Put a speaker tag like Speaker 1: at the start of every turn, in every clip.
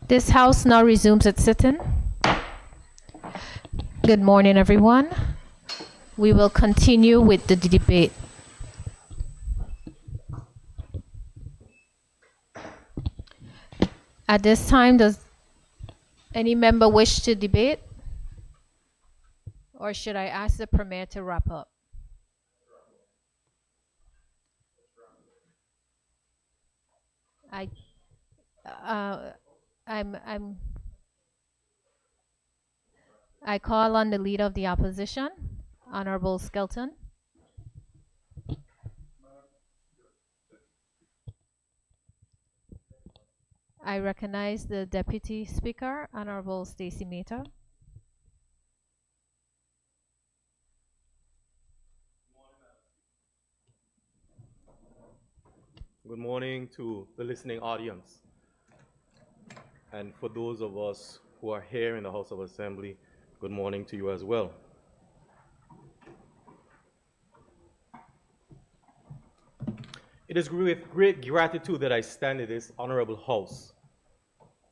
Speaker 1: This House now resumes its sitting. Good morning, everyone. We will continue with the debate. At this time, does any member wish to debate? Or should I ask the Premier to wrap up? I, uh, I'm, I call on the Leader of the Opposition, Honorable Skelton. I recognize the Deputy Speaker, Honorable Stacey Mehta.
Speaker 2: Good morning to the listening audience. And for those of us who are here in the House of Assembly, good morning to you as well. It is with great gratitude that I stand in this honorable House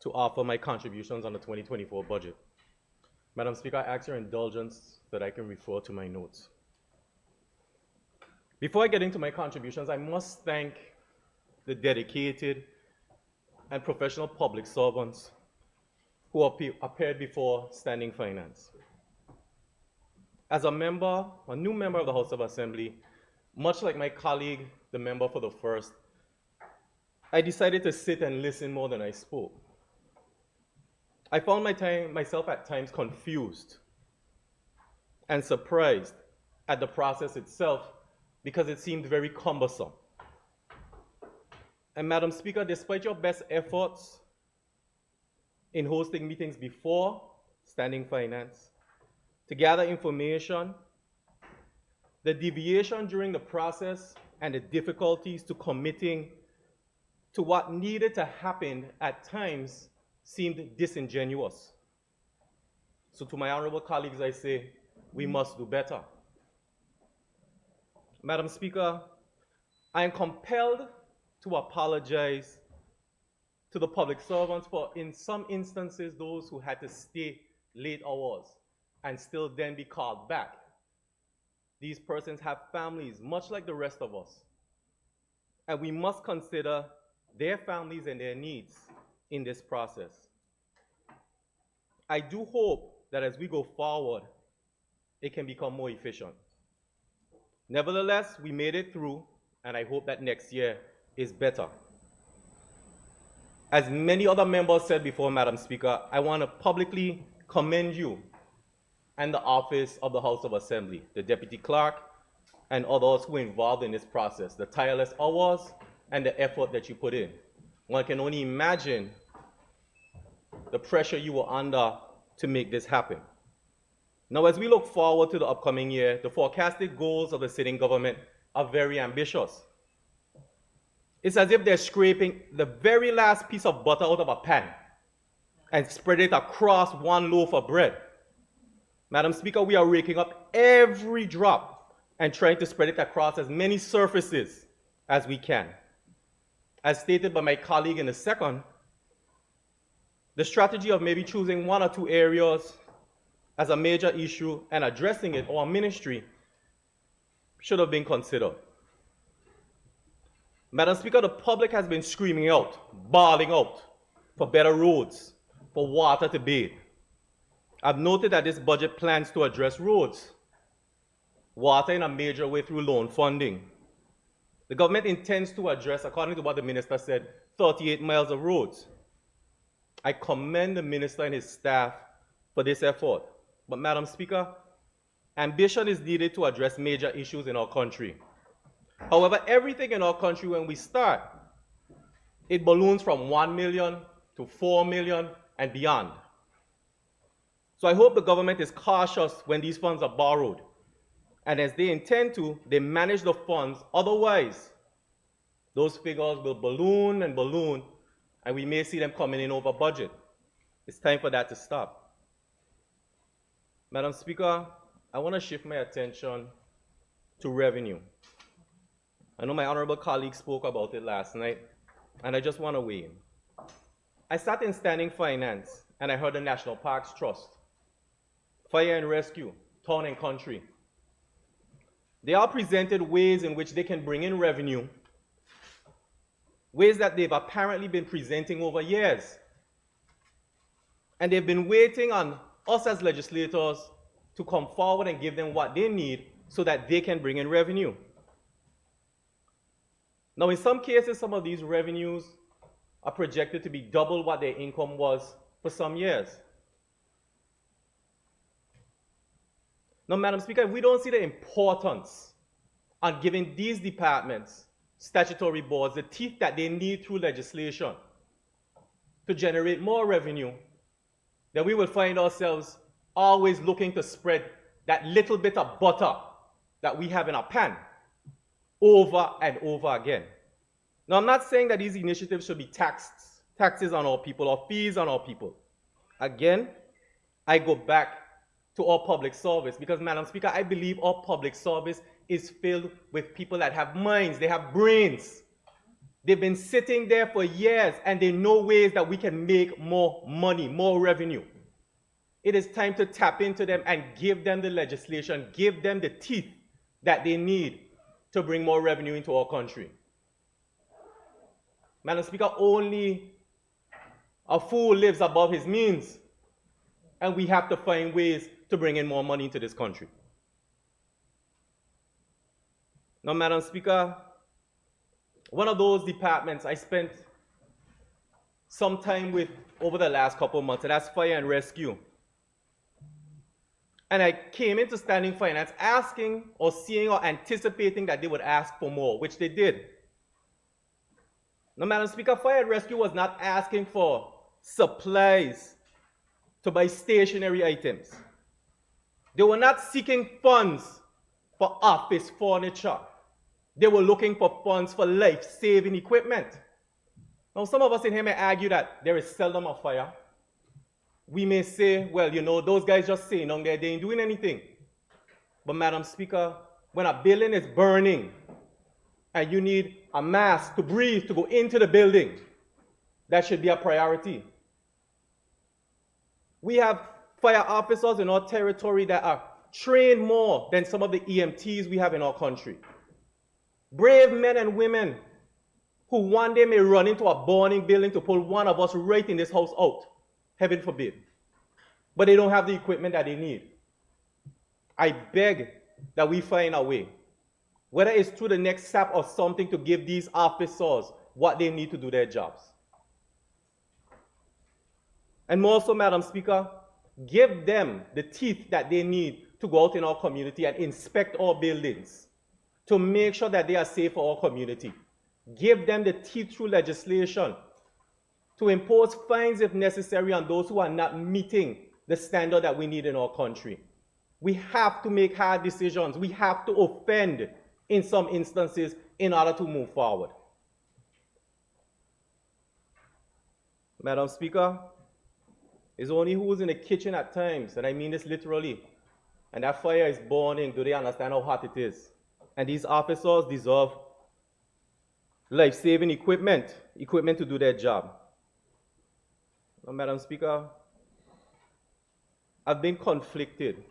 Speaker 2: to offer my contributions on the 2024 budget. Madam Speaker, I ask your indulgence that I can refer to my notes. Before I get into my contributions, I must thank the dedicated and professional public servants who appeared before Standing Finance. As a new member of the House of Assembly, much like my colleague, the member for the first, I decided to sit and listen more than I spoke. I found myself at times confused and surprised at the process itself because it seemed very cumbersome. And Madam Speaker, despite your best efforts in hosting meetings before Standing Finance to gather information, the deviation during the process and the difficulties to committing to what needed to happen at times seemed disingenuous. So to my honorable colleagues, I say, we must do better. Madam Speaker, I am compelled to apologize to the public servants for, in some instances, those who had to stay late hours and still then be called back. These persons have families, much like the rest of us, and we must consider their families and their needs in this process. I do hope that as we go forward, it can become more efficient. Nevertheless, we made it through, and I hope that next year is better. As many other members said before, Madam Speaker, I want to publicly commend you and the office of the House of Assembly, the Deputy Clerk, and others who were involved in this process, the tireless hours and the effort that you put in. One can only imagine the pressure you were under to make this happen. Now, as we look forward to the upcoming year, the forecasted goals of the sitting government are very ambitious. It's as if they're scraping the very last piece of butter out of a pan and spread it across one loaf of bread. Madam Speaker, we are raking up every drop and trying to spread it across as many surfaces as we can. As stated by my colleague in the second, the strategy of maybe choosing one or two areas as a major issue and addressing it, or a ministry, should have been considered. Madam Speaker, the public has been screaming out, bawling out for better roads, for water to bathe. I've noted that this budget plans to address roads, water in a major way through loan funding. The government intends to address, according to what the minister said, 38 miles of roads. I commend the minister and his staff for this effort. But Madam Speaker, ambition is needed to address major issues in our country. However, everything in our country, when we start, it balloons from 1 million to 4 million and beyond. So I hope the government is cautious when these funds are borrowed. And as they intend to, they manage the funds. Otherwise, those figures will balloon and balloon, and we may see them coming in over budget. It's time for that to stop. Madam Speaker, I want to shift my attention to revenue. I know my honorable colleague spoke about it last night, and I just want to weigh in. I sat in standing finance and I heard the National Parks Trust, Fire and Rescue, Town and Country. They all presented ways in which they can bring in revenue, ways that they've apparently been presenting over years. And they've been waiting on us as legislators to come forward and give them what they need so that they can bring in revenue. Now, in some cases, some of these revenues are projected to be double what their income was for some years. Now, Madam Speaker, if we don't see the importance on giving these departments, statutory boards, the teeth that they need through legislation to generate more revenue, then we will find ourselves always looking to spread that little bit of butter that we have in our pan over and over again. Now, I'm not saying that these initiatives should be taxes on our people or fees on our people. Again, I go back to our public service because, Madam Speaker, I believe our public service is filled with people that have minds, they have brains. They've been sitting there for years and they know ways that we can make more money, more revenue. It is time to tap into them and give them the legislation, give them the teeth that they need to bring more revenue into our country. Madam Speaker, only a fool lives above his means, and we have to find ways to bring in more money into this country. Now, Madam Speaker, one of those departments I spent some time with over the last couple of months, and that's Fire and Rescue. And I came into standing finance asking or seeing or anticipating that they would ask for more, which they did. Now, Madam Speaker, Fire and Rescue was not asking for supplies to buy stationary items. They were not seeking funds for office furniture. They were looking for funds for life-saving equipment. Now, some of us in here may argue that there is seldom a fire. We may say, well, you know, those guys just saying down there, they ain't doing anything. But, Madam Speaker, when a building is burning and you need a mask to breathe to go into the building, that should be a priority. We have fire officers in our territory that are trained more than some of the EMTs we have in our country. Brave men and women who one day may run into a burning building to pull one of us right in this house out. Heaven forbid. But they don't have the equipment that they need. I beg that we find a way, whether it's through the next SAP or something, to give these officers what they need to do their jobs. And more so, Madam Speaker, give them the teeth that they need to go out in our community and inspect our buildings to make sure that they are safe for our community. Give them the teeth through legislation to impose fines if necessary on those who are not meeting the standard that we need in our country. We have to make hard decisions. We have to offend in some instances in order to move forward. Madam Speaker, it's only who's in the kitchen at times, and I mean this literally, and that fire is burning, do they understand how hot it is? And these officers deserve life-saving equipment to do their job. Now, Madam Speaker, I've been conflicted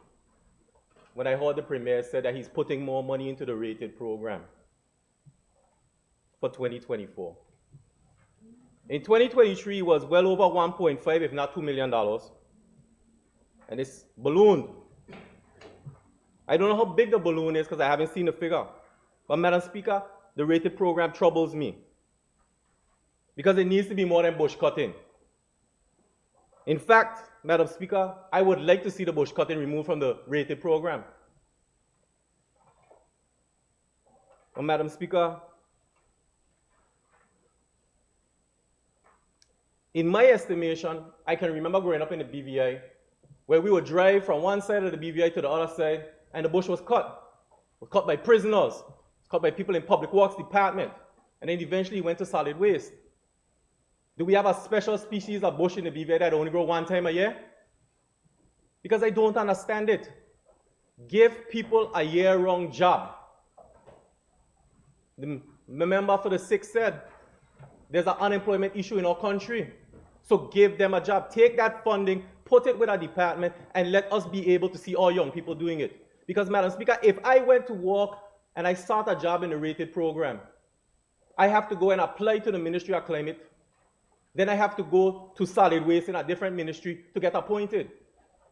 Speaker 2: when I heard the Premier said that he's putting more money into the rated program for 2024. In 2023, it was well over 1.5, if not $2 million, and it's ballooned. I don't know how big the balloon is because I haven't seen the figure. But, Madam Speaker, the rated program troubles me because it needs to be more than bush cutting. In fact, Madam Speaker, I would like to see the bush cutting removed from the rated program. Well, Madam Speaker, in my estimation, I can remember growing up in the BVI where we would drive from one side of the BVI to the other side and the bush was cut. It was cut by prisoners, it was cut by people in Public Works Department, and then eventually went to solid waste. Do we have a special species of bush in the BVI that only grow one time a year? Because I don't understand it. Give people a year-round job. The member for the 6th said, there's an unemployment issue in our country. So give them a job. Take that funding, put it with a department, and let us be able to see all young people doing it. Because, Madam Speaker, if I went to work and I start a job in the rated program, I have to go and apply to the Ministry of Climate. Then I have to go to solid waste in a different ministry to get appointed.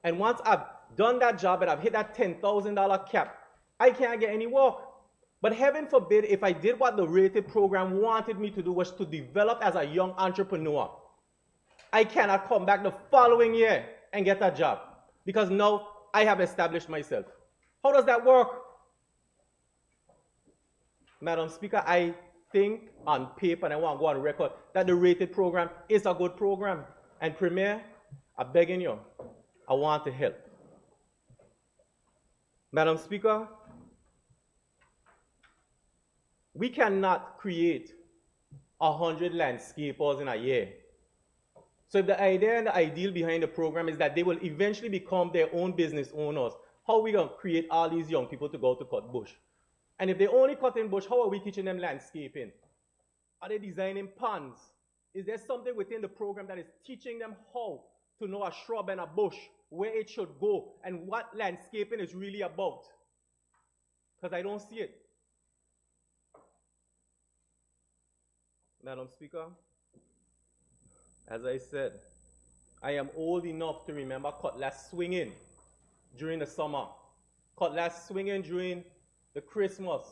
Speaker 2: And once I've done that job and I've hit that $10,000 cap, I can't get any work. But heaven forbid if I did what the rated program wanted me to do, was to develop as a young entrepreneur. I cannot come back the following year and get a job because now I have established myself. How does that work? Madam Speaker, I think on paper, and I want to go on record, that the rated program is a good program. And Premier, I'm begging you, I want to help. Madam Speaker, we cannot create 100 landscapers in a year. So if the idea and the ideal behind the program is that they will eventually become their own business owners, how are we going to create all these young people to go to cut bush? And if they only cut in bush, how are we teaching them landscaping? Are they designing ponds? Is there something within the program that is teaching them how to know a shrub and a bush, where it should go, and what landscaping is really about? Because I don't see it. Madam Speaker, as I said, I am old enough to remember cutlass swinging during the summer, cutlass swinging during the Christmas.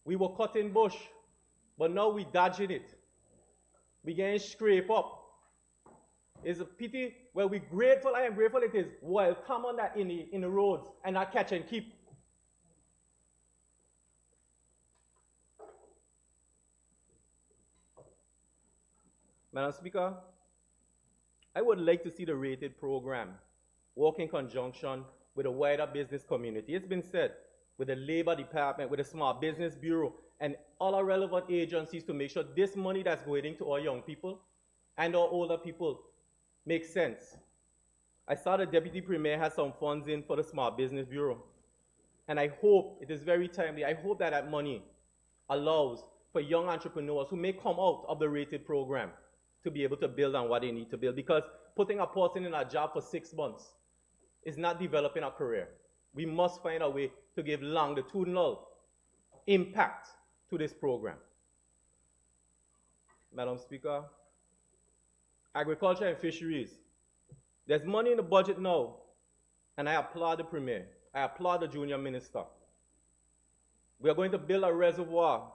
Speaker 2: We were cutting bush, but now we dodging it. We getting scrape up. It's a pity. Well, we're grateful. I am grateful it is wild common that in the roads and not catch and keep. Madam Speaker, I would like to see the rated program work in conjunction with the wider business community. It's been said, with the Labor Department, with the Small Business Bureau, and all our relevant agencies to make sure this money that's going into our young people and our older people makes sense. I saw the Deputy Premier has some funds in for the Small Business Bureau, and I hope, it is very timely, I hope that that money allows for young entrepreneurs who may come out of the rated program to be able to build on what they need to build, because putting a person in a job for 6 months is not developing a career. We must find a way to give longitudinal impact to this program. Madam Speaker, agriculture and fisheries. There's money in the budget now, and I applaud the Premier. I applaud the Junior Minister. We are going to build a reservoir,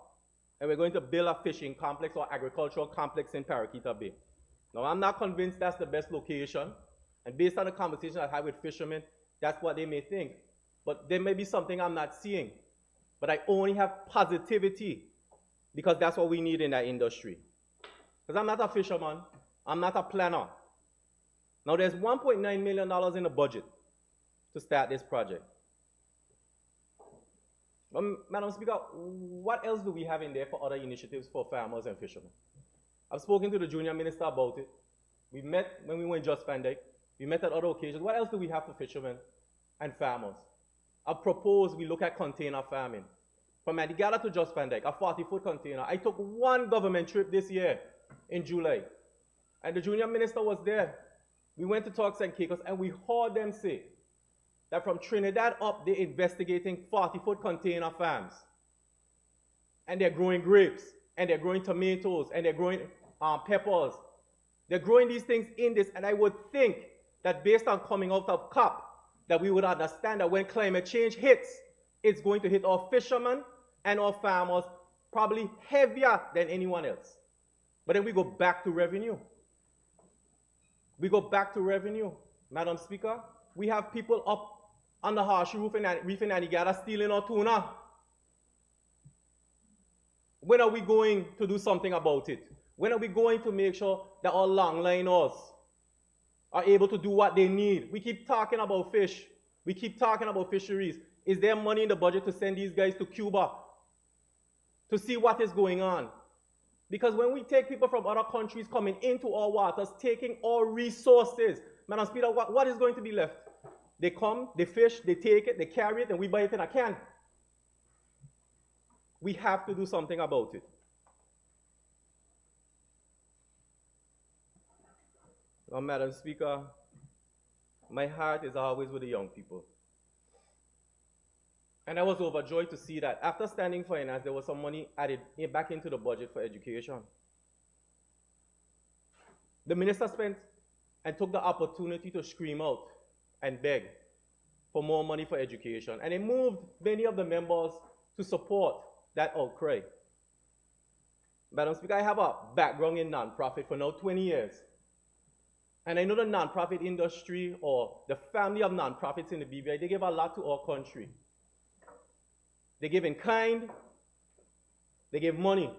Speaker 2: and we're going to build a fishing complex or agricultural complex in Paraquita Bay. Now, I'm not convinced that's the best location, and based on the conversation I had with fishermen, that's what they may think. But there may be something I'm not seeing. But I only have positivity because that's what we need in that industry. Because I'm not a fisherman, I'm not a planner. Now, there's $1.9 million in the budget to start this project. Madam Speaker, what else do we have in there for other initiatives for farmers and fishermen? I've spoken to the Junior Minister about it. We met when we were in Just Van Dyke. We met at other occasions. What else do we have for fishermen and farmers? I've proposed we look at container farming. From Antigua to Just Van Dyke, a 40-foot container. I took one government trip this year in July, and the Junior Minister was there. We went to Turks and Caicos, and we heard them say that from Trinidad up, they're investigating 40-foot container farms. And they're growing grapes, and they're growing tomatoes, and they're growing peppers. They're growing these things in this, and I would think that based on coming out of COP, that we would understand that when climate change hits, it's going to hit our fishermen and our farmers probably heavier than anyone else. But then we go back to revenue. We go back to revenue. Madam Speaker, we have people up on the harsh roof in Antigua stealing our tuna. When are we going to do something about it? When are we going to make sure that our longliners are able to do what they need? We keep talking about fish. We keep talking about fisheries. Is there money in the budget to send these guys to Cuba to see what is going on? Because when we take people from other countries coming into our waters, taking our resources, Madam Speaker, what is going to be left? They come, they fish, they take it, they carry it, and we buy it in a can. We have to do something about it. Now, Madam Speaker, my heart is always with the young people. And I was overjoyed to see that after standing finance, there was some money added back into the budget for education. The minister spent and took the opportunity to scream out and beg for more money for education. And it moved many of the members to support that outcry. Madam Speaker, I have a background in nonprofit for now 20 years. And I know the nonprofit industry or the family of nonprofits in the BVI, they give a lot to our country. They give in kind, they give money.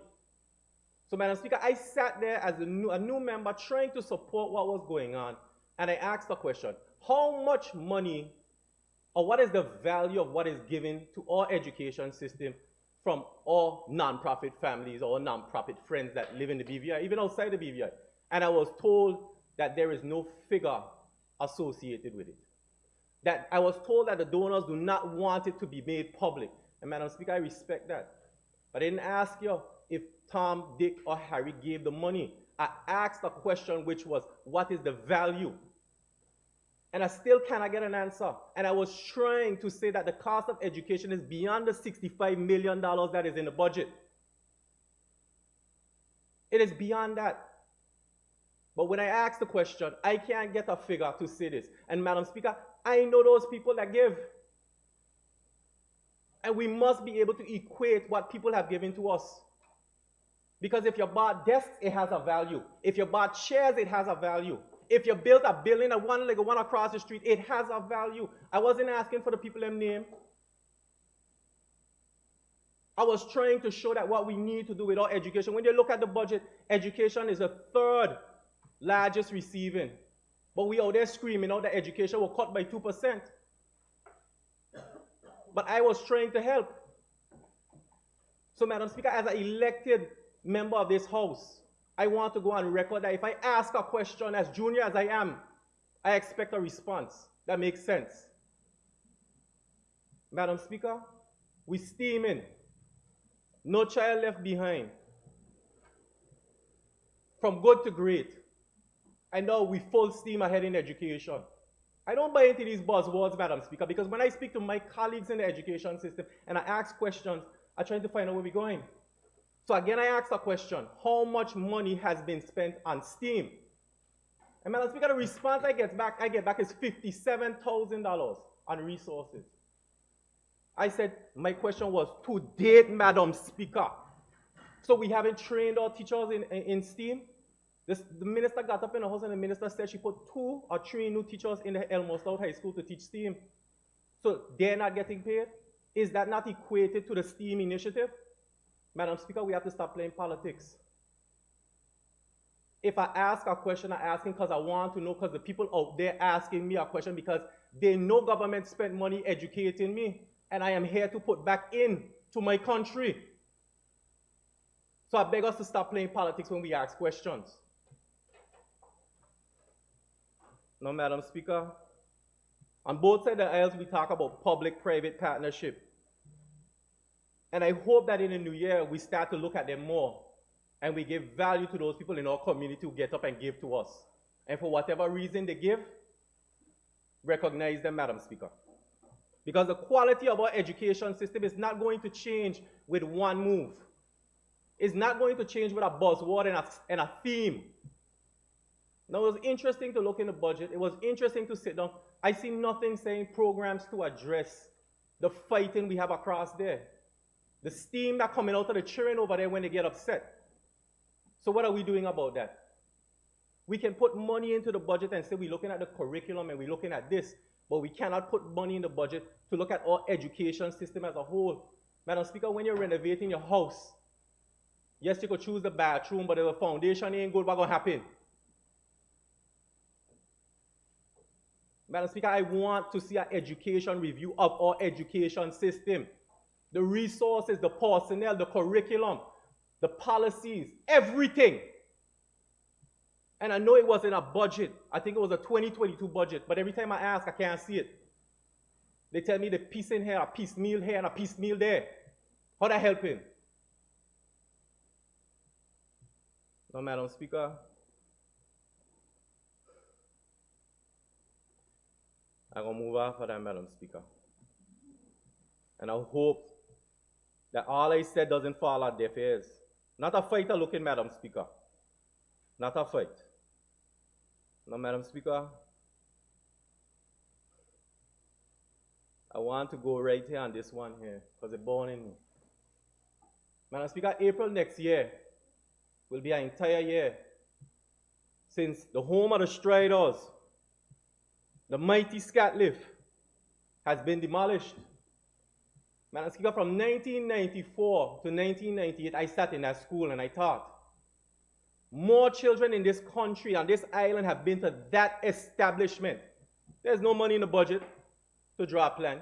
Speaker 2: So, Madam Speaker, I sat there as a new member trying to support what was going on, and I asked the question, how much money or what is the value of what is given to our education system from our nonprofit families or nonprofit friends that live in the BVI, even outside the BVI? And I was told that there is no figure associated with it. That I was told that the donors do not want it to be made public. And Madam Speaker, I respect that. But I didn't ask you if Tom, Dick, or Harry gave the money. I asked a question which was, what is the value? And I still cannot get an answer. And I was trying to say that the cost of education is beyond the $65 million that is in the budget. It is beyond that. But when I ask the question, I can't get a figure to say this. And Madam Speaker, I know those people that give. And we must be able to equate what people have given to us. Because if you bought desks, it has a value. If you bought chairs, it has a value. If you built a building, a one across the street, it has a value. I wasn't asking for the people in name. I was trying to show that what we need to do with our education. When you look at the budget, education is the third largest receiving. But we out there screaming out that education will cut by 2%. But I was trying to help. So, Madam Speaker, as an elected member of this House, I want to go on record that if I ask a question as junior as I am, I expect a response that makes sense. Madam Speaker, we steaming. No child left behind. From good to great. I know we full steam ahead in education. I don't buy into these buzzwords, Madam Speaker, because when I speak to my colleagues in the education system and I ask questions, I try to find out where we're going. So again, I ask a question, how much money has been spent on STEAM? And Madam Speaker, the response I get back is $57,000 on resources. I said, my question was, to date, Madam Speaker. So we haven't trained our teachers in STEAM? The minister got up in the House and the minister said she put 2 or 3 new teachers in the Elmore South High School to teach STEAM. So they're not getting paid? Is that not equated to the STEAM initiative? Madam Speaker, we have to stop playing politics. If I ask a question, I'm asking because I want to know, because the people out there asking me a question because they know government spent money educating me, and I am here to put back in to my country. So I beg us to stop playing politics when we ask questions. Now, Madam Speaker, on both sides of the aisles, we talk about public-private partnership. And I hope that in the new year, we start to look at them more and we give value to those people in our community who get up and give to us. And for whatever reason they give, recognize them, Madam Speaker. Because the quality of our education system is not going to change with one move. It's not going to change with a buzzword and a theme. Now, it was interesting to look in the budget. It was interesting to sit down. I see nothing saying programs to address the fighting we have across there. The steam that's coming out of the children over there when they get upset. So what are we doing about that? We can put money into the budget and say we're looking at the curriculum and we're looking at this, but we cannot put money in the budget to look at our education system as a whole. Madam Speaker, when you're renovating your house, yes, you could choose the bathroom, but if the foundation ain't good, what's going to happen? Madam Speaker, I want to see an education review of our education system. The resources, the personnel, the curriculum, the policies, everything. And I know it was in a budget. I think it was a 2022 budget, but every time I ask, I can't see it. They tell me the piece in here, a piecemeal here, and a piecemeal there. How that helping? No, Madam Speaker. I'm going to move on for that, Madam Speaker. And I hope that all I said doesn't fall on deaf ears. Not a fighter looking, Madam Speaker. Not a fight. No, Madam Speaker, I want to go right here on this one here, because it's born in me. Madam Speaker, April next year will be an entire year since the home of the Striders, the mighty Scatliff, has been demolished. Madam Speaker, from 1994 to 1998, I sat in that school and I taught. More children in this country and this island have been to that establishment. There's no money in the budget to draw a plan.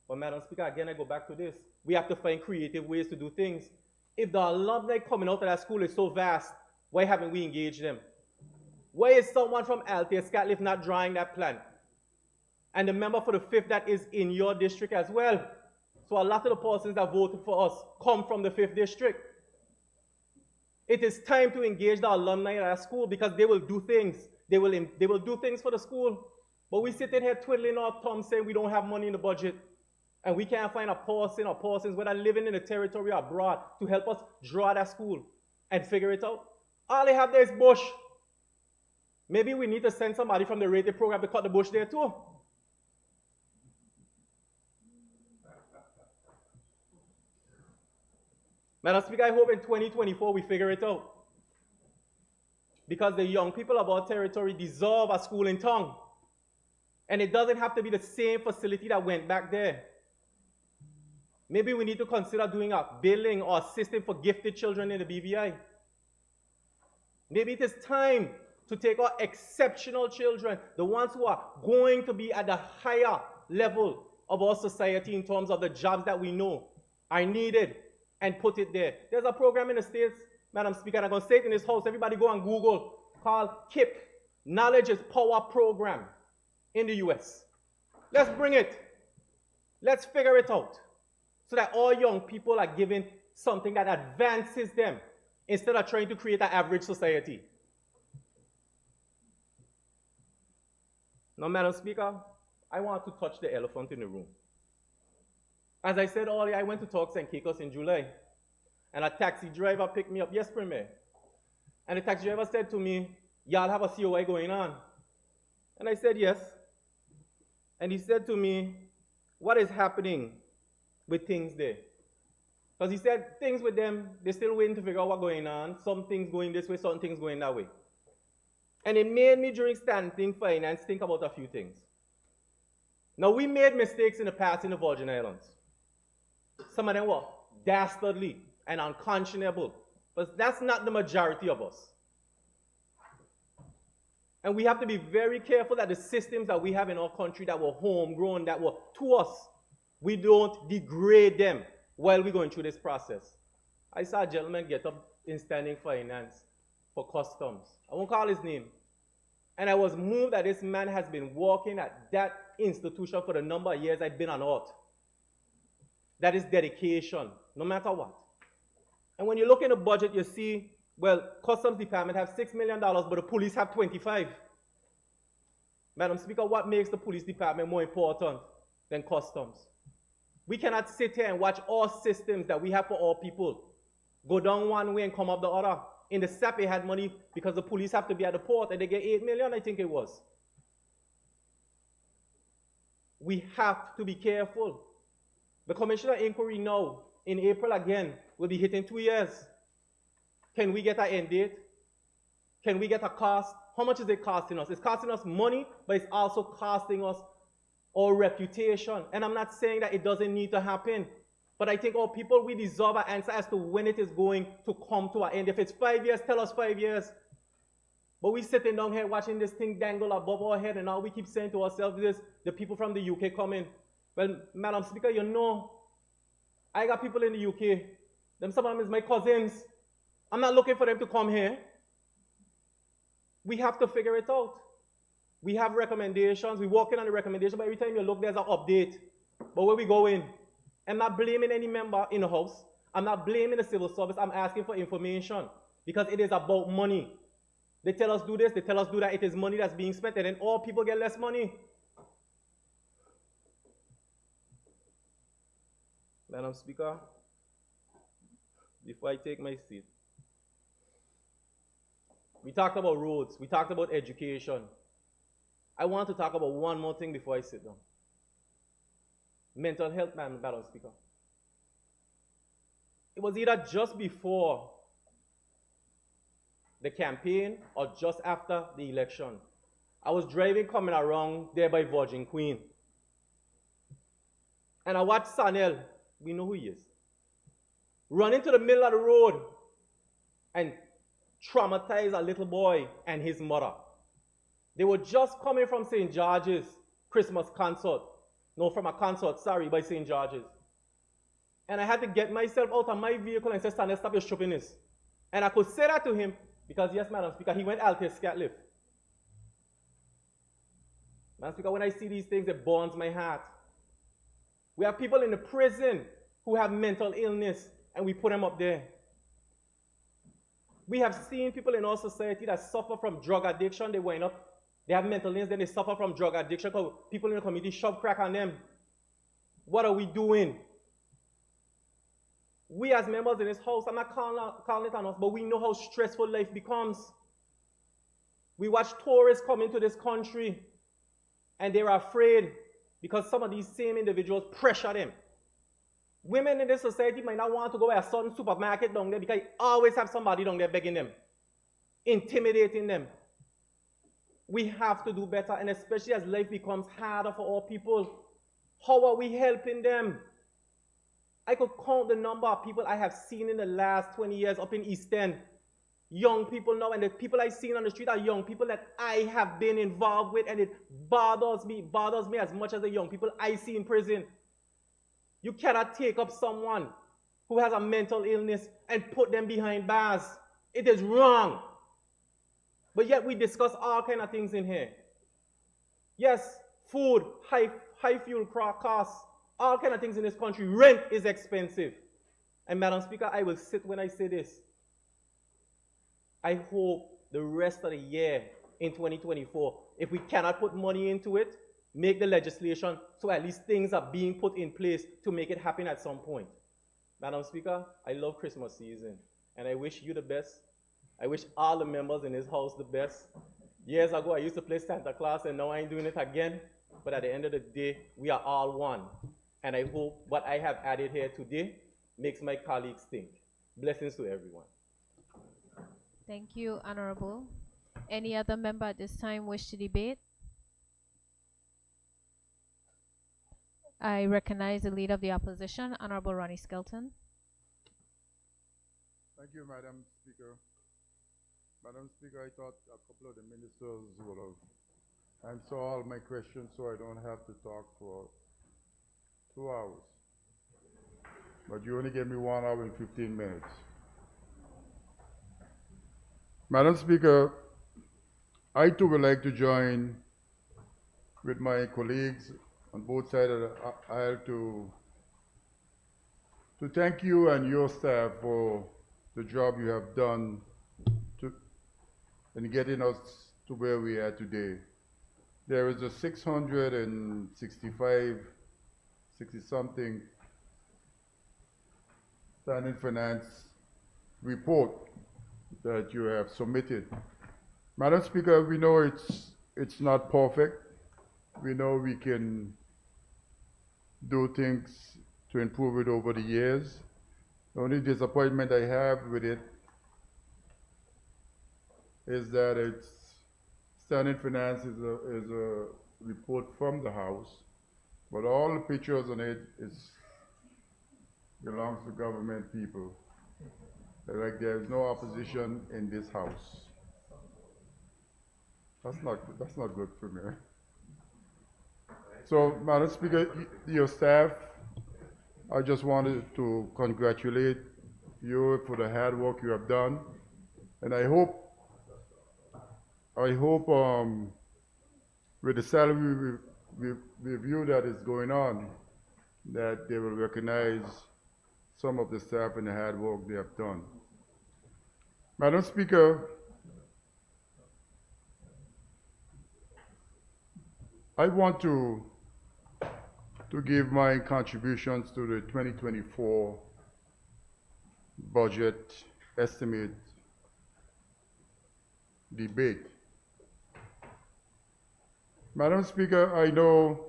Speaker 2: But Madam Speaker, again, I go back to this. We have to find creative ways to do things. If the alumni coming out of that school is so vast, why haven't we engaged them? Why is someone from Althea Scatliff not drawing that plan? And the member for the 5th that is in your district as well. So a lot of the persons that voted for us come from the 5th district. It is time to engage the alumni at our school because they will do things. They will do things for the school. But we sitting here twiddling our thumbs saying we don't have money in the budget. And we can't find a person or persons, whether living in the territory or abroad, to help us draw that school and figure it out. All they have there is bush. Maybe we need to send somebody from the rated program to cut the bush there too. Madam Speaker, I hope in 2024 we figure it out. Because the young people of our territory deserve a school in town. And it doesn't have to be the same facility that went back there. Maybe we need to consider doing a building or a system for gifted children in the BVI. Maybe it is time to take our exceptional children, the ones who are going to be at the higher level of our society in terms of the jobs that we know are needed, and put it there. There's a program in the States, Madam Speaker, and I'm going to say it in this house. Everybody go on Google, called KIP, Knowledge is Power Program in the US. Let's bring it. Let's figure it out so that all young people are given something that advances them instead of trying to create an average society. Now, Madam Speaker, I want to touch the elephant in the room. As I said earlier, I went to Turks and Caicos in July, and a taxi driver picked me up. Yes, Premier. And the taxi driver said to me, y'all have a COI going on? And I said, yes. And he said to me, what is happening with things there? Because he said things with them, they're still waiting to figure out what's going on. Some things going this way, some things going that way. And it made me, during standing finance, think about a few things. Now, we made mistakes in the past in the Virgin Islands. Some of them were dastardly and unconscionable, but that's not the majority of us. And we have to be very careful that the systems that we have in our country that were homegrown, that were to us, we don't degrade them while we're going through this process. I saw a gentleman get up in standing finance for customs. I won't call his name. And I was moved that this man has been working at that institution for the number of years I've been on earth. That is dedication, no matter what. And when you look in the budget, you see, well, Customs Department have $6 million, but the police have 25. Madam Speaker, what makes the police department more important than customs? We cannot sit here and watch all systems that we have for all people go down one way and come up the other. In the SAP, they had money because the police have to be at the port, and they get 8 million, I think it was. We have to be careful. The Commissioner Inquiry now, in April again, will be hitting 2 years. Can we get an end date? Can we get a cost? How much is it costing us? It's costing us money, but it's also costing us our reputation. And I'm not saying that it doesn't need to happen, but I think our people, we deserve an answer as to when it is going to come to an end. If it's 5 years, tell us 5 years. But we sitting down here watching this thing dangle above our head, and all we keep saying to ourselves is, the people from the UK coming. Well, Madam Speaker, you know, I got people in the UK. Some of them is my cousins. I'm not looking for them to come here. We have to figure it out. We have recommendations. We're working on the recommendation, but every time you look, there's an update. But where we going? I'm not blaming any member in the House. I'm not blaming the civil service. I'm asking for information because it is about money. They tell us do this, they tell us do that. It is money that's being spent, and then all people get less money. Madam Speaker, before I take my seat, we talked about roads, we talked about education. I want to talk about one more thing before I sit down. Mental health, Madam Speaker. It was either just before the campaign or just after the election. I was driving coming around there by Virgin Queen. And I watched Sanel, we know who he is, run into the middle of the road and traumatize a little boy and his mother. They were just coming from St. George's Christmas concert. No, from a concert, sorry, by St. George's. And I had to get myself out of my vehicle and say, Sanel, stop your stupidness. And I could say that to him because, yes, Madam Speaker, he went Altus Scatliff. Madam Speaker, when I see these things, it burns my heart. We have people in the prison who have mental illness, and we put them up there. We have seen people in our society that suffer from drug addiction. They wind up, they have mental illness, then they suffer from drug addiction because people in the community shove crack on them. What are we doing? We as members in this house, I'm not calling it on us, but we know how stressful life becomes. We watch tourists come into this country, and they're afraid because some of these same individuals pressure them. Women in this society might not want to go to a certain supermarket down there because you always have somebody down there begging them, intimidating them. We have to do better, and especially as life becomes harder for our people, how are we helping them? I could count the number of people I have seen in the last 20 years up in East End. Young people now, and the people I've seen on the street are young people that I have been involved with, and it bothers me as much as the young people I see in prison. You cannot take up someone who has a mental illness and put them behind bars. It is wrong. But yet we discuss all kinds of things in here. Yes, food, high fuel costs, all kinds of things in this country. Rent is expensive. And Madam Speaker, I will sit when I say this. I hope the rest of the year in 2024, if we cannot put money into it, make the legislation so at least things are being put in place to make it happen at some point. Madam Speaker, I love Christmas season, and I wish you the best. I wish all the members in this house the best. Years ago, I used to play Santa Claus, and now I ain't doing it again. But at the end of the day, we are all one. And I hope what I have added here today makes my colleagues think. Blessings to everyone.
Speaker 1: Thank you, Honorable. Any other member at this time wish to debate? I recognize the Leader of the Opposition, Honorable Ronnie Skelton.
Speaker 3: Thank you, Madam Speaker. Madam Speaker, I thought a couple of the ministers would have answered all my questions so I don't have to talk for 2 hours. But you only gave me 1 hour and 15 minutes. Madam Speaker, I too would like to join with my colleagues on both sides of the aisle to thank you and your staff for the job you have done in getting us to where we are today. There is a 60-something standing finance report that you have submitted. Madam Speaker, we know it's not perfect. We know we can do things to improve it over the years. The only disappointment I have with it is that it's standing finance is a report from the House, but all the pictures on it belongs to government people. Like there is no opposition in this House. That's not good for me. So, Madam Speaker, your staff, I just wanted to congratulate you for the hard work you have done, and I hope with the salary review that is going on, that they will recognize some of the staff and the hard work they have done. Madam Speaker, I want to to give my contributions to the 2024 budget estimate debate. Madam Speaker, I know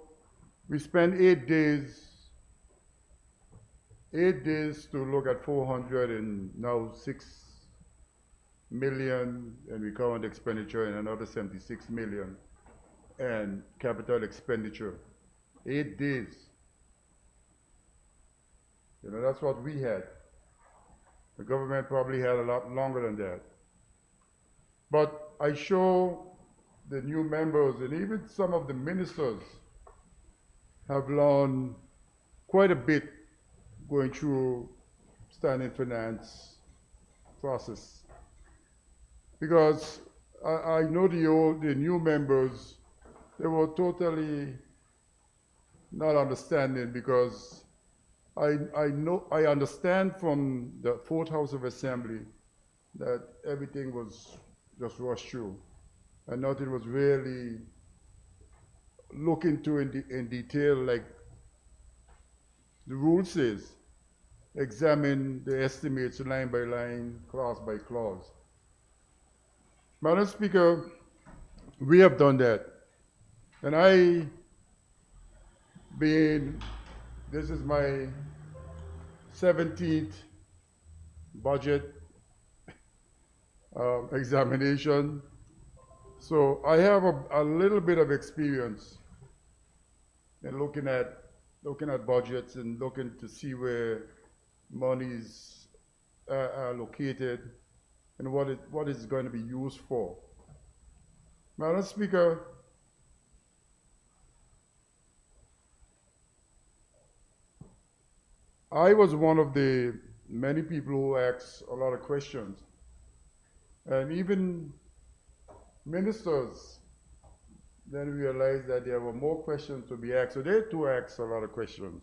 Speaker 3: we spent 8 days to look at 406 million in recurrent expenditure and another 76 million and capital expenditure. 8 days. You know, that's what we had. The government probably had a lot longer than that. But I show the new members and even some of the ministers have learned quite a bit going through standing finance process. Because I know the new members, they were totally not understanding, because I understand from the Fourth House of Assembly that everything was just rushed through and nothing was really looked into in detail like the rule says. Examine the estimates line by line, clause by clause. Madam Speaker, we have done that. And this is my 17th budget examination. So I have a little bit of experience in looking at budgets and looking to see where monies are located and what is going to be used for. Madam Speaker, I was one of the many people who asked a lot of questions. And even ministers then realized that there were more questions to be asked. So they too asked a lot of questions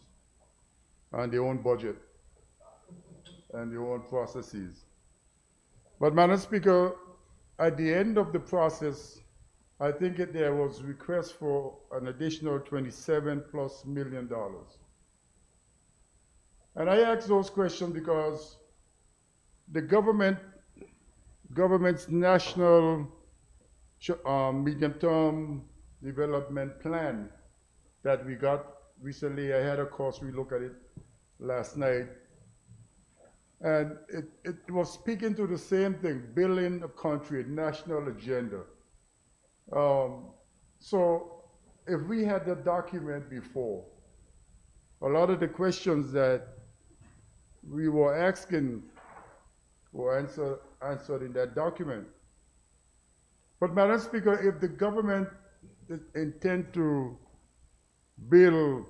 Speaker 3: on their own budget and their own processes. But Madam Speaker, at the end of the process, I think there was request for an additional $27+ million. And I ask those questions because the government's national medium-term development plan that we got recently, I had a course, we looked at it last night, and it was speaking to the same thing, building a country, a national agenda. So if we had the document before, a lot of the questions that we were asking were answered in that document. But Madam Speaker, if the government intend to build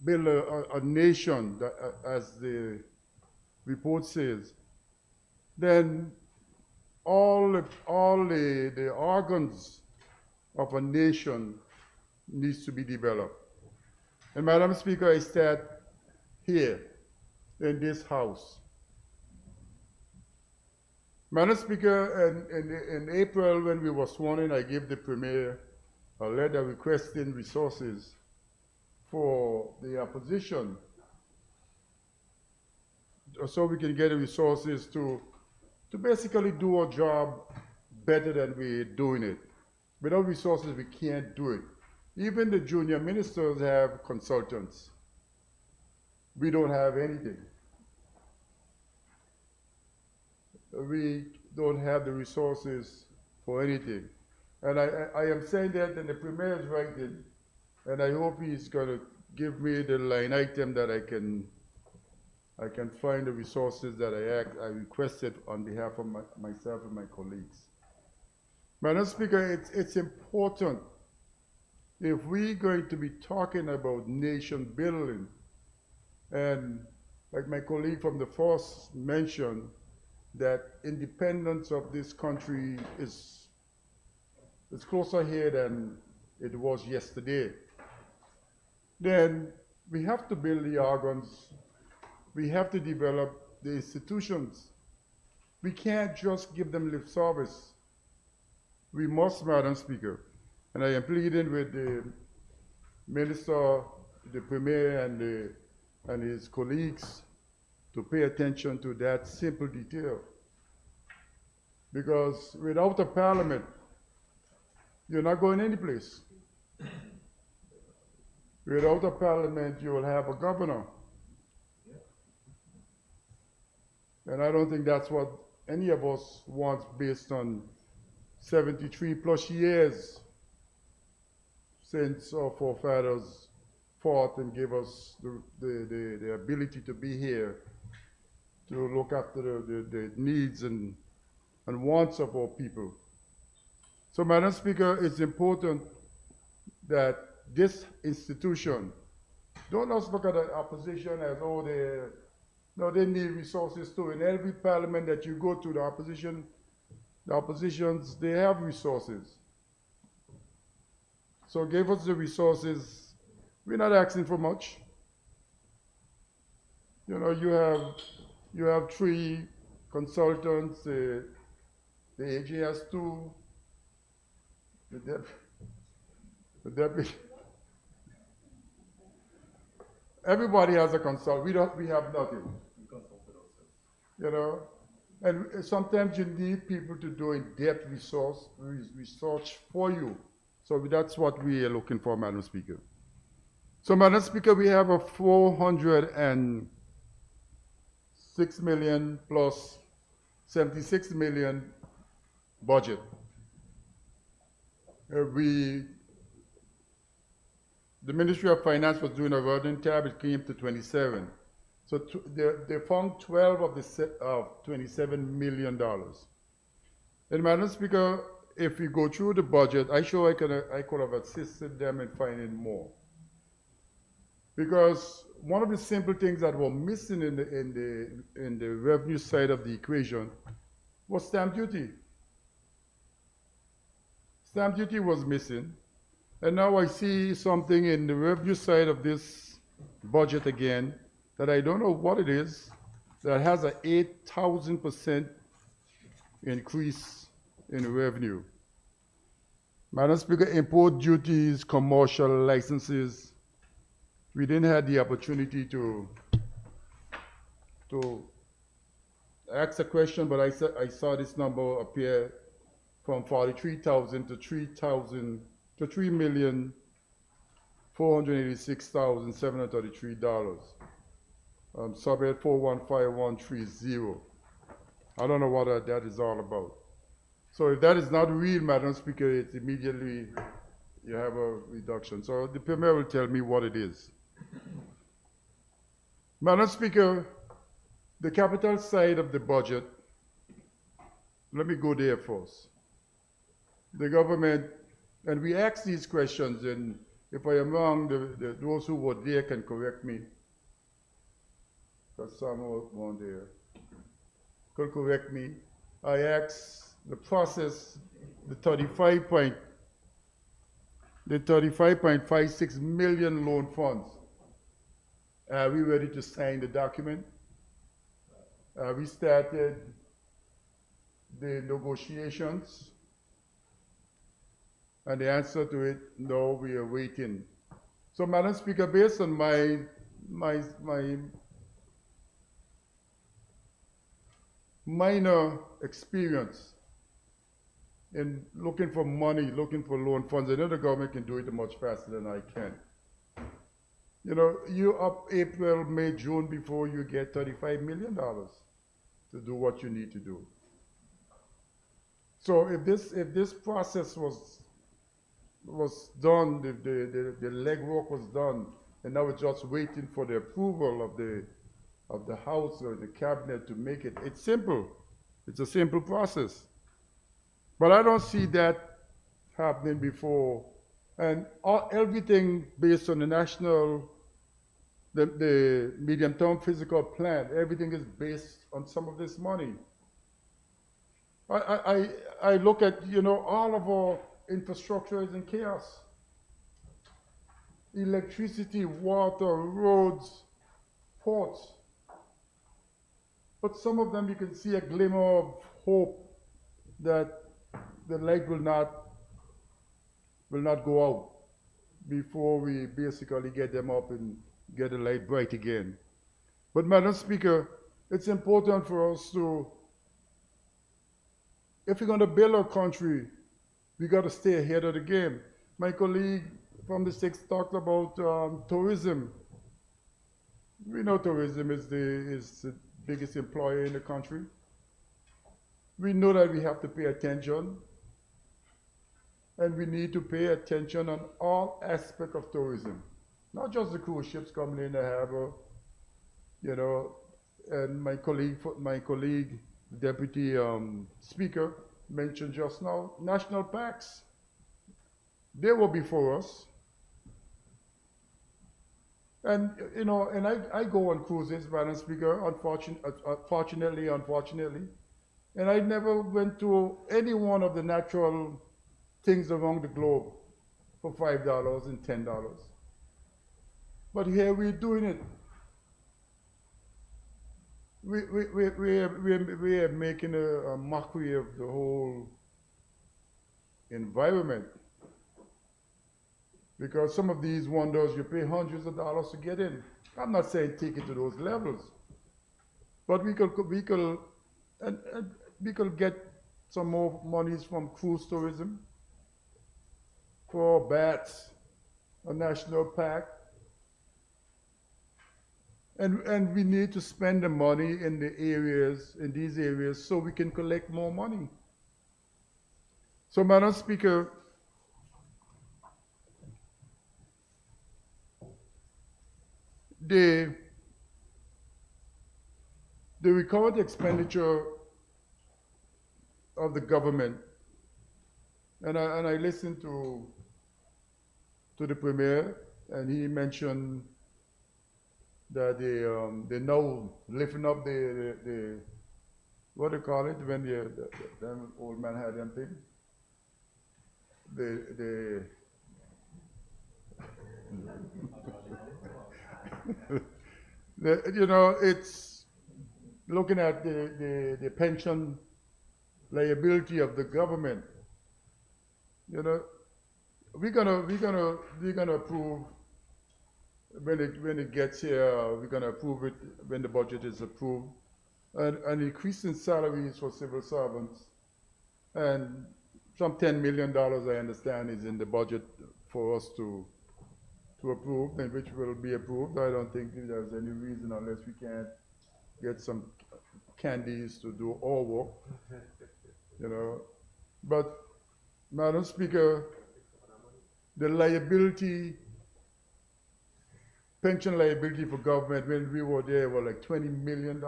Speaker 3: a nation, that, as the report says, then all the organs of a nation needs to be developed. And Madam Speaker, I start here in this House. Madam Speaker, in April when we were sworn in, I gave the Premier a letter requesting resources for the opposition so we can get the resources to basically do our job better than we're doing it. Without resources, we can't do it. Even the junior ministers have consultants. We don't have anything. We don't have the resources for anything. And I am saying that, and the Premier is writing, and I hope he's going to give me the line item that I can find the resources that I requested on behalf of myself and my colleagues. Madam Speaker, it's important, if we're going to be talking about nation building, and like my colleague from the Force mentioned, that independence of this country is closer here than it was yesterday, then we have to build the organs, we have to develop the institutions. We can't just give them lip service. We must, Madam Speaker, and I am pleading with the Minister, the Premier, and his colleagues to pay attention to that simple detail. Because without a parliament, you're not going anyplace. Without a parliament, you will have a governor. And I don't think that's what any of us wants based on 73 plus years since our forefathers fought and gave us the ability to be here to look after the needs and wants of our people. So, Madam Speaker, it's important that this institution, don't just look at the opposition as, oh, they need resources too. In every parliament that you go to, the oppositions, they have resources. So give us the resources. We're not asking for much. You know, you have 3 consultants, the AG has 2, the deputy. Everybody has a consultant. We have nothing. You know, and sometimes you need people to do in-depth research for you. So that's what we are looking for, Madam Speaker. So, Madam Speaker, we have a 406 million plus 76 million budget. The Ministry of Finance was doing a running tab, it came to 27. So they found 12 of the $27 million. And Madam Speaker, if we go through the budget, I could have assisted them in finding more. Because one of the simple things that were missing in the revenue side of the equation was stamp duty. Stamp duty was missing. And now I see something in the revenue side of this budget again that I don't know what it is, that has an 8,000% increase in revenue. Madam Speaker, import duties, commercial licenses, we didn't have the opportunity to ask a question, but I saw this number appear from 43,000 to 3,486,733. Subhead 415130. I don't know what that is all about. So if that is not real, Madam Speaker, it's immediately you have a reduction. So the Premier will tell me what it is. Madam Speaker, the capital side of the budget, let me go there first. The government, and we ask these questions, and if I am wrong, those who were there can correct me. Because some weren't there. Could correct me. I asked the process, the 35.56 million loan funds. Are we ready to sign the document? We started the negotiations. And the answer to it, no, we are waiting. So, Madam Speaker, based on my minor experience in looking for money, looking for loan funds, I know the government can do it much faster than I can. You know, you up April, May, June before you get $35 million to do what you need to do. So if this process was done, the legwork was done, and now we're just waiting for the approval of the House or the Cabinet to make it. It's simple. It's a simple process. But I don't see that happening before. And everything based on the medium-term physical plan, everything is based on some of this money. I look at, you know, all of our infrastructure is in chaos. Electricity, water, roads, ports. But some of them you can see a glimmer of hope that the light will not go out. before we basically get them up and get the light bright again. But Madam Speaker, it's important for us to, if we're going to build our country, we got to stay ahead of the game. My colleague from the six talked about tourism. We know tourism is the biggest employer in the country. We know that we have to pay attention, and we need to pay attention on all aspects of tourism, not just the cruise ships coming in the harbor, you know. And my colleague, Deputy Speaker, mentioned just now, national parks. They were before us. And, you know, and I go on cruises, Madam Speaker, unfortunately, and I never went to any one of the natural things around the globe for $5 and $10. But here we're doing it. We are making a mockery of the whole environment. Because some of these wonders, you pay hundreds of dollars to get in. I'm not saying take it to those levels, but we could get some more monies from cruise tourism for bats, a national park, and we need to spend the money in these areas, so we can collect more money. So, Madam Speaker, the recovered expenditure of the government, and I listened to the Premier, and he mentioned that they now lifting up the what do you call it when the old man had them thing? You know, it's looking at the pension liability of the government. You know, we're gonna approve when it gets here. We're gonna approve it when the budget is approved, an increase in salaries for civil servants, and some $10 million, I understand, is in the budget for us to approve, and which will be approved. I don't think there's any reason, unless we can't get some candies to do all work, you know. But, Madam Speaker, the pension liability for government when we were there were like $20 million.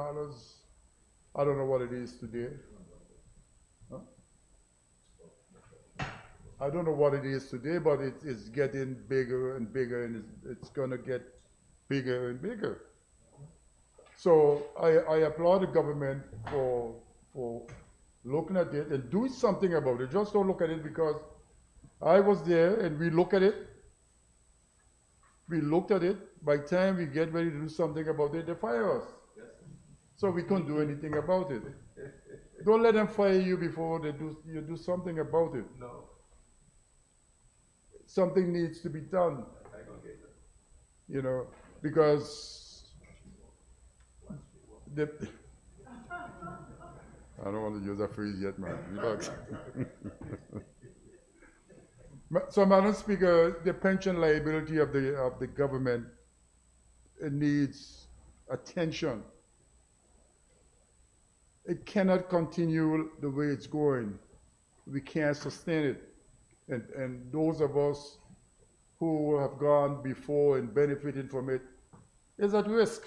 Speaker 3: I don't know what it is today. Huh? I don't know what it is today, but it's getting bigger and bigger, and it's going to get bigger and bigger. So I applaud the government for looking at it and doing something about it. Just don't look at it because I was there and we look at it. We looked at it. By the time we get ready to do something about it, they fire us. Yes. So we couldn't do anything about it. Don't let them fire you before you do something about it.
Speaker 2: No.
Speaker 3: Something needs to be done. You know, because I don't want to use that phrase yet, man. So, Madam Speaker, the pension liability of the government, it needs attention. It cannot continue the way it's going. We can't sustain it. And those of us who have gone before and benefited from it is at risk.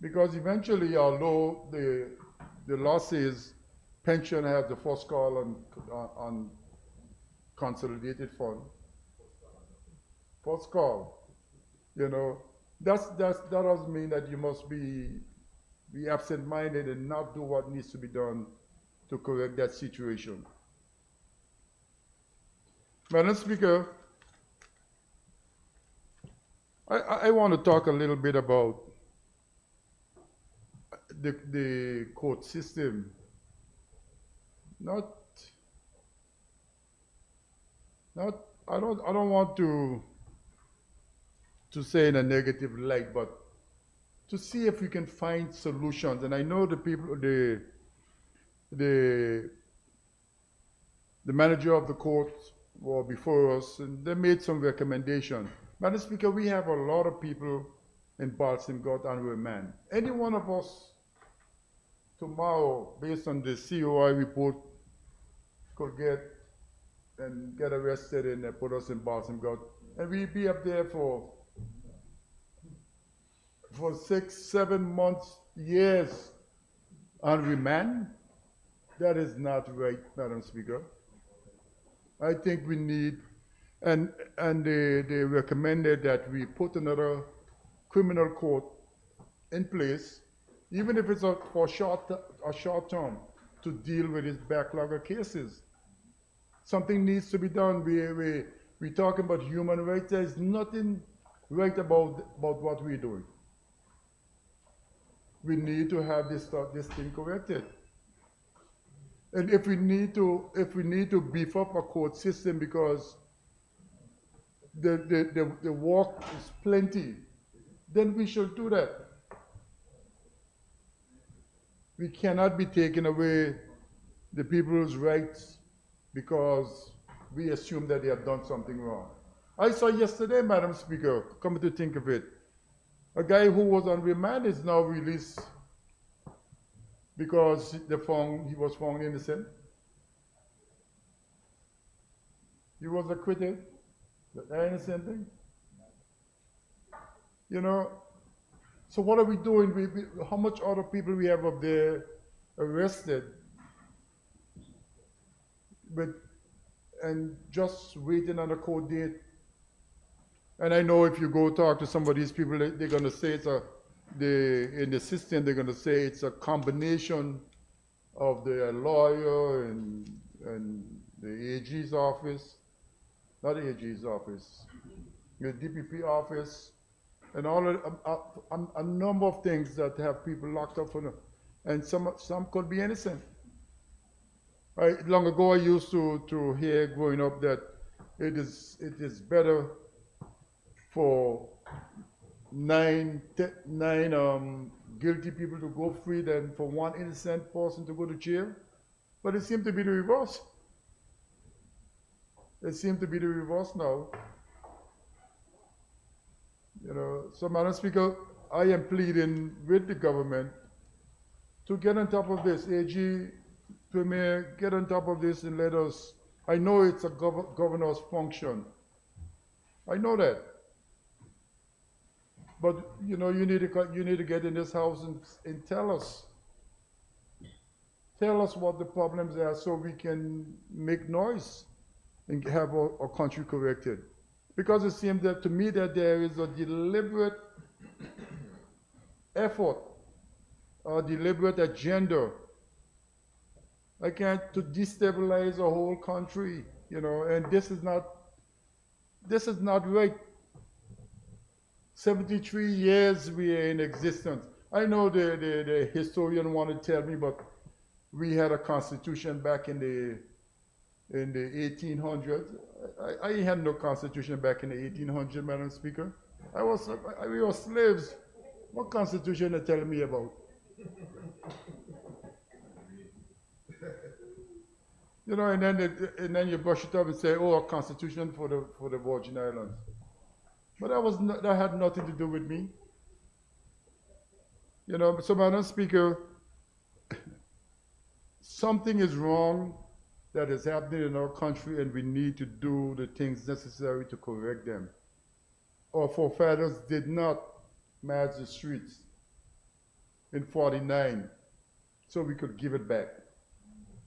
Speaker 3: Because eventually, although the law says pension has the first call on consolidated fund, first call, you know, that doesn't mean that you must be absent-minded and not do what needs to be done to correct that situation. Madam Speaker, I want to talk a little bit about the court system. Not I don't want to say in a negative light, but to see if we can find solutions. And I know the people, the the manager of the court were before us, and they made some recommendations. Madam Speaker, we have a lot of people in Balsam-Gott and remand. Any one of us tomorrow, based on the COI report, could get arrested and put us in Balsam-Gott, and we'd be up there for 6, 7 months, years on remand. That is not right, Madam Speaker. I think we need, and they recommended that we put another criminal court in place, even if it's for a short term, to deal with this backlog of cases. Something needs to be done. We talking about human rights. There's nothing right about what we're doing. We need to have this thing corrected. And if we need to beef up our court system, because the work is plenty, then we should do that. We cannot be taking away the people's rights because we assume that they have done something wrong. I saw yesterday, Madam Speaker, come to think of it, a guy who was on remand is now released because he was found innocent. He was acquitted. The innocent thing. You know, so what are we doing? How much other people we have up there arrested, and just waiting on a court date? And I know if you go talk to some of these people, they're going to say in the system, they're going to say it's a combination of the lawyer and the AG's office, not the AG's office, the DPP office, and all of, a number of things that have people locked up for, and some could be innocent. Long ago, I used to hear growing up that it is better for nine guilty people to go free than for one innocent person to go to jail. But it seems to be the reverse. It seems to be the reverse now. You know, so Madam Speaker, I am pleading with the government to get on top of this. AG, Premier, get on top of this and let us, I know it's a governor's function. I know that. But you know, you need to get in this house and tell us what the problems are, so we can make noise and have our country corrected. Because it seems that to me that there is a deliberate effort, a deliberate agenda, to destabilize a whole country, you know, and this is not right. 73 years we are in existence. I know the historian wanted to tell me, but we had a constitution back in the 1800s. I had no constitution back in the 1800s, Madam Speaker. We were slaves. What constitution are you telling me about? You know, and then you brush it up and say, oh, a constitution for the Virgin Islands. But that had nothing to do with me. You know, so Madam Speaker, something is wrong that is happening in our country, and we need to do the things necessary to correct them. Our forefathers did not march the streets in 49, so we could give it back.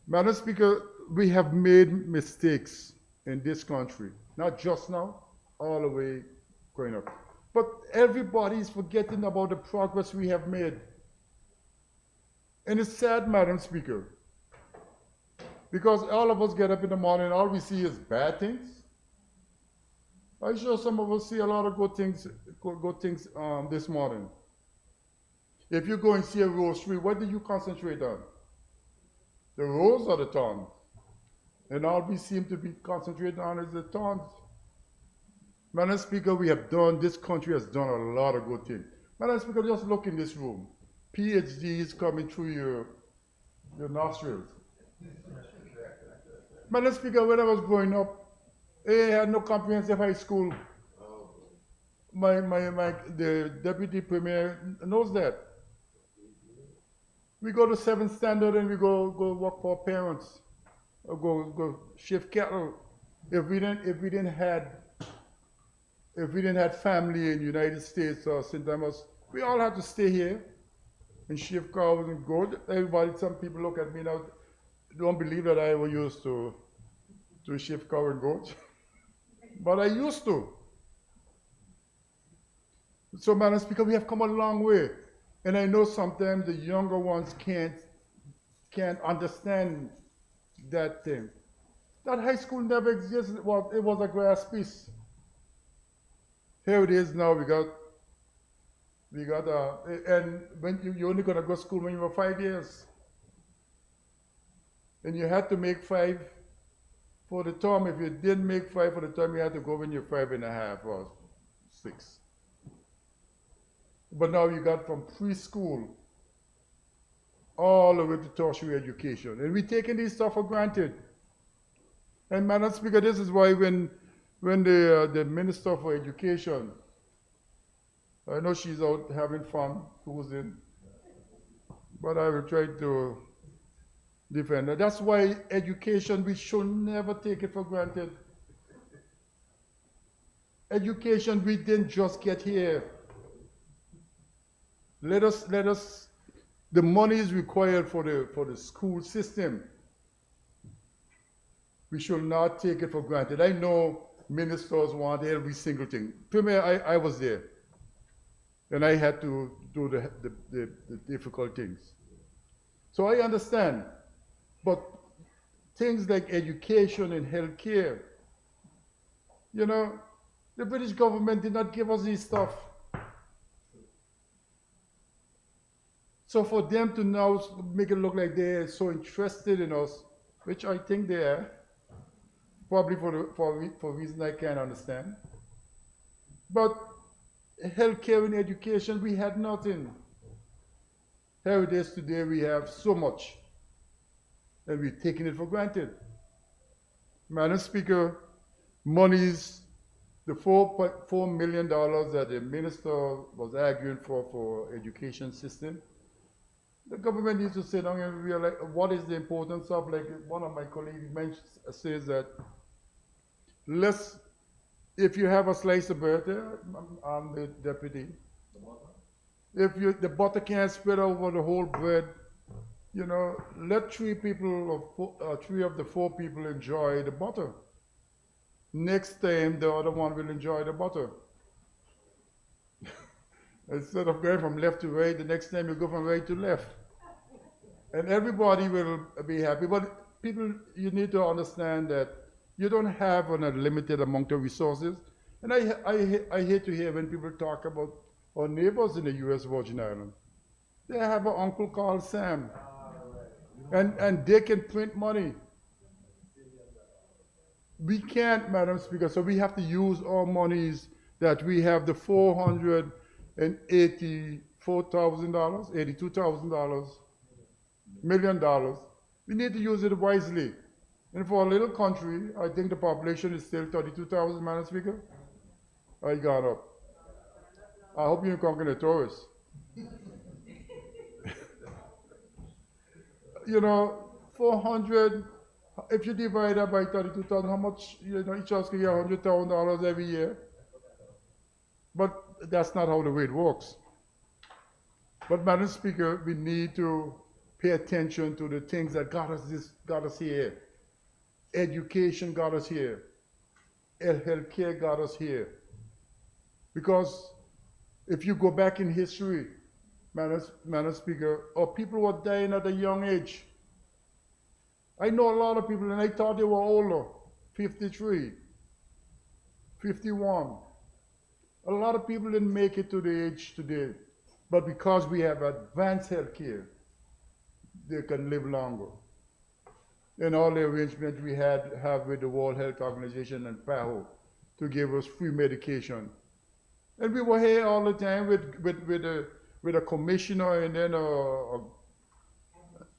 Speaker 3: Madam Speaker, we have made mistakes in this country, not just now, all the way going up. But everybody is forgetting about the progress we have made. And it's sad, Madam Speaker, because all of us get up in the morning and all we see is bad things. I'm sure some of us see a lot of good things this morning. If you go and see a Rose tree, what do you concentrate on? The rose or the thorn? And all we seem to be concentrating on is the thorns. Madam Speaker, this country has done a lot of good things. Madam Speaker, just look in this room. PhDs coming through your nostrils. Madam Speaker, when I was growing up, I had no comprehensive high school. The deputy premier knows that. We go to 7th standard and we go work for our parents, or go shift cattle. If we didn't had family in the United States or St. Thomas, we all had to stay here and shift cows and goat. Some people look at me now, don't believe that I ever used to shift cow and goats, but I used to. So, Madam Speaker, we have come a long way, and I know sometimes the younger ones can't understand that thing. That high school never existed. It was a grass piece. Here it is now. We got, and when you're only gonna go to school when you were 5 years, and you had to make 5 for the term. If you didn't make 5 for the term, you had to go when you're 5.5 or 6. But now you got from preschool all the way to tertiary education, and we're taking this stuff for granted. And Madam Speaker, this is why when the Minister for Education, I know she's out having fun, cruising, but I will try to defend her. That's why education, we should never take it for granted. Education, we didn't just get here. Let us, the money is required for the school system. We should not take it for granted. I know ministers want every single thing. Premier, I was there, and I had to do the difficult things. So I understand, but things like education and healthcare, the British government did not give us this stuff. So for them to now make it look like they're so interested in us, which I think they are, probably for reasons I can't understand. But healthcare and education, we had nothing. Here it is today, we have so much, and we're taking it for granted. Madam Speaker, monies, the $4 million that the minister was arguing for education system, the government needs to sit down and realize what is the importance of, like one of my colleagues says that, if you have a slice of butter, I'm the deputy, if the butter can't spread over the whole bread, let 3 of the 4 people enjoy the butter. Next time, the other one will enjoy the butter. Instead of going from left to right, the next time you go from right to left. And everybody will be happy. But people, you need to understand that you don't have an unlimited amount of resources. And I hate to hear when people talk about our neighbors in the U.S. Virgin Islands. They have an uncle called Sam. And they can print money. We can't, Madam Speaker, so we have to use our monies that we have, the $82,000 million. We need to use it wisely. And for a little country, I think the population is still 32,000, Madam Speaker. I got up. I hope you conquer the tourists. 400, if you divide that by 32,000, how much, each of us can get $100,000 every year. But that's not how the way it works. But Madam Speaker, we need to pay attention to the things that got us here. Education got us here. Healthcare got us here. Because if you go back in history, Madam Speaker, our people were dying at a young age. I know a lot of people, and I thought they were older, 53, 51. A lot of people didn't make it to the age today. But because we have advanced health care, they can live longer. And all the arrangements we have with the World Health Organization and PAHO to give us free medication. And we were here all the time with a commissioner and then a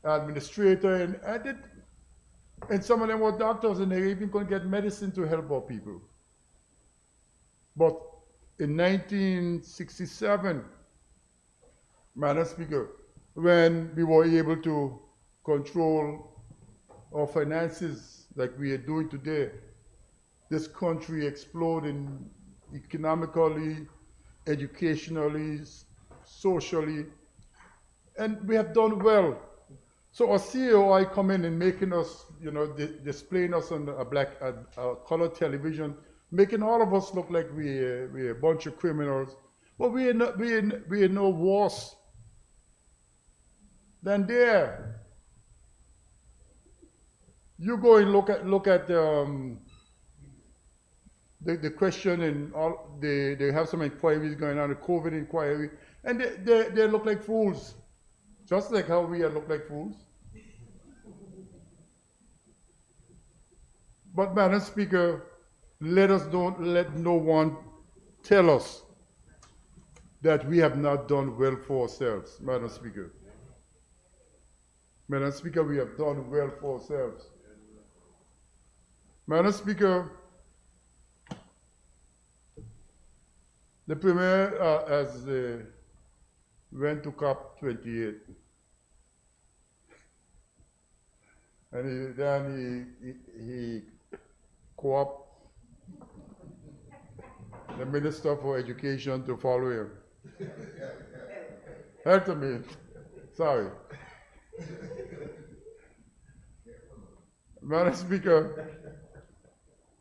Speaker 3: administrator, and some of them were doctors, and they even couldn't get medicine to help our people. But in 1967, Madam Speaker, when we were able to control our finances like we are doing today, this country exploded economically, educationally, socially, and we have done well. So our CAOI come in and making us, displaying us on a color television, making all of us look like we're a bunch of criminals. But we are no worse than there. You go and look at the question, and all they have some inquiries going on, the COVID inquiry, and they look like fools, just like how we look like fools. But Madam Speaker, don't let no one tell us that we have not done well for ourselves, Madam Speaker. Madam Speaker, we have done well for ourselves. Madam Speaker, the Premier has went to COP28, and then he co-opted the Minister for Education to follow him. Help me, sorry. Madam Speaker,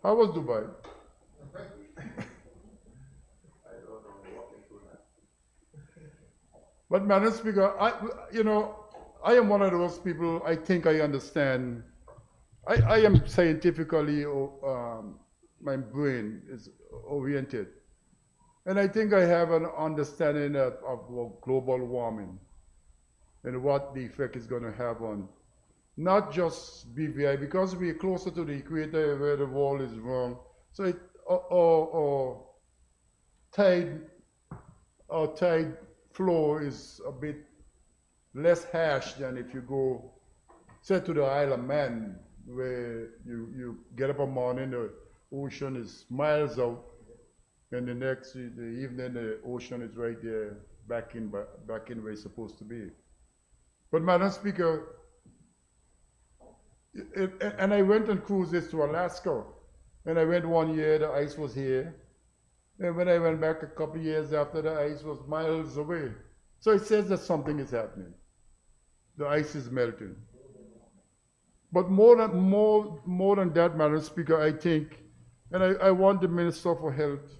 Speaker 3: how was Dubai? But Madam Speaker, I am one of those people, I think I understand. I am scientifically, my brain is oriented. And I think I have an understanding of global warming and what the effect is going to have on not just BVI, because we're closer to the equator where the wall is wrong. So tide flow is a bit less harsh than if you go, say, to the Isle of Man, where you get up one morning, the ocean is miles out, and the evening the ocean is right there, back in where it's supposed to be. But Madam Speaker, and I went on cruises to Alaska, and I went one year, the ice was here, and when I went back a couple of years after, the ice was miles away. So it says that something is happening. The ice is melting. But more than that, Madam Speaker, I think, and I want the Minister for Health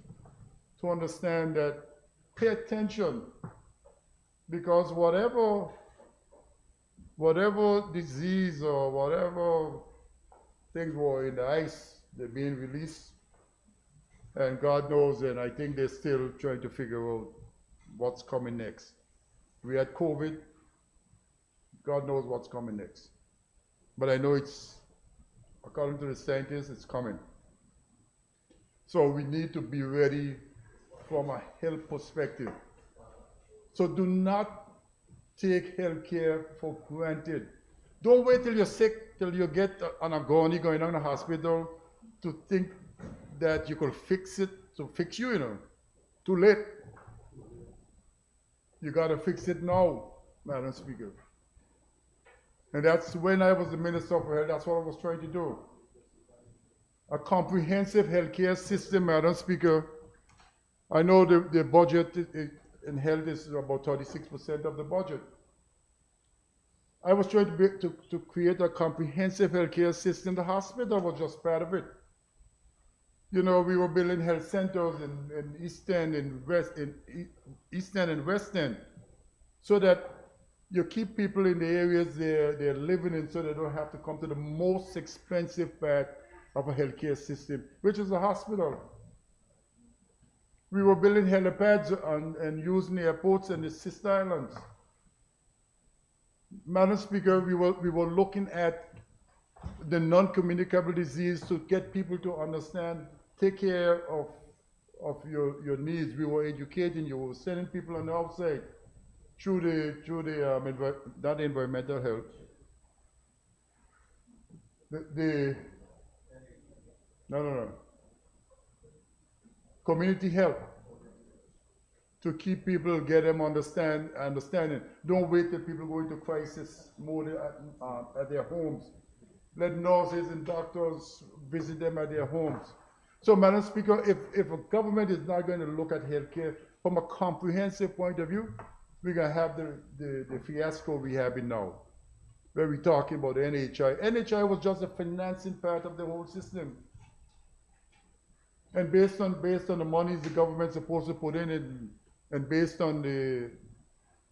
Speaker 3: to understand that, pay attention, because whatever disease or whatever things were in the ice, they're being released, and God knows, and I think they're still trying to figure out what's coming next. We had COVID, God knows what's coming next. But I know it's, according to the scientists, it's coming. So we need to be ready from a health perspective. So do not take health care for granted. Don't wait till you're sick, till you get on a gurney going down to the hospital to think that you could fix it, to fix you, Too late. You got to fix it now, Madam Speaker. And that's when I was the Minister for Health, that's what I was trying to do. A comprehensive healthcare system, Madam Speaker. I know the budget in health is about 36% of the budget. I was trying to create a comprehensive healthcare system. The hospital was just part of it. We were building health centers in East End and East End and West End, so that you keep people in the areas they're living in, so they don't have to come to the most expensive part of a healthcare system, which is a hospital. We were building helipads and using airports and the sister islands. Madam Speaker, we were looking at the non-communicable disease to get people to understand take care of your needs. We were educating you. We were sending people on the outside through the not environmental health. The no. Community health to keep people, get them understanding. Don't wait till people go into crisis mode at their homes. Let nurses and doctors visit them at their homes. So, Madam Speaker, if a government is not going to look at healthcare from a comprehensive point of view, we're going to have the fiasco we have in now, where we're talking about NHI. NHI was just a financing part of the whole system. And based on the monies the government's supposed to put in it, and based on the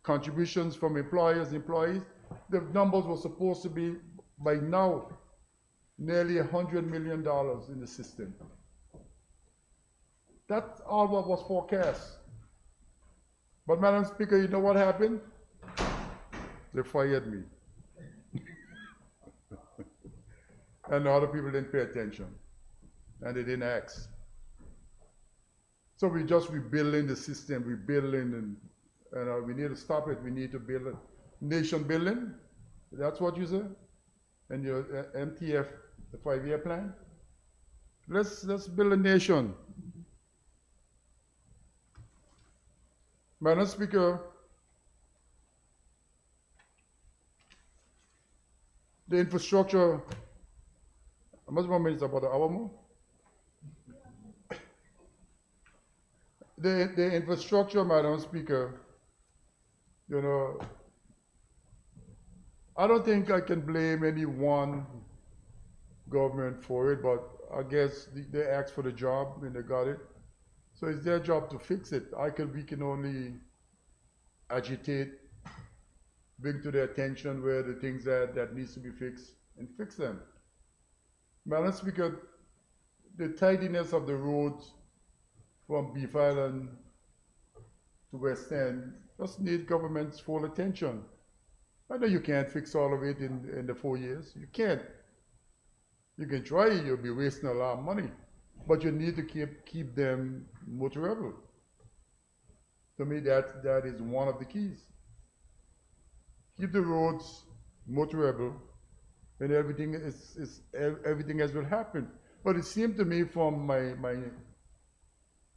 Speaker 3: contributions from employers, employees, the numbers were supposed to be, by now, nearly $100 million in the system. That's all what was forecast. But Madam Speaker, you know what happened? They fired me. And other people didn't pay attention. And they didn't ask. So we're just rebuilding the system, rebuilding, and we need to stop it. We need to build a nation building. That's what you said? And your MTF, the 5-year plan? Let's build a nation. Madam Speaker, the infrastructure, how much more minutes? About an hour more? The infrastructure, Madam Speaker, you know, I don't think I can blame any one government for it, but I guess they asked for the job and they got it. So it's their job to fix it. We can only agitate, bring to their attention where the things that needs to be fixed and fix them. Madam Speaker, the tidiness of the roads from Beef Island to West End just need government's full attention. I know you can't fix all of it in the 4 years. You can't. You can try, you'll be wasting a lot of money. But you need to keep them motorable. To me, that is one of the keys. Keep the roads motorable, and everything else will happen. But it seemed to me from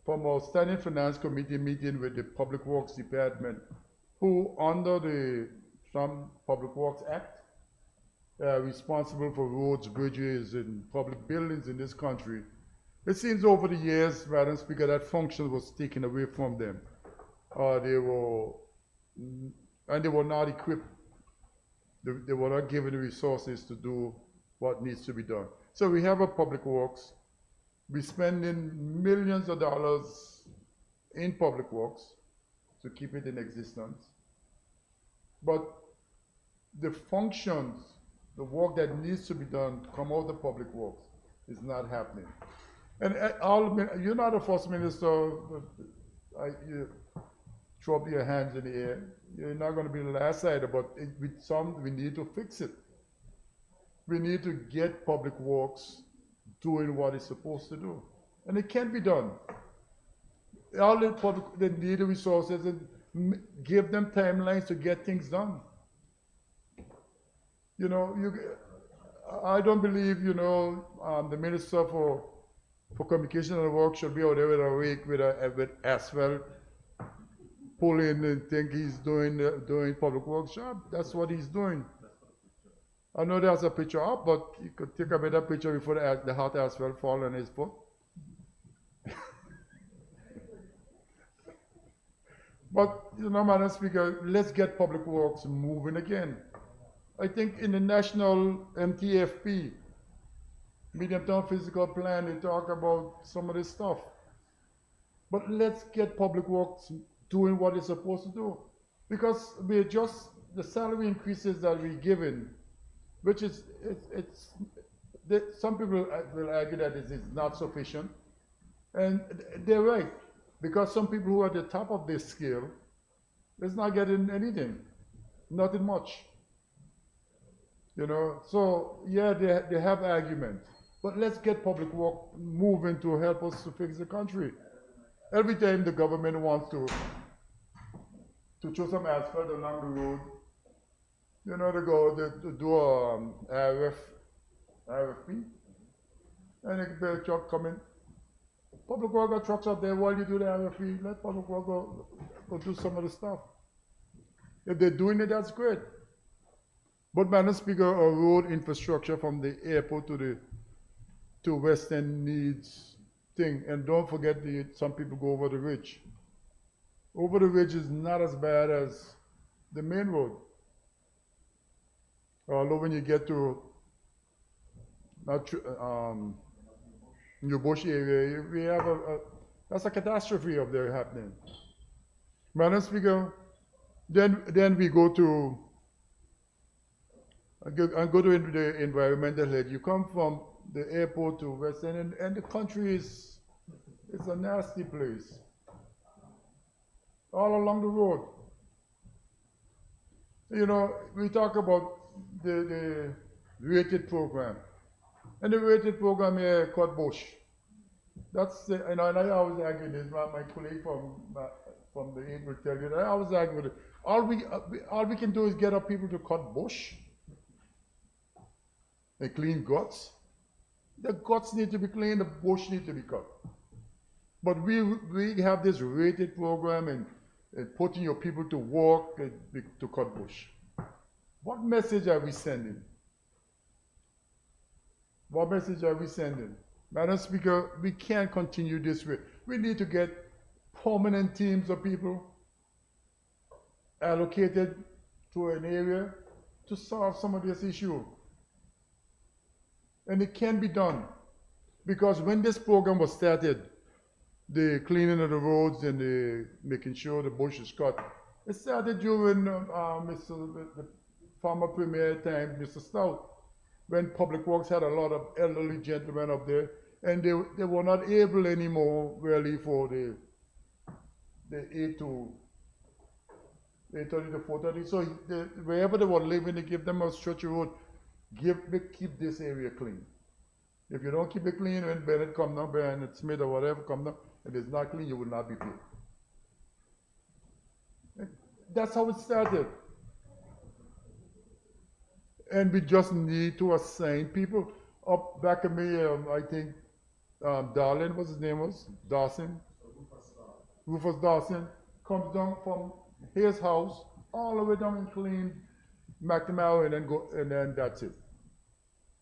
Speaker 3: our Standing Finance Committee meeting with the Public Works Department, who under the some Public Works Act, responsible for roads, bridges, and public buildings in this country. It seems over the years, Madam Speaker, that function was taken away from them. They were not equipped. They were not given the resources to do what needs to be done. So we have a public works. We're spending millions of dollars in public works to keep it in existence. But the functions, the work that needs to be done to come out of the public works is not happening. And you're not the first minister, you throw up your hands in the air. You're not going to be the last either, but we need to fix it. We need to get public works doing what it's supposed to do. And it can be done. All the public, they need the resources and give them timelines to get things done. You know, I don't believe, the Minister for Communication and Work should be out there with a rake, with asphalt, pulling and think he's doing public works job. That's what he's doing. I know there's a picture up, but you could take a better picture before the hot asphalt fall on his foot. But, Madam Speaker, let's get public works moving again. I think in the national MTFP, medium-term physical plan, they talk about some of this stuff. But let's get public works doing what it's supposed to do. Because we're just, the salary increases that we're given, which is, some people will argue that it is not sufficient. And they're right. Because some people who are at the top of this scale is not getting anything, nothing much. So yeah, they have arguments. But let's get public work moving to help us to fix the country. Every time the government wants to throw some asphalt along the road, you know, they do a RFP, and the truck come in. Public worker trucks up there while you do the RFP. Let public worker go do some of the stuff. If they're doing it, that's great. But Madam Speaker, a road infrastructure from the airport to West End needs thing. And don't forget, some people go over the ridge. Over the ridge is not as bad as the main road. Although when you get to New Bush area, we have that's a catastrophe up there happening. Madam Speaker, then we go to the environmental head. You come from the airport to West End, and the country is a nasty place. All along the road. You know, we talk about the rated program. And the rated program here, Cut Bush. That's and I always argue this. My colleague from the aid will tell you that I always argue with it. All we can do is get our people to cut bush and clean guts. The guts need to be cleaned, the bush need to be cut. But we have this rated program and putting your people to work to cut bush. What message are we sending? What message are we sending? Madam Speaker, we can't continue this way. We need to get permanent teams of people allocated to an area to solve some of this issue. And it can be done. Because when this program was started, the cleaning of the roads and the making sure the bush is cut, it started during the former Premier time, Mr. Stout, when Public Works had a lot of elderly gentlemen up there, and they were not able anymore really for the 8 to 8:30 to 4:30. So wherever they were living, they give them a stretch of road. Keep this area clean. If you don't keep it clean, when Bennett come down, Bennett Smith or whatever come down, if it's not clean, you will not be paid. That's how it started. And we just need to assign people. Up back in me, I think Darlin, what's his name was? Dawson? Rufus Dawson comes down from his house all the way down and clean McNamara and then that's it.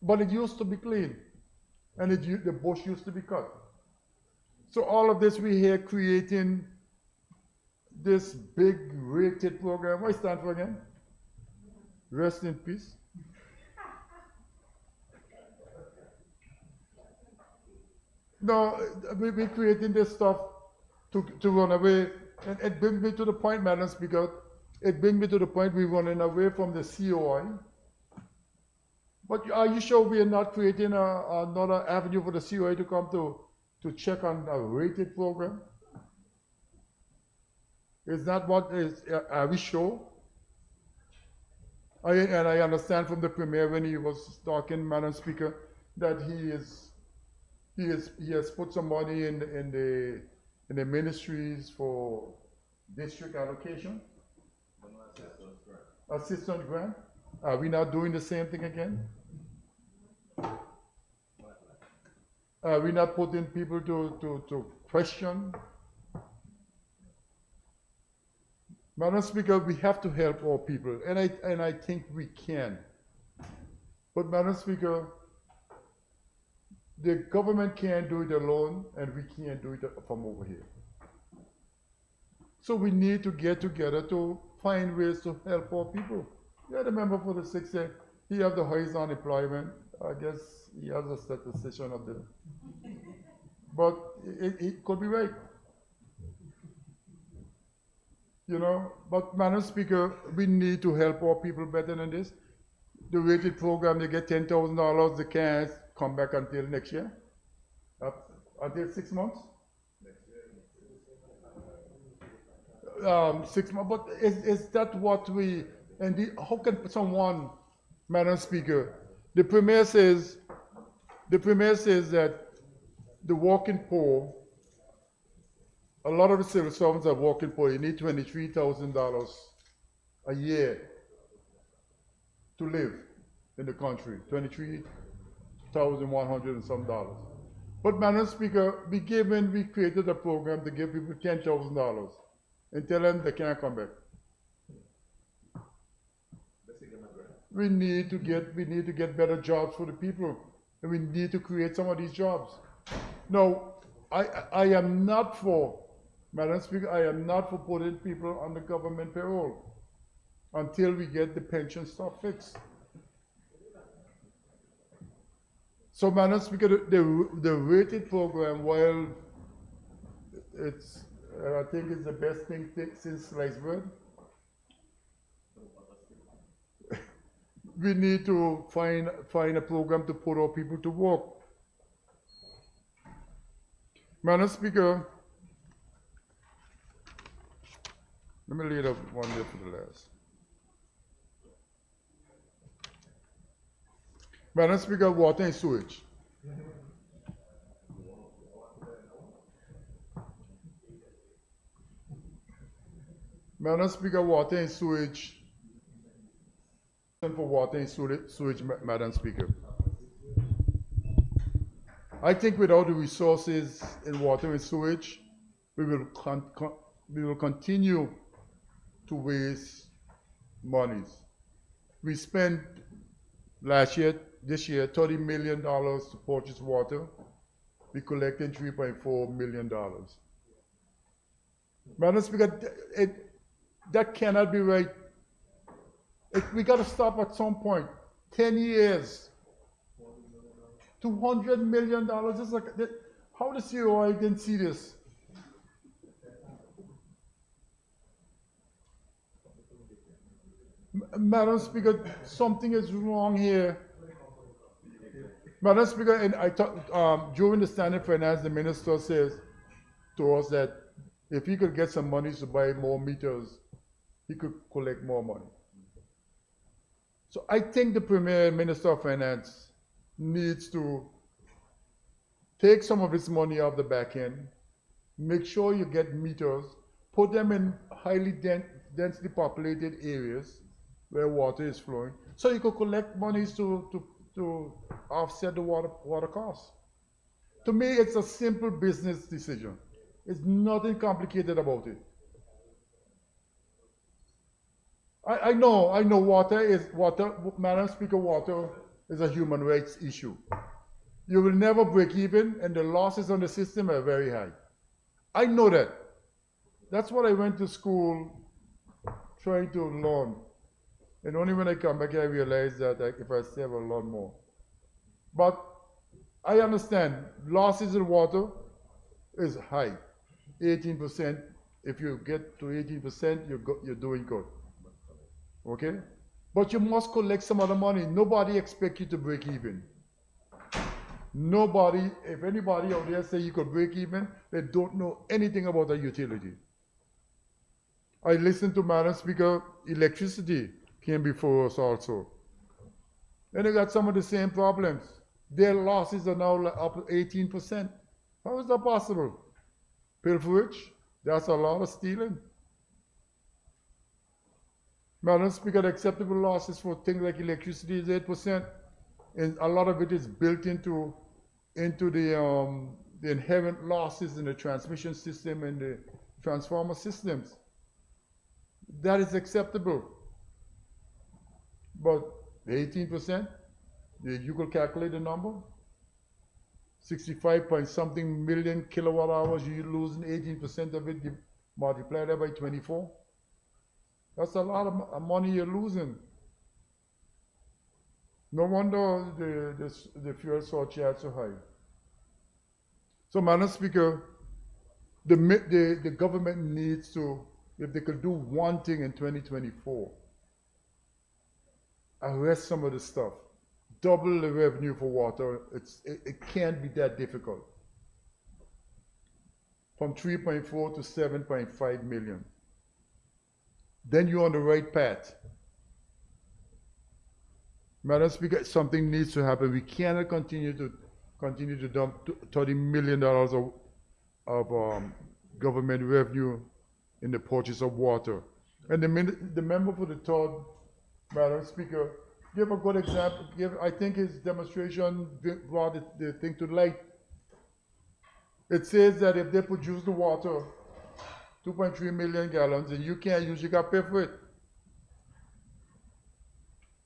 Speaker 3: But it used to be clean, and the bush used to be cut. So all of this we here creating this big rated program. What stand for again? Rest in peace. No, we're creating this stuff to run away. And it brings me to the point, Madam Speaker, it brings me to the point we're running away from the COI. But are you sure we are not creating another avenue for the COI to come to check on a rated program? Is that what is, are we sure? And I understand from the Premier when he was talking, Madam Speaker, that he has put some money in the ministries for district allocation. Assistance grant. Are we not doing the same thing again? Are we not putting people to question? Madam Speaker, we have to help our people, and I think we can. But Madam Speaker, the government can't do it alone, and we can't do it from over here. So we need to get together to find ways to help our people. Yeah, the member for the 6th, he has the highest unemployment. I guess he has a statistician of the, but it could be right. You know, but Madam Speaker, we need to help our people better than this. The rated program, they get $10,000, they can't come back until next year, until 6 months. 6 months, but is that what we, and how can someone, Madam Speaker, the Premier says The Premier says that the working poor, a lot of the civil servants are working poor. You need $23,000 a year to live in the country, 23,100 and some dollars. But Madam Speaker, we created a program to give people $10,000 and tell them they can't come back. We need to get better jobs for the people, and we need to create some of these jobs. No, I am not for, Madam Speaker, I am not for putting people on the government payroll until we get the pension stuff fixed. So, Madam Speaker, the rated program, while it's, I think it's the best thing since sliced bread, we need to find a program to put our people to work. Madam Speaker, let me leave one there for the last. Madam Speaker, water and sewage. Madam Speaker, water and sewage. For water and sewage, Madam Speaker. I think without the resources in water and sewage, we will continue to waste monies. We spent this year, $30 million to purchase water. We collected $3.4 million. Madam Speaker, that cannot be right. We got to stop at some point. 10 years, $200 million. Just like, how does COI didn't see this? Madam Speaker, something is wrong here. Madam Speaker, and I thought during the standing finance, the minister says to us that if he could get some money to buy more meters, he could collect more money. So I think the Premier and Minister of Finance needs to take some of his money off the back end, make sure you get meters, put them in highly densely populated areas where water is flowing, so you could collect monies to offset the water costs. To me, it's a simple business decision. It's nothing complicated about it. I know water, Madam Speaker, water is a human rights issue. You will never break even, and the losses on the system are very high. I know that. That's what I went to school trying to learn. And only when I come back, I realize that if I stay, I will learn more. But I understand losses in water is high, 18%. If you get to 18%, you're doing good. Okay? But you must collect some other money. Nobody expects you to break even. Nobody, if anybody out there say you could break even, they don't know anything about a utility. I listened to Madam Speaker, electricity came before us also. And they got some of the same problems. Their losses are now up 18%. How is that possible? Pilferage, that's a lot of stealing. Madam Speaker, the acceptable losses for things like electricity is 8%, and a lot of it is built into the inherent losses in the transmission system and the transformer systems. That is acceptable. But the 18%, you could calculate the number. 65 point something million kilowatt hours, you're losing 18% of it, you multiply that by 24. That's a lot of money you're losing. No wonder the fuel surcharge so high. So, Madam Speaker, the government needs to, if they could do one thing in 2024, arrest some of the stuff, double the revenue for water. It can't be that difficult. From 3.4 to 7.5 million. Then you're on the right path. Madam Speaker, something needs to happen. We cannot continue continue to dump $30 million of government revenue in the purchase of water. And the member for the third, Madam Speaker, give a good example. I think his demonstration brought the thing to light. It says that if they produce the water, 2.3 million gallons, and you can't use, you got to pay for it.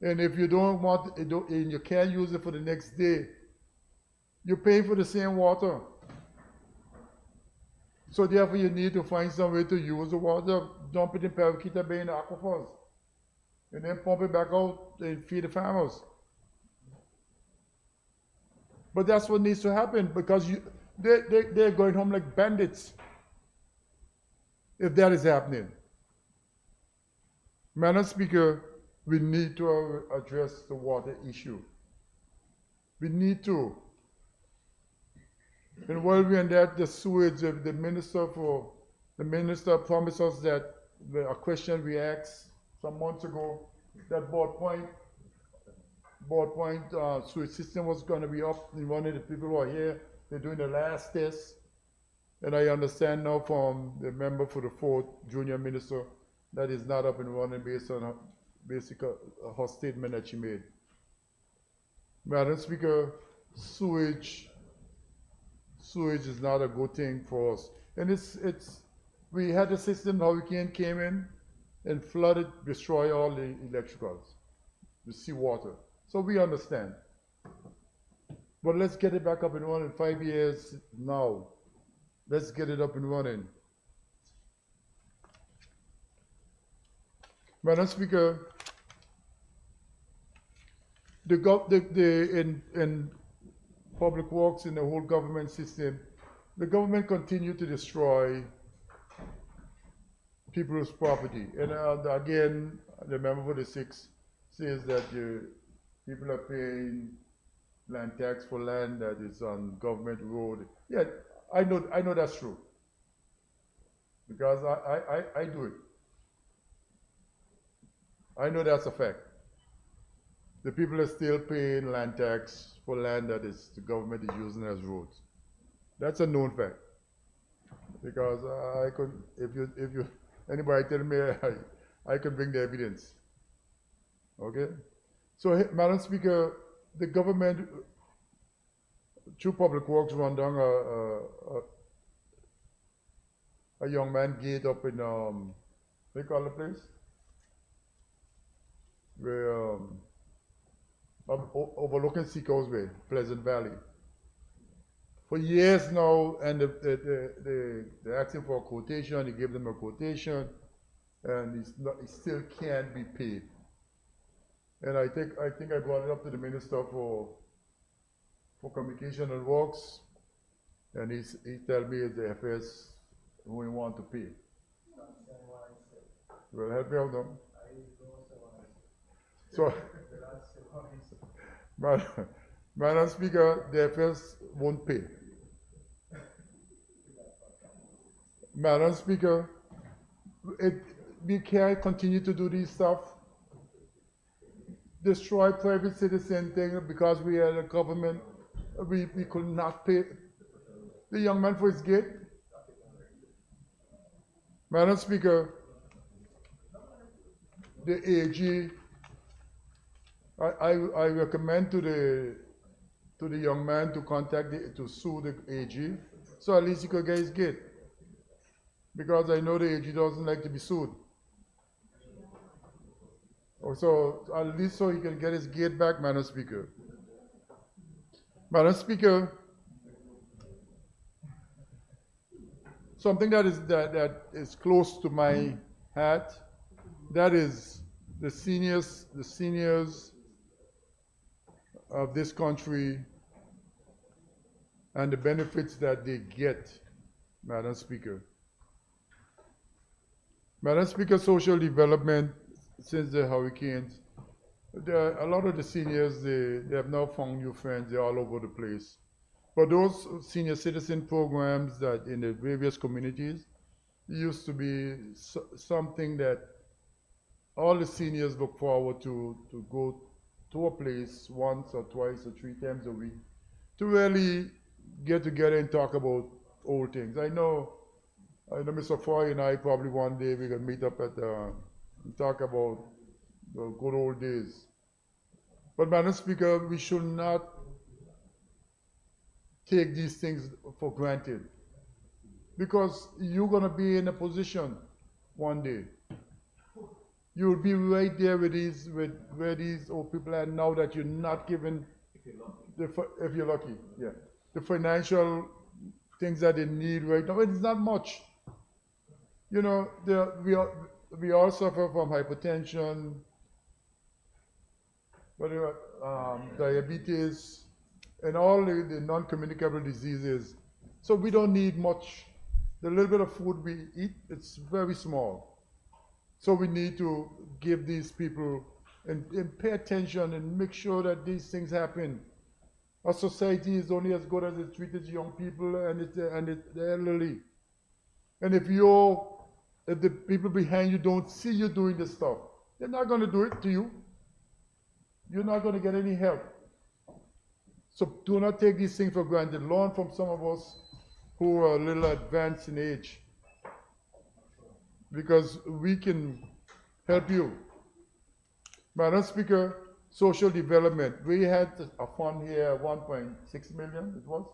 Speaker 3: And if you don't want it, and you can't use it for the next day, you're paying for the same water. So therefore, you need to find some way to use the water, dump it in Periquita Bay in the aquifers, and then pump it back out and feed the farmers. But that's what needs to happen, because they're going home like bandits if that is happening. Madam Speaker, we need to address the water issue. We need to. And while we're in that, the sewage, the minister promised us that a question we asked some months ago, that Board Point sewage system was going to be up and running. The people who are here, they're doing the last test. And I understand now from the member for the fourth junior minister that is not up and running based on her statement that she made. Madam Speaker, sewage is not a good thing for us. And we had a system, hurricane came in and flooded, destroyed all the electricals, the seawater. So we understand. But let's get it back up and running. 5 years now. Let's get it up and running. Madam Speaker, in public works, in the whole government system, the government continue to destroy people's property. And again, the member for the 6 says that people are paying land tax for land that is on government road. Yeah, I know that's true, because I do it. I know that's a fact. The people are still paying land tax for land that the government is using as roads. That's a known fact. Because I could, if you anybody tell me, I could bring the evidence. Okay. So, Madam Speaker, the government, through Public Works, run down a young man gate up in what do you call the place? Where overlooking Seacoast Way, Pleasant Valley. For years now, and they're asking for a quotation. They gave them a quotation, and it still can't be paid. And I think I brought it up to the Minister for Communication and Works, and he told me it's the FS who we want to pay. Well, help me out now. So, Madam Speaker, the FS won't pay. Madam Speaker, we can't continue to do this stuff. Destroy private citizen thing because we are the government. We could not pay the young man for his gate. Madam Speaker, the AG, I recommend to the young man to sue the AG, so at least he could get his gate. Because I know the AG doesn't like to be sued. So at least so he can get his gate back, Madam Speaker. Madam Speaker, something that is close to my heart, that is the seniors of this country and the benefits that they get, Madam Speaker. Madam Speaker, social development since the hurricanes, a lot of the seniors, they have now found new friends. They're all over the place. But those senior citizen programs that in the various communities used to be something that all the seniors look forward to go to a place once or twice or 3 times a week to really get together and talk about old things. I know Mr. Foy and I probably one day we can meet up at and talk about the good old days. But Madam Speaker, we should not take these things for granted because you're going to be in a position one day. You'll be right there with where these old people are now that you're not given, if you're lucky, yeah, the financial things that they need right now. It's not much. You know, we all suffer from hypertension, diabetes, and all the non-communicable diseases. So we don't need much. The little bit of food we eat, it's very small. So we need to give these people and pay attention and make sure that these things happen. Our society is only as good as it treats young people and the elderly. And if the people behind you don't see you doing this stuff, they're not going to do it to you. You're not going to get any help. So do not take these things for granted. Learn from some of us who are a little advanced in age, because we can help you. Madam Speaker, social development. We had a fund here, 1.6 million it was,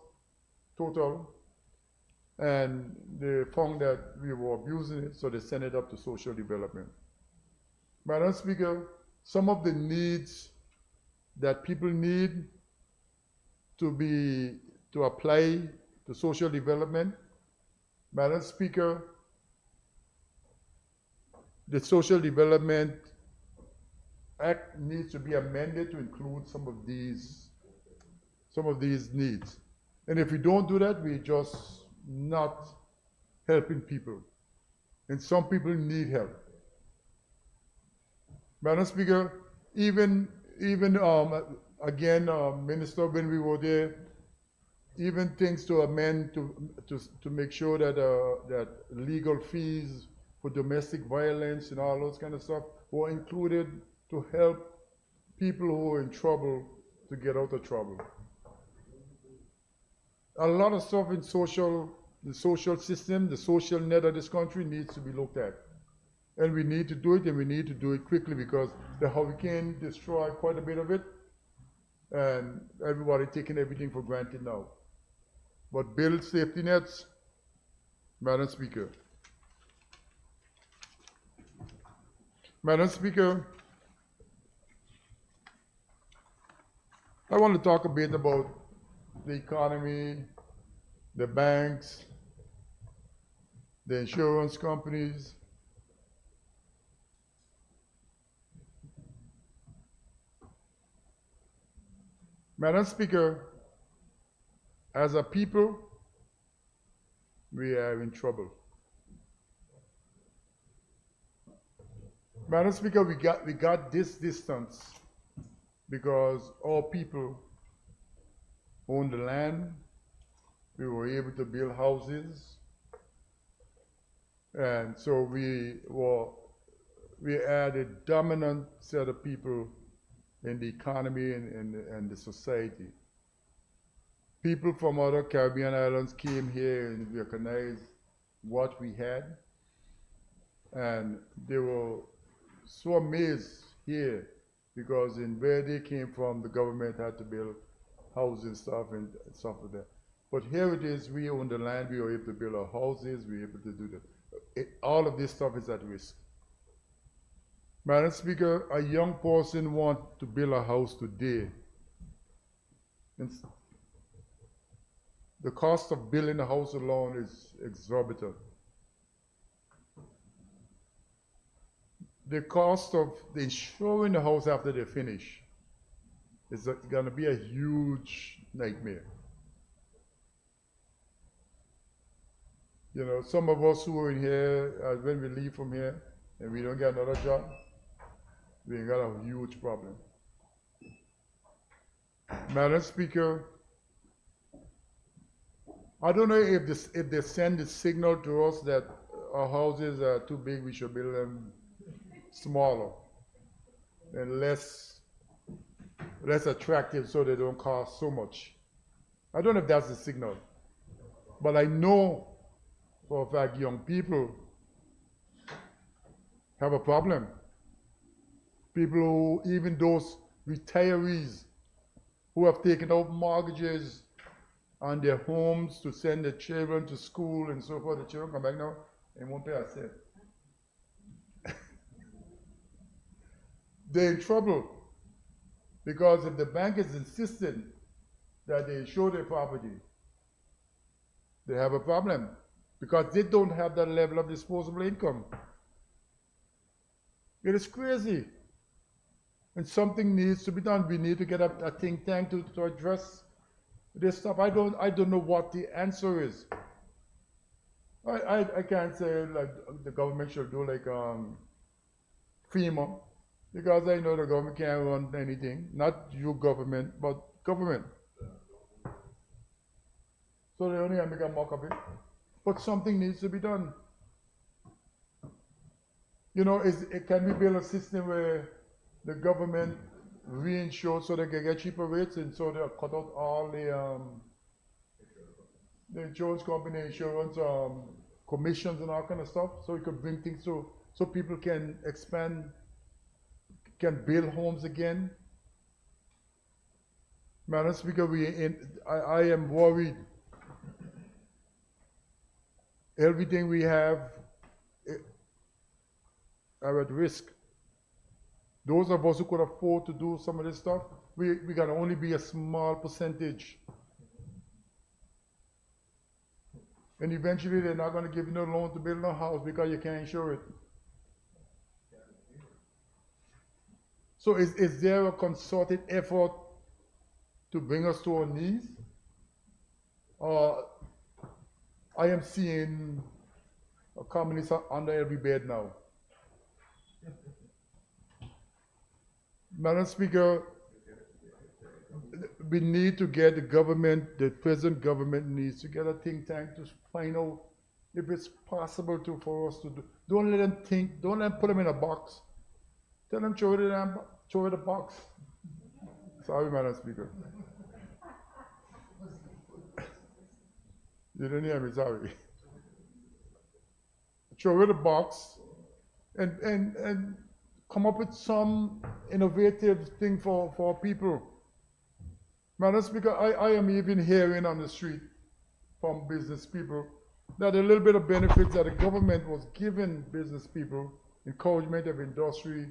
Speaker 3: total. And they found that we were abusing it, so they sent it up to social development. Madam Speaker, some of the needs that people need to apply to social development, Madam Speaker, the Social Development Act needs to be amended to include some of these needs. And if we don't do that, we're just not helping people. And some people need help. Madam Speaker, even again, Minister, when we were there, even things to amend to make sure that that legal fees for domestic violence and all those kind of stuff were included to help people who are in trouble to get out of trouble. A lot of stuff in the social system, the social net of this country needs to be looked at. And we need to do it, and we need to do it quickly because the hurricane destroyed quite a bit of it, and everybody taking everything for granted now. But build safety nets, Madam Speaker. Madam Speaker, I want to talk a bit about the economy, the banks, the insurance companies. Madam Speaker, as a people, we are in trouble. Madam Speaker, we got this distance because our people own the land. We were able to build houses, and so we had a dominant set of people in the economy and the society. People from other Caribbean islands came here and recognized what we had, and they were so amazed here because in where they came from, the government had to build housing stuff and stuff like that. But here it is, we own the land, we were able to build our houses, we were able to do that. All of this stuff is at risk. Madam Speaker, a young person wants to build a house today. And the cost of building a house alone is exorbitant. The cost of insuring the house after they finish is going to be a huge nightmare. You know, some of us who are in here, when we leave from here and we don't get another job, we got a huge problem. Madam Speaker, I don't know if they send a signal to us that our houses are too big, we should build them smaller and less attractive so they don't cost so much. I don't know if that's the signal, but I know for a fact young people have a problem. People who, even those retirees who have taken out mortgages on their homes to send their children to school and so forth, the children come back now and won't pay a cent. They're in trouble because if the bank is insistent that they show their property, they have a problem because they don't have that level of disposable income. It is crazy. And something needs to be done. We need to get a think tank to address this stuff. I don't know what the answer is. I can't say like the government should do like FEMA, because I know the government can't run anything. Not you government, but government. So they only make a mock of it. But something needs to be done. You know, can we build a system where the government reinsures so they can get cheaper rates, and so they'll cut out all the insurance company insurance commissions and all kind of stuff, so we could bring things to so people can expand, can build homes again. Madam Speaker, I am worried. Everything we have are at risk. Those of us who could afford to do some of this stuff, we can only be a small percentage. And eventually they're not going to give you no loan to build no house because you can't insure it. So is there a concerted effort to bring us to our knees? I am seeing a communist under every bed now. Madam Speaker, we need to get the government, the present government needs to get a think tank to find out if it's possible for us to do. Don't let them think, don't let them put them in a box. Tell them throw it the box. Sorry, Madam Speaker. You didn't hear me, sorry. Throw it the box and come up with some innovative thing for people. Madam Speaker, I am even hearing on the street from business people that a little bit of benefits that the government was giving business people, encouragement of industry,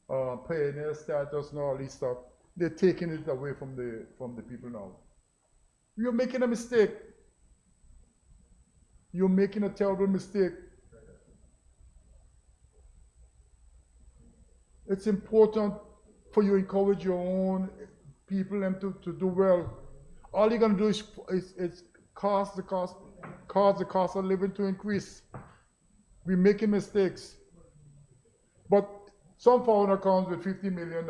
Speaker 3: pioneer status and all this stuff, they're taking it away from the people now. You're making a mistake. You're making a terrible mistake. It's important for you to encourage your own people and to do well. All you're going to do is cause the cost of living to increase. We're making mistakes. But some foreigner comes with $50 million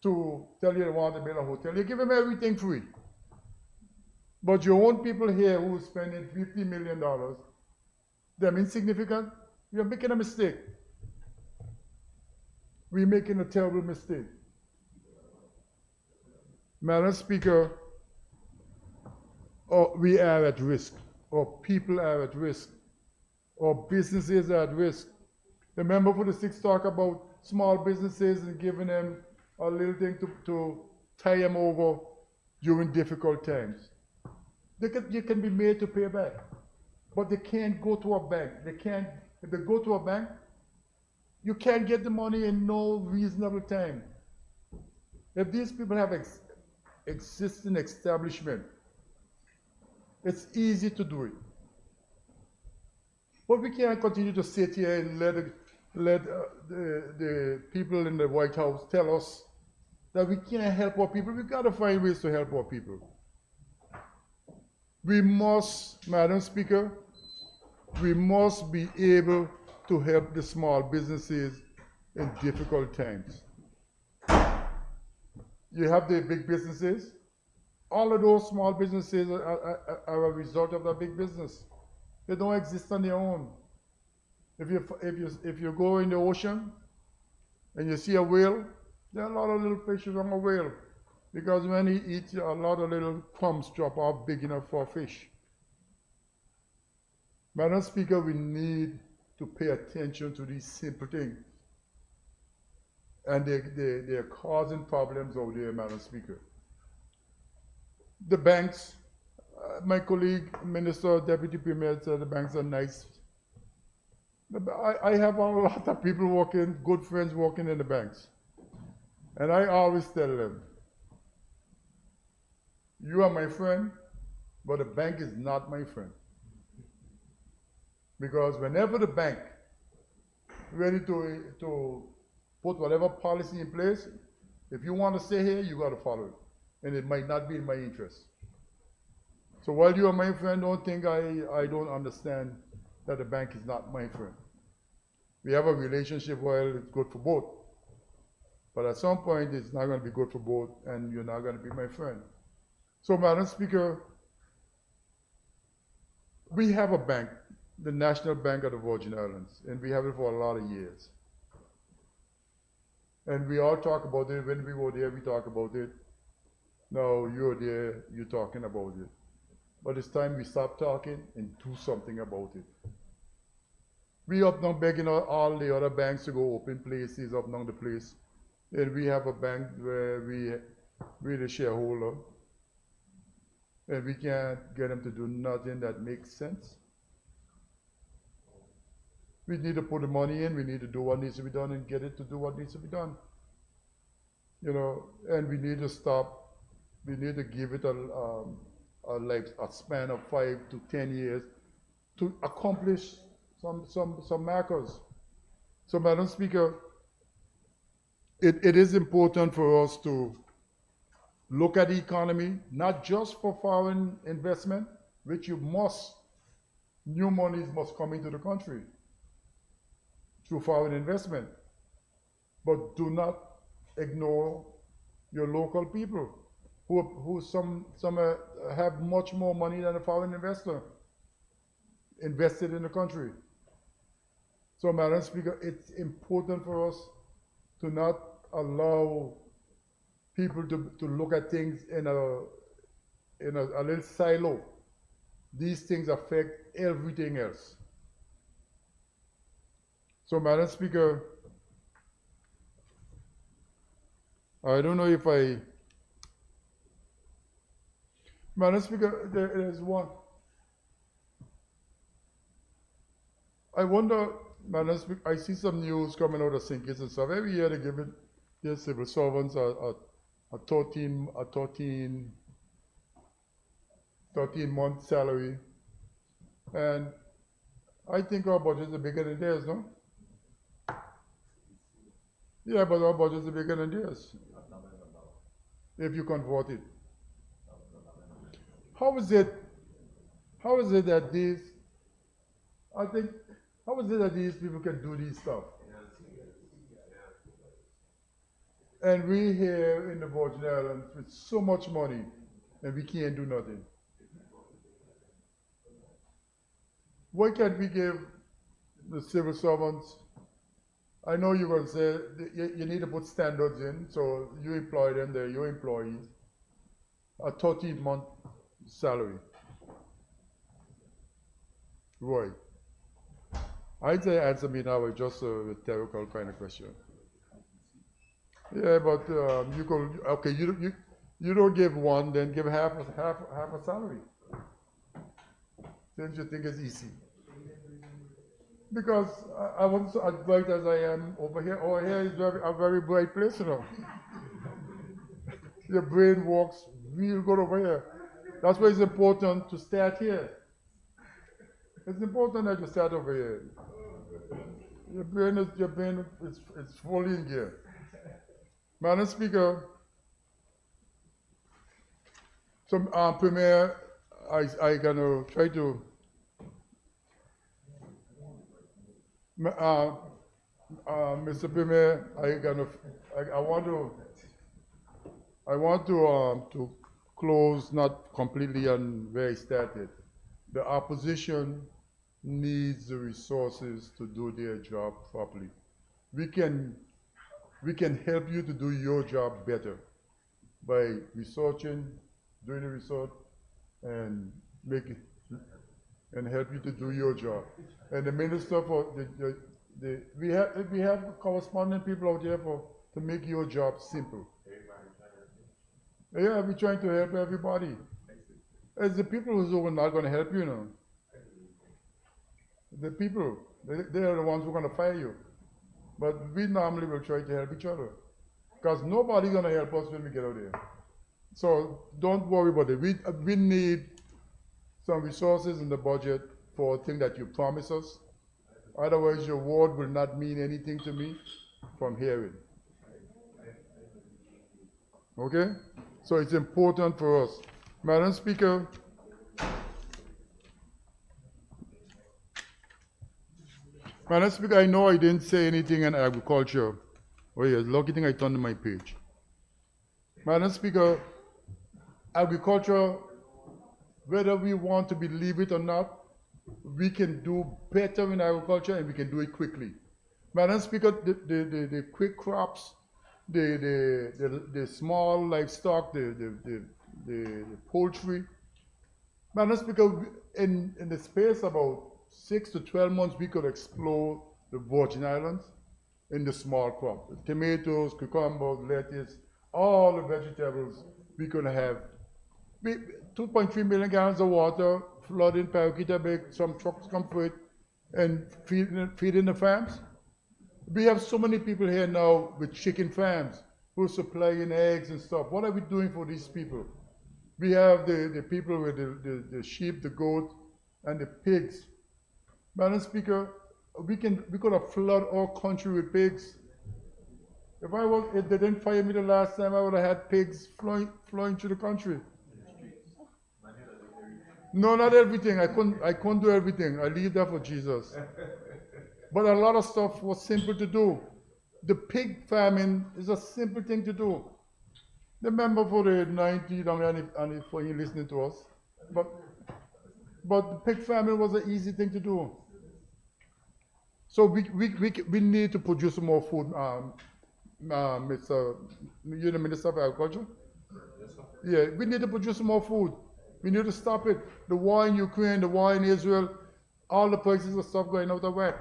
Speaker 3: to tell you they want to build a hotel. You give them everything free. But your own people here who are spending $50 million, they're insignificant. You're making a mistake. We're making a terrible mistake. Madam Speaker, we are at risk, or people are at risk, or businesses are at risk. Remember for the six talk about small businesses and giving them a little thing to tie them over during difficult times. They can be made to pay back, but they can't go to a bank. If they go to a bank, you can't get the money in no reasonable time. If these people have existing establishment, it's easy to do it. But we can't continue to sit here and let the people in the White House tell us that we can't help our people. We've got to find ways to help our people. We must, Madam Speaker, we must be able to help the small businesses in difficult times. You have the big businesses. All of those small businesses are a result of the big business. They don't exist on their own. If you go in the ocean and you see a whale, there are a lot of little fishes on a whale. Because when he eats, a lot of little crumbs drop off big enough for a fish. Madam Speaker, we need to pay attention to these simple things. And they're causing problems over there, Madam Speaker. The banks, my colleague, Minister, Deputy Premier said the banks are nice. I have a lot of people working, good friends working in the banks. And I always tell them, you are my friend, but the bank is not my friend. Because whenever the bank ready to put whatever policy in place, if you want to stay here, you got to follow it. And it might not be in my interest. So while you are my friend, don't think I don't understand that the bank is not my friend. We have a relationship where it's good for both. But at some point, it's not going to be good for both, and you're not going to be my friend. So, Madam Speaker, we have a bank, the National Bank of the Virgin Islands, and we have it for a lot of years. And we all talk about it. When we were there, we talk about it. Now you're there, you're talking about it. But it's time we stop talking and do something about it. We up now begging all the other banks to go open places up now the place. And we have a bank where we're the shareholder. And we can't get them to do nothing that makes sense. We need to put the money in, we need to do what needs to be done and get it to do what needs to be done. You know, and we need to stop, we need to give it a span of 5 to 10 years to accomplish some markers. So, Madam Speaker, it is important for us to look at the economy, not just for foreign investment, which you must, new monies must come into the country through foreign investment. But do not ignore your local people who some have much more money than a foreign investor invested in the country. So, Madam Speaker, it's important for us to not allow people to look at things in a little silo. These things affect everything else. So, Madam Speaker, I don't know if Madam Speaker, there is one. I wonder, Madam Speaker, I see some news coming out of St. Kitts and stuff. Every year they give it, their civil servants a 13-month salary. And I think our budgets are bigger than theirs, no? Yeah, but our budgets are bigger than theirs. If you convert it. How is it that these people can do these stuff? And we here in the Virgin Islands with so much money and we can't do nothing. Why can't we give the civil servants, I know you're going to say you need to put standards in, so you employ them, they're your employees, a 13-month salary. Roy, I'd say answer me now with just a rhetorical kind of question. Yeah, but you could, okay, you don't give one, then give half a salary. Since you think it's easy. Because I wasn't as bright as I am over here. Over here is a very bright place, you know. Your brain works real good over here. That's why it's important to start here. It's important that you start over here. Your brain is fully in gear. Madam Speaker, Premier, I gonna try to. Mr. Premier, I want to close not completely on where I started. The opposition needs the resources to do their job properly. We can help you to do your job better. by researching, doing the research, and make it and help you to do your job. And the minister for we have correspondent people out there for to make your job simple. Yeah, we're trying to help everybody. It's the people who are not going to help you, know. The people, they are the ones who are going to fire you. But we normally will try to help each other. Because nobody's going to help us when we get out there. So don't worry about it. We need some resources in the budget for things that you promise us. Otherwise, your word will not mean anything to me from hearing. Okay? So it's important for us. Madam Speaker, I know I didn't say anything on agriculture. Oh yes, lucky thing I turned to my page. Madam Speaker, agriculture, whether we want to believe it or not, we can do better in agriculture and we can do it quickly. Madam Speaker, the quick crops, the small livestock, the poultry. Madam Speaker, in the space about 6 to 12 months, we could explore the Virgin Islands in the small crop. Tomatoes, cucumbers, lettuce, all the vegetables we could have. 2.3 million gallons of water, flooding Paraquita Bay, some trucks come for it, and feeding the farms. We have so many people here now with chicken farms who are supplying eggs and stuff. What are we doing for these people? We have the people with the sheep, the goat, and the pigs. Madam Speaker, we could have flooded our country with pigs. If they didn't fire me the last time, I would have had pigs flying through the country. No, not everything. I couldn't do everything. I leave that for Jesus. But a lot of stuff was simple to do. The pig farming is a simple thing to do. Remember for the 90s, and for you listening to us. But the pig farming was an easy thing to do. So we need to produce more food, Mr. You're the Minister of Agriculture? Yes, sir. Yeah, we need to produce more food. We need to stop it. The war in Ukraine, the war in Israel, all the prices of stuff going out of whack.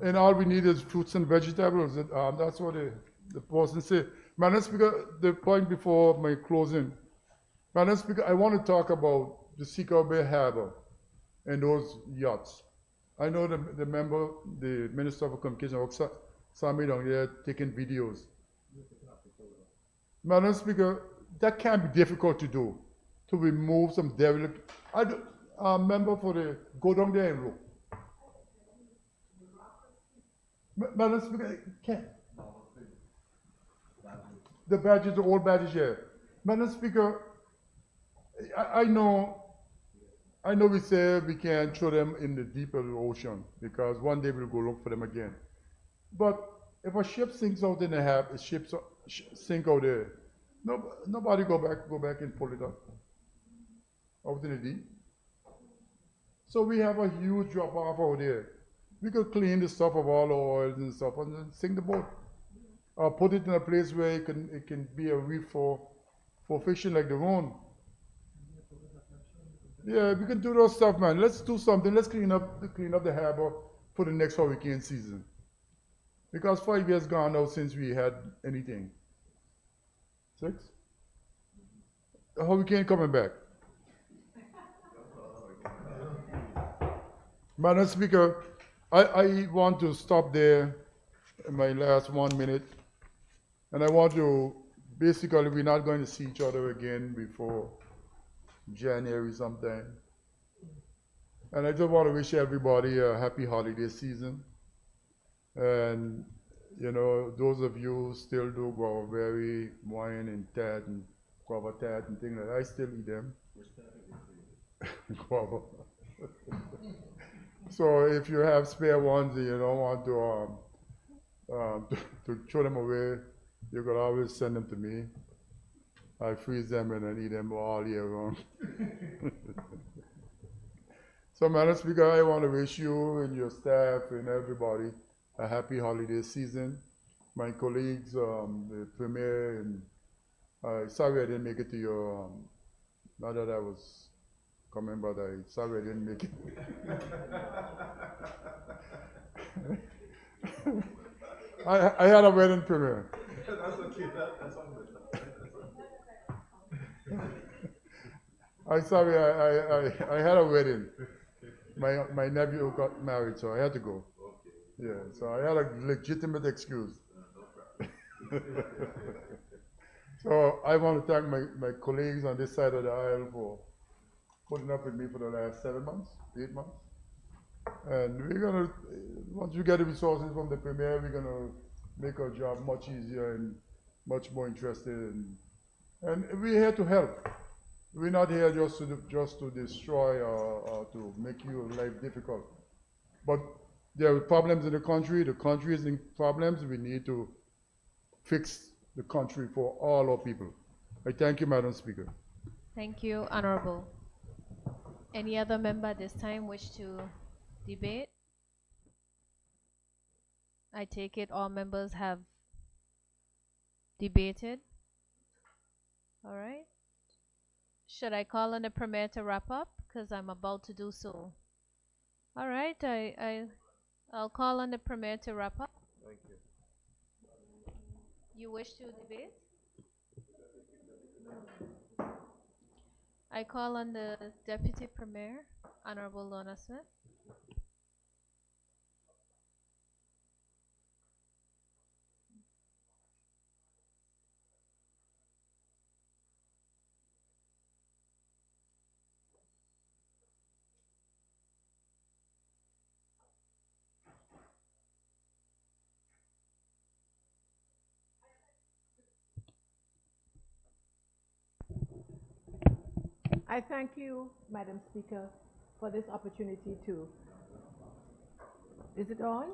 Speaker 3: And all we need is fruits and vegetables. That's what the person said. Madam Speaker, the point before my closing. Madam Speaker, I want to talk about the Seacole Bay Harbor and those yachts. I know the Minister for Communication, saw me down there taking videos. Madam Speaker, that can be difficult to do, to remove some derelict. Member for go down there and look. Madam Speaker, can't. The badges, the old badges here. Madam Speaker, I know we say we can't throw them in the deeper ocean because one day we'll go look for them again. But if a ship sinks out in the harbor, a ship sink out there, nobody go back and pull it up out in the deep. So we have a huge drop off out there. We could clean the stuff of all the oils and stuff and then sink the boat. Or put it in a place where it can be a reef for fishing like the Rhone. Yeah, we can do those stuff, man. Let's do something. Let's clean up the harbor for the next hurricane season. Because 5 years gone now since we had anything. 6? A hurricane coming back. Madam Speaker, I want to stop there in my last 1 minute. And I want to, basically, we're not going to see each other again before January sometime. And I just want to wish everybody a happy holiday season. And, you know, those of you who still do guavaberry, wine and tat and guava tat and things like that, I still eat them. Guava. So if you have spare ones and you don't want to throw them away, you can always send them to me. I freeze them and then eat them all year round. So, Madam Speaker, I want to wish you and your staff and everybody a happy holiday season. My colleagues, the Premier and Sorry I didn't make it to your, not that I was coming, but sorry I didn't make it. I had a wedding premiere.
Speaker 2: That's okay. That's all good.
Speaker 3: I'm sorry, I had a wedding. My nephew got married, so I had to go. Yeah, so I had a legitimate excuse. So I want to thank my colleagues on this side of the aisle for putting up with me for the last 7 months, 8 months. And we're gonna, once we get the resources from the Premier, we're gonna make our job much easier and much more interesting. And we're here to help. We're not here just to destroy or to make your life difficult. But there are problems in the country is in problems, we need to fix the country for all our people. I thank you, Madam Speaker.
Speaker 1: Thank you, Honorable. Any other member at this time wish to debate? I take it all members have debated. All right. Should I call on the Premier to wrap up? Because I'm about to do so. All right. I'll call on the Premier to wrap up.
Speaker 2: Thank you.
Speaker 1: You wish to debate? I call on the Deputy Premier, Honorable Lorna Smith.
Speaker 4: I thank you, Madam Speaker, for this opportunity to, is it on?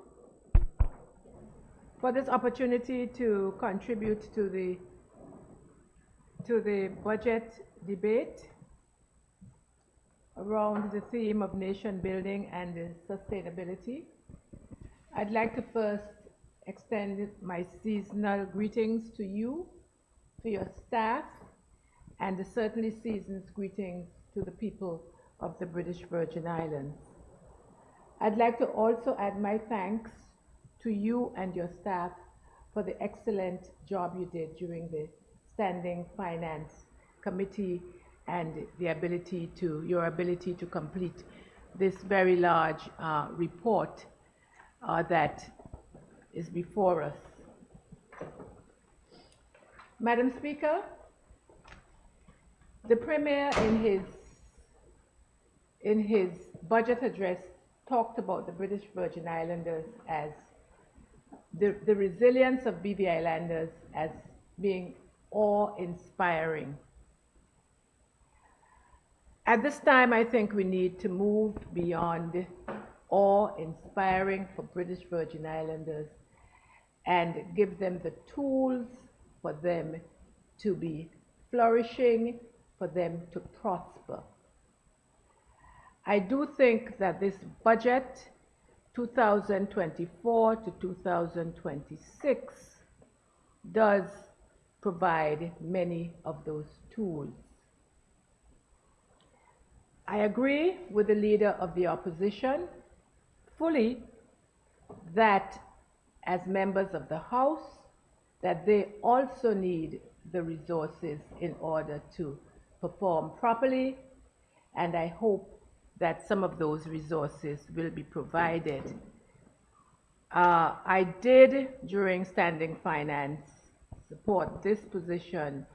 Speaker 4: For this opportunity to contribute to the budget debate around the theme of nation building and sustainability. I'd like to first extend my seasonal greetings to you, to your staff, and certainly season's greetings to the people of the British Virgin Islands. I'd like to also add my thanks to you and your staff for the excellent job you did during the Standing Finance Committee and your ability to complete this very large report that is before us. Madam Speaker, the Premier in his budget address talked about the British Virgin Islanders as the resilience of BVI Islanders as being awe-inspiring. At this time, I think we need to move beyond awe-inspiring for British Virgin Islanders and give them the tools for them to be flourishing, for them to prosper. I do think that this budget, 2024 to 2026, does provide many of those tools. I agree with the Leader of the Opposition fully that as members of the House, that they also need the resources in order to perform properly, and I hope that some of those resources will be provided. I did, during Standing Finance, support this position,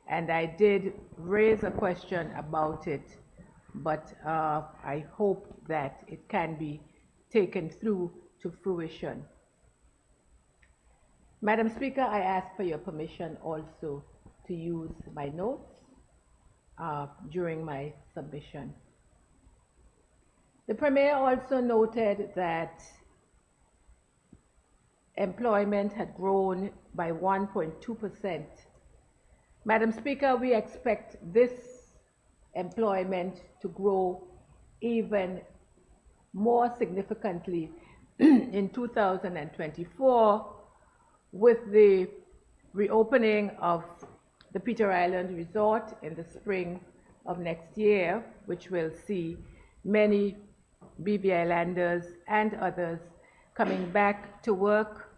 Speaker 4: and I did raise a question about it, but I hope that it can be taken through to fruition. Madam Speaker, I ask for your permission also to use my notes during my submission. The Premier also noted that employment had grown by 1.2%. Madam Speaker, we expect this employment to grow even more significantly in 2024 with the reopening of the Peter Island Resort in the spring of next year, which will see many BVI landers and others coming back to work.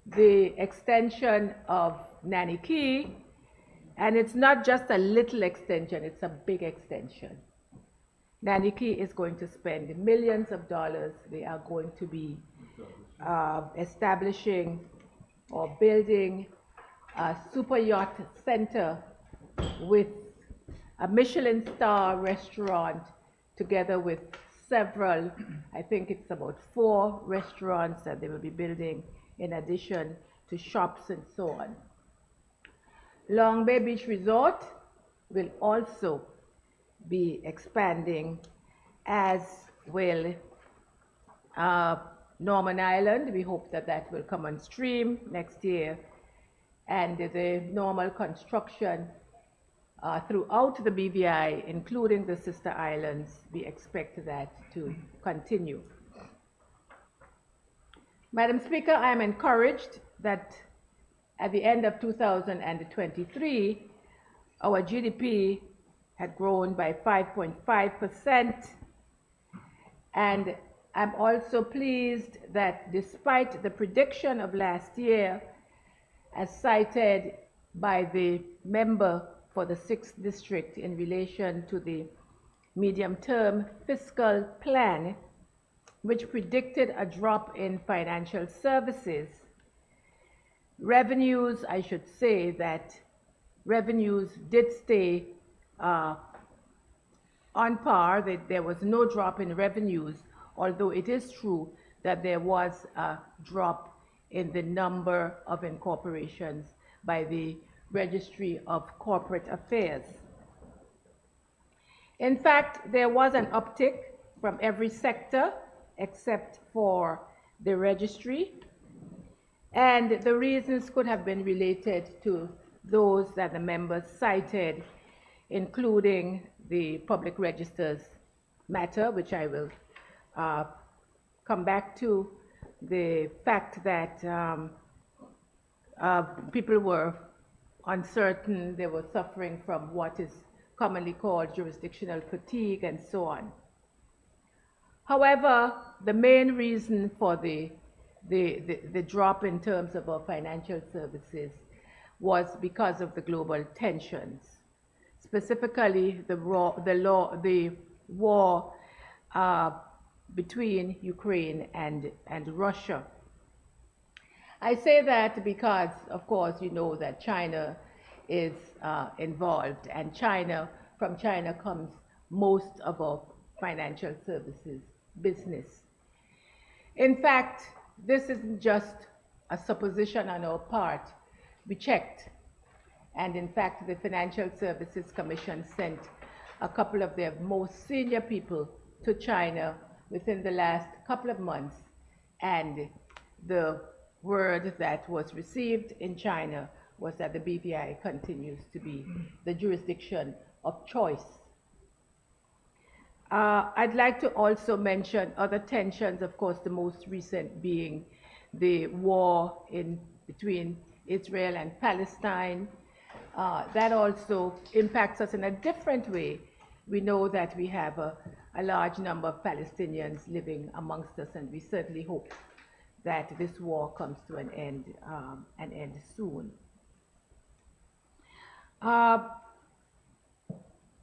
Speaker 4: The extension of Nanny Key, and it's not just a little extension, it's a big extension. Nanny Key is going to spend millions of dollars. They are going to be establishing or building a super yacht center with a Michelin star restaurant together with several, I think it's about 4 restaurants that they will be building in addition to shops and so on. Long Bay Beach Resort will also be expanding, as will Norman Island. We hope that that will come on stream next year. And the normal construction throughout the BVI, including the sister islands, we expect that to continue. Madam Speaker, I am encouraged that at the end of 2023, our GDP had grown by 5.5%, and I'm also pleased that despite the prediction of last year, as cited by the member for the 6th District in relation to the medium-term fiscal plan, which predicted a drop in financial services, revenues, I should say that revenues did stay on par, that there was no drop in revenues, although it is true that there was a drop in the number of incorporations by the Registry of Corporate Affairs. In fact, there was an uptick from every sector except for the registry, and the reasons could have been related to those that the members cited, including the public registers matter, which I will come back to, the fact that people were uncertain, they were suffering from what is commonly called jurisdictional fatigue and so on. However, the main reason for the drop in terms of our financial services was because of the global tensions, specifically the war between Ukraine and Russia. I say that because, of course, you know that China is involved, and from China comes most of our financial services business. In fact, this isn't just a supposition on our part. We checked, and in fact, the Financial Services Commission sent a couple of their most senior people to China within the last couple of months, and the word that was received in China was that the BVI continues to be the jurisdiction of choice. I'd like to also mention other tensions, of course, the most recent being the war between Israel and Palestine. That also impacts us in a different way. We know that we have a large number of Palestinians living amongst us, and we certainly hope that this war comes to an end soon.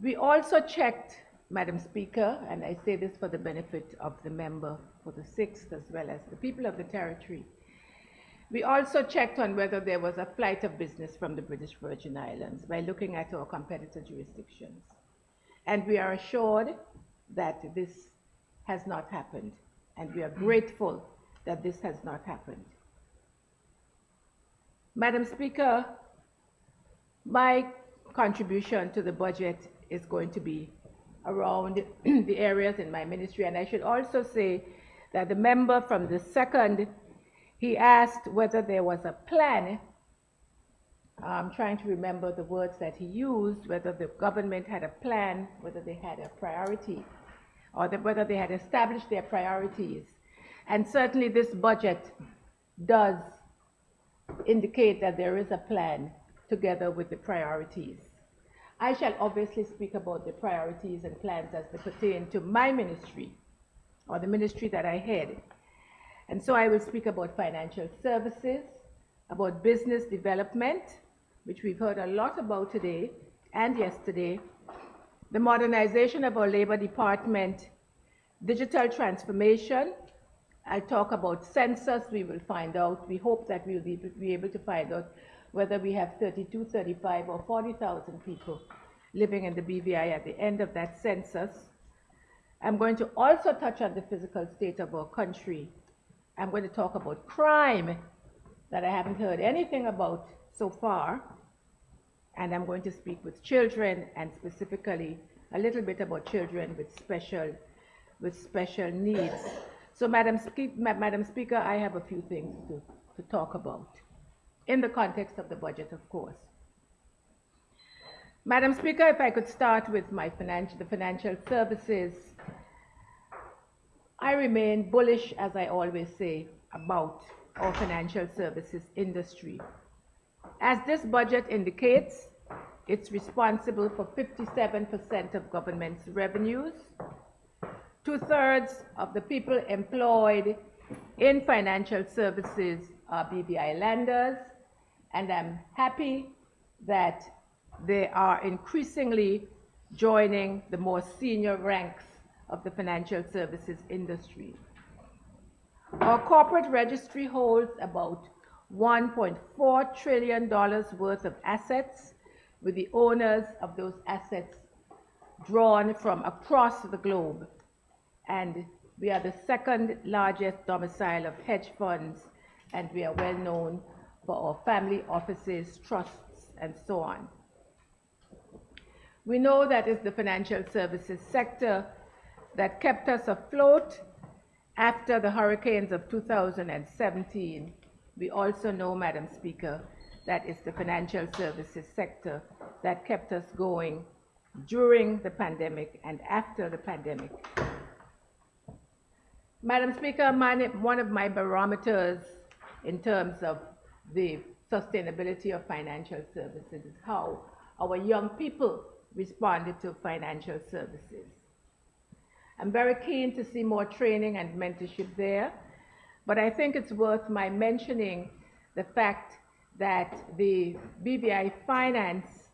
Speaker 4: We also checked, Madam Speaker, and I say this for the benefit of the member for the 6th as well as the people of the territory, we also checked on whether there was a flight of business from the British Virgin Islands by looking at our competitor jurisdictions. And we are assured that this has not happened, and we are grateful that this has not happened. Madam Speaker, my contribution to the budget is going to be around the areas in my ministry, and I should also say that the member from the 2nd, he asked whether there was a plan. I'm trying to remember the words that he used, whether the government had a plan, whether they had a priority, or whether they had established their priorities. And certainly this budget does indicate that there is a plan together with the priorities. I shall obviously speak about the priorities and plans as they pertain to my ministry, or the ministry that I head. And so I will speak about financial services, about business development, which we've heard a lot about today and yesterday, the modernization of our labor department, digital transformation. I'll talk about census. We will find out. We hope that we'll be able to find out whether we have 32, 35, or 40,000 people living in the BVI at the end of that census. I'm going to also touch on the physical state of our country. I'm going to talk about crime that I haven't heard anything about so far. And I'm going to speak with children, and specifically a little bit about children with special needs. So Madam Speaker, I have a few things to talk about in the context of the budget, of course. Madam Speaker, if I could start with the financial services, I remain bullish, as I always say, about our financial services industry. As this budget indicates, it's responsible for 57% of government's revenues. 2/3 of the people employed in financial services are BVI lenders, and I'm happy that they are increasingly joining the more senior ranks of the financial services industry. Our corporate registry holds about $1.4 trillion worth of assets, with the owners of those assets drawn from across the globe. And we are the second largest domicile of hedge funds, and we are well known for our family offices, trusts, and so on. We know that it's the financial services sector that kept us afloat after the hurricanes of 2017. We also know, Madam Speaker, that it's the financial services sector that kept us going during the pandemic and after the pandemic. Madam Speaker, one of my barometers in terms of the sustainability of financial services is how our young people responded to financial services. I'm very keen to see more training and mentorship there, but I think it's worth my mentioning the fact that the BVI Finance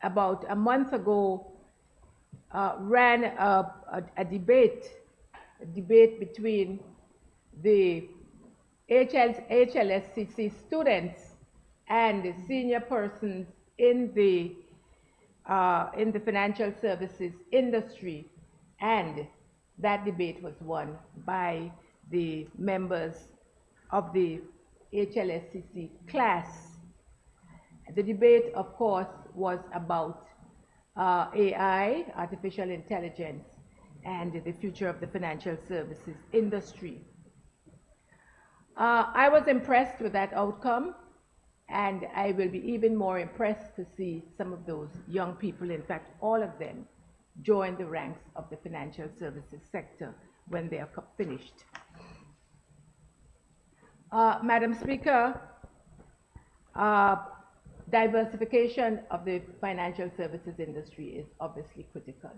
Speaker 4: about a month ago ran a debate between the HLSCC students and the senior persons in the financial services industry, and that debate was won by the members of the HLSCC class. The debate, of course, was about AI, artificial intelligence, and the future of the financial services industry. I was impressed with that outcome, and I will be even more impressed to see some of those young people, in fact, all of them, join the ranks of the financial services sector when they are finished. Madam Speaker, diversification of the financial services industry is obviously critical.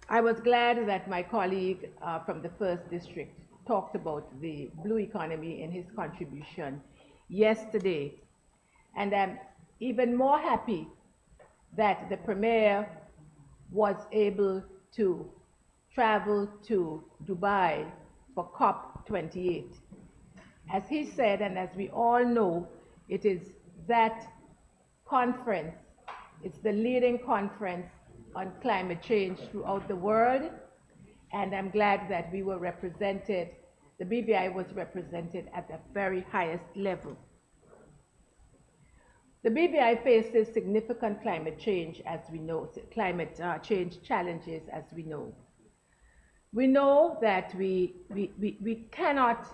Speaker 4: I was glad that my colleague from the 1st District talked about the blue economy in his contribution yesterday. And I'm even more happy that the Premier was able to travel to Dubai for COP28. As he said, and as we all know, it is that conference, it's the leading conference on climate change throughout the world, and I'm glad that we were represented, the BVI was represented at the very highest level. The BVI faces significant climate change, as we know, climate change challenges, as we know. We know that we cannot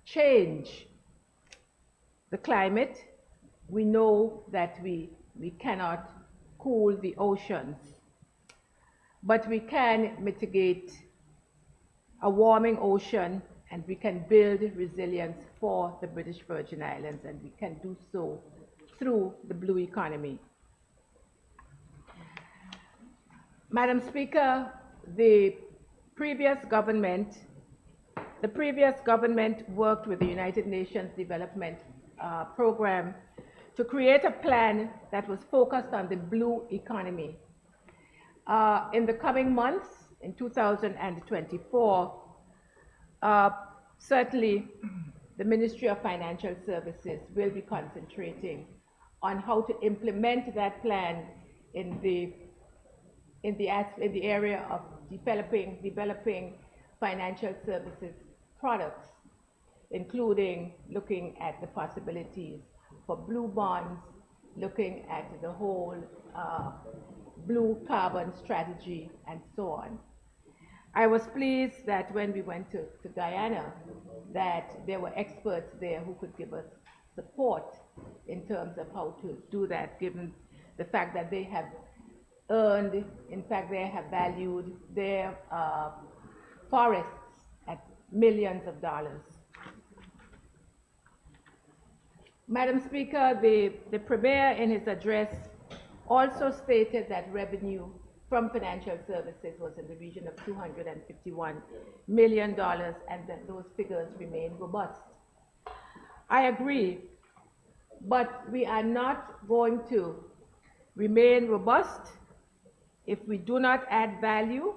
Speaker 4: change the climate. We know that we cannot cool the oceans, but we can mitigate a warming ocean and we can build resilience for the British Virgin Islands, and we can do so through the blue economy. Madam Speaker, the previous government worked with the United Nations Development Program to create a plan that was focused on the blue economy. In the coming months, in 2024, certainly the Ministry of Financial Services will be concentrating on how to implement that plan in the area of developing financial services products, including looking at the possibilities for blue bonds, looking at the whole blue carbon strategy, and so on. I was pleased that when we went to Guyana, that there were experts there who could give us support in terms of how to do that, given the fact that they have earned, in fact, they have valued their forests at millions of dollars. Madam Speaker, the Premier in his address also stated that revenue from financial services was in the region of $251 million, and that those figures remain robust. I agree, but we are not going to remain robust if we do not add value,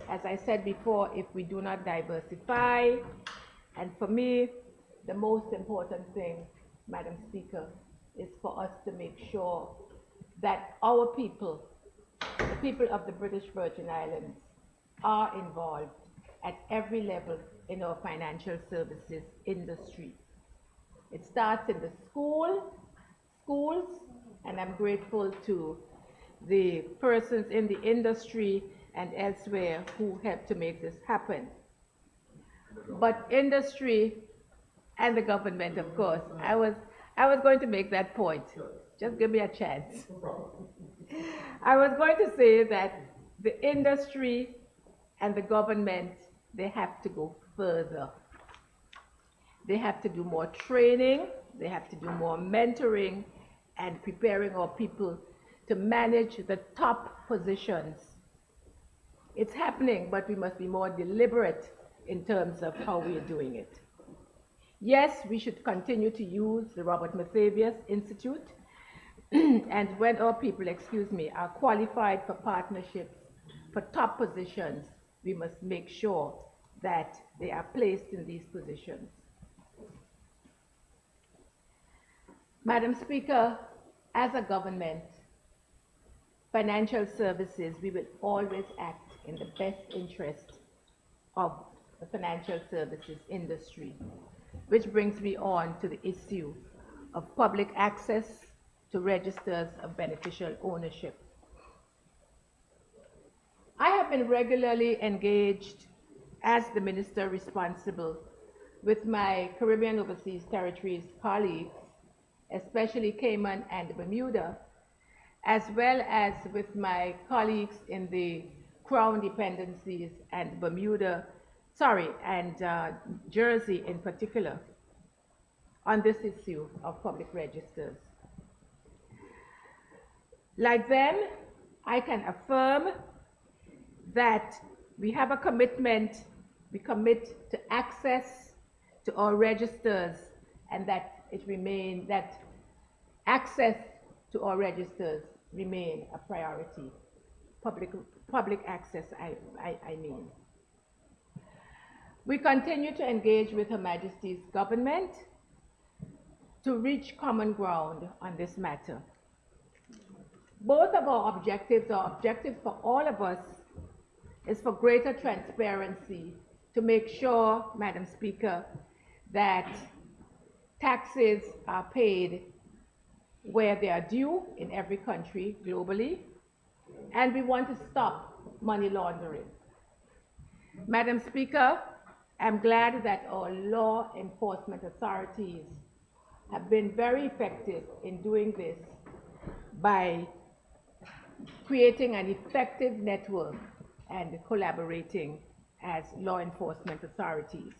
Speaker 4: as I said before, if we do not diversify. And for me, the most important thing, Madam Speaker, is for us to make sure that our people, the people of the British Virgin Islands, are involved at every level in our financial services industry. It starts in the schools, and I'm grateful to the persons in the industry and elsewhere who helped to make this happen. But industry and the government, of course, I was going to make that point. Just give me a chance. I was going to say that the industry and the government, they have to go further. They have to do more training, they have to do more mentoring, and preparing our people to manage the top positions. It's happening, but we must be more deliberate in terms of how we are doing it. Yes, we should continue to use the Robert Mathavius Institute, and when our people, are qualified for partnerships, for top positions, we must make sure that they are placed in these positions. Madam Speaker, as a government, financial services, we will always act in the best interest of the financial services industry, which brings me on to the issue of public access to registers of beneficial ownership. I have been regularly engaged as the minister responsible with my Caribbean Overseas Territories colleagues, especially Cayman and Bermuda, as well as with my colleagues in the Crown dependencies and Jersey in particular, on this issue of public registers. Like them, I can affirm that we have a commitment, we commit to access to our registers, and that access to our registers remain a priority. Public access, I mean. We continue to engage with Her Majesty's government to reach common ground on this matter. Both of our objectives for all of us, is for greater transparency, to make sure, Madam Speaker, that taxes are paid where they are due in every country globally, and we want to stop money laundering. Madam Speaker, I'm glad that our law enforcement authorities have been very effective in doing this by creating an effective network and collaborating as law enforcement authorities.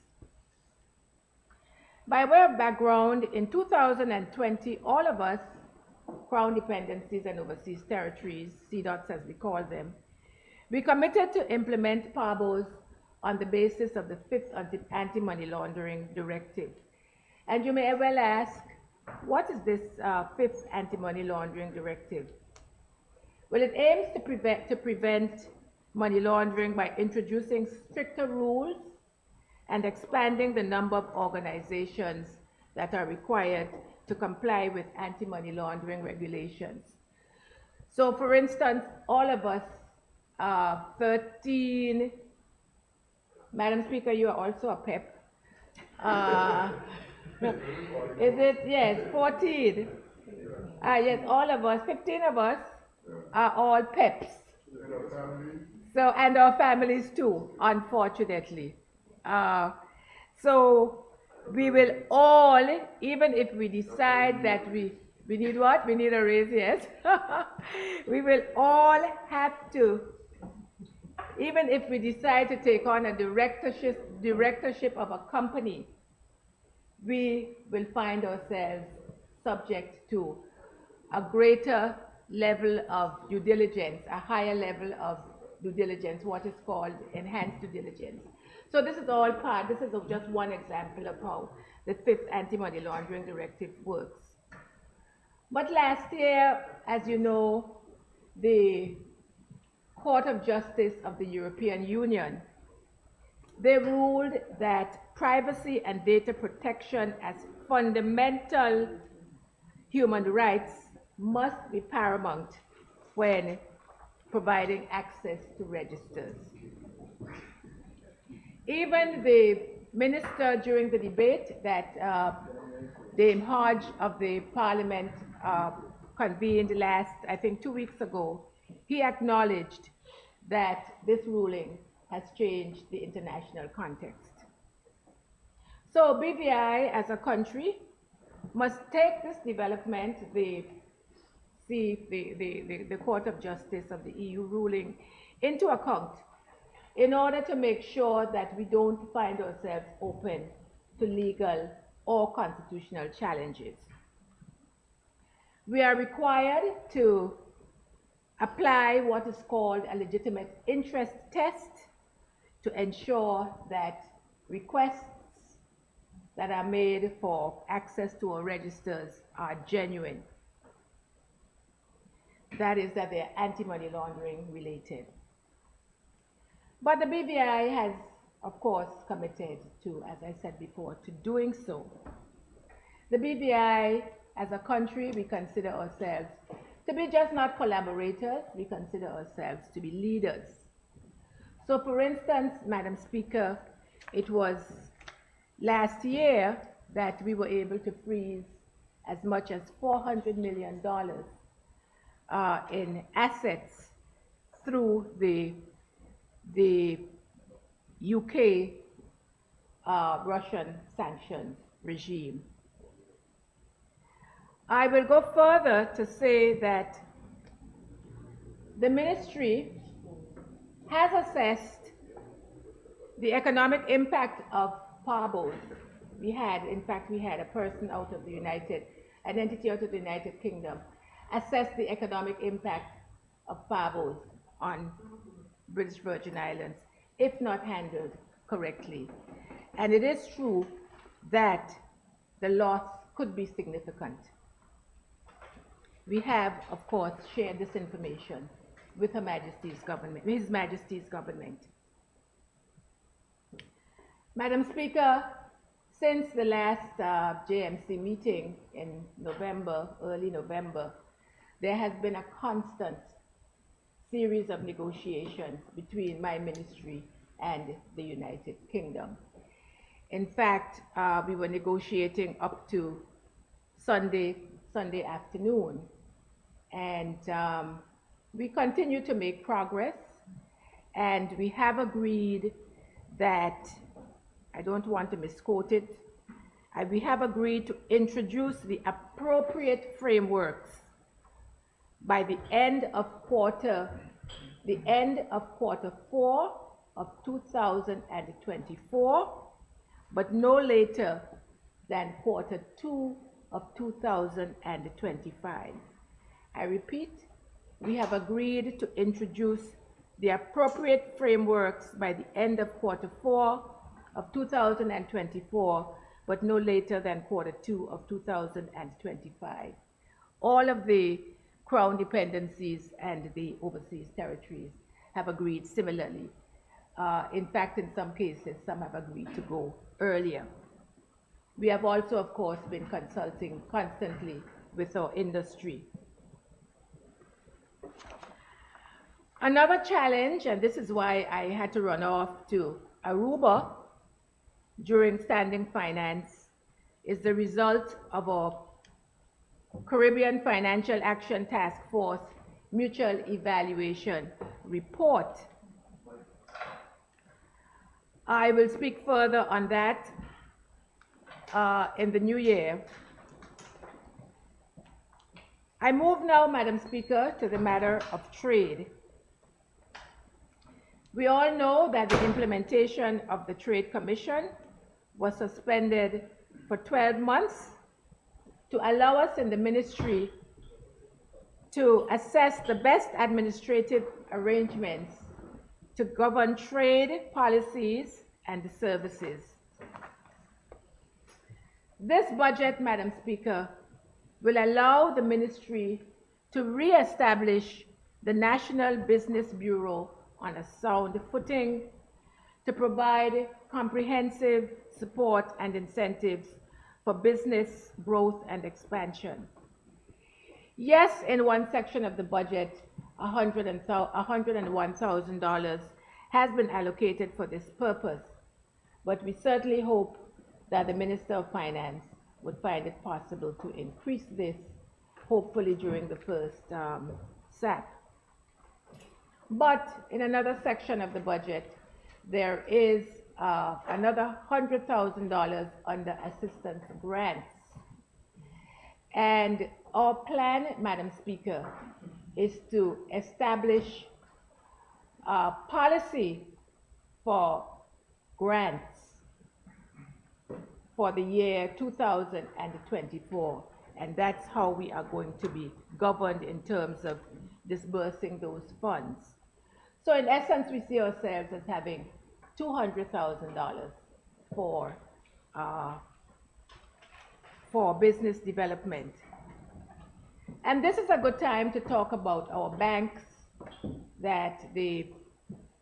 Speaker 4: By way of background, in 2020, all of us, Crown Dependencies and Overseas Territories, CDOTs as we call them, we committed to implement PABOs on the basis of the 5th Anti-Money Laundering Directive. And you may well ask, what is this 5th Anti-Money Laundering Directive? Well, it aims to prevent money laundering by introducing stricter rules and expanding the number of organizations that are required to comply with anti-money laundering regulations. So, for instance, all of us, 13, Madam Speaker, you are also a PEP. Is it? Yes, 14. Yes, all of us, 15 of us are all PEPs. So, and our families too, unfortunately. So we will all, even if we decide that we need what? We need a raise, yes? We will all have to, even if we decide to take on a directorship of a company, we will find ourselves subject to a greater level of due diligence, a higher level of due diligence, what is called enhanced due diligence. So this is all part, this is just one example of how the 5th Anti-Money Laundering Directive works. But last year, as you know, the Court of Justice of the European Union, they ruled that privacy and data protection as fundamental human rights must be paramount when providing access to registers. Even the minister during the debate that Dame Hodge of the Parliament convened last, I think 2 weeks ago, he acknowledged that this ruling has changed the international context. So BVI as a country must take this development, the Court of Justice of the EU ruling, into account in order to make sure that we don't find ourselves open to legal or constitutional challenges. We are required to apply what is called a legitimate interest test to ensure that requests that are made for access to our registers are genuine. That is, that they're anti-money laundering related. But the BVI has, of course, committed to, as I said before, to doing so. The BVI, as a country, we consider ourselves to be just not collaborators, we consider ourselves to be leaders. So, for instance, Madam Speaker, it was last year that we were able to freeze as much as $400 million in assets through the UK Russian sanctions regime. I will go further to say that the ministry has assessed the economic impact of PABOs. We had a person out of the an entity out of the United Kingdom assess the economic impact of PABOs on British Virgin Islands, if not handled correctly. And it is true that the loss could be significant. We have, of course, shared this information with Her Majesty's government, His Majesty's government. Madam Speaker, since the last JMC meeting in November, early November, there has been a constant series of negotiations between my ministry and the United Kingdom. In fact, we were negotiating up to Sunday afternoon, and we continue to make progress, and we have agreed that, I don't want to misquote it, we have agreed to introduce the appropriate frameworks by the end of quarter 4 of 2024, but no later than quarter 2 of 2025. I repeat, we have agreed to introduce the appropriate frameworks by the end of quarter 4 of 2024, but no later than quarter 2 of 2025. All of the Crown dependencies and the overseas territories have agreed similarly. In fact, in some cases, some have agreed to go earlier. We have also, of course, been consulting constantly with our industry. Another challenge, and this is why I had to run off to Aruba during Standing Finance, is the result of our Caribbean Financial Action Task Force Mutual Evaluation Report. I will speak further on that in the new year. I move now, Madam Speaker, to the matter of trade. We all know that the implementation of the Trade Commission was suspended for 12 months to allow us in the ministry to assess the best administrative arrangements to govern trade policies and services. This budget, Madam Speaker, will allow the ministry to re-establish the National Business Bureau on a sound footing, to provide comprehensive support and incentives for business growth and expansion. Yes, in one section of the budget, $101,000 has been allocated for this purpose, but we certainly hope that the Minister of Finance would find it possible to increase this, hopefully during the first SAP. But in another section of the budget, there is another $100,000 under assistance grants. And our plan, Madam Speaker, is to establish a policy for grants for the year 2024. And that's how we are going to be governed in terms of disbursing those funds. So in essence, we see ourselves as having $200,000 for business development. And this is a good time to talk about our banks that the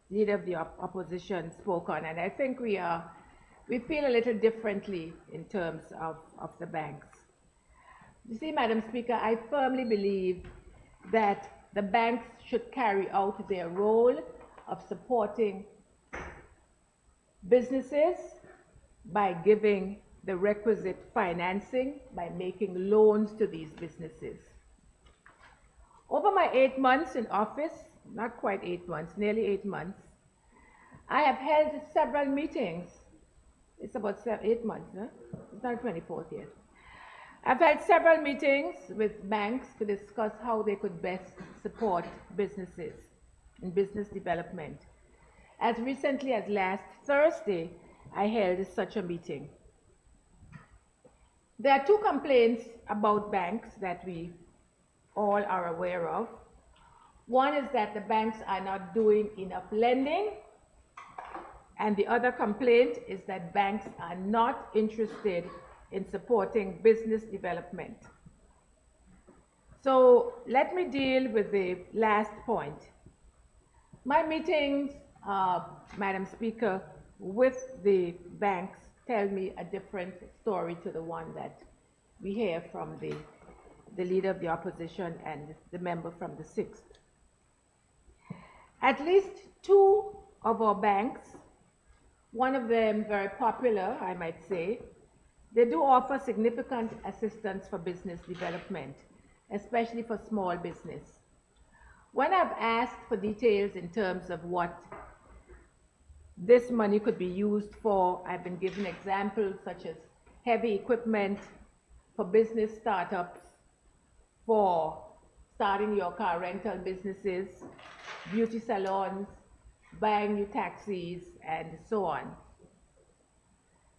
Speaker 4: leader of the opposition spoke on. And I think we feel a little differently in terms of the banks. You see, Madam Speaker, I firmly believe that the banks should carry out their role of supporting businesses by giving the requisite financing, by making loans to these businesses. Over my 8 months in office, not quite 8 months, nearly 8 months, I have held several meetings. It's about 8 months, huh? It's not 24th yet. I've had several meetings with banks to discuss how they could best support businesses and business development. As recently as last Thursday, I held such a meeting. There are 2 complaints about banks that we all are aware of. One is that the banks are not doing enough lending, and the other complaint is that banks are not interested in supporting business development. So let me deal with the last point. My meetings, Madam Speaker, with the banks tell me a different story to the one that we hear from the leader of the opposition and the member from the 6th. At least 2 of our banks, one of them very popular, I might say, they do offer significant assistance for business development, especially for small business. When I've asked for details in terms of what this money could be used for, I've been given examples such as heavy equipment for business startups, for starting your car rental businesses, beauty salons, buying new taxis, and so on.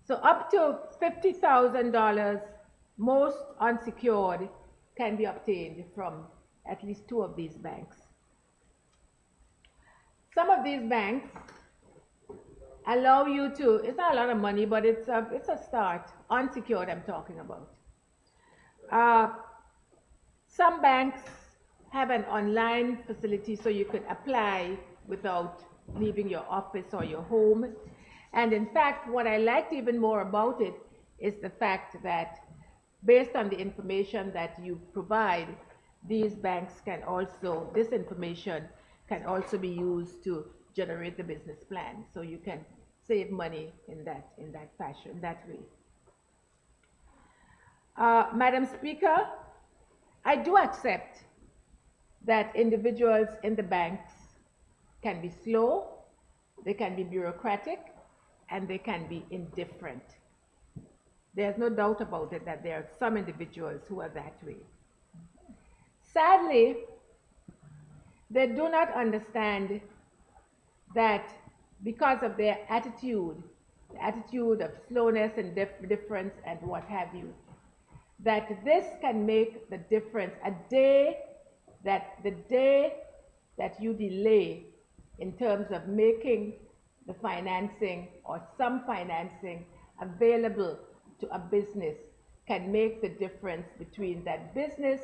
Speaker 4: So up to $50,000, most unsecured, can be obtained from at least 2 of these banks. Some of these banks allow you to, it's not a lot of money, but it's a start, unsecured I'm talking about. Some banks have an online facility so you could apply without leaving your office or your home. And in fact, what I liked even more about it is the fact that based on the information that you provide, these banks can also, this information can also be used to generate the business plan. So you can save money in that fashion, that way. Madam Speaker, I do accept that individuals in the banks can be slow, they can be bureaucratic, and they can be indifferent. There's no doubt about it that there are some individuals who are that way. Sadly, they do not understand that because of their attitude, the attitude of slowness and difference and what have you, that this can make the difference. The day that you delay in terms of making the financing or some financing available to a business can make the difference between that business,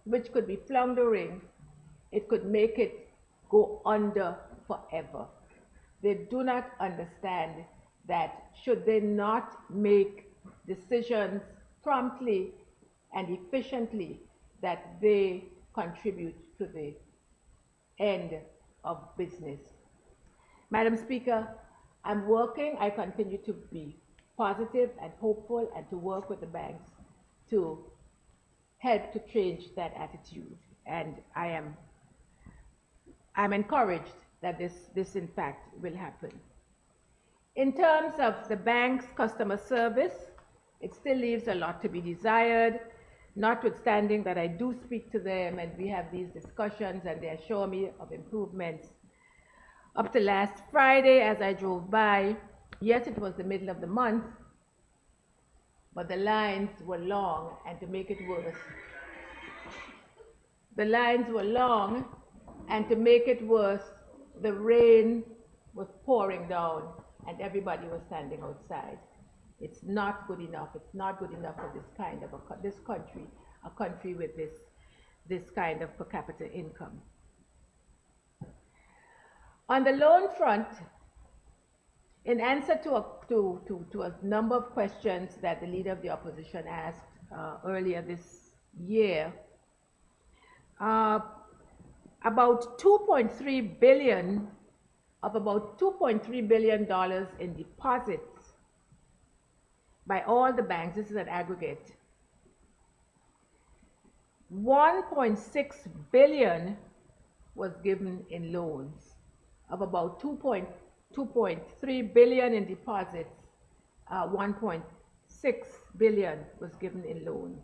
Speaker 4: which could be floundering, it could make it go under forever. They do not understand that should they not make decisions promptly and efficiently, that they contribute to the end of business. Madam Speaker, I continue to be positive and hopeful and to work with the banks to help to change that attitude. And I'm encouraged that this in fact will happen. In terms of the bank's customer service, it still leaves a lot to be desired, notwithstanding that I do speak to them and we have these discussions and they assure me of improvements. Up to last Friday, as I drove by, yes, it was the middle of the month, but the lines were long, and to make it worse, the lines were long, and to make it worse, the rain was pouring down and everybody was standing outside. It's not good enough. It's not good enough for this kind of this country, a country with this kind of per capita income. On the loan front, in answer to a number of questions that the Leader of the Opposition asked earlier this year, about $2.3 billion in deposits by all the banks, this is an aggregate, $1.6 billion was given in loans. Of about 2.3 billion in deposits, 1.6 billion was given in loans.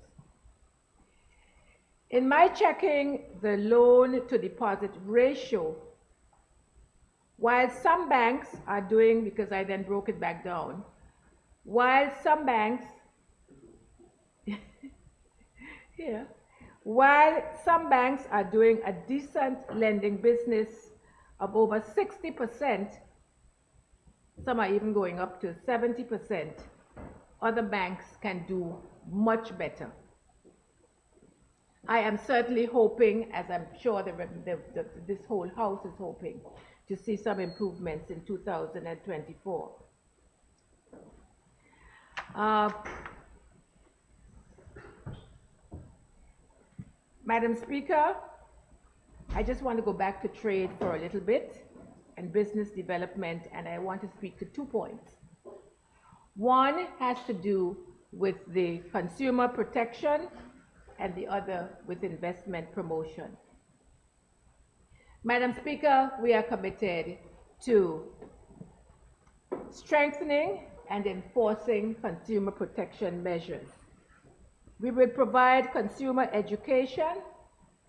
Speaker 4: In my checking, the loan to deposit ratio, while some banks are doing, because I then broke it back down, while some banks, while some banks are doing a decent lending business of over 60%, some are even going up to 70%, other banks can do much better. I am certainly hoping, as I'm sure this whole House is hoping, to see some improvements in 2024. Madam Speaker, I just want to go back to trade for a little bit and business development, and I want to speak to 2 points. One has to do with the consumer protection and the other with investment promotion. Madam Speaker, we are committed to strengthening and enforcing consumer protection measures. We will provide consumer education,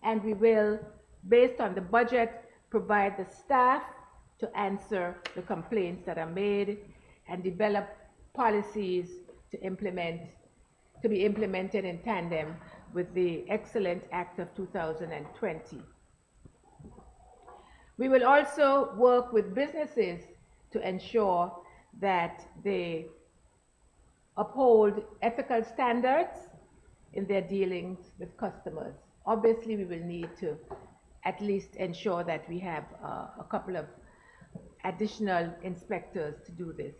Speaker 4: and we will, based on the budget, provide the staff to answer the complaints that are made and develop policies to be implemented in tandem with the Excellent Act of 2020. We will also work with businesses to ensure that they uphold ethical standards in their dealings with customers. Obviously, we will need to at least ensure that we have a couple of additional inspectors to do this.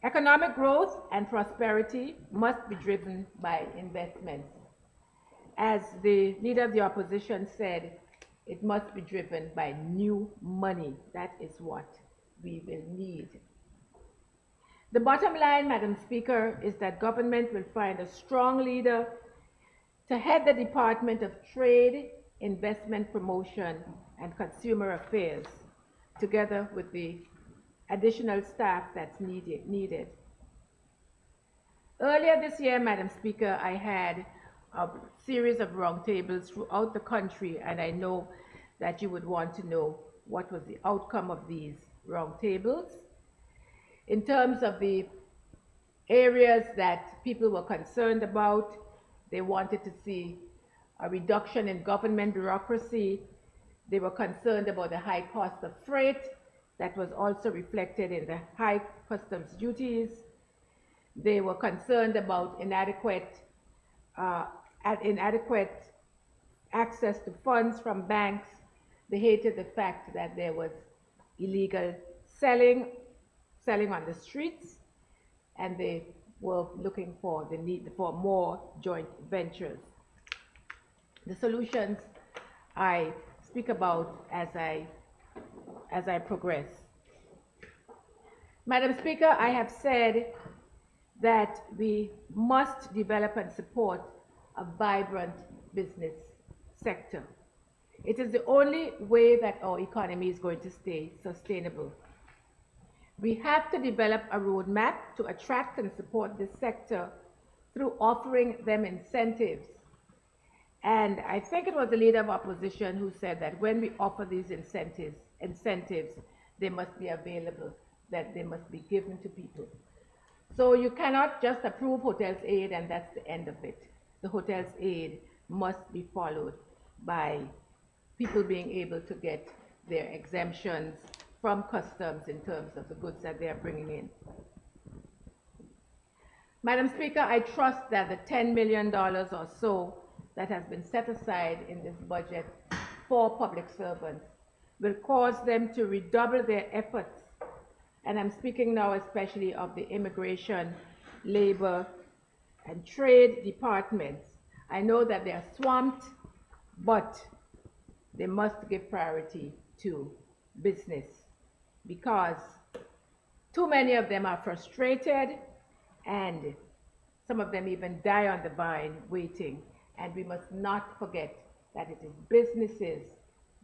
Speaker 4: Economic growth and prosperity must be driven by investments. As the leader of the opposition said, it must be driven by new money. That is what we will need. The bottom line, Madam Speaker, is that government will find a strong leader to head the Department of Trade, Investment Promotion, and Consumer Affairs, together with the additional staff that's needed. Earlier this year, Madam Speaker, I had a series of roundtables throughout the country, and I know that you would want to know what was the outcome of these roundtables. In terms of the areas that people were concerned about, they wanted to see a reduction in government bureaucracy. They were concerned about the high cost of freight that was also reflected in the high customs duties. They were concerned about inadequate access to funds from banks. They hated the fact that there was illegal selling on the streets, and they were looking for the need for more joint ventures. The solutions I speak about as I progress. Madam Speaker, I have said that we must develop and support a vibrant business sector. It is the only way that our economy is going to stay sustainable. We have to develop a roadmap to attract and support this sector through offering them incentives. And I think it was the leader of opposition who said that when we offer these incentives, they must be available, that they must be given to people. So you cannot just approve hotels aid and that's the end of it. The hotels aid must be followed by people being able to get their exemptions from customs in terms of the goods that they are bringing in. Madam Speaker, I trust that the $10 million or so that has been set aside in this budget for public servants will cause them to redouble their efforts. And I'm speaking now especially of the immigration, labor, and trade departments. I know that they are swamped, but they must give priority to business because too many of them are frustrated and some of them even die on the vine waiting. And we must not forget that it is businesses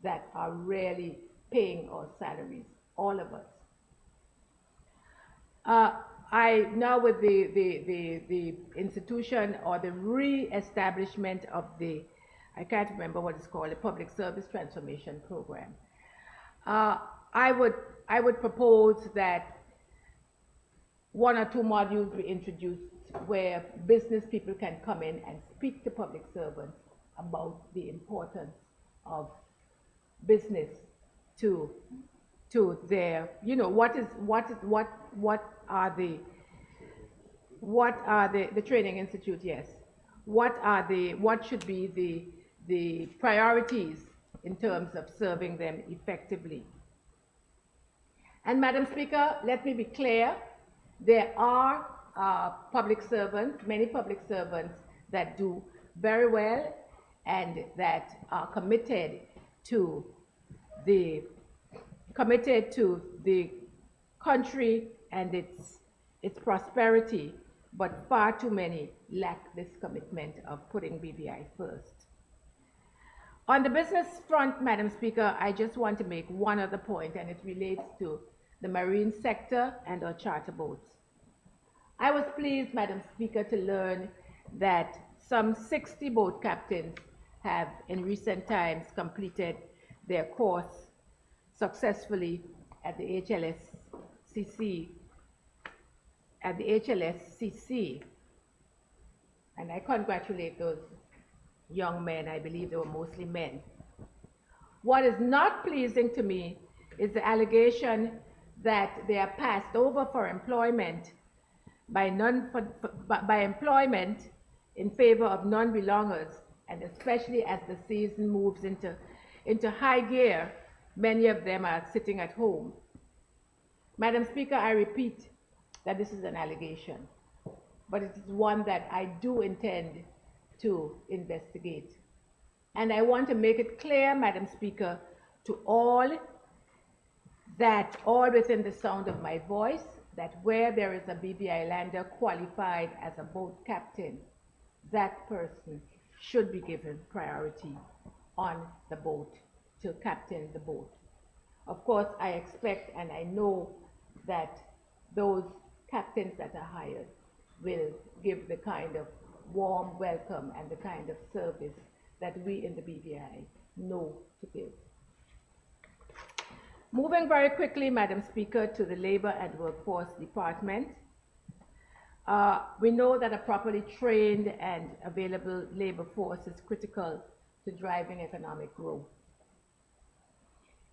Speaker 4: that are really paying our salaries, all of us. I now with the institution or the re-establishment of the, I can't remember what it's called, the Public Service Transformation Program. I would propose that 1 or 2 modules be introduced where business people can come in and speak to public servants about the importance of business to their, you know, what are the training institute, yes. What should be the priorities in terms of serving them effectively. And Madam Speaker, let me be clear, there are public servants, many public servants that do very well and that are committed to the country and its prosperity, but far too many lack this commitment of putting BVI first. On the business front, Madam Speaker, I just want to make one other point, and it relates to the marine sector and our charter boats. I was pleased, Madam Speaker, to learn that some 60 boat captains have in recent times completed their course successfully at the HLSCC at the HLSCC, and I congratulate those young men, I believe they were mostly men. What is not pleasing to me is the allegation that they are passed over for employment by employment in favor of non-belongers, and especially as the season moves into high gear, many of them are sitting at home. Madam Speaker, I repeat that this is an allegation, but it is one that I do intend to investigate. And I want to make it clear, Madam Speaker, to all within the sound of my voice, that where there is a BVI lander qualified as a boat captain, that person should be given priority on the boat to captain the boat. Of course, I expect and I know that those captains that are hired will give the kind of warm welcome and the kind of service that we in the BVI know to give. Moving very quickly, Madam Speaker, to the Labor and Workforce Department. We know that a properly trained and available labor force is critical to driving economic growth.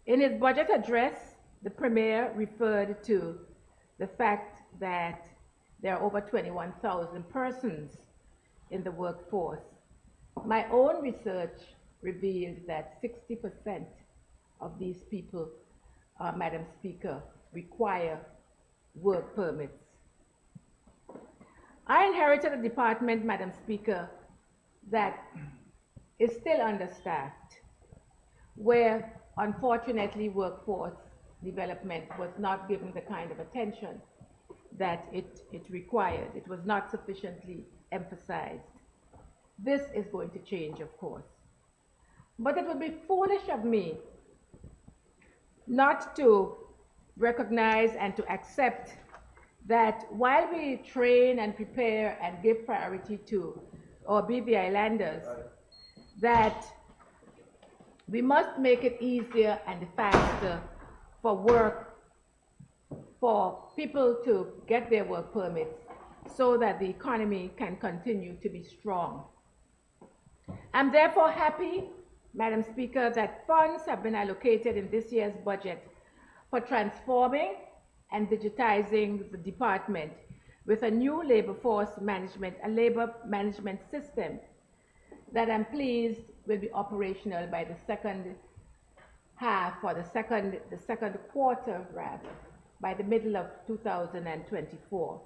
Speaker 4: In his budget address, the Premier referred to the fact that there are over 21,000 persons in the workforce. My own research revealed that 60% of these people, Madam Speaker, require work permits. I inherited a department, Madam Speaker, that is still understaffed, where unfortunately workforce development was not given the kind of attention that it required. It was not sufficiently emphasized. This is going to change, of course. But it would be foolish of me not to recognize and to accept that while we train and prepare and give priority to our BVI landers, that we must make it easier and faster for people to get their work permits so that the economy can continue to be strong. I'm therefore happy, Madam Speaker, that funds have been allocated in this year's budget for transforming and digitizing the department with a new labor management system that I'm pleased will be operational by the second half, or the second quarter rather, by the middle of 2024.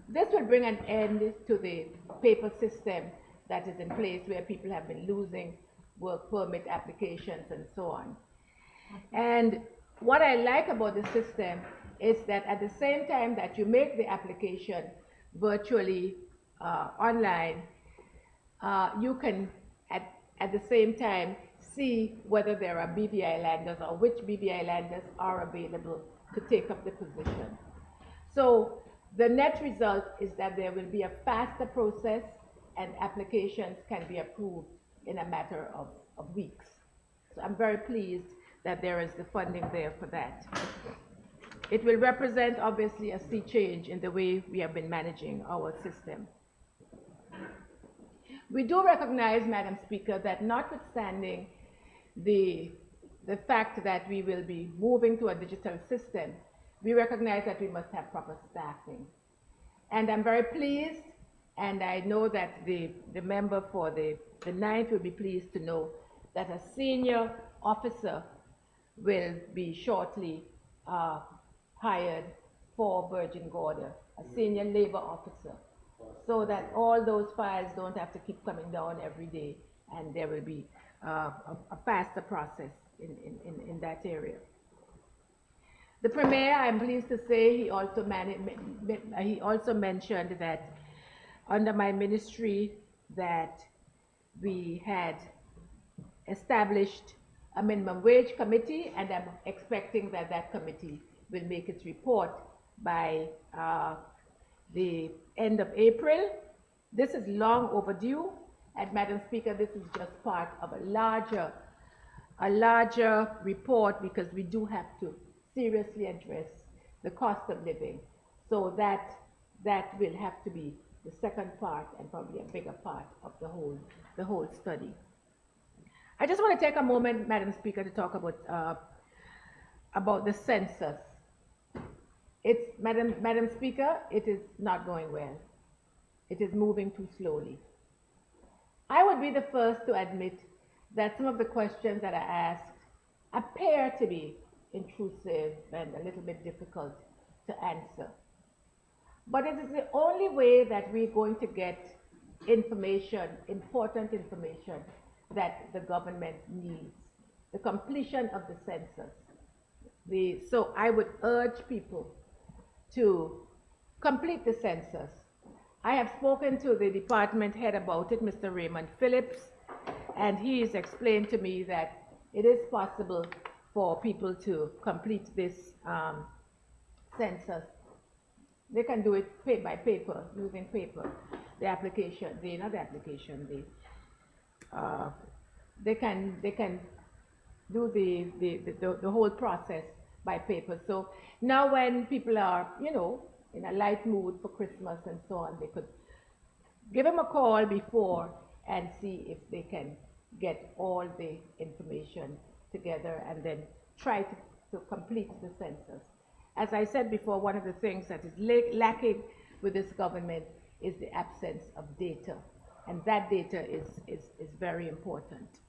Speaker 4: This will bring an end to the paper system that is in place, where people have been losing work permit applications and so on. And what I like about the system is that at the same time that you make the application virtually online, you can at the same time see whether there are BVI landers or which BVI landers are available to take up the position. So the net result is that there will be a faster process and applications can be approved in a matter of weeks. So I'm very pleased that there is the funding there for that. It will represent, obviously, a sea change in the way we have been managing our system. We do recognize, Madam Speaker, that notwithstanding the fact that we will be moving to a digital system, we recognize that we must have proper staffing. And I'm very pleased, and I know that the member for the 9th will be pleased to know that a senior officer will be shortly hired for Virgin Gorda, a senior labor officer, so that all those files don't have to keep coming down every day, and there will be a faster process in that area. The Premier, I'm pleased to say, he also mentioned that under my ministry that we had established a minimum wage committee, and I'm expecting that that committee will make its report by the end of April. This is long overdue, and Madam Speaker, this is just part of a larger report, because we do have to seriously address the cost of living. So that will have to be the second part and probably a bigger part of the whole study. I just want to take a moment, Madam Speaker, to talk about the census. Madam Speaker, it is not going well. It is moving too slowly. I would be the first to admit that some of the questions that are asked appear to be intrusive and a little bit difficult to answer. But it is the only way that we're going to get information, important information, that the government needs, the completion of the census. So I would urge people to complete the census. I have spoken to the department head about it, Mr. Raymond Phillips, and he has explained to me that it is possible for people to complete this census. They can do it by paper, using paper. The application, not the application, they can do the whole process by paper. So now when people are, in a light mood for Christmas and so on, they could give them a call before and see if they can get all the information together and then try to complete the census. As I said before, one of the things that is lacking with this government is the absence of data, and that data is very important.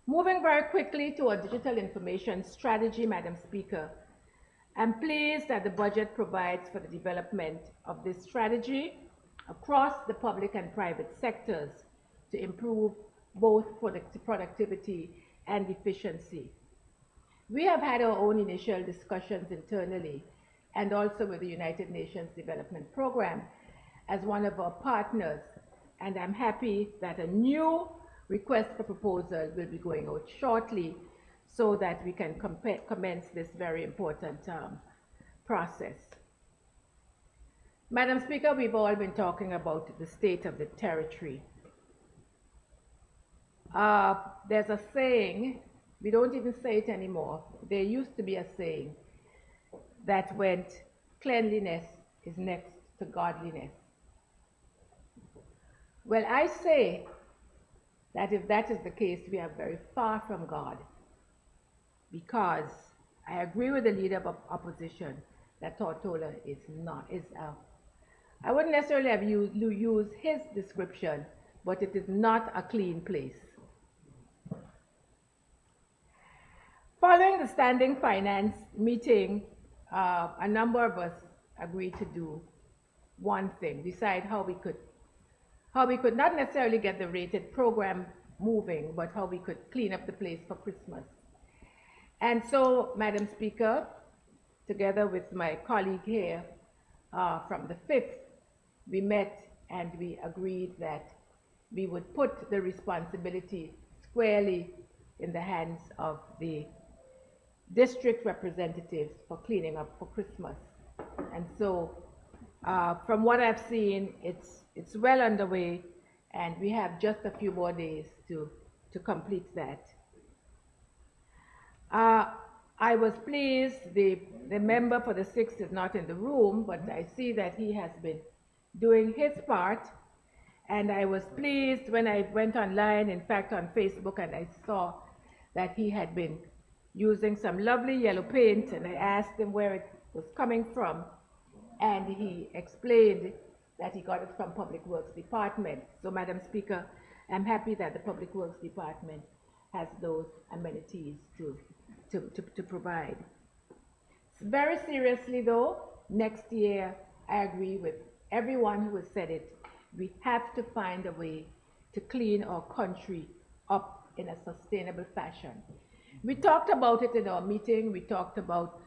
Speaker 4: Moving very quickly to a digital information strategy, Madam Speaker, I'm pleased that the budget provides for the development of this strategy across the public and private sectors to improve both productivity and efficiency. We have had our own initial discussions internally and also with the United Nations Development Program as one of our partners, and I'm happy that a new request for proposal will be going out shortly so that we can commence this very important process. Madam Speaker, we've all been talking about the state of the territory. There's a saying, we don't even say it anymore. There used to be a saying that went, cleanliness is next to godliness. Well, I say that if that is the case, we are very far from God, because I agree with the leader of opposition that Tortola I wouldn't necessarily have used his description, but it is not a clean place. Following the standing finance meeting, a number of us agreed to do one thing, decide how we could not necessarily get the rated program moving, but how we could clean up the place for Christmas. And so, Madam Speaker, together with my colleague here from the 5th, we met and we agreed that we would put the responsibility squarely in the hands of the district representatives for cleaning up for Christmas. And so, from what I've seen, it's well underway, and we have just a few more days to complete that. I was pleased, the member for the 6th is not in the room, but I see that he has been doing his part, and I was pleased when I went online, in fact on Facebook, and I saw that he had been using some lovely yellow paint, and I asked him where it was coming from, and he explained that he got it from Public Works Department. So, Madam Speaker, I'm happy that the Public Works Department has those amenities to provide. Very seriously though, next year, I agree with everyone who has said it, we have to find a way to clean our country up in a sustainable fashion. We talked about it in our meeting, we talked about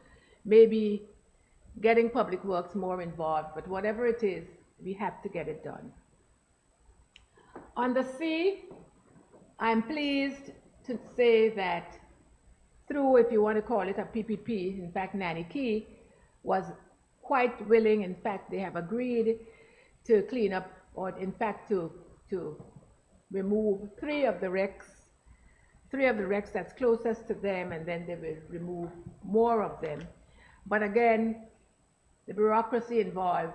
Speaker 4: maybe getting Public Works more involved, but whatever it is, we have to get it done. On the sea, I'm pleased to say that through, if you want to call it a PPP, in fact, Nanny Key was quite willing, in fact, they have agreed to clean up, or in fact, to remove three of the wrecks that's closest to them, and then they will remove more of them. But again, the bureaucracy involved,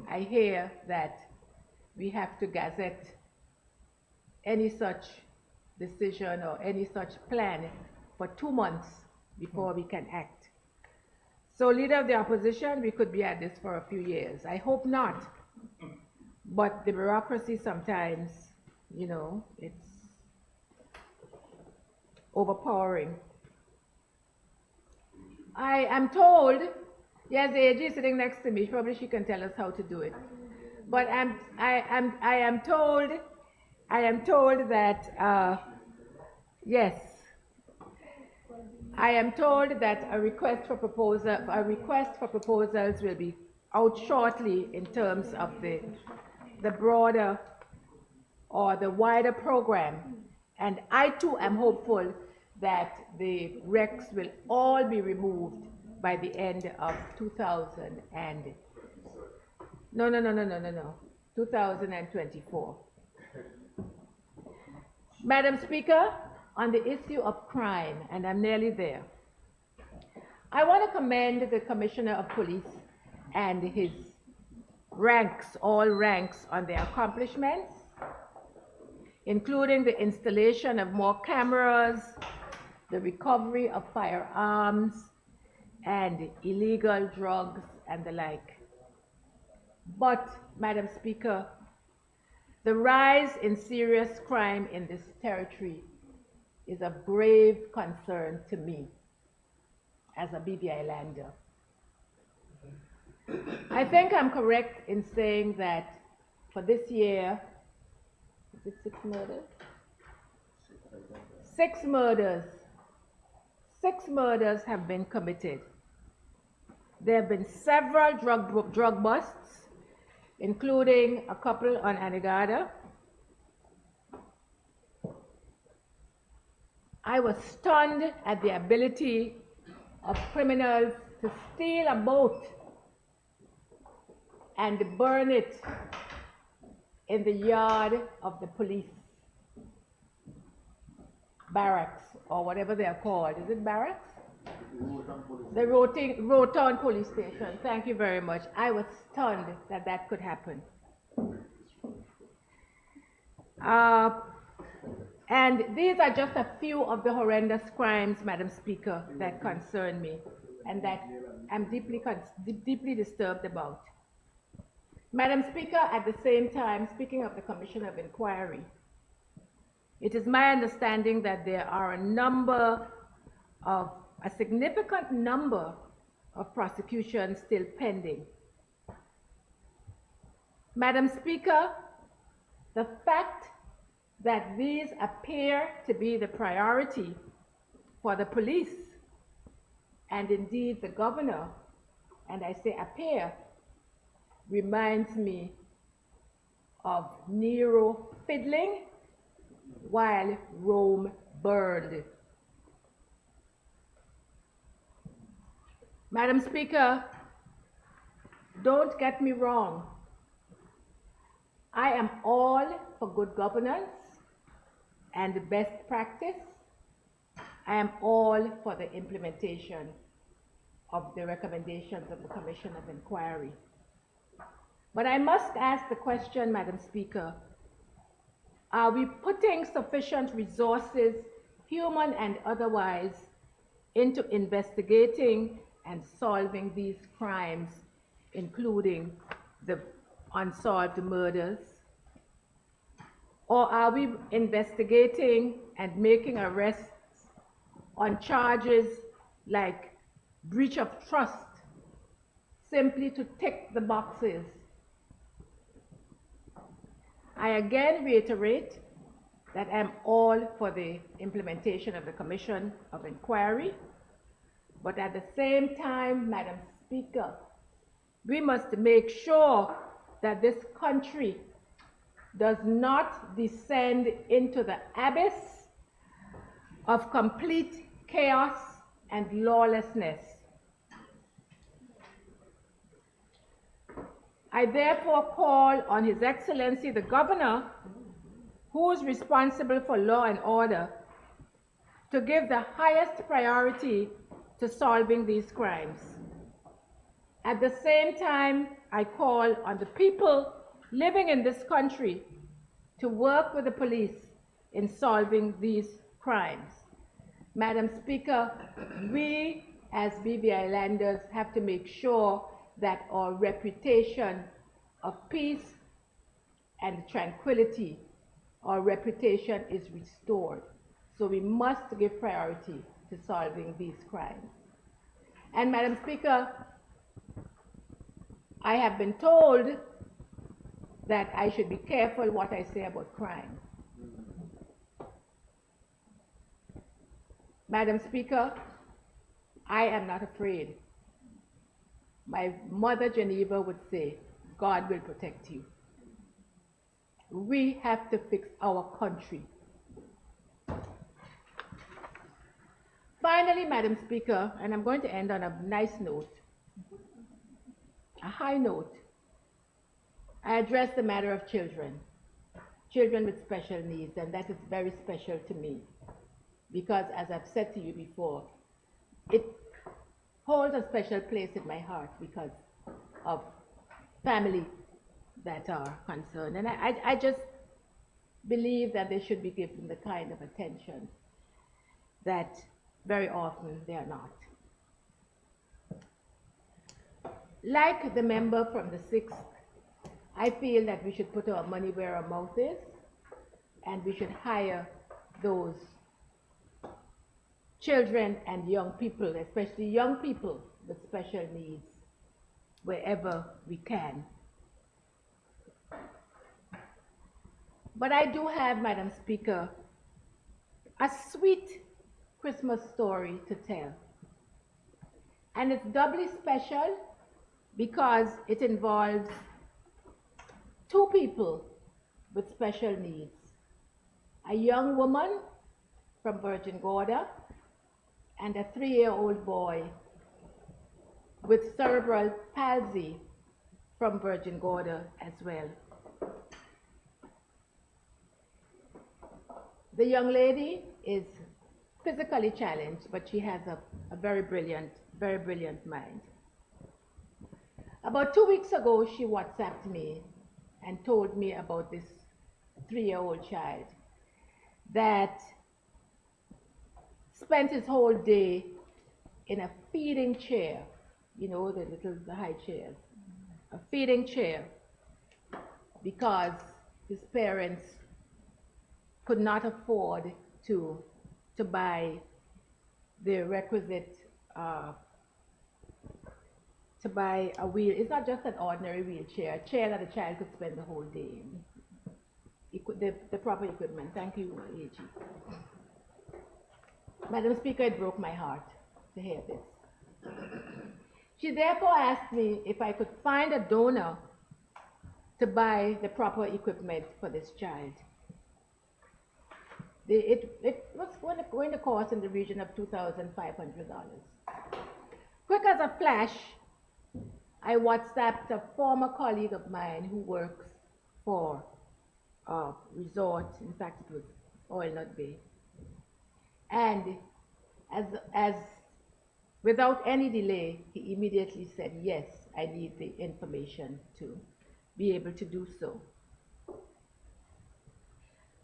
Speaker 4: I hear that we have to gazette any such decision or any such plan for 2 months before we can act. So, leader of the opposition, we could be at this for a few years. I hope not. But the bureaucracy sometimes, you know, it's overpowering. I am told, yes, the AG is sitting next to me. Probably she can tell us how to do it. But I am told that yes, I am told that a request for proposals will be out shortly in terms of the broader or the wider program, and I too am hopeful that the wrecks will all be removed by the end of 2024. Madam Speaker, on the issue of crime, and I'm nearly there, I want to commend the Commissioner of Police and his ranks, all ranks, on their accomplishments, including the installation of more cameras, the recovery of firearms, and illegal drugs and the like. But, Madam Speaker, the rise in serious crime in this territory is of grave concern to me as a BVI lander. I think I'm correct in saying that for this year, is it 6 murders? 6 murders. 6 murders have been committed. There have been several drug busts, including a couple on Anegada. I was stunned at the ability of criminals to steal a boat and burn it in the yard of the police barracks, or whatever they are called. Is it barracks? The Roton Police Station. Thank you very much. I was stunned that that could happen. And these are just a few of the horrendous crimes, Madam Speaker, that concern me and that I'm deeply disturbed about. Madam Speaker, at the same time, speaking of the Commission of Inquiry, it is my understanding that there are a significant number of prosecutions still pending. Madam Speaker, the fact that these appear to be the priority for the police and indeed the governor, and I say appear, reminds me of Nero fiddling while Rome burned. Madam Speaker, don't get me wrong. I am all for good governance and best practice. I am all for the implementation of the recommendations of the Commission of Inquiry. But I must ask the question, Madam Speaker, are we putting sufficient resources, human and otherwise, into investigating and solving these crimes, including the unsolved murders? Or are we investigating and making arrests on charges like breach of trust, simply to tick the boxes? I again reiterate that I'm all for the implementation of the Commission of Inquiry, but at the same time, Madam Speaker, we must make sure that this country does not descend into the abyss of complete chaos and lawlessness. I therefore call on His Excellency the Governor, who is responsible for law and order, to give the highest priority to solving these crimes. At the same time, I call on the people living in this country to work with the police in solving these crimes. Madam Speaker, we as BV Islanders have to make sure that our reputation of peace and tranquility, our reputation is restored. So we must give priority to solving these crimes. And Madam Speaker, I have been told that I should be careful what I say about crime. Madam Speaker, I am not afraid. My mother Geneva would say, God will protect you. We have to fix our country. Finally, Madam Speaker, and I'm going to end on a nice note, a high note, I address the matter of children with special needs, and that is very special to me because, as I've said to you before, it holds a special place in my heart because of family that are concerned. And I just believe that they should be given the kind of attention that very often they are not. Like the member from the 6th, I feel that we should put our money where our mouth is, and we should hire those children and young people, especially young people with special needs, wherever we can. But I do have, Madam Speaker, a sweet Christmas story to tell. And it's doubly special because it involves 2 people with special needs. A young woman from Virgin Gorda and a 3-year-old boy with cerebral palsy from Virgin Gorda as well. The young lady is physically challenged, but she has a very brilliant mind. About 2 weeks ago, she WhatsApped me and told me about this 3-year-old child that spent his whole day in a feeding chair, you know, the high chairs, a feeding chair, because his parents could not afford to buy the requisite, to buy a wheel. It's not just an ordinary wheelchair, a chair that a child could spend the whole day in. The proper equipment. Thank you, AG. Madam Speaker, it broke my heart to hear this. She therefore asked me if I could find a donor to buy the proper equipment for this child. It was going to cost in the region of $2,500. Quick as a flash, I WhatsApped a former colleague of mine who works for a resort. In fact, it was Oil Nut Bay. And as without any delay, he immediately said, yes, I need the information to be able to do so.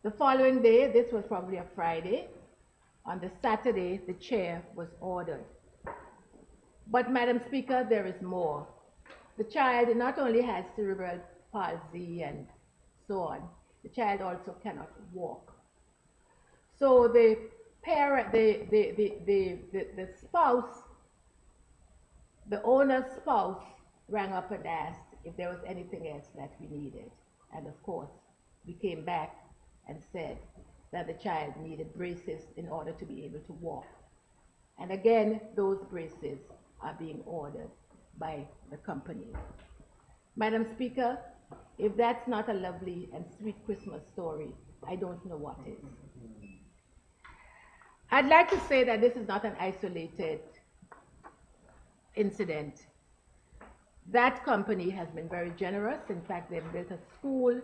Speaker 4: The following day, this was probably a Friday, on the Saturday, the chair was ordered. But Madam Speaker, there is more. The child not only has cerebral palsy and so on, the child also cannot walk. So the parent, the spouse, the owner's spouse rang up and asked if there was anything else that we needed. And of course, we came back and said that the child needed braces in order to be able to walk. And again, those braces are being ordered by the company. Madam Speaker, if that's not a lovely and sweet Christmas story, I don't know what is. I'd like to say that this is not an isolated incident. That company has been very generous. In fact, they've built a school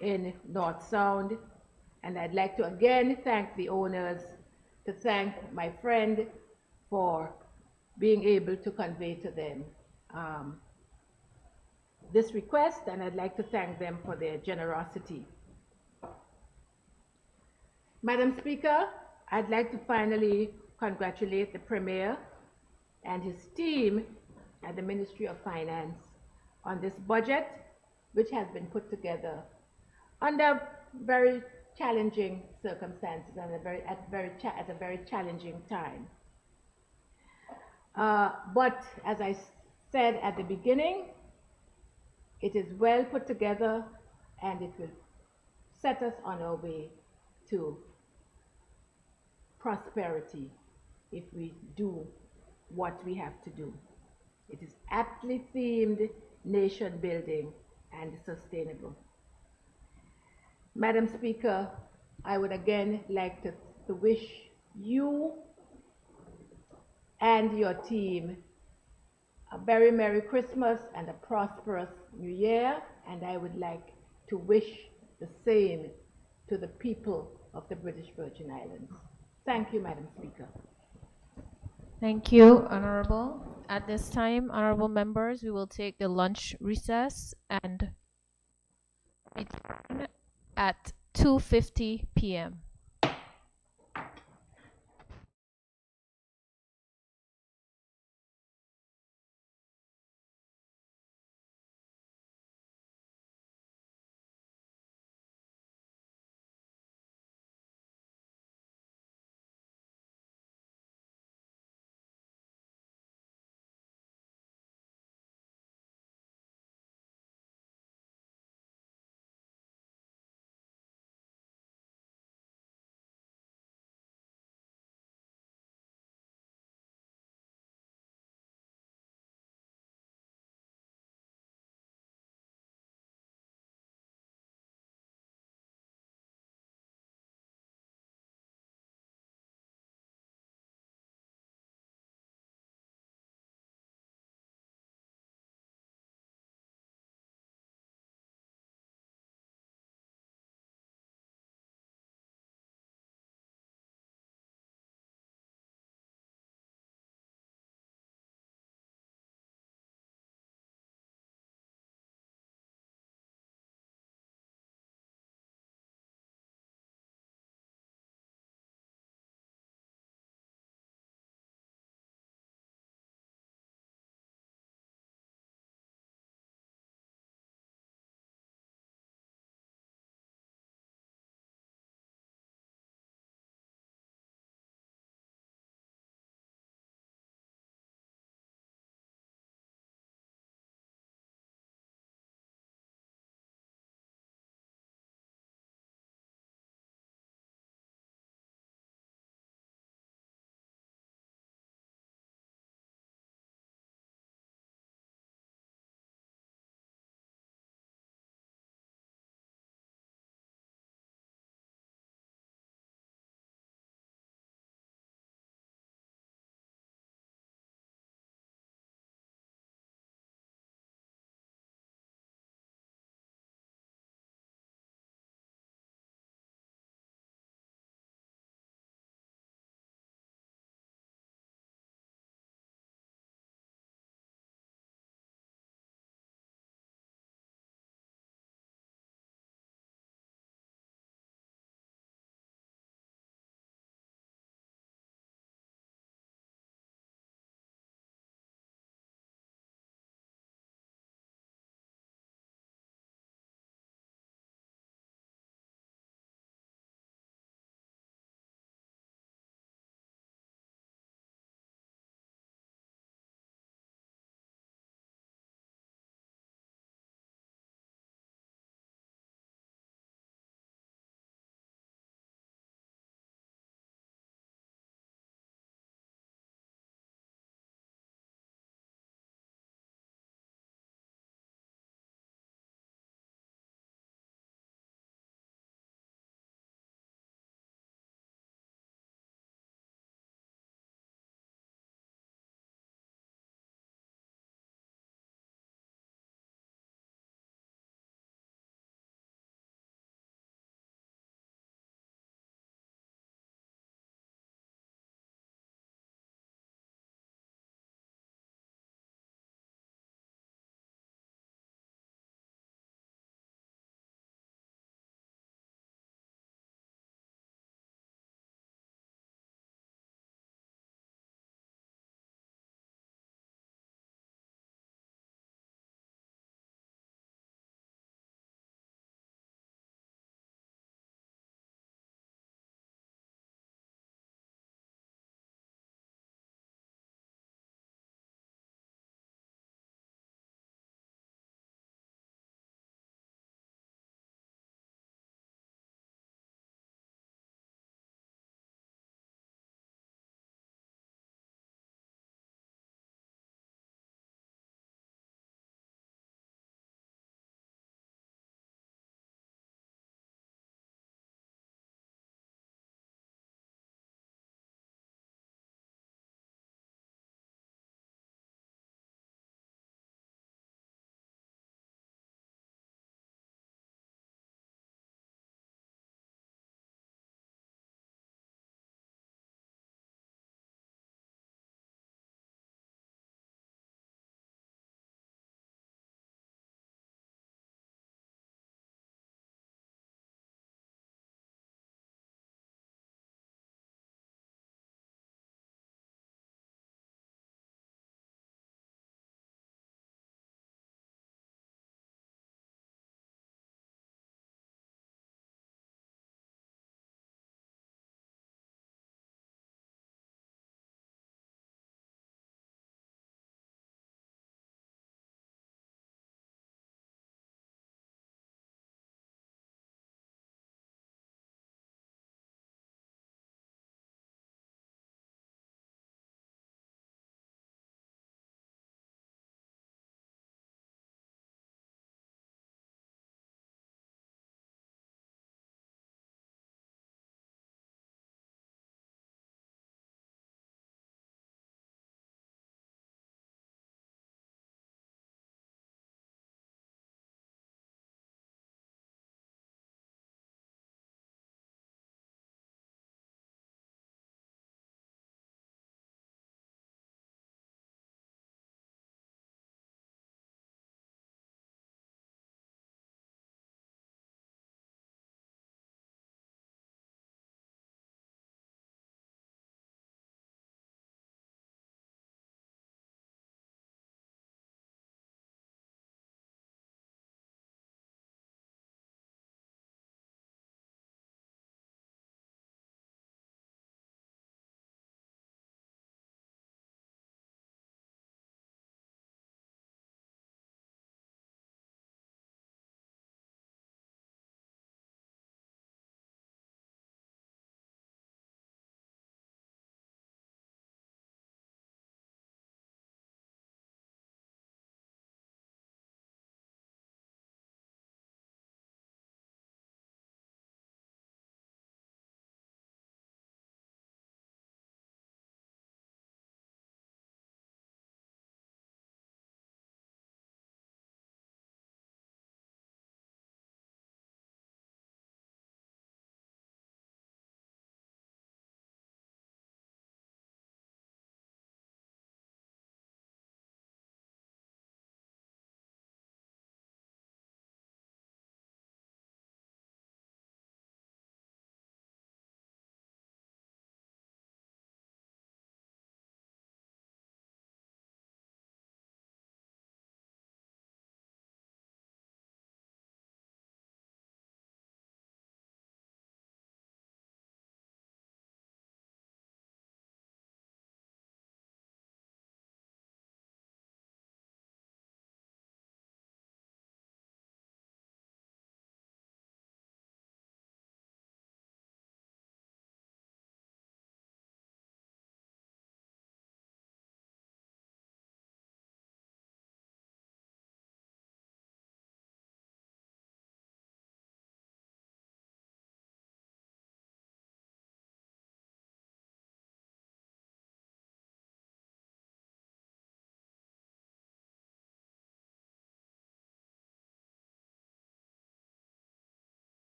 Speaker 4: in North Sound, and I'd like to again thank the owners, to thank my friend for being able to convey to them um, this request, and I'd like to thank them for their generosity. Madam Speaker, I'd like to finally congratulate the Premier and his team at the Ministry of Finance on this budget, which has been put together under very challenging circumstances and at a very challenging time. But as I said at the beginning, it is well put together and it will set us on our way to prosperity if we do what we have to do. It is aptly themed nation building and sustainable. Madam Speaker, I would again like to wish you and your team a very Merry Christmas and a prosperous New Year, and I would like to wish the same to the people of the British Virgin Islands. Thank you, Madam Speaker.
Speaker 1: Thank you, Honorable. At this time, honorable members, we will take the lunch recess and return at 2:50 p.m.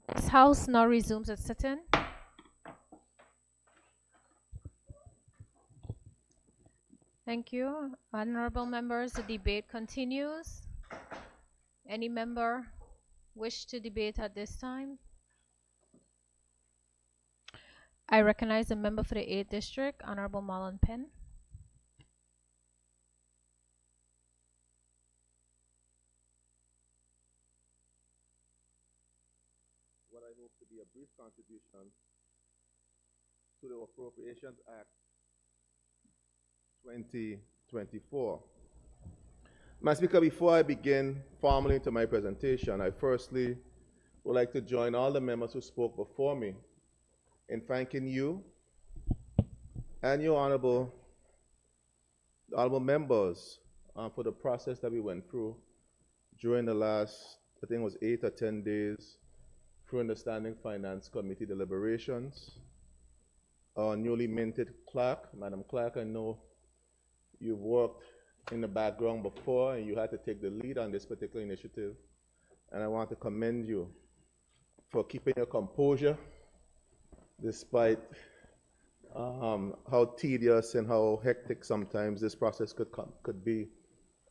Speaker 1: This House now resumes its sitting. Thank you. Honorable members, the debate continues. Any member wish to debate at this time? I recognize the member for the 8th District, Honorable Marlon Penn.
Speaker 5: What I hope to be a brief contribution to the Appropriations Act 2024. Madam Speaker, before I begin formally to my presentation, I firstly would like to join all the members who spoke before me in thanking you and your honorable members for the process that we went through during the last, I think it was 8 or 10 days, through the Standing Finance Committee deliberations. Our newly minted clerk, Madam Clerk, I know you've worked in the background before and you had to take the lead on this particular initiative. And I want to commend you for keeping your composure despite how tedious and how hectic sometimes this process could be.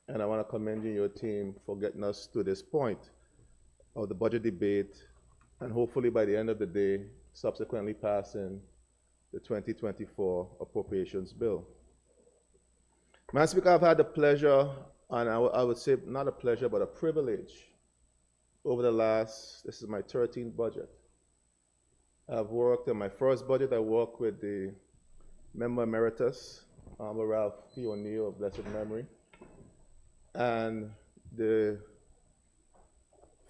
Speaker 5: And I want to commend you and your team for getting us to this point of the budget debate and hopefully by the end of the day, subsequently passing the 2024 appropriations bill. Madam Speaker, I've had the pleasure, and I would say not a pleasure, but a privilege over the last, this is my 13th budget. I've worked in my first budget, I worked with the member emeritus, Ralph P. O'Neill of blessed memory, and the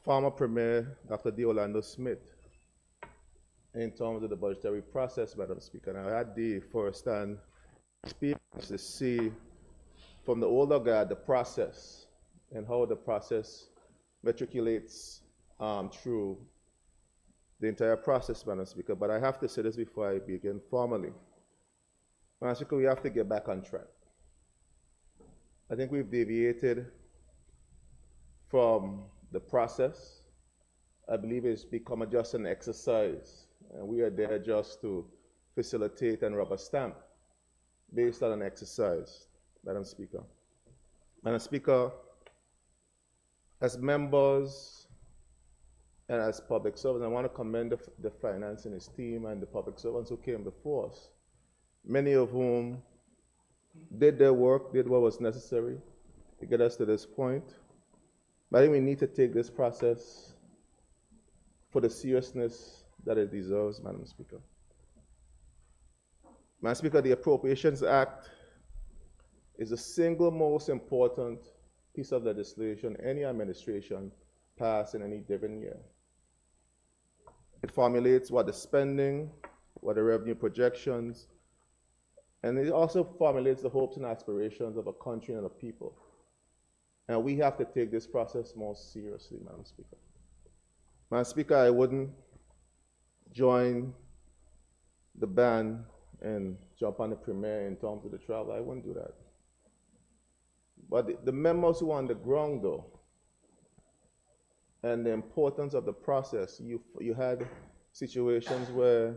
Speaker 5: former Premier, Dr. D. Orlando Smith, in terms of the budgetary process, Madam Speaker. And I had the first-hand experience to see from the older guard the process and how the process matriculates through the entire process, Madam Speaker. But I have to say this before I begin formally. Madam Speaker, we have to get back on track. I think we've deviated from the process. I believe it's become just an exercise, and we are there just to facilitate and rubber stamp based on an exercise, Madam Speaker. Madam Speaker, as members and as public servants, I want to commend the finance and his team and the public servants who came before us, many of whom did their work, did what was necessary to get us to this point. But I think we need to take this process for the seriousness that it deserves, Madam Speaker. Madam Speaker, the Appropriations Act is the single most important piece of legislation any administration pass in any given year. It formulates what the spending, what the revenue projections, and it also formulates the hopes and aspirations of a country and a people. And we have to take this process more seriously, Madam Speaker. Madam Speaker, I wouldn't join the band and jump on the Premier in terms of the travel. I wouldn't do that. But the members who are on the ground, though, and the importance of the process, you had situations where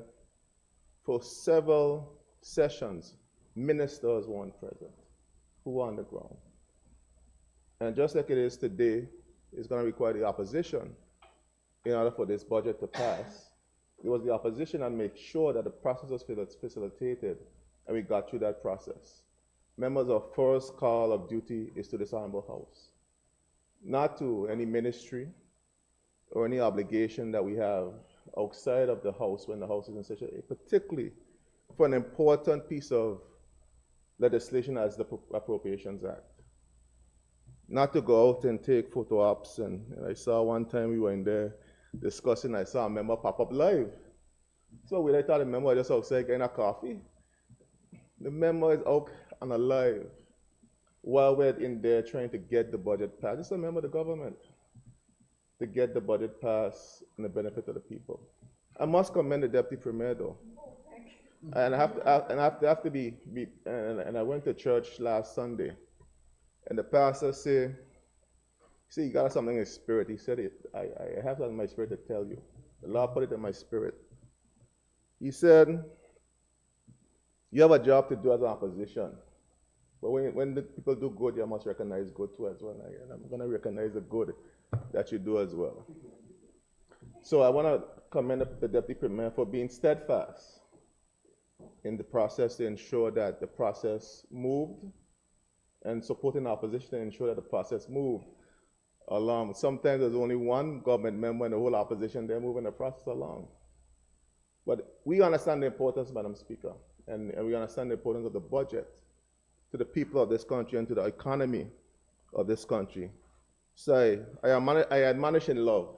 Speaker 5: for several sessions, ministers weren't present who were on the ground. And just like it is today, it's going to require the opposition in order for this budget to pass. It was the opposition that made sure that the process was facilitated and we got through that process. Members, our first call of duty is to this Honorable House, not to any ministry or any obligation that we have outside of the House when the House is in session, particularly for an important piece of legislation as the Appropriations Act. Not to go out and take photo ops, and I saw one time we were in there discussing, I saw a member pop up live. So we thought the member was just outside getting a coffee. The member is out on a live while we're in there trying to get the budget passed. Just a member of the government to get the budget passed and the benefit of the people. I must commend the Deputy Premier though. And I have to be and I went to church last Sunday and the pastor said, see, you got something in his spirit. He said, I have something in my spirit to tell you. The Lord put it in my spirit. He said, you have a job to do as an opposition. But when the people do good, you must recognize good too as well. And I'm going to recognize the good that you do as well. So I want to commend the Deputy Premier for being steadfast in the process to ensure that the process moved and supporting opposition to ensure that the process moved along. Sometimes there's only one government member and the whole opposition, they're moving the process along. But we understand the importance, Madam Speaker, and we understand the importance of the budget to the people of this country and to the economy of this country. So I admonish in love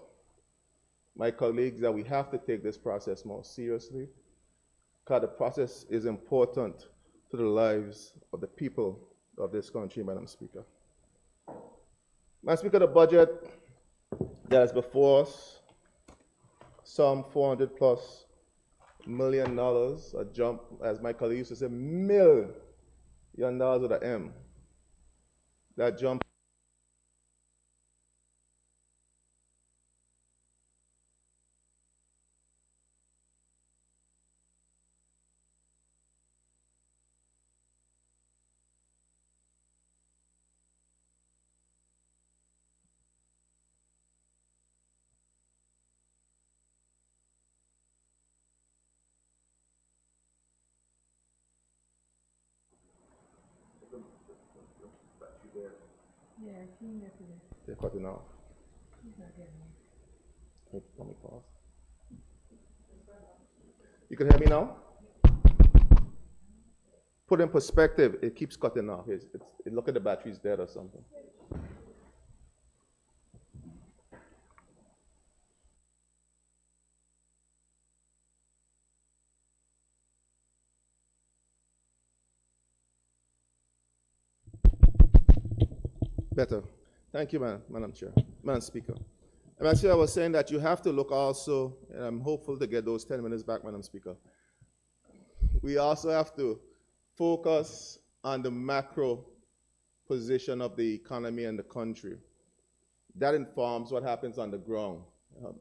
Speaker 5: my colleagues that we have to take this process more seriously, because the process is important to the lives of the people of this country, Madam Speaker. Madam Speaker, the budget that is before us, some $400+ million, a jump, as my colleague used to say, $1 million with an M. That jump.
Speaker 4: Yeah,
Speaker 5: They're cutting off. Let me pause. You can hear me now? Put in perspective, it keeps cutting off. Look at the battery's dead or something. Better. Thank you, Madam Chair, Madam Speaker. And actually, I was saying that you have to look also, and I'm hopeful to get those 10 minutes back, Madam Speaker. We also have to focus on the macro position of the economy and the country. That informs what happens on the ground.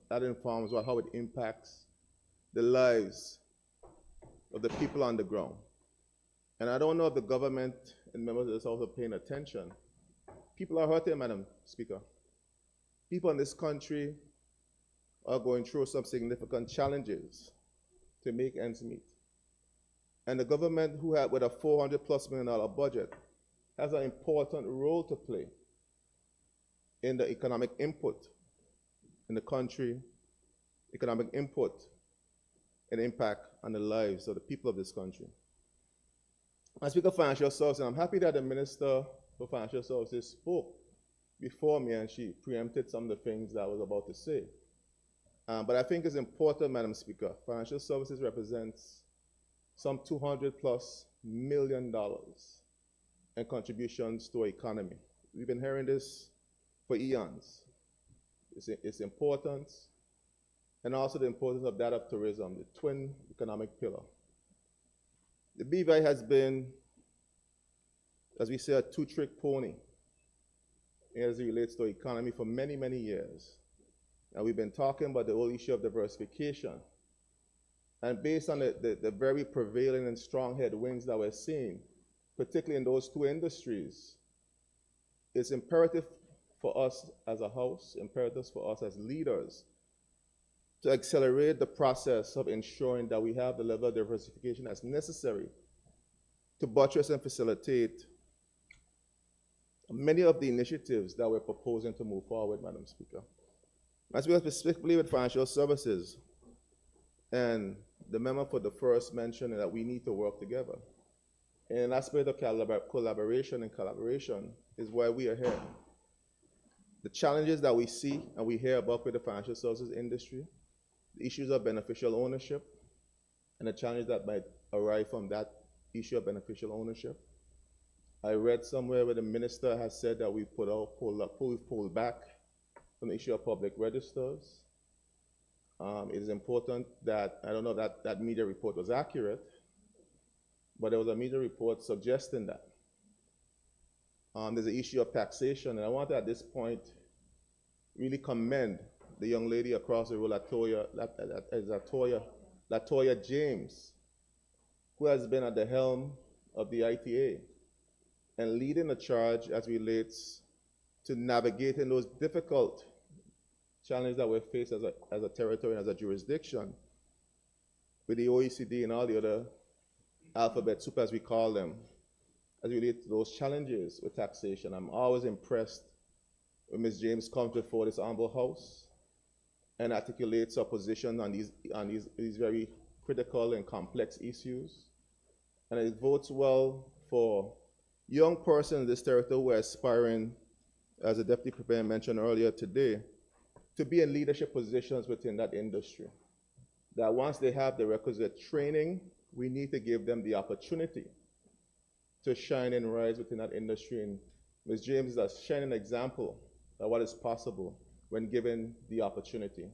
Speaker 5: That informs how it impacts the lives of the people on the ground. And I don't know if the government and members of this House are paying attention. People are hurting, Madam Speaker. People in this country are going through some significant challenges to make ends meet. And the government, with a $400+ million budget, has an important role to play in the economic input in the country, economic input and impact on the lives of the people of this country. I speak of financial services, and I'm happy that the Minister for Financial Services spoke before me, and she preempted some of the things that I was about to say. But I think it's important, Madam Speaker, financial services represents some $200+ million in contributions to our economy. We've been hearing this for eons. Its importance, and also the importance of that of tourism, the twin economic pillar. The BVI has been, as we say, a two-trick pony as it relates to the economy for many, many years. And we've been talking about the whole issue of diversification. And based on the very prevailing and strong headwinds that we're seeing, particularly in those two industries, it's imperative for us as a House, imperative for us as leaders, to accelerate the process of ensuring that we have the level of diversification that's necessary to buttress and facilitate many of the initiatives that we're proposing to move forward, Madam Speaker. As we have specifically with financial services, and the member for the first mentioned that we need to work together. And in that spirit of collaboration and collaboration is why we are here. The challenges that we see and we hear about with the financial services industry, the issues of beneficial ownership, and the challenges that might arise from that issue of beneficial ownership. I read somewhere where the minister has said that we've pulled back from the issue of public registers. It is important that, I don't know if that media report was accurate, but there was a media report suggesting that. There's an issue of taxation, and I want to at this point really commend the young lady across the road, Latoya James, who has been at the helm of the ITA and leading the charge as relates to navigating those difficult challenges that we face as a territory and as a jurisdiction with the OECD and all the other alphabet soup, as we call them, as we relate to those challenges with taxation. I'm always impressed when Ms. James comes before this humble house and articulates her position on these very critical and complex issues. And it votes well for young persons in this territory who are aspiring, as the Deputy Premier mentioned earlier today, to be in leadership positions within that industry. That once they have the requisite training, we need to give them the opportunity to shine and rise within that industry. And Ms. James is a shining example of what is possible when given the opportunity.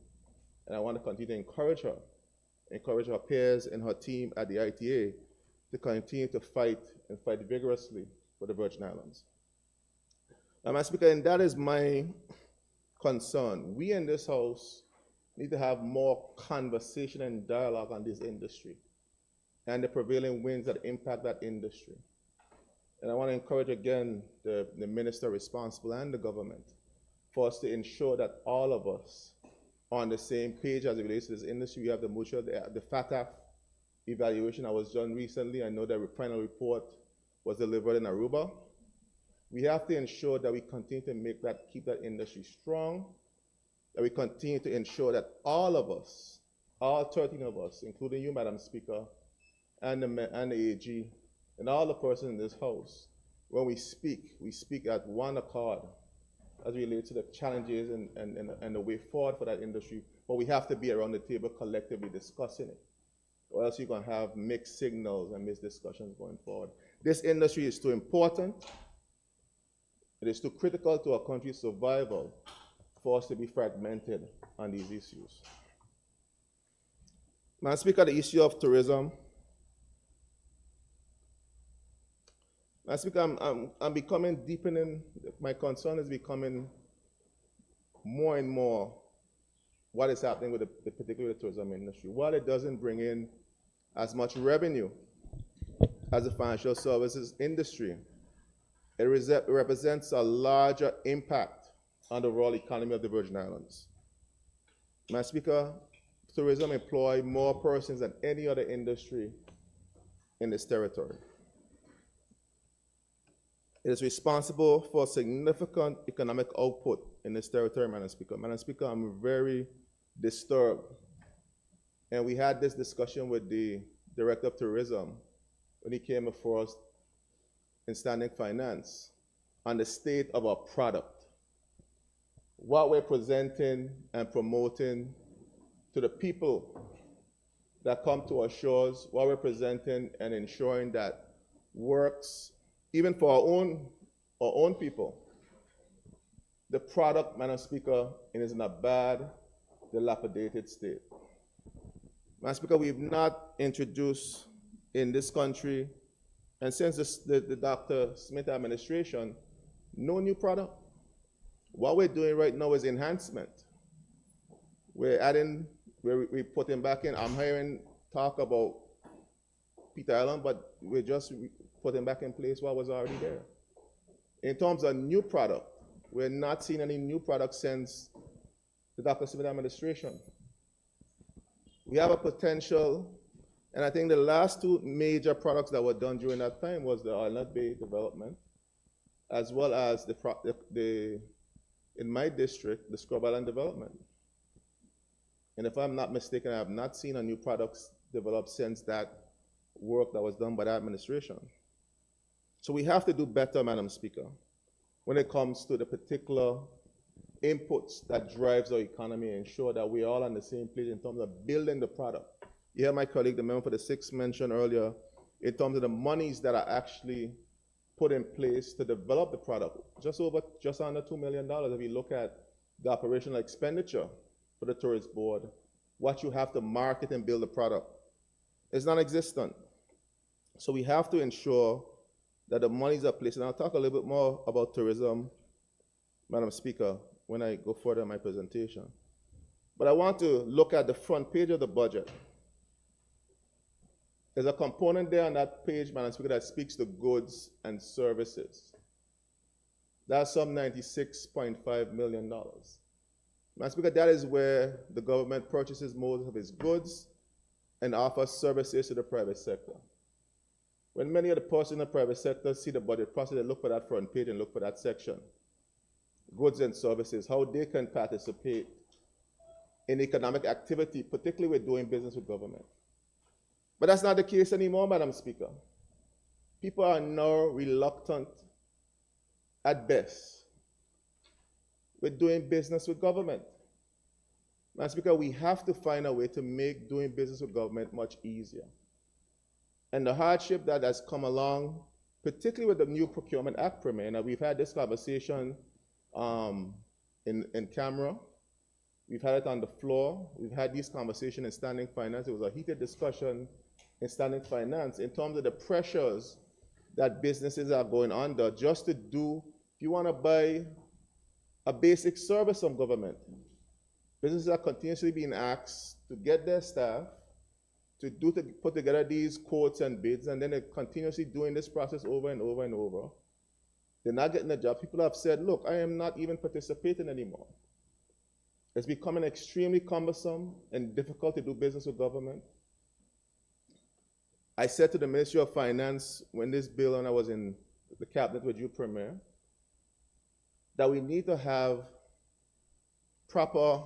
Speaker 5: And I want to continue to encourage her peers and her team at the ITA to continue to fight and fight vigorously for the Virgin Islands. Madam Speaker, and that is my concern. We in this House need to have more conversation and dialogue on this industry and the prevailing winds that impact that industry. And I want to encourage again the minister responsible and the government for us to ensure that all of us are on the same page as it relates to this industry. We have the FATF evaluation that was done recently. I know the final report was delivered in Aruba. We have to ensure that we continue to keep that industry strong, that we continue to ensure that all of us, all 13 of us, including you, Madam Speaker, and the AG, and all the persons in this House, when we speak at one accord as it relates to the challenges and the way forward for that industry. But we have to be around the table collectively discussing it, or else you're going to have mixed signals and mixed discussions going forward. This industry is too important. It is too critical to our country's survival for us to be fragmented on these issues. Madam Speaker, the issue of tourism. Madam Speaker, I'm becoming deepening, my concern is becoming more and more what is happening with particularly the tourism industry. While it doesn't bring in as much revenue as the financial services industry, it represents a larger impact on the overall economy of the Virgin Islands. Madam Speaker, tourism employs more persons than any other industry in this territory. It is responsible for significant economic output in this territory, Madam Speaker. Madam Speaker, I'm very disturbed. And we had this discussion with the Director of Tourism when he came before us in Standing Finance on the state of our product. What we're presenting and promoting to the people that come to our shores, what we're presenting and ensuring that works even for our own people. The product, Madam Speaker, is in a bad, dilapidated state. Madam Speaker, we've not introduced in this country, and since the Dr. Smith administration, no new product. What we're doing right now is enhancement. We're putting back in, I'm hearing talk about Peter Island, but we're just putting back in place what was already there. In terms of new product, we're not seeing any new product since the Dr. Smith administration. We have a potential, and I think the last two major products that were done during that time was the Island Bay development, as well as in my district, the Scrub Island development. And if I'm not mistaken, I have not seen a new product developed since that work that was done by that administration. So we have to do better, Madam Speaker, when it comes to the particular inputs that drives our economy and ensure that we're all on the same page in terms of building the product. You hear my colleague, the member for the 6th, mentioned earlier, in terms of the monies that are actually put in place to develop the product. Just under $2 million if you look at the operational expenditure for the Tourist Board, what you have to market and build the product is non-existent. So we have to ensure that the monies are placed, and I'll talk a little bit more about tourism, Madam Speaker, when I go further in my presentation. But I want to look at the front page of the budget. There's a component there on that page, Madam Speaker, that speaks to goods and services. That's some $96.5 million. Madam Speaker, that is where the government purchases most of its goods and offers services to the private sector. When many of the persons in the private sector see the budget process, they look for that front page and look for that section. Goods and services, how they can participate in economic activity, particularly with doing business with government. But that's not the case anymore, Madam Speaker. People are now reluctant, at best, with doing business with government. Madam Speaker, we have to find a way to make doing business with government much easier. And the hardship that has come along, particularly with the new Procurement Act, Premier, and we've had this conversation in camera, we've had it on the floor, we've had these conversations in Standing Finance. It was a heated discussion in Standing Finance in terms of the pressures that businesses are going under just to do, if you want to buy a basic service from government, businesses are continuously being asked to get their staff to put together these quotes and bids, and then they're continuously doing this process over and over and over. They're not getting a job. People have said, look, I am not even participating anymore. It's becoming extremely cumbersome and difficult to do business with government. I said to the Ministry of Finance when this bill, and I was in the cabinet with you, Premier, that we need to have proper,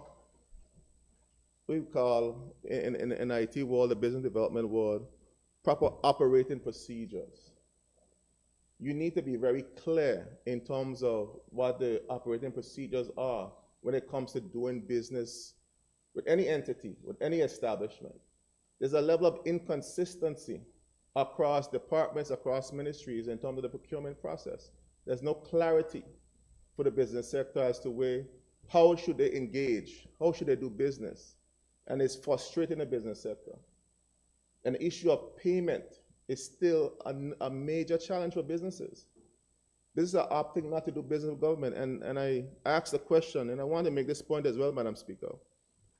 Speaker 5: we call in IT world, the business development world, proper operating procedures. You need to be very clear in terms of what the operating procedures are when it comes to doing business with any entity, with any establishment. There's a level of inconsistency across departments, across ministries in terms of the procurement process. There's no clarity for the business sector as to how should they engage, how should they do business, and it's frustrating the business sector. And the issue of payment is still a major challenge for businesses. Businesses are opting not to do business with government, and I asked a question, and I want to make this point as well, Madam Speaker,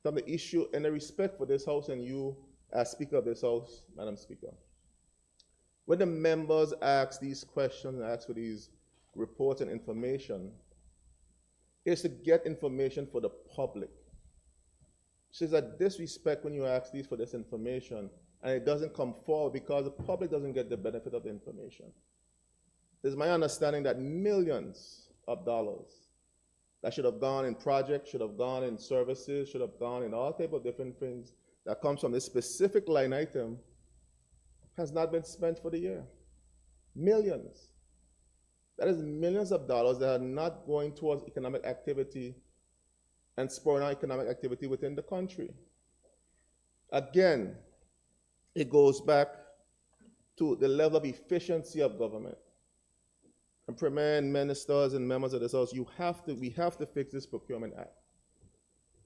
Speaker 5: from the issue and the respect for this House and you as Speaker of this House, Madam Speaker. When the members ask these questions and ask for these reports and information, it's to get information for the public. So there's a disrespect when you ask these for this information and it doesn't come forward because the public doesn't get the benefit of the information. It's my understanding that millions of dollars that should have gone in projects, should have gone in services, should have gone in all type of different things that comes from this specific line item has not been spent for the year. Millions. That is millions of dollars that are not going towards economic activity and spurring on economic activity within the country. Again, it goes back to the level of efficiency of government. And Premier and ministers and members of this House, we have to fix this Procurement Act.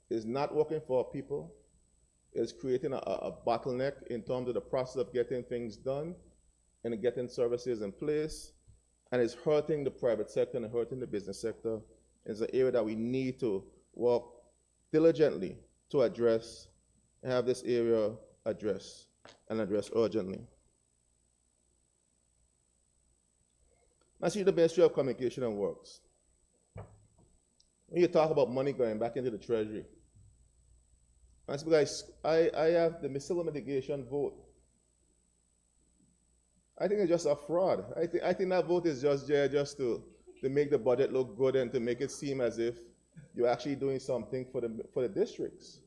Speaker 5: It's not working for our people. It's creating a bottleneck in terms of the process of getting things done and getting services in place. And it's hurting the private sector and hurting the business sector. It's an area that we need to work diligently to address and have this area addressed and addressed urgently. I see the Ministry of Communication and Works. When you talk about money going back into the Treasury, I have the missile mitigation vote. I think it's just a fraud. I think that vote is just there just to make the budget look good and to make it seem as if you're actually doing something for the districts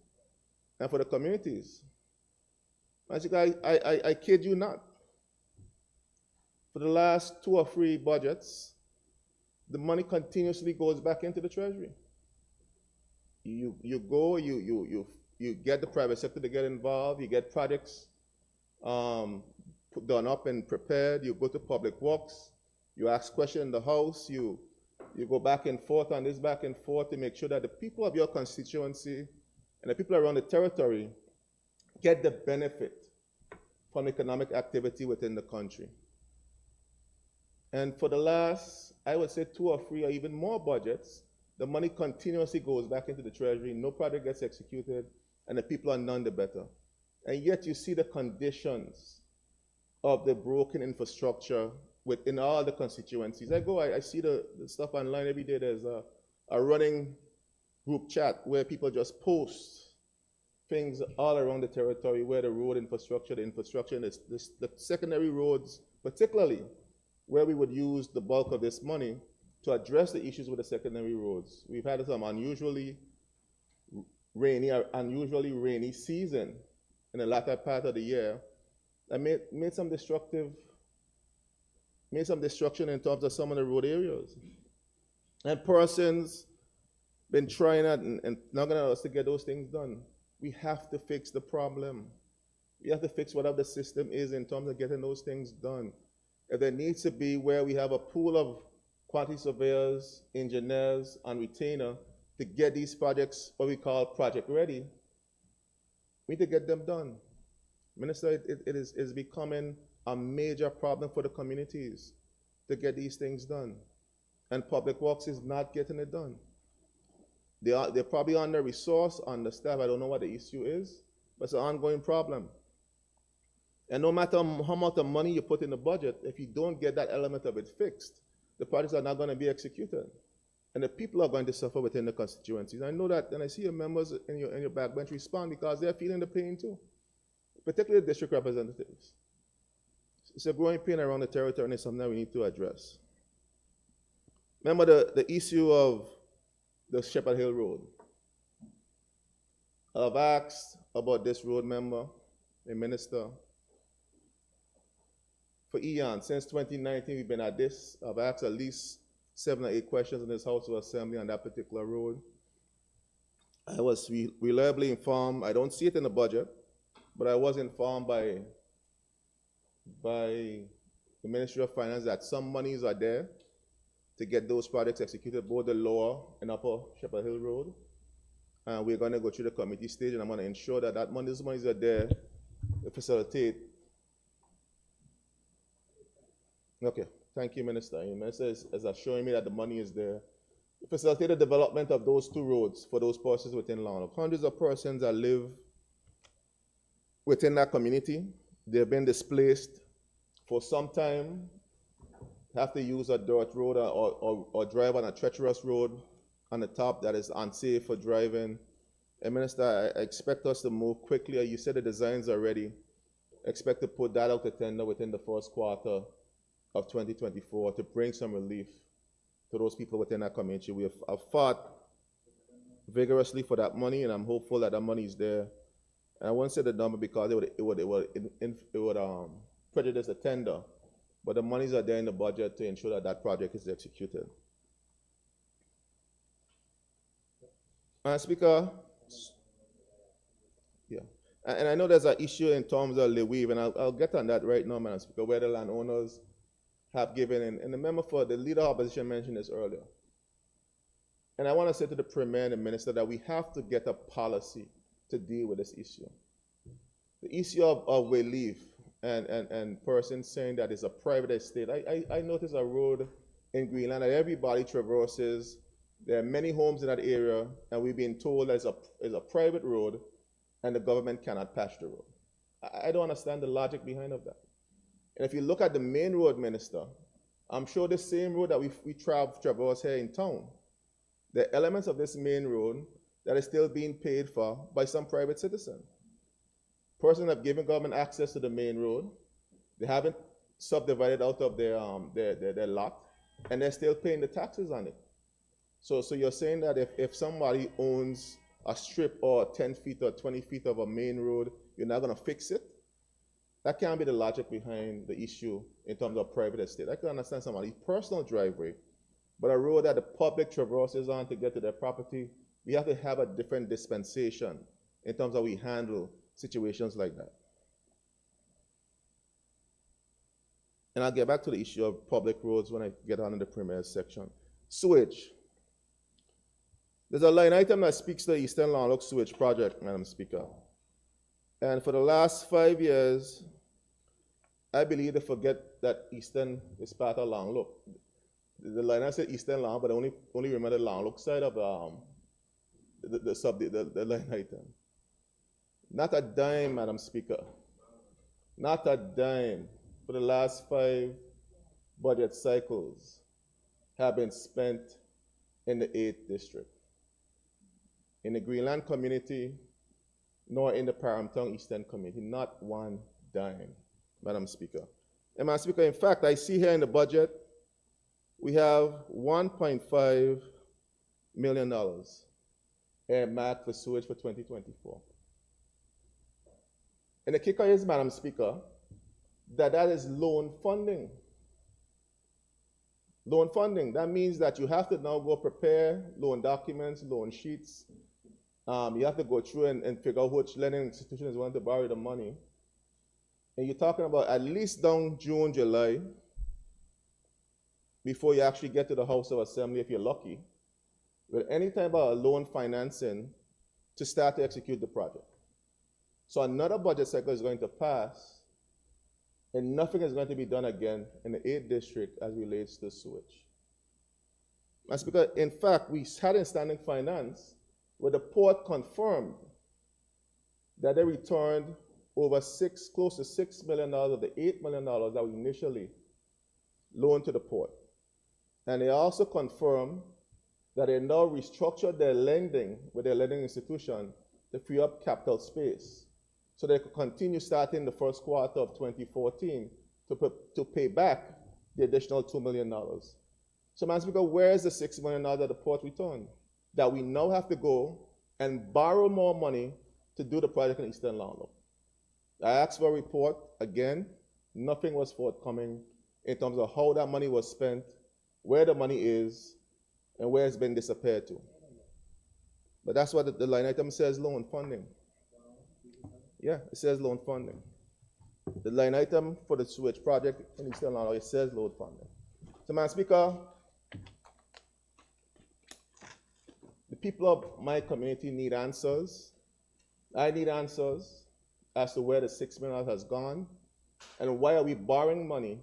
Speaker 5: and for the communities. I kid you not. For the last 2 or 3 budgets, the money continuously goes back into the Treasury. You get the private sector to get involved, you get projects done up and prepared, you go to Public Works, you ask questions in the House, you go back and forth on this back and forth to make sure that the people of your constituency and the people around the territory get the benefit from economic activity within the country. And for the last, I would say 2 or 3 or even more budgets, The money continuously goes back into the treasury, no project gets executed, and the people are none the better. And yet you see the conditions of the broken infrastructure within all the constituencies. I see the stuff online every day. There's a running group chat where people just post things all around the territory where the road infrastructure, the secondary roads, particularly where we would use the bulk of this money to address the issues with the secondary roads. We've had some unusually rainy season in the latter part of the year that made some destruction in terms of some of the road areas. And persons been trying and not gonna allow us to get those things done. We have to fix the problem. We have to fix whatever the system is in terms of getting those things done. If there needs to be where we have a pool of quantity surveyors, engineers, and retainer to get these projects, what we call project ready, we need to get them done. Minister, it is becoming a major problem for the communities to get these things done. And Public Works is not getting it done. They're probably under-resourced, understaffed. I don't know what the issue is, but it's an ongoing problem. And no matter how much money you put in the budget, if you don't get that element of it fixed, the projects are not going to be executed. And the people are going to suffer within the constituencies. I know that, and I see your members in your backbench respond because they're feeling the pain too, particularly district representatives. It's a growing pain around the territory, and it's something that we need to address. Remember the issue of the Shepherd Hill Road. I've asked about this road, member, a minister, for eons. Since 2019, we've been at this. I've asked at least 7 or 8 questions in this House of Assembly on that particular road. I was reliably informed, I don't see it in the budget, but I was informed by the Ministry of Finance that some monies are there to get those projects executed, both the lower and upper Shepherd Hill Road. And we're going to go through the committee stage, and I'm going to ensure that those monies are there to facilitate. Okay, thank you, Minister. The Minister is assuring me that the money is there to facilitate the development of those 2 roads for those persons within Longlock. Hundreds of persons that live within that community, they've been displaced for some time, have to use a dirt road or drive on a treacherous road on the top that is unsafe for driving. And Minister, I expect us to move quickly. You said the designs are ready. I expect to put that out to tender within the first quarter of 2024 to bring some relief to those people within that community. We have fought vigorously for that money, and I'm hopeful that money is there. And I won't say the number because it would prejudice the tender, but the monies are there in the budget to ensure that project is executed. Speaker, yeah, and I know there's an issue in terms of the weave, and I'll get on that right now, Madam Speaker, where the landowners have given, and the member for the leader of opposition mentioned this earlier. And I want to say to the Premier and the Minister that we have to get a policy to deal with this issue. The issue of relief and persons saying that it's a private estate. I noticed a road in Greenland that everybody traverses. There are many homes in that area, and we've been told that it's a private road and the government cannot patch the road. I don't understand the logic behind of that. And if you look at the main road, Minister, I'm sure the same road that we traverse here in town, there are elements of this main road that is still being paid for by some private citizen. Persons have given government access to the main road. They haven't subdivided out of their lot, and they're still paying the taxes on it. So you're saying that if somebody owns a strip or 10 feet or 20 feet of a main road, you're not going to fix it? That can't be the logic behind the issue in terms of private estate. I can understand somebody's personal driveway, but a road that the public traverses on to get to their property, we have to have a different dispensation in terms of how we handle situations like that. And I'll get back to the issue of public roads when I get on in the Premier's section. Sewage. There's a line item that speaks to the Eastern Longlock Sewage Project, Madam Speaker. And for the last 5 years, I believe they forget that Eastern is part of Longlock. the line I said Eastern Long, but I only remember the Long Look side of the line item. Not a dime, Madam Speaker. Not a dime for the last 5 budget cycles have been spent in the 8th district, in the Greenland community, nor in the Paramtown Eastern community. Not one dime, Madam Speaker. And Madam Speaker, in fact, I see here in the budget, we have $1.5 million earmarked for sewage for 2024. And the kicker is, Madam Speaker, that is loan funding. Loan funding, that means that you have to now go prepare loan documents, loan sheets. You have to go through and figure out which lending institution is going to borrow the money. And you're talking about at least down June, July, before you actually get to the House of Assembly, if you're lucky, with any type of loan financing to start to execute the project. So another budget cycle is going to pass, and nothing is going to be done again in the 8th district as relates to sewage. That's because, in fact, we had in standing finance where the port confirmed that they returned over close to $6 million of the $8 million that we initially loaned to the port. And they also confirmed that they now restructured their lending with their lending institution to free up capital space, so they could continue starting the first quarter of 2014 to pay back the additional $2 million. So, Madam Speaker, where is the $6 million that the port returned? That we now have to go and borrow more money to do the project in Eastern Long Loop. I asked for a report. Again, nothing was forthcoming in terms of how that money was spent, where the money is, and where it's been disappeared to. But that's what the line item says, loan funding. Yeah, it says loan funding. The line item for the sewage project in Eastern Long Loop, it says loan funding. So, Madam Speaker, the people of my community need answers. I need answers as to where the $6 million has gone, and why are we borrowing money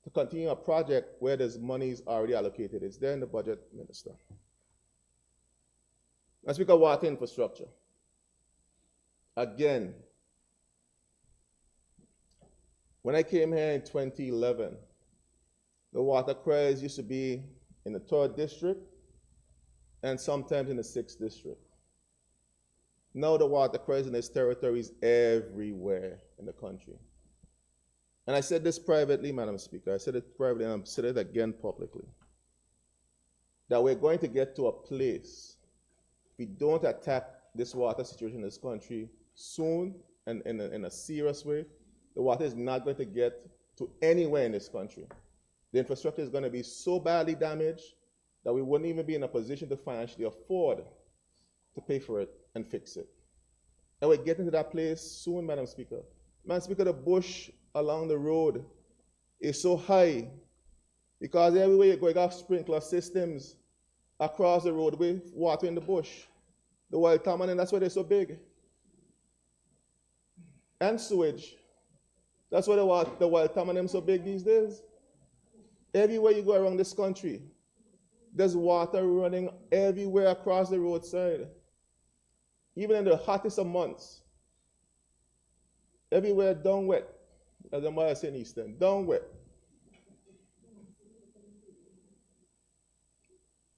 Speaker 5: to continue a project where there's monies already allocated. It's there in the budget, Minister. Let's speak of water infrastructure. Again, when I came here in 2011, the water crisis used to be in the 3rd district and sometimes in the 6th district. Now the water crisis in this territory is everywhere in the country. And I said this privately, Madam Speaker. I said it privately, and I've said it again publicly, that we're going to get to a place, if we don't attack this water situation in this country soon and in a serious way, the water is not going to get to anywhere in this country. The infrastructure is going to be so badly damaged that we wouldn't even be in a position to financially afford to pay for it and fix it. And we're getting to that place soon, Madam Speaker. Madam Speaker, the bush along the road is so high because everywhere you go, you got sprinkler systems across the roadway, water in the bush. The wild salmon, and that's why they're so big. And sewage. That's why the wild salmon are so big these days. Everywhere you go around this country, there's water running everywhere across the roadside. Even in the hottest of months, everywhere down wet, as the mother said in Eastern, down wet.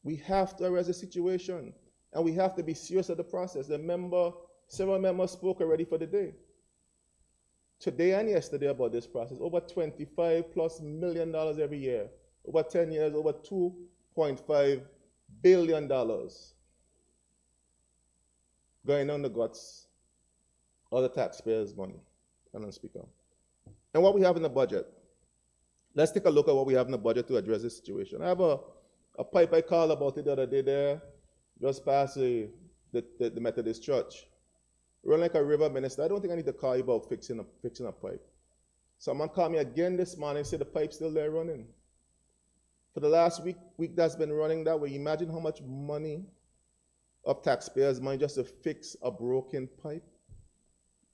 Speaker 5: We have to address the situation, and we have to be serious at the process. Several members spoke already for the day. Today and yesterday about this process, over $25+ million every year, over 10 years, over $2.5 billion going on the guts of the taxpayers' money, Madam Speaker. And what we have in the budget. Let's take a look at what we have in the budget to address this situation. I have a pipe I called about it the other day there, just past the Methodist Church. Run like a river, Minister. I don't think I need to call you about fixing a pipe. Someone called me again this morning and said the pipe's still there running. For the last week that's been running that way, imagine how much money of taxpayers' money just to fix a broken pipe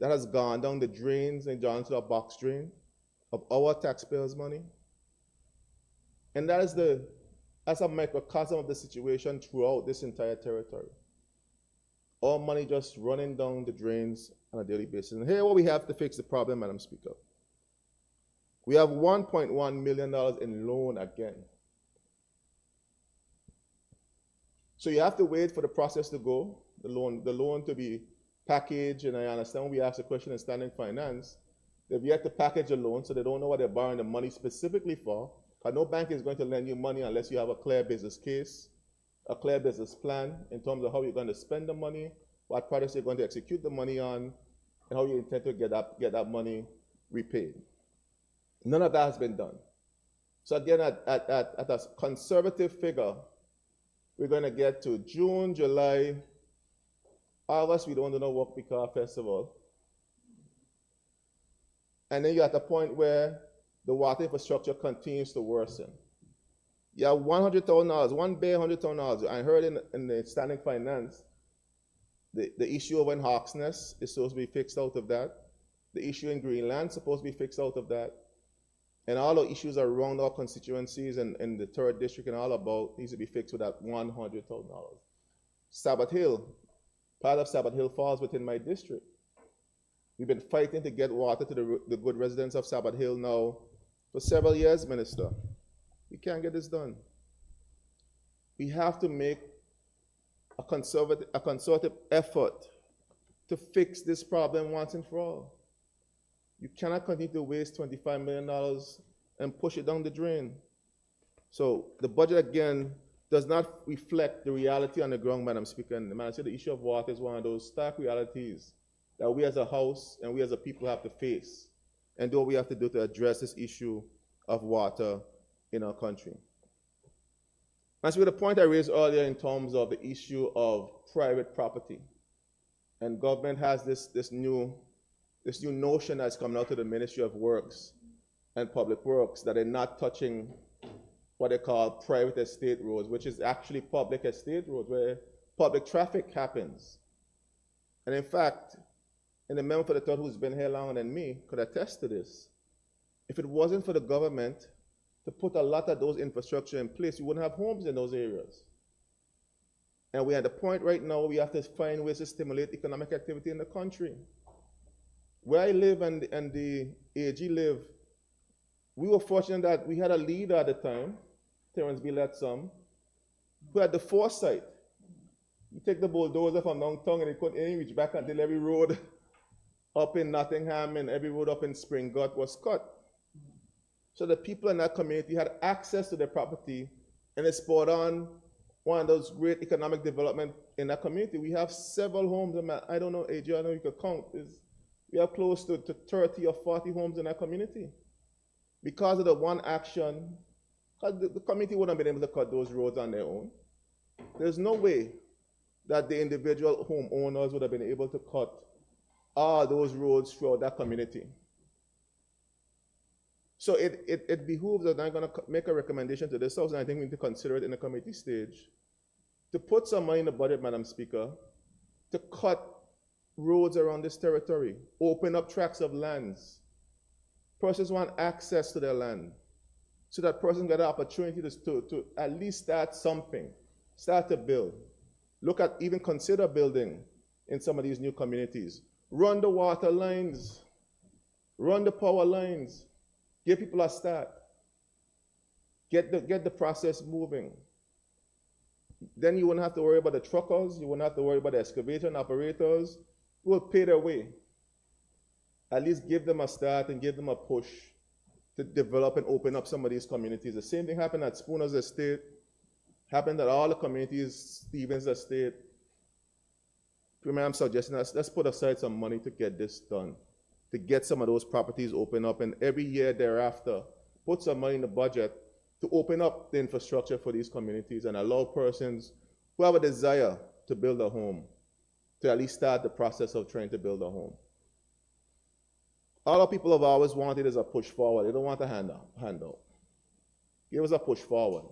Speaker 5: that has gone down the drains and gone to a box drain of our taxpayers' money. And that's a microcosm of the situation throughout this entire territory. All money just running down the drains on a daily basis. And here what we have to fix the problem, Madam Speaker. We have $1.1 million in loan again. So you have to wait for the process to go, the loan to be packaged, and I understand when we ask the question in standing finance, they've yet to package a loan, so they don't know what they're borrowing the money specifically for. Because no bank is going to lend you money unless you have a clear business case, a clear business plan in terms of how you're going to spend the money, what projects you're going to execute the money on, and how you intend to get that money repaid. None of that has been done. So again, at a conservative figure, we're going to get to June, July, August, we don't do no Walk Picard Festival. And then you're at a point where the water infrastructure continues to worsen. You have $100,000, $1 bare $100,000. I heard in the standing finance, the issue over in Hawksness is supposed to be fixed out of that. The issue in Greenland is supposed to be fixed out of that. And all the issues around our constituencies and the 3rd district and all about needs to be fixed with that $100,000. Sabbath Hill, part of Sabbath Hill falls within my district. We've been fighting to get water to the good residents of Sabbath Hill now for several years, Minister. We can't get this done. We have to make a concerted effort to fix this problem once and for all. You cannot continue to waste $25 million and push it down the drain. So the budget, again, does not reflect the reality on the ground, Madam Speaker. And Madam Speaker, the issue of water is one of those stark realities that we as a House and we as a people have to face and do what we have to do to address this issue of water in our country. Madam Speaker, the point I raised earlier in terms of the issue of private property, and government has this new notion that's coming out of the Ministry of Works and Public Works that they're not touching what they call private estate roads, which is actually public estate roads where public traffic happens. And in fact, and the member for the third who's been here longer than me could attest to this. If it wasn't for the government to put a lot of those infrastructure in place, we wouldn't have homes in those areas. And we're at the point right now we have to find ways to stimulate economic activity in the country. Where I live and the AG live, we were fortunate that we had a leader at the time, Terence B. Letsom, who had the foresight. You take the bulldozer from downtown and he couldn't even reach back until every road up in Nottingham and every road up in Spring Gut was cut. So the people in that community had access to their property, and it spurred on one of those great economic development in that community. We have several homes, I don't know, AJ, I know you could count, we have close to 30 or 40 homes in that community. Because of the one action, because the community wouldn't have been able to cut those roads on their own. There's no way that the individual homeowners would have been able to cut all those roads throughout that community. So it behooves us, and I'm going to make a recommendation to this House, and I think we need to consider it in the committee stage, to put some money in the budget, Madam Speaker, to cut roads around this territory, open up tracts of lands. Persons want access to their land, so that persons get an opportunity to at least start something, start to build. Look at, even consider building in some of these new communities. Run the water lines, run the power lines, give people a start. Get the process moving. Then you wouldn't have to worry about the truckers, you wouldn't have to worry about the excavation operators, who will pay their way. At least give them a start and give them a push to develop and open up some of these communities. The same thing happened at Spooner's Estate, happened at all the communities, Stevens Estate. I'm suggesting let's put aside some money to get this done, to get some of those properties open up, and every year thereafter, put some money in the budget to open up the infrastructure for these communities and allow persons who have a desire to build a home to at least start the process of trying to build a home. All our people have always wanted is a push forward. They don't want a handout. Give us a push forward,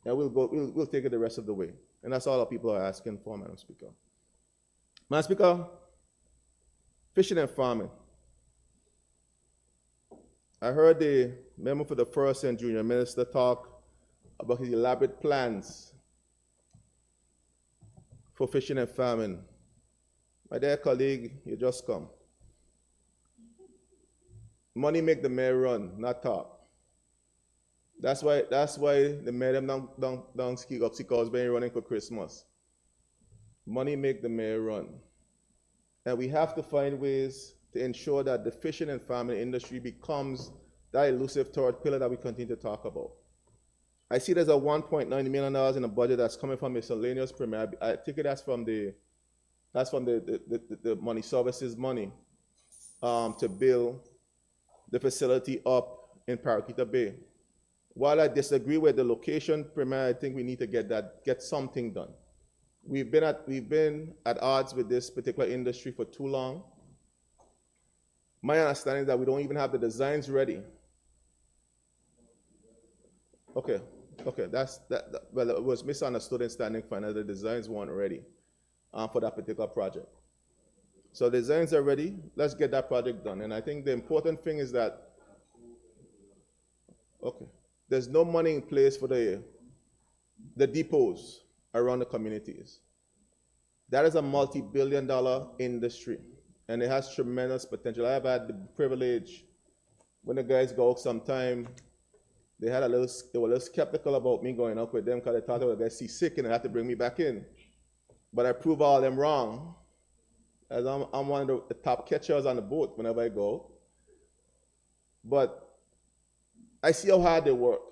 Speaker 5: and we'll take it the rest of the way. And that's all our people are asking for, Madam Speaker. Madam Speaker, fishing and farming. I heard the member for the first and junior minister talk about his elaborate plans for fishing and farming. My dear colleague, you just come. Money make the mayor run, not talk. That's why the mayor them don't ski up because been running for Christmas. Money make the mayor run. And we have to find ways to ensure that the fishing and farming industry becomes that elusive third pillar that we continue to talk about. I see there's a $1.9 million in the budget that's coming from miscellaneous premier. I think that's from the money services money to build the facility up in Paraquita Bay. While I disagree with the location premier, I think we need to get something done. We've been at odds with this particular industry for too long. My understanding is that we don't even have the designs ready. Okay, well, it was misunderstood in standing final. The designs weren't ready for that particular project. So the designs are ready. Let's get that project done. And I think the important thing is that, okay, there's no money in place for the depots around the communities. That is a multi-billion-dollar industry, and it has tremendous potential. I've had the privilege, when the guys go out sometime, they were a little skeptical about me going out with them because they thought they were going to see sick and they had to bring me back in. But I prove all them wrong, as I'm one of the top catchers on the boat whenever I go. But I see how hard they work.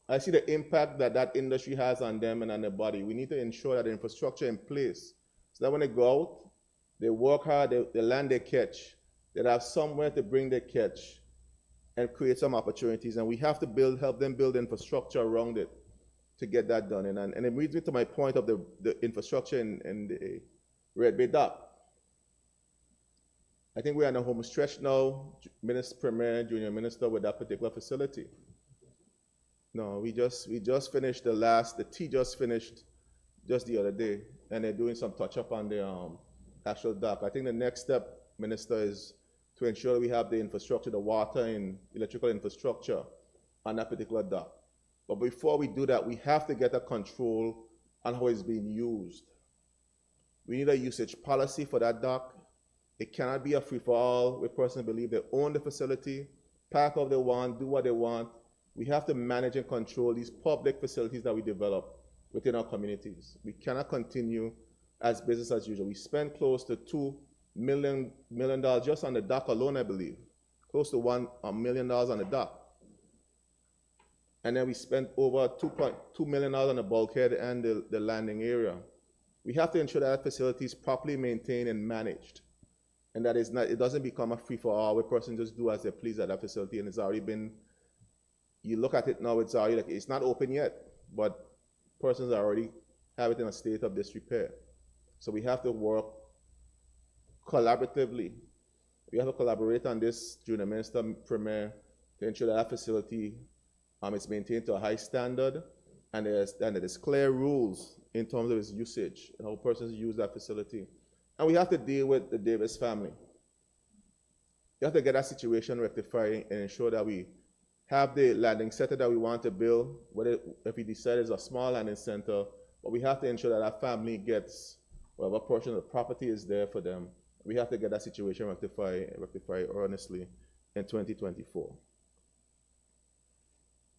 Speaker 5: I see the impact that industry has on them and on their body. We need to ensure that the infrastructure in place so that when they go out, they work hard, they land their catch, they have somewhere to bring their catch and create some opportunities. And we have to help them build infrastructure around it to get that done. And it brings me to my point of the infrastructure in the Red Bay Dock. I think we're on the home stretch now, Minister Premier, Junior Minister, with that particular facility. No, we just finished the T just finished just the other day, and they're doing some touch up on the actual dock. I think the next step, Minister, is to ensure we have the infrastructure, the water and electrical infrastructure on that particular dock. But before we do that, we have to get a control on how it's being used. We need a usage policy for that dock. It cannot be a free-for-all where persons believe they own the facility, park how they want, do what they want. We have to manage and control these public facilities that we develop within our communities. We cannot continue as business as usual. We spend close to $2 million just on the dock alone, I believe. Close to $1 million on the dock. And then we spent over $2.2 million on the bulkhead and the landing area. We have to ensure that facility is properly maintained and managed, and that it doesn't become a free-for-all where persons just do as they please at that facility. And it's already been, you look at it now, it's already like, it's not open yet, but persons already have it in a state of disrepair. So we have to work collaboratively. We have to collaborate on this, Junior Minister, Premier, to ensure that facility is maintained to a high standard, and there's clear rules in terms of its usage and how persons use that facility. And we have to deal with the Davis family. We have to get that situation rectified and ensure that we have the landing center that we want to build, whether if we decide it's a small landing center, but we have to ensure that our family gets whatever portion of the property is there for them. We have to get that situation rectified honestly in 2024.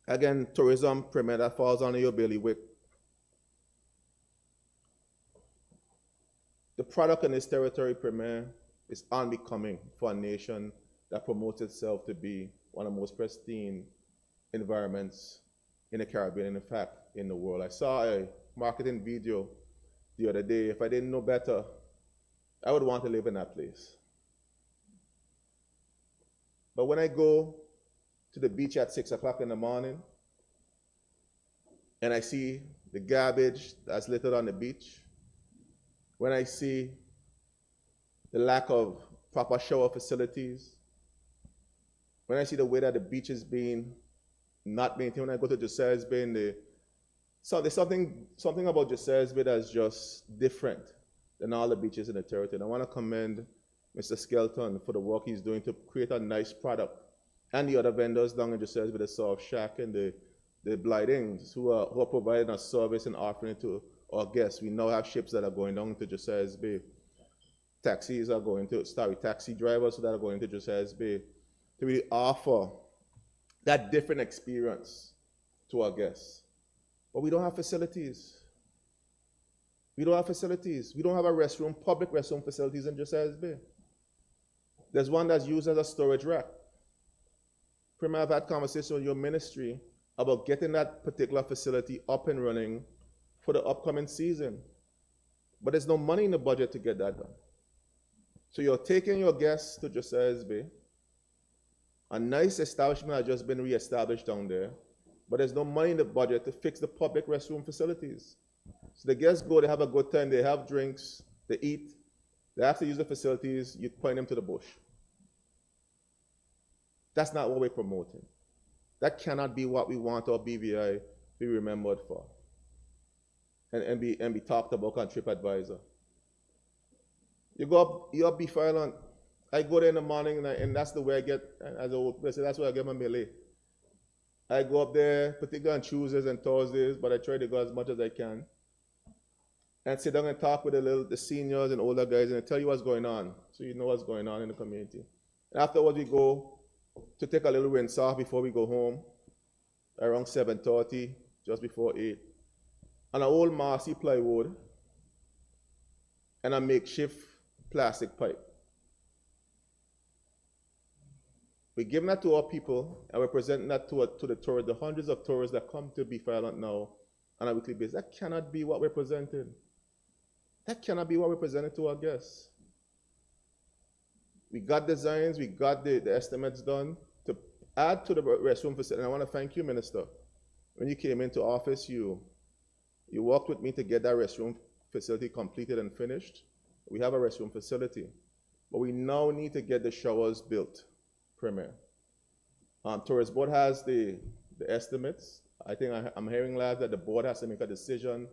Speaker 5: Again, tourism, Premier, that falls under your bailiwick. The product in this territory, Premier, is unbecoming for a nation that promotes itself to be one of the most pristine environments in the Caribbean, and in fact, in the world. I saw a marketing video the other day. If I didn't know better, I would want to live in that place. But when I go to the beach at 6 o'clock in the morning, and I see the garbage that's littered on the beach, when I see the lack of proper shower facilities, when I see the way that the beach is being not maintained, when I go to Joseph's Bay, so there's something about Joseph's Bay that's just different than all the beaches in the territory. And I want to commend Mr. Skelton for the work he's doing to create a nice product, and the other vendors down in Joseph's Bay, the Surf Shack and the the Blightings, who are providing a service and offering it to our guests. We now have ships that are going down to Josiah's Bay. Taxi drivers that are going to Josiah's Bay to really offer that different experience to our guests. But we don't have facilities. We don't have facilities. We don't have public restroom facilities in Josiah's Bay. There's one that's used as a storage rack. Premier, I've had conversation with your ministry about getting that particular facility up and running for the upcoming season. But there's no money in the budget to get that done. So you're taking your guests to Josiah's Bay. A nice establishment has just been reestablished down there, but there's no money in the budget to fix the public restroom facilities. So the guests go, they have a good time, they have drinks, they eat, they have to use the facilities, you point them to the bush. That's not what we're promoting. That cannot be what we want our BVI to be remembered for and be talked about on TripAdvisor. You go up Beef Island. I go there in the morning, and that's the way I get, as a old person, that's where I get my melee. I go up there, particularly on Tuesdays and Thursdays, but I try to go as much as I can. And sit down and talk with the seniors and older guys, and they tell you what's going on, so you know what's going on in the community. And afterwards, we go to take a little rinse off before we go home, around 7:30, just before 8. On an old Marcy plywood and a makeshift plastic pipe. We're giving that to our people, and we're presenting that to the tourists, the hundreds of tourists that come to Beef Island now on a weekly basis. That cannot be what we're presenting. That cannot be what we're presenting to our guests. We got designs, we got the estimates done to add to the restroom facility. And I want to thank you, Minister. When you came into office, you worked with me to get that restroom facility completed and finished. We have a restroom facility, but we now need to get the showers built, Premier. Tourist Board has the estimates. I think I'm hearing live that the board has to make a decision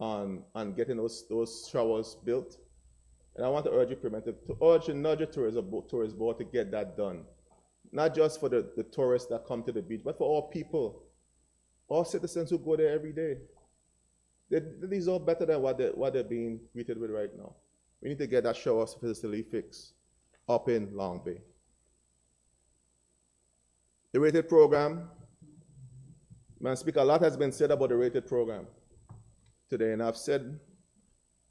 Speaker 5: on getting those showers built. And I want to urge you, Premier, to urge and nudge the Tourist Board to get that done. Not just for the tourists that come to the beach, but for all people, all citizens who go there every day. These are better than what they're being greeted with right now. We need to get that shower facility fixed up in Long Bay. The rated program, Madam Speaker, a lot has been said about the rated program today, and I've said,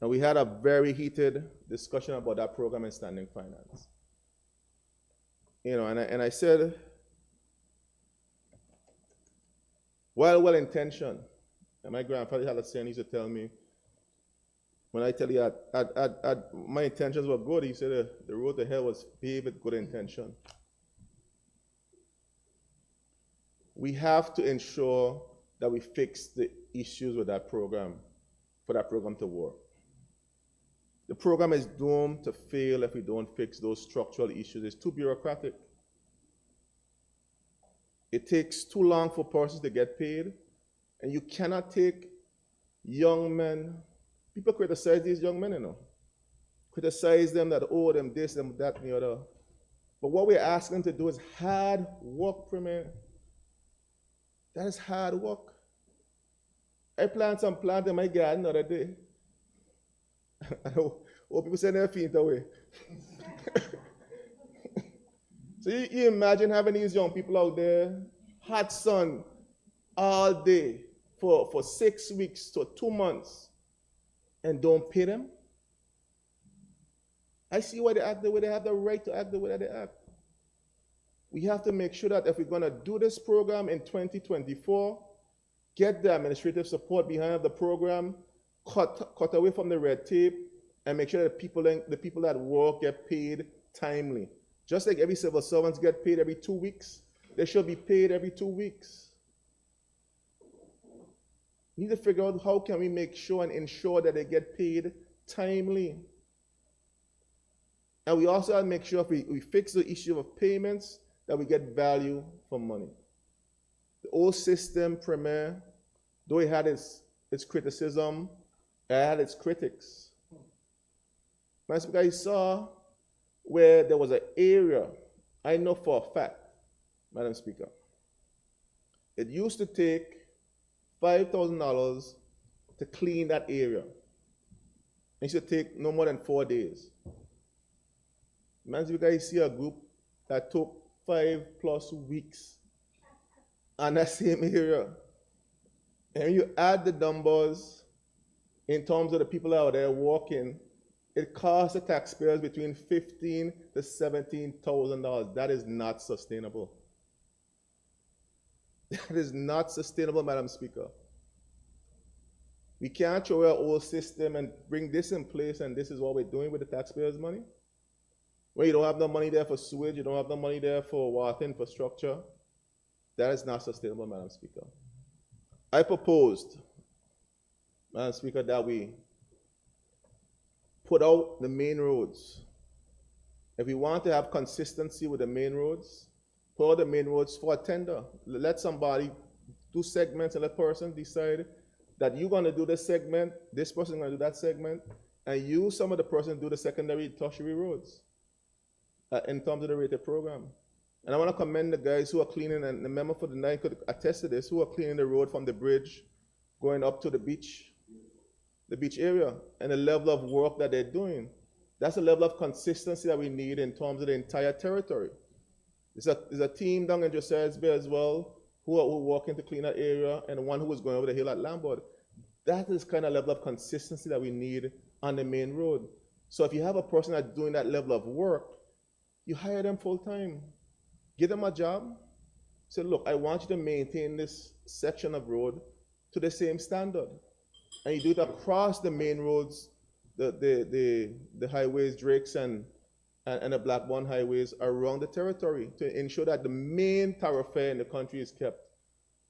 Speaker 5: and we had a very heated discussion about that program in Standing Finance. You know, and I said, while well-intentioned, and my grandfather had a saying, he used to tell me, when I tell you my intentions were good, he said the road to hell was paved with good intention. We have to ensure that we fix the issues with that program, for that program to work. The program is doomed to fail if we don't fix those structural issues. It's too bureaucratic. It takes too long for persons to get paid, and you cannot take young men. People criticize these young men, you know. Criticize them that, oh, them this, them that, and the other. But what we're asking them to do is hard work, Premier. That is hard work. I planted some plant in my garden the other day. Oh, people send their feet away. So you imagine having these young people out there, hot sun, all day, for 6 weeks to 2 months, and don't pay them? I see why they act the way they have the right to act the way that they act. We have to make sure that if we're going to do this program in 2024, get the administrative support behind the program, cut away from the red tape, and make sure that the people that work get paid timely. Just like every civil servants get paid every 2 weeks, they should be paid every 2 weeks. We need to figure out how can we make sure and ensure that they get paid timely. And we also have to make sure if we fix the issue of payments, that we get value for money. The old system, Premier, though it had its criticism, it had its critics. Madam Speaker, I saw where there was an area, I know for a fact, Madam Speaker, It used to take $5,000 to clean that area. It used to take no more than 4 days. Man, you guys see a group that took 5+ weeks on that same area. And you add the numbers in terms of the people out there walking, it costs the taxpayers between $15,000 to $17,000. That is not sustainable. That is not sustainable, Madam Speaker. We can't throw our old system and bring this in place, and this is what we're doing with the taxpayers' money. When you don't have no money there for sewage, you don't have no money there for water infrastructure. That is not sustainable, Madam Speaker. I proposed, Madam Speaker, that we put out the main roads. If we want to have consistency with the main roads, put out the main roads for a tender. Let somebody do segments and let person decide that you're going to do this segment, this person is going to do that segment, and you, some of the person, do the secondary, tertiary roads in terms of the rated program. And I want to commend the guys who are cleaning, and the member for the night could attest to this, who are cleaning the road from the bridge going up to the beach area, and the level of work that they're doing. That's the level of consistency that we need in terms of the entire territory. There's a team down in Joseph's Bay as well who are working to clean that area, and one who was going over the hill at Lambert. That is kind of level of consistency that we need on the main road. So if you have a person that's doing that level of work, you hire them full time. Give them a job. Say, look, I want you to maintain this section of road to the same standard. And you do it across the main roads, the highways, Drakes and the Blackburn highways around the territory to ensure that the main thoroughfare in the country is kept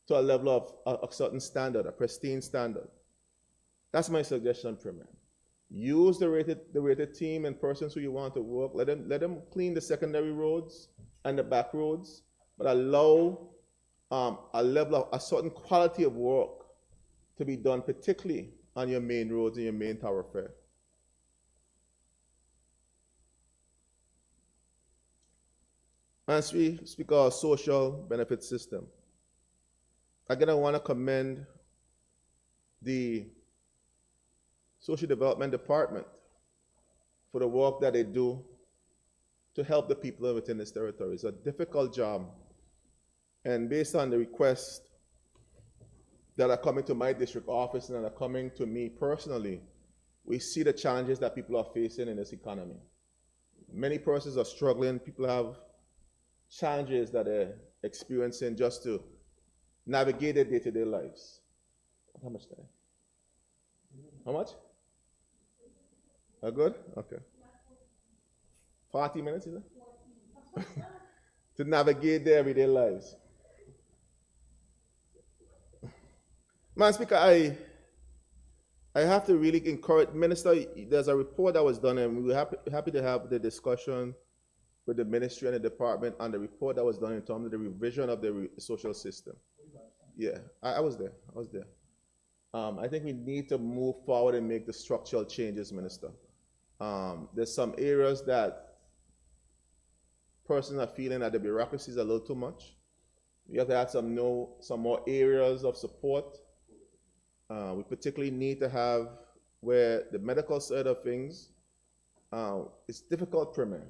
Speaker 5: to a level of a certain standard, a pristine standard. That's my suggestion, Premier. Use the rated team and persons who you want to work. Let them clean the secondary roads and the back roads, but allow a certain quality of work to be done, particularly on your main roads and your main thoroughfare. As we speak of our social benefit system, again, I want to commend the Social Development Department for the work that they do to help the people within this territory. It's a difficult job. And based on the requests that are coming to my district office and that are coming to me personally, we see the challenges that people are facing in this economy. Many persons are struggling. People have challenges that they're experiencing just to navigate their day-to-day lives. How much time? How much? Are good? Okay. 40 minutes, is it? To navigate their everyday lives. Madam Speaker, I have to really encourage, Minister, there's a report that was done, and we were happy to have the discussion with the ministry and the department on the report that was done in terms of the revision of the social system. Yeah, I was there. I think we need to move forward and make the structural changes, Minister. There's some areas that persons are feeling that the bureaucracy is a little too much. We have to add some more areas of support. We particularly need to have where the medical side of things, it's difficult, Premier,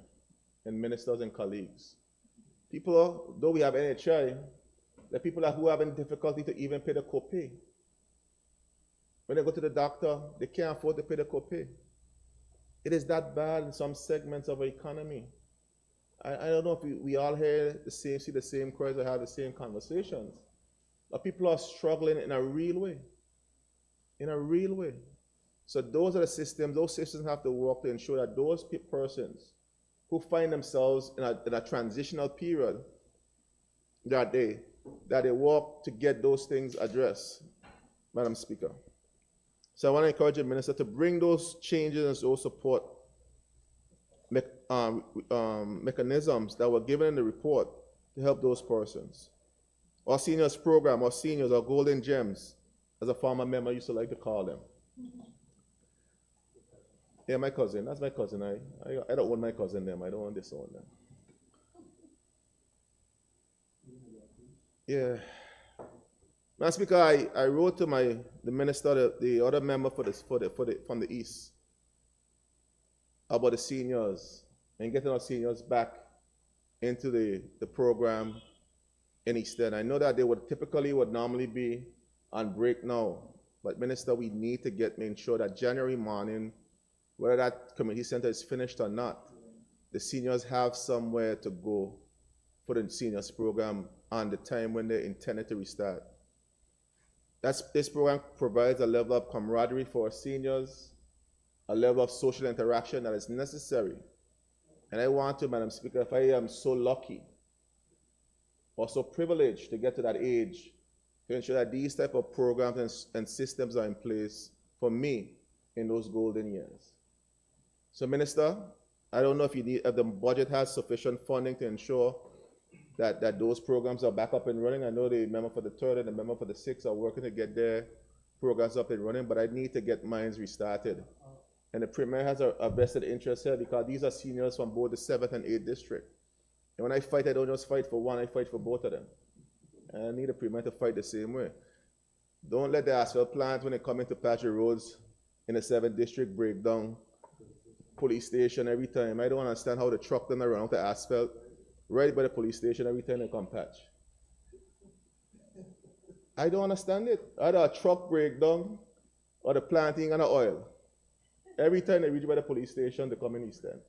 Speaker 5: and ministers and colleagues. People, though we have NHI, the people who are having difficulty to even pay the copay. When they go to the doctor, they can't afford to pay the copay. It is that bad in some segments of our economy. I don't know if we all hear see the same cries or have the same conversations, but people are struggling in a real way. In a real way. So those systems have to work to ensure that those persons who find themselves in a transitional period, that they work to get those things addressed, Madam Speaker. So I want to encourage the Minister to bring those changes and those support mechanisms that were given in the report to help those persons. Our seniors program, our seniors, our golden gems, as a former member used to like to call them. Yeah, my cousin. That's my cousin. I don't want my cousin them. I don't want this on them. Yeah. Madam Speaker, I wrote to the minister, the other member from the East, about the seniors and getting our seniors back into the program in Eastern. I know that they would normally be on break now, but Minister, we need to ensure that January morning, whether that community center is finished or not, the seniors have somewhere to go for the seniors program on the time when they're intended to restart. This program provides a level of camaraderie for our seniors, a level of social interaction that is necessary. And I want to, Madam Speaker, if I am so lucky or so privileged to get to that age, to ensure that these type of programs and systems are in place for me in those golden years. So, Minister, I don't know if the budget has sufficient funding to ensure that those programs are back up and running. I know the member for the 3rd and the member for the 6th are working to get their programs up and running, but I need to get mine restarted. And the Premier has a vested interest here because these are seniors from both the 7th and 8th district. And when I fight, I don't just fight for one, I fight for both of them. And I need the Premier to fight the same way. Don't let the asphalt plant, when they come into patchy roads in the 7th district, break down police station every time. I don't understand how the truck them around the asphalt right by the police station every time they come patch. I don't understand it. Either a truck breakdown or the planting and the oil. Every time they reach by the police station, they come in East End.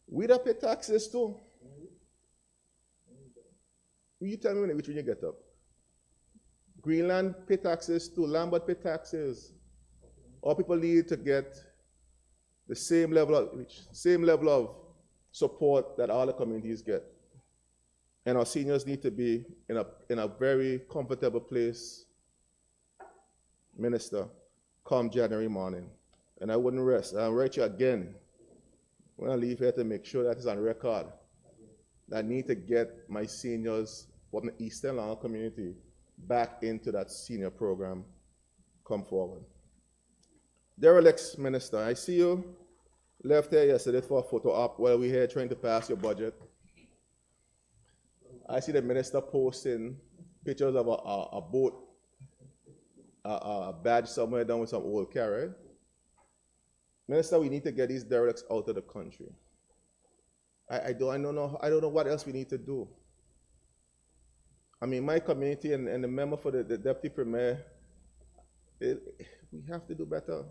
Speaker 5: We don't pay taxes too. Will you tell me when you get up? Greenland pay taxes too. Lambert pay taxes. All people need to get the same level of support that all the communities get. And our seniors need to be in a very comfortable place, Minister, come January morning. And I wouldn't rest. I'll write you again when I leave here to make sure that it's on record. I need to get my seniors from the Eastern Long community back into that senior program come forward. Derelicts, Minister, I see you left here yesterday for a photo op while we're here trying to pass your budget. I see the minister posting pictures of a boat, a badge somewhere down with some old carrot. Minister, we need to get these derelicts out of the country. I don't know what else we need to do. I mean, my community and the member for the deputy premier, we have to do better.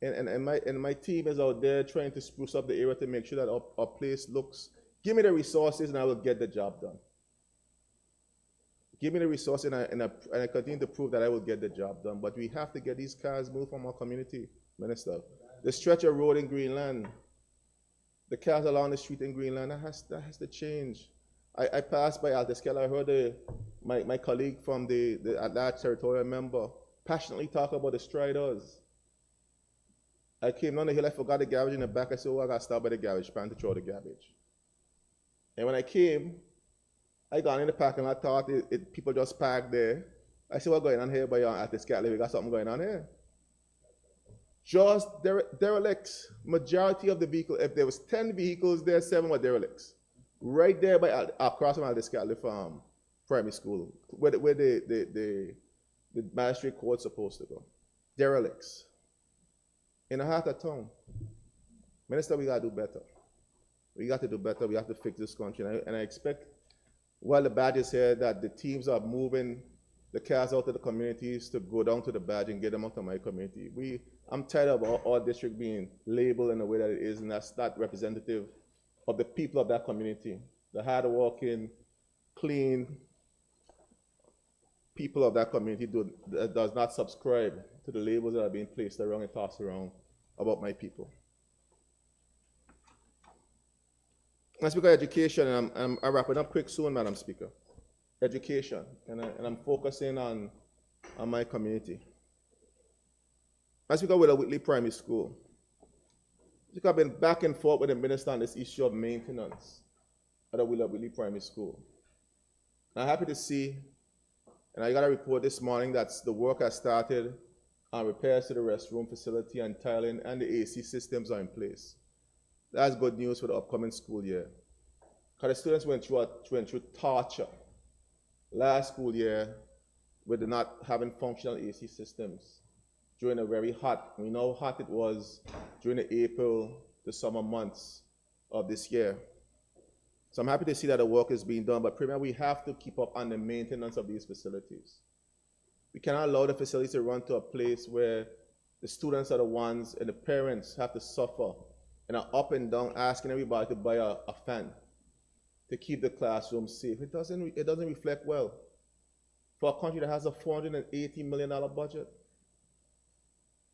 Speaker 5: And my team is out there trying to spruce up the area to make sure that our place looks. Give me the resources and I will get the job done. Give me the resources and I continue to prove that I will get the job done. But we have to get these cars moved from our community, Minister. The stretch of road in Greenland, the cars along the street in Greenland, that has to change. I passed by Altiskel. I heard my colleague from the at-large territorial member passionately talk about the striders. I came down the hill, I forgot the garbage in the back. I said, oh, I got to stop by the garbage pan to throw the garbage. And when I came, I got in the parking lot, thought people just parked there. I said, what's going on here by Altiskel? We got something going on here. Just derelicts. Majority of the vehicles, if there was 10 vehicles there, 7 were derelicts. Right there by across from Altiskel Farm Primary School, where the magistrate court's supposed to go. Derelicts. In the heart of town. Minister, we got to do better. We got to do better. We have to fix this country. And I expect, while the badge is here, that the teams are moving the cars out to the communities to go down to the badge and get them out of my community. I'm tired of our district being labeled in the way that it is, and that's not representative of the people of that community. The hard-working, clean people of that community does not subscribe to the labels that are being placed around and tossed around about my people. Let's speak of education, and I'm wrapping up quick soon, Madam Speaker. Education, and I'm focusing on my community. I speak of Willow Whitley Primary School. I've been back and forth with the minister on this issue of maintenance at the Willow Whitley Primary School. I'm happy to see, and I got a report this morning that the work has started on repairs to the restroom facility and tiling, and the AC systems are in place. That's good news for the upcoming school year. Because the students went through torture last school year with not having functional AC systems during a very hot, we know how hot it was during the April to summer months of this year. So I'm happy to see that the work is being done, but Premier, we have to keep up on the maintenance of these facilities. We cannot allow the facilities to run to a place where the students are the ones and the parents have to suffer and are up and down asking everybody to buy a fan to keep the classroom safe. It doesn't reflect well for a country that has a $480 million budget.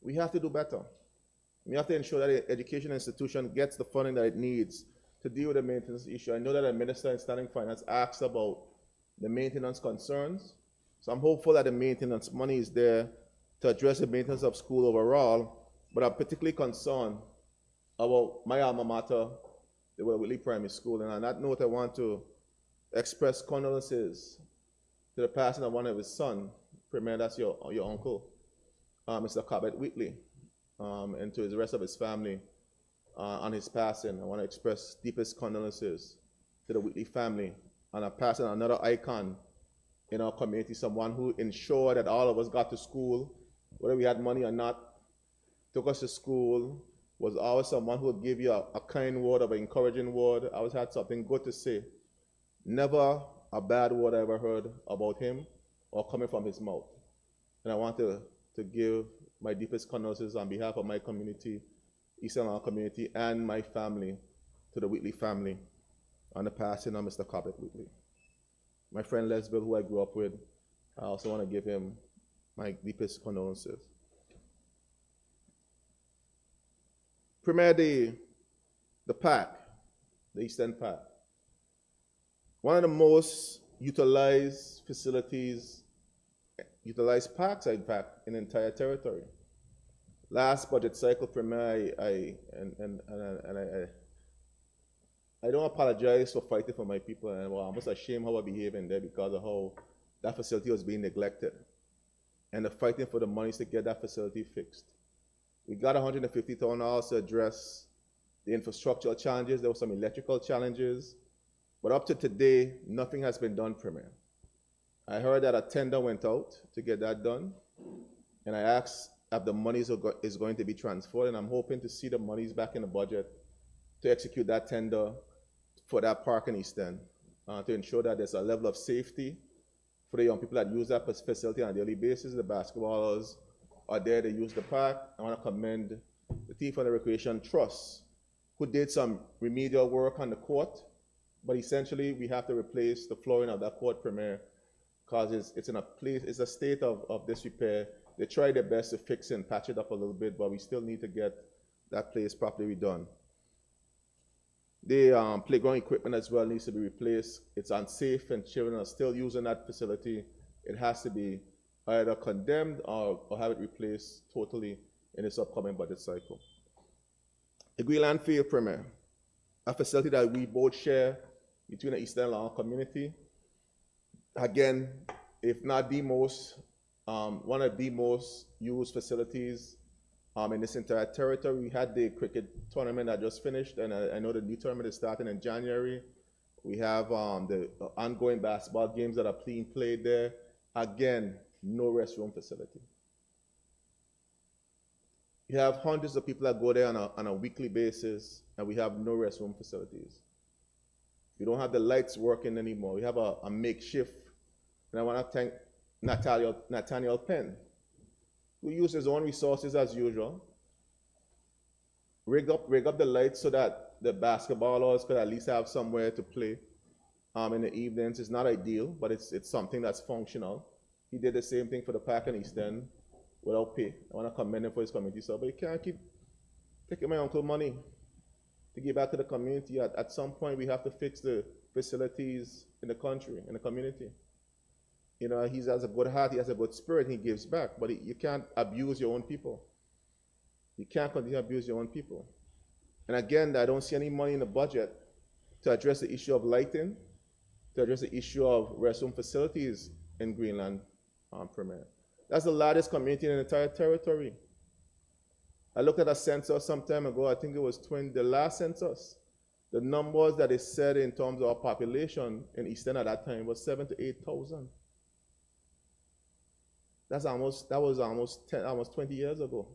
Speaker 5: We have to do better. We have to ensure that the education institution gets the funding that it needs to deal with the maintenance issue. I know that the Minister in Standing Finance asked about the maintenance concerns. So I'm hopeful that the maintenance money is there to address the maintenance of school overall, but I'm particularly concerned about my alma mater, the Whitley Primary School. And on that note, I want to express condolences to the passing of one of his sons. Premier, that's your uncle, Mr. Cobbett Whitley, and to the rest of his family on his passing. I want to express deepest condolences to the Whitley family on a passing of another icon in our community, someone who ensured that all of us got to school, whether we had money or not, took us to school, was always someone who would give you a kind word or an encouraging word, always had something good to say. Never a bad word I ever heard about him or coming from his mouth. And I want to give my deepest condolences on behalf of my community, Eastern Long community, and my family, to the Whitley family on the passing of Mr. Cobbett Whitley. My friend Lesbill, who I grew up with, I also want to give him my deepest condolences. Premier, the PAC, the Eastern PAC, one of the most utilized facilities, utilized parks, in fact, in the entire territory. Last budget cycle, Premier, I don't apologize for fighting for my people, and well, I'm just ashamed how I behaved in there because of how that facility was being neglected, and the fighting for the monies to get that facility fixed. We got $150,000 to address the infrastructural challenges. There were some electrical challenges, but up to today, nothing has been done, Premier. I heard that a tender went out to get that done, and I asked if the money is going to be transferred, and I'm hoping to see the monies back in the budget to execute that tender for that park in East End, to ensure that there's a level of safety for the young people that use that facility on a daily basis. The basketballers are there to use the park. I want to commend the Team for the Recreation Trust, who did some remedial work on the court, but essentially we have to replace the flooring of that court, Premier, because it's in a place, it's a state of disrepair. They tried their best to fix it and patch it up a little bit, but we still need to get that place properly redone. The playground equipment as well needs to be replaced. It's unsafe and children are still using that facility. It has to be either condemned or have it replaced totally in this upcoming budget cycle. The Greenland Field, Premier, a facility that we both share between the Eastern Long community. Again, if not the most, one of the most used facilities in this entire territory. We had the cricket tournament that just finished, and I know the new tournament is starting in January. We have the ongoing basketball games that are being played there. Again, no restroom facility. We have hundreds of people that go there on a weekly basis, and we have no restroom facilities. We don't have the lights working anymore. We have a makeshift. And I want to thank Nathaniel Penn, who used his own resources as usual, rig up the lights so that the basketballers could at least have somewhere to play in the evenings. It's not ideal, but it's something that's functional. He did the same thing for the park in East End without pay. I want to commend him for his community service, but you can't keep taking my uncle money to give back to the community. At some point, we have to fix the facilities in the country, in the community. You know, he has a good heart, he has a good spirit, he gives back, but you can't abuse your own people. You can't continue to abuse your own people. And again, I don't see any money in the budget to address the issue of lighting, to address the issue of restroom facilities in Greenland, Premier. That's the largest community in the entire territory. I looked at a census some time ago, I think it was the last census. The numbers that is said in terms of our population in Eastern at that time was 7 to 8,000. That was almost 20 years ago.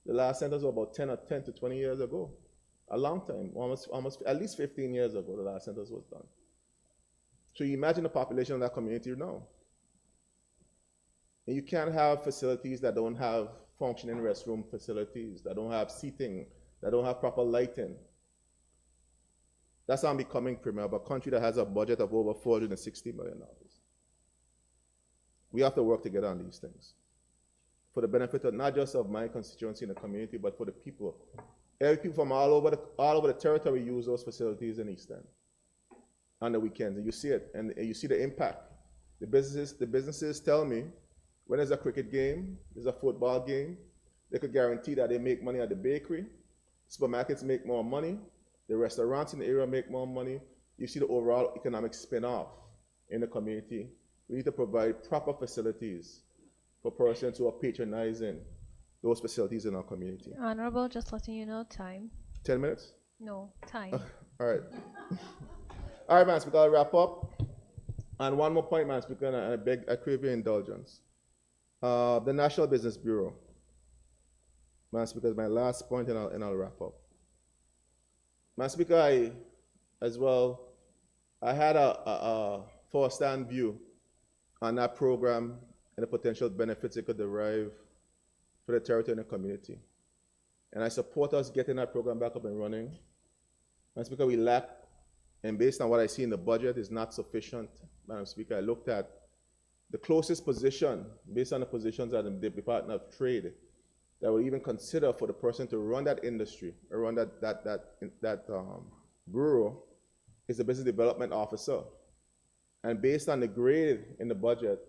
Speaker 5: The last centers were about 10 to 20 years ago. A long time, almost at least 15 years ago, the last centers was done. So you imagine the population of that community now. And you can't have facilities that don't have functioning restroom facilities, that don't have seating, that don't have proper lighting. That's how I'm becoming premier of a country that has a budget of over $460 million. We have to work together on these things for the benefit of not just of my constituency and the community, but for the people. Every people from all over the territory use those facilities in East End on the weekends, and you see it, and you see the impact. The businesses tell me when there's a cricket game, there's a football game, they could guarantee that they make money at the bakery, supermarkets make more money, the restaurants in the area make more money. You see the overall economic spin-off in the community. We need to provide proper facilities for persons who are patronizing those facilities in our community.
Speaker 1: Honorable, just letting you know, time.
Speaker 5: 10 minutes?
Speaker 1: No, time.
Speaker 5: All right. All right, Madam Speaker, I'll wrap up. And one more point, Madam Speaker, and I crave your indulgence. The National Business Bureau. Madam Speaker, is my last point, and I'll wrap up. Madam Speaker, I had a first-hand view on that program and the potential benefits it could derive for the territory and the community. And I support us getting that program back up and running. Madam Speaker, we lack, and based on what I see in the budget, is not sufficient. Madam Speaker, I looked at the closest position, based on the positions at the Department of Trade, that would even consider for the person to run that industry or run that bureau is the business development officer. And based on the grade in the budget,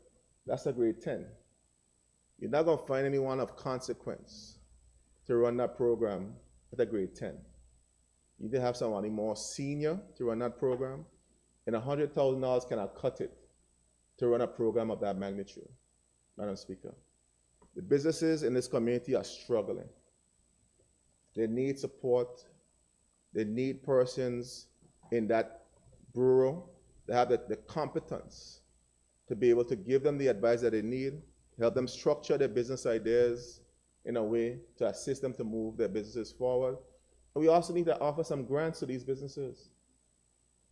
Speaker 5: that's a grade 10. You're not going to find anyone of consequence to run that program at a grade 10. You need to have somebody more senior to run that program, and $100,000 cannot cut it to run a program of that magnitude, Madam Speaker. The businesses in this community are struggling. They need support. They need persons in that bureau that have the competence to be able to give them the advice that they need, help them structure their business ideas in a way to assist them to move their businesses forward. And we also need to offer some grants to these businesses.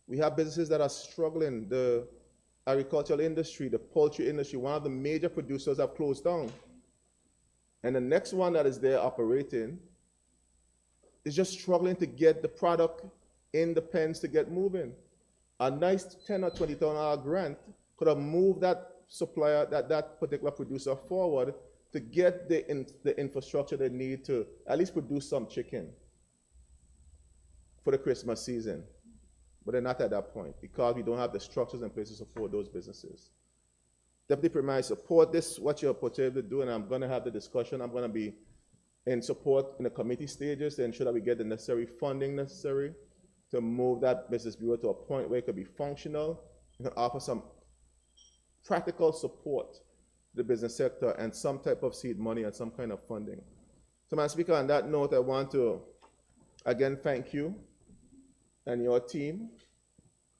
Speaker 5: We have businesses that are struggling. The agricultural industry, the poultry industry, one of the major producers have closed down. And the next one that is there operating is just struggling to get the product in the pens to get moving. A nice $10,000 or $20,000 grant could have moved that supplier, that particular producer forward to get the infrastructure they need to at least produce some chicken for the Christmas season. But they're not at that point because we don't have the structures in place to support those businesses. Deputy Premier, I support this, what you're portrayed to do, and I'm going to have the discussion. I'm going to be in support in the committee stages to ensure that we get the necessary funding necessary to move that business bureau to a point where it could be functional and can offer some practical support to the business sector and some type of seed money and some kind of funding. So, Madam Speaker, on that note, I want to again thank you and your team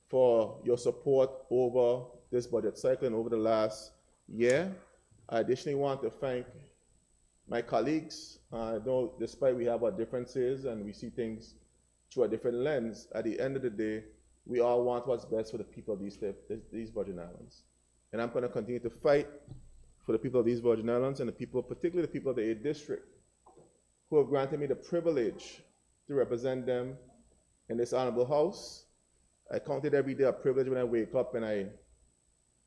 Speaker 5: for your support over this budget cycle and over the last year. I additionally want to thank my colleagues. I know despite we have our differences and we see things through a different lens, at the end of the day, we all want what's best for the people of these Virgin Islands. And I'm going to continue to fight for the people of these Virgin Islands and the people, particularly the people of the 8th District, who have granted me the privilege to represent them in this honorable house. I count it every day a privilege when I wake up and I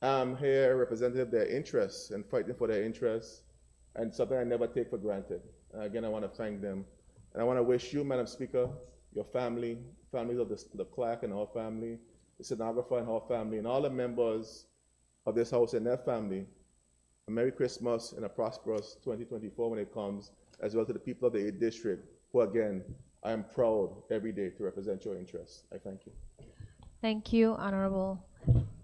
Speaker 5: am here representing their interests and fighting for their interests, and something I never take for granted. And again, I want to thank them. And I want to wish you, Madam Speaker, your family, families of the clerk and our family, the stenographer and our family, and all the members of this house and their family, a Merry Christmas and a prosperous 2024 when it comes, as well to the people of the 8th District, who again, I am proud every day to represent your interests. I thank you.
Speaker 1: Thank you, Honorable.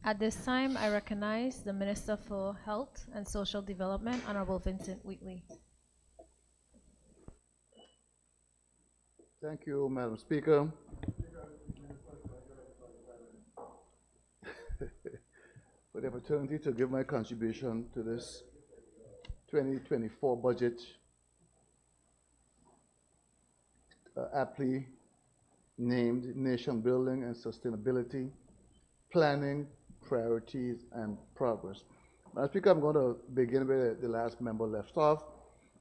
Speaker 1: At this time, I recognize the Minister for Health and Social Development, Honorable Vincent Wheatley.
Speaker 6: Thank you, Madam Speaker. opportunity to give my contribution to this 2024 budget, aptly named Nation Building and Sustainability, Planning, Priorities, and Progress. Madam Speaker, I'm going to begin where the last member left off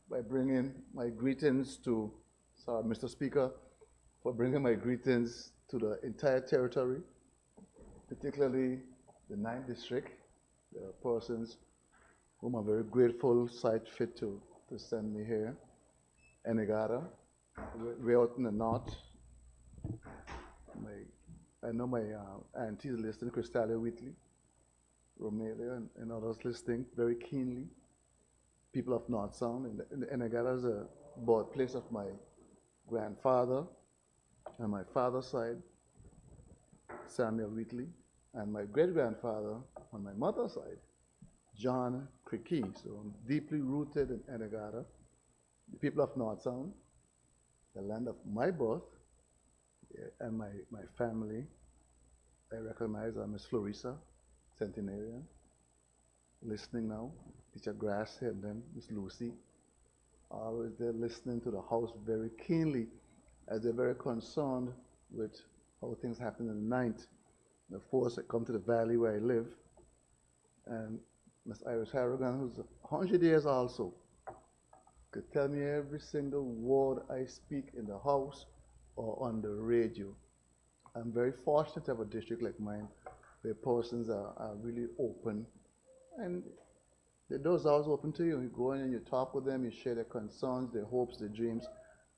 Speaker 6: by bringing my greetings to, sorry, Mr. Speaker, for bringing my greetings to the entire territory, particularly the 9th District. There are persons whom I'm very grateful, sight fit to send me here. Enegada, way out in the north. I know my aunties listening, Crystalia Whitley, Romelia, and others listening very keenly. People of North Sound, and Enegada is a birthplace of my grandfather on my father's side, Samuel Whitley, and my great-grandfather on my mother's side, John Criqui. So I'm deeply rooted in Enegada. The people of North Sound, the land of my birth, and my family. I recognize Miss Florissa, centenarian, listening now. Teacher Grass here, and then Miss Lucy. Always there listening to the house very keenly, as they're very concerned with how things happen in the 9th. And of course, I come to the valley where I live, and Miss Iris Harrigan, who's 100 years also, could tell me every single word I speak in the house or on the radio. I'm very fortunate to have a district like mine where persons are really open, and the doors are always open to you. You go in and you talk with them, you share their concerns, their hopes, their dreams,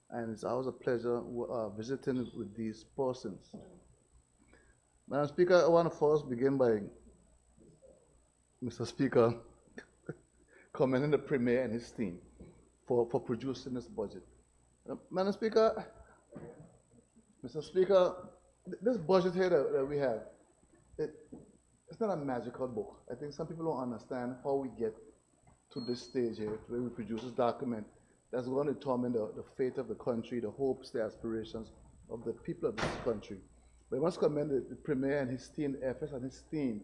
Speaker 6: and it's always a pleasure visiting with these persons. Madam Speaker, I want to first begin by, Mr. Speaker, commending the Premier and his team for producing this budget. Madam Speaker, Mr. Speaker, this budget here that we have, it's not a magical book. I think some people don't understand how we get to this stage here, where we produce this document that's going to determine the fate of the country, the hopes, the aspirations of the people of this country. But I must commend the Premier and his team, the FS and his team,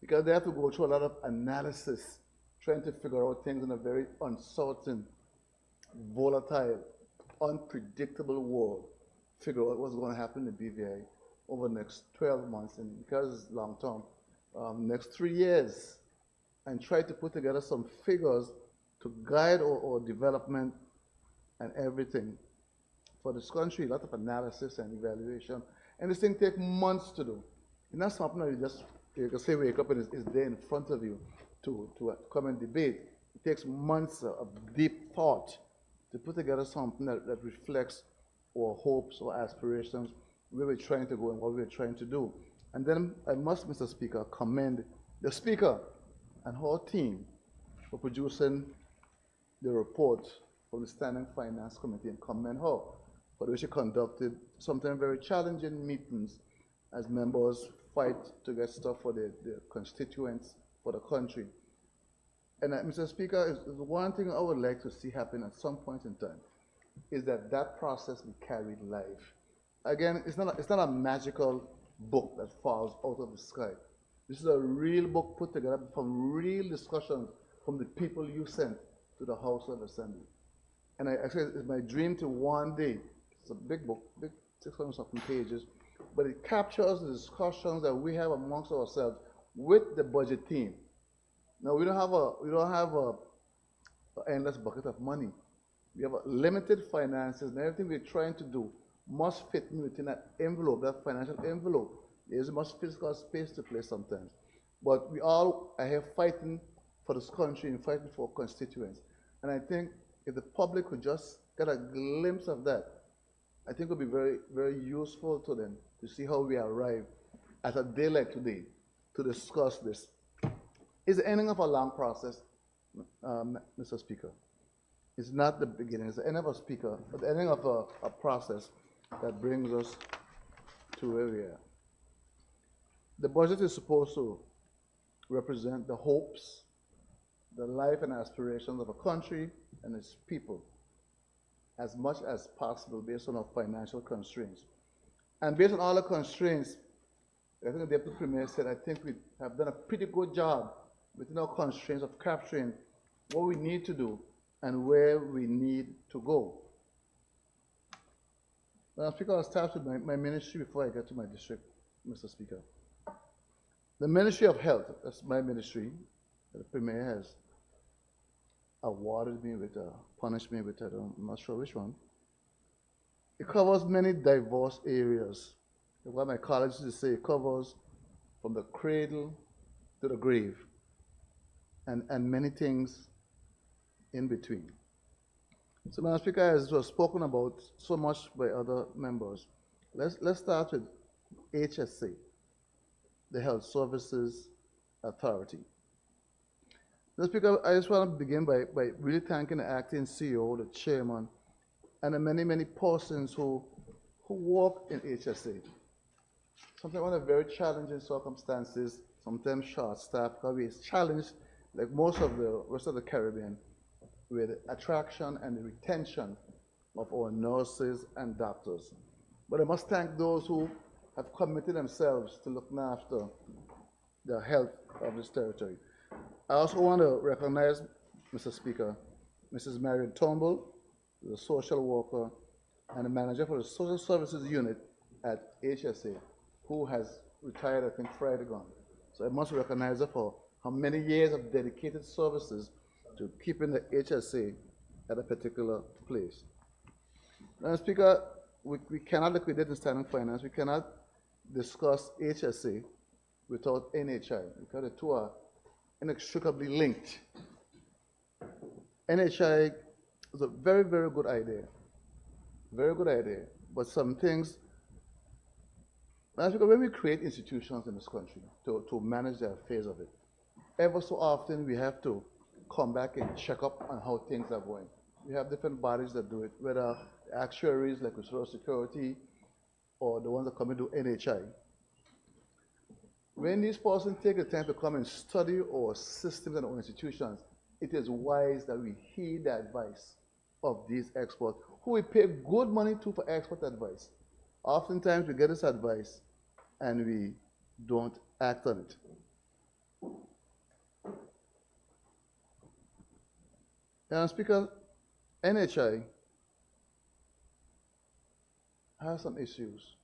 Speaker 6: because they have to go through a lot of analysis, trying to figure out things in a very uncertain, volatile, unpredictable world, figure out what's going to happen in the BVI over the next 12 months, and because it's long term, next 3 years, and try to put together some figures to guide our development and everything for this country. A lot of analysis and evaluation, and this thing takes months to do. It's not something that you can say wake up and it's there in front of you to come and debate. It takes months of deep thought to put together something that reflects our hopes or aspirations, where we're trying to go and what we're trying to do. And then I must, Mr. Speaker, commend the Speaker and her team for producing the report from the Standing Finance Committee, and commend her for the way she conducted sometimes very challenging meetings as members fight to get stuff for their constituents, for the country. And Mr. Speaker, is one thing I would like to see happen at some point in time, is that process be carried live. Again, it's not a magical book that falls out of the sky. This is a real book put together from real discussions from the people you sent to the House of Assembly. And I said it's my dream to one day, it's a big book, big 600-something pages, but it captures the discussions that we have amongst ourselves with the budget team. Now we don't have an endless bucket of money. We have limited finances, and everything we're trying to do must fit within that envelope, that financial envelope. There's much physical space to play sometimes. But we all are here fighting for this country and fighting for constituents. And I think if the public could just get a glimpse of that, I think it would be very, very useful to them to see how we arrive at a day like today to discuss this. It's the ending of a long process, Mr. Speaker. It's not the beginning, it's the end of a speaker, but the ending of a process that brings us to where we are. The budget is supposed to represent the hopes, the life and aspirations of a country and its people as much as possible based on our financial constraints. And based on all the constraints, I think the Deputy Premier said, I think we have done a pretty good job within our constraints of capturing what we need to do and where we need to go. Madam Speaker, I'll start with my ministry before I get to my district, Mr. Speaker. The Ministry of Health, that's my ministry, the Premier has awarded me with, punished me with, I'm not sure which one. It covers many diverse areas. What my colleagues used to say, it covers from the cradle to the grave and many things in between. So, Madam Speaker, as was spoken about so much by other members, let's start with HSA, the Health Services Authority. Madam Speaker, I just want to begin by really thanking the acting CEO, the chairman, and the many, many persons who work in HSA. Sometimes under very challenging circumstances, sometimes short staff, because we're challenged, like most of the rest of the Caribbean, with attraction and retention of our nurses and doctors. But I must thank those who have committed themselves to looking after the health of this territory. I also want to recognize, Mr. Speaker, Mrs. Marion Turnbull, the social worker and the manager for the social services unit at HSA, who has retired, I think, Friday gone. So I must recognize her for how many years of dedicated services to keeping the HSA at a particular place. Now, Speaker, we cannot liquidate the standing finance. We cannot discuss HSA without NHI, because the two are inextricably linked. NHI is a very, very good idea. Very good idea. But some things, when we create institutions in this country to manage the affairs of it, ever so often we have to come back and check up on how things are going. We have different bodies that do it, whether actuaries like Social Security or the ones that come into NHI. When these persons take the time to come and study our systems and our institutions, it is wise that we heed the advice of these experts, who we pay good money to for expert advice. Oftentimes we get this advice and we don't act on it. And Speaker, NHI has some issues.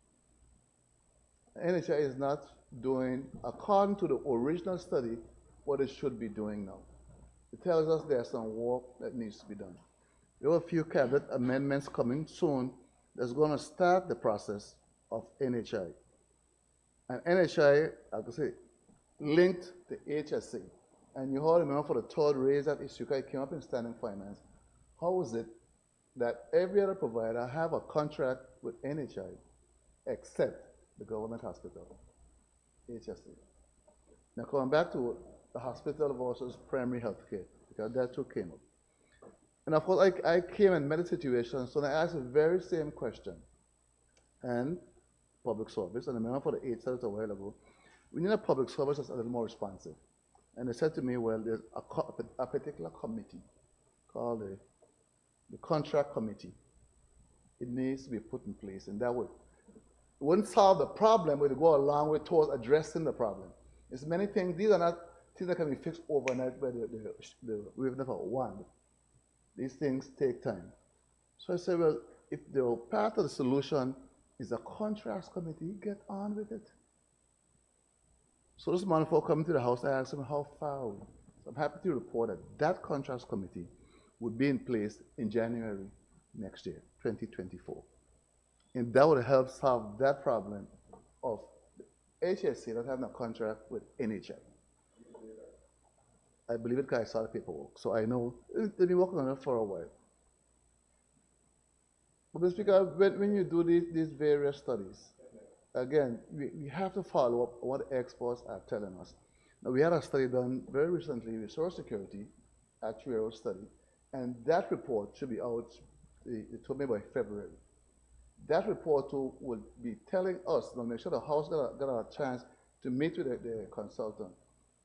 Speaker 6: NHI is not doing, according to the original study, what it should be doing now. It tells us there's some work that needs to be done. There are a few cabinet amendments coming soon that's going to start the process of NHI. And NHI, I could say, linked to HSA. And you all remember for the third raise that issue, it came up in standing finance. How is it that every other provider have a contract with NHI except the government hospital, HSA? Now coming back to the hospital versus primary health care, because that too came up. And of course, I came and met a situation, so I asked the very same question. And public service, and I remember for the 8 a while ago, we need a public service that's a little more responsive. And they said to me, well, there's a particular committee called the contract committee. It needs to be put in place, and that wouldn't solve the problem, but it would go a long way towards addressing the problem. There's many things, these are not things that can be fixed overnight by the wavenet of one. These things take time. So I said, well, if the part of the solution is a contracts committee, get on with it. So this morning before coming to the House, I asked him how far are we? So I'm happy to report that that contracts committee would be in place in January next year, 2024. And that would help solve that problem of HSA not having a contract with NHI. I believe it because I saw the paperwork, so I know they've been working on it for a while. But Mr. Speaker, when you do these various studies, again, we have to follow up what the experts are telling us. Now, we had a study done very recently with Social Security, actuarial study, and that report should be out, they told me, by February. That report too will be telling us, to make sure the House got a chance to meet with the consultant,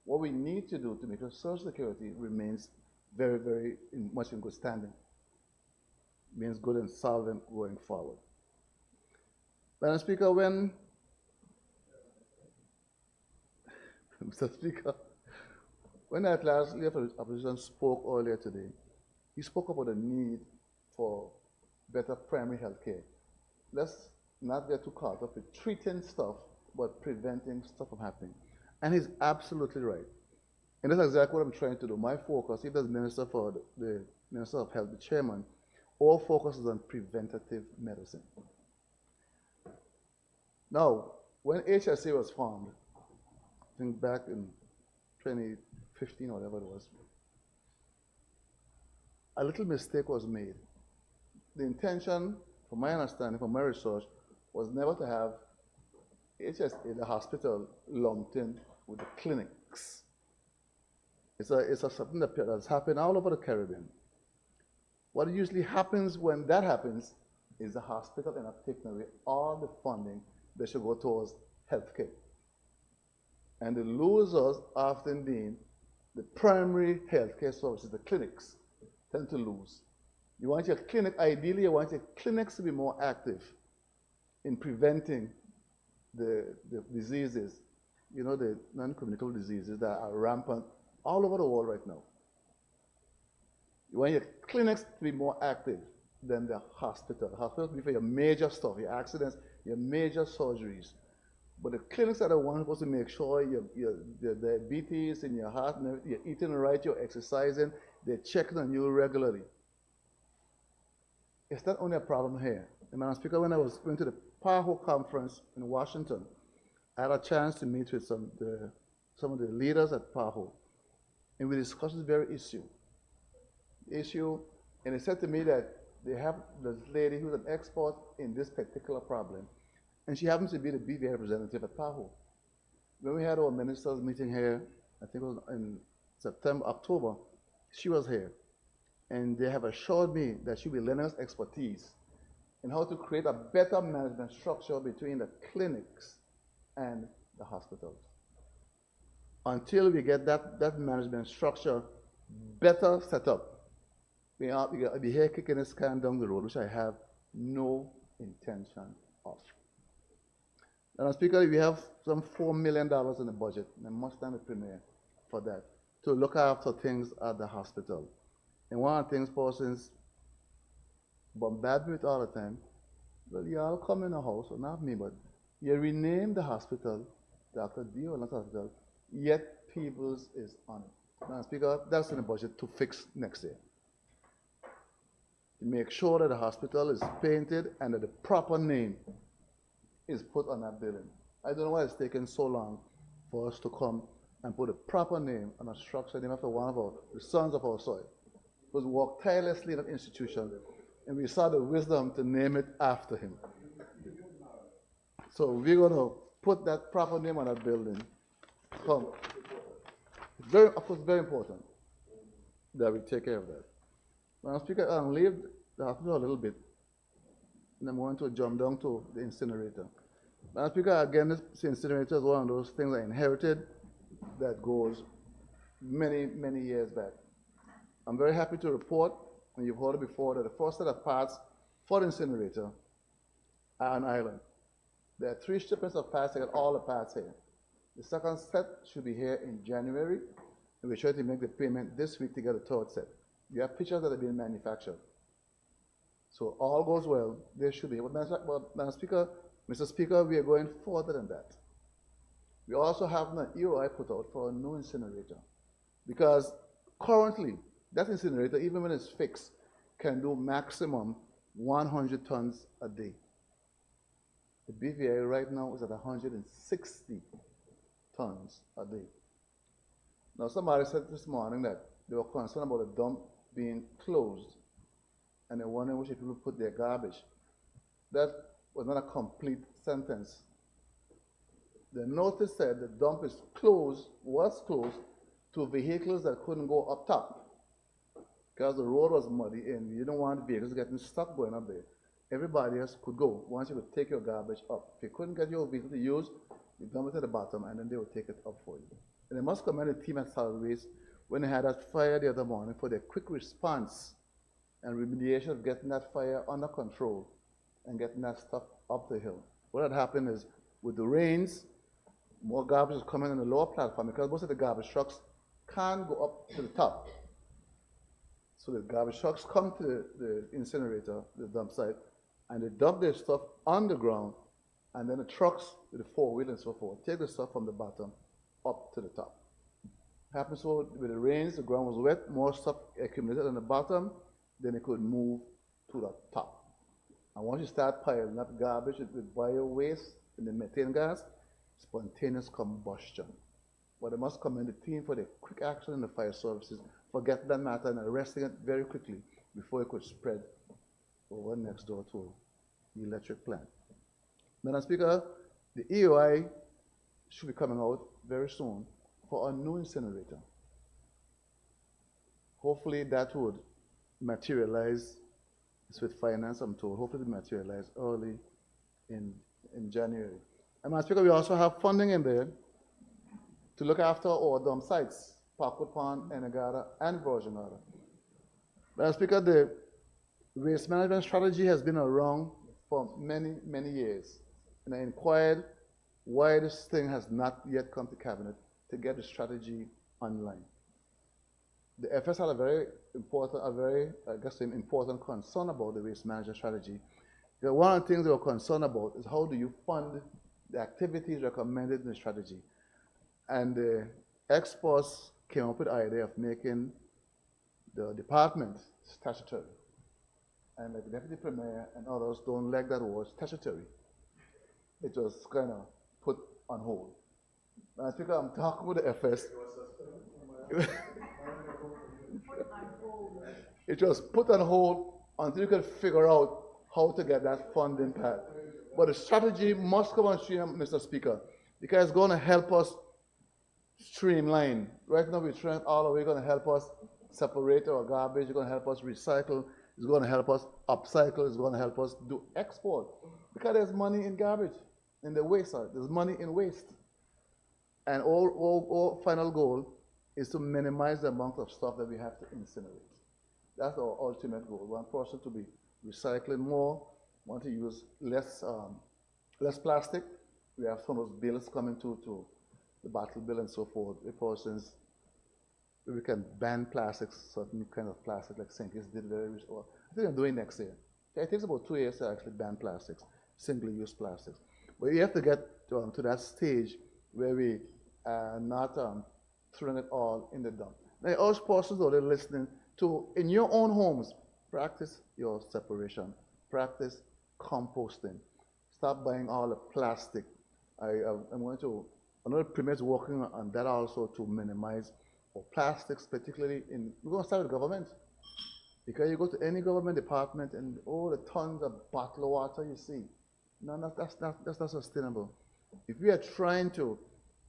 Speaker 6: what we need to do to make sure Social Security remains very, very much in good standing, means good and solvent going forward. Madam Speaker, when Mr. Speaker, when that last leader of the opposition spoke earlier today, he spoke about the need for better primary health care. Let's not get too caught up with treating stuff, but preventing stuff from happening. And he's absolutely right. And that's exactly what I'm trying to do. My focus, if there's Minister for the Minister of Health, the chairman, all focus is on preventative medicine. Now, when HSA was formed, I think back in 2015 or whatever it was, a little mistake was made. The intention, from my understanding, from my research, was never to have HSA, the hospital, lumped in with the clinics. It's something that's happened all over the Caribbean. What usually happens when that happens is the hospital ends up taking away all the funding that should go towards healthcare. And the losers often being the primary healthcare services, the clinics, tend to lose. You want your clinic, ideally you want your clinics to be more active in preventing the diseases, you know, the non-communicable diseases that are rampant all over the world right now. You want your clinics to be more active than the hospital. The hospital will be for your major stuff, your accidents, your major surgeries. But the clinics are the ones supposed to make sure your diabetes in your heart, you're eating right, you're exercising, they're checking on you regularly. It's not only a problem here. Madam Speaker, when I was going to the PAHO conference in Washington, I had a chance to meet with some of the leaders at PAHO, and we discussed this very issue. And they said to me that they have this lady who's an expert in this particular problem, and she happens to be the BVI representative at PAHO. When we had our ministers meeting here, I think it was in October, she was here. And they have assured me that she'll be lending us expertise in how to create a better management structure between the clinics and the hospitals. Until we get that management structure better set up, we are be here kicking this can down the road, which I have no intention of. Madam Speaker, we have some $4 million in the budget, and I must thank the Premier for that, to look after things at the hospital. And one of the things persons bombard me with all the time, well, y'all come in the house, or not me, but you rename the hospital Dr. Dio Hospital, yet Peoples is on it. Madam Speaker, that's in the budget to fix next year. To make sure that the hospital is painted and that the proper name is put on that building. I don't know why it's taken so long for us to come and put a proper name on a structure named after one of the sons of our soil. Was worked tirelessly in that institution, and we saw the wisdom to name it after him. So we're going to put that proper name on that building. Come. It's very, of course, very important that we take care of that. Madam Speaker, I'll leave the hospital a little bit, and I'm going to jump down to the incinerator. Madam Speaker, again, this incinerator is one of those things I inherited that goes many, many years back. I'm very happy to report, and you've heard it before, that the first set of parts for the incinerator are on island. There are 3 shipments of parts. I got all the parts here. The second set should be here in January, and we're trying to make the payment this week to get the third set. You have pictures that are being manufactured. So all goes well, they should be. But Mr. Speaker, we are going further than that. We also have an EOI put out for a new incinerator, because currently, that incinerator, even when it's fixed, can do maximum 100 tons a day. The BVI right now is at 160 tons a day. Now, somebody said this morning that they were concerned about the dump being closed, and they wondering where people put their garbage. That was not a complete sentence. The notice said the dump is closed, was closed, to vehicles that couldn't go up top, because the road was muddy and you don't want vehicles getting stuck going up there. Everybody else could go once you would take your garbage up. If you couldn't get your vehicle to use, you dump it at the bottom and then they would take it up for you. And I must commend the team at Solid Waste when they had that fire the other morning for their quick response and remediation of getting that fire under control and getting that stuff up the hill. What had happened is, with the rains, more garbage is coming on the lower platform because most of the garbage trucks can't go up to the top. So the garbage trucks come to the incinerator, the dump site, and they dump their stuff on the ground, and then the trucks with the four-wheel and so forth take the stuff from the bottom up to the top. Happened so with the rains, the ground was wet, more stuff accumulated on the bottom, then it could move to the top. And once you start piling up garbage with bio waste and the methane gas, spontaneous combustion. But I must commend the team for the quick action in the fire services for getting that matter and arresting it very quickly before it could spread over next door to the electric plant. Madam Speaker, the EOI should be coming out very soon for a new incinerator. Hopefully that would materialize. It's with finance, I'm told. Hopefully it materialize early in January. And Madam Speaker, we also have funding in there to look after our dump sites, Parkwood Pond, Enegada, and Virgin Island. Madam Speaker, the waste management strategy has been around for many, many years. And I inquired why this thing has not yet come to cabinet to get the strategy online. The FS had a very important concern about the waste management strategy. One of the things they were concerned about is how do you fund the activities recommended in the strategy. And the experts came up with the idea of making the department statutory. And like the Deputy Premier and others don't like that word statutory. It was kind of put on hold. Madam Speaker, I'm talking with the FS. It was put on hold until you could figure out how to get that funding path. But the strategy must come on stream, Mr. Speaker, because it's going to help us streamline. Right now we're trying all the way, going to help us separate our garbage, it's going to help us recycle, it's going to help us upcycle, it's going to help us do export. Because there's money in garbage, in the waste side, there's money in waste. And our final goal is to minimize the amount of stuff that we have to incinerate. That's our ultimate goal. One person to be recycling more, want to use less plastic. We have some of those bills coming to the battle bill and so forth. The persons, we can ban plastics, certain kind of plastic, like Sinkis did very well. I think I'm doing next year. It takes about 2 years to actually ban plastics, single-use plastics. But you have to get to that stage where we are not throwing it all in the dump. Now, I urge persons who are listening to, in your own homes, practice your separation, practice composting. Stop buying all the plastic. I'm going to, another Premier is working on that also to minimize plastics, particularly in, we're going to start with government. Because you go to any government department and all the tons of bottled water you see, no, that's not sustainable. If we are trying to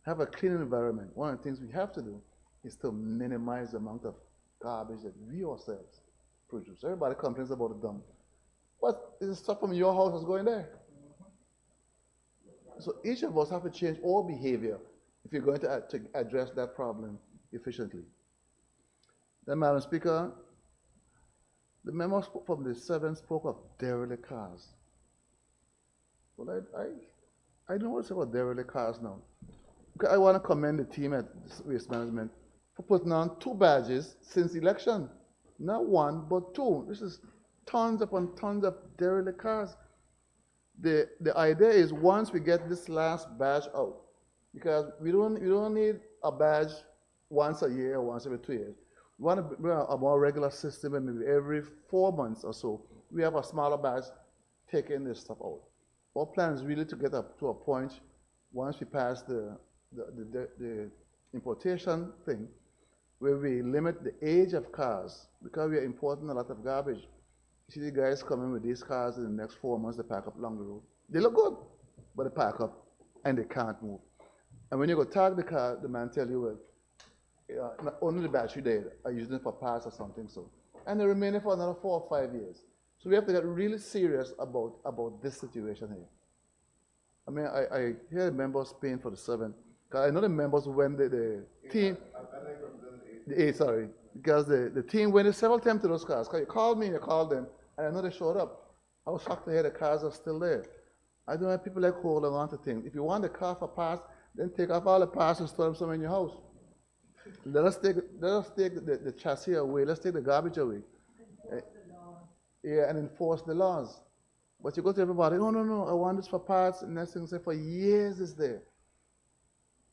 Speaker 6: have a clean environment, one of the things we have to do is to minimize the amount of garbage that we ourselves produce. Everybody complains about the dump. What is the stuff from your house that's going there? So each of us have to change our behavior if you're going to address that problem efficiently. Then, Madam Speaker, the members from the 7 spoke of derelict cars. Well, I don't know what to say about derelict cars now. I want to commend the team at Waste Management for putting on 2 badges since election. Not 1, but 2. This is tons upon tons of derelict cars. The idea is once we get this last badge out, because we don't need a badge once a year or once every 2 years. We want to bring a more regular system, and maybe every 4 months or so, we have a smaller badge taking this stuff out. Our plan is really to get up to a point once we pass the importation thing, where we limit the age of cars, because we are importing a lot of garbage. You see the guys coming with these cars in the next 4 months, they pack up along the road. They look good, but they pack up and they can't move. And when you go tag the car, the man tell you, well, only the battery there are using it for parts or something so. And they remain it for another 4 or 5 years. So we have to get really serious about this situation here. I mean, I hear the members paying for the 7. I know the members when the team, the 8, sorry, because the team went several times to those cars. Because you called me, you called them, and I know they showed up. I was shocked to hear the cars are still there. I don't know if people like holding on to things. If you want the car for parts, Then take off all the parts and store them somewhere in your house. Let us take the chassis away. Let's take the garbage away. Eh, yeah, and enforce the laws. But you go to everybody, no, no, no, I want this for parts, and next thing say for years it's there.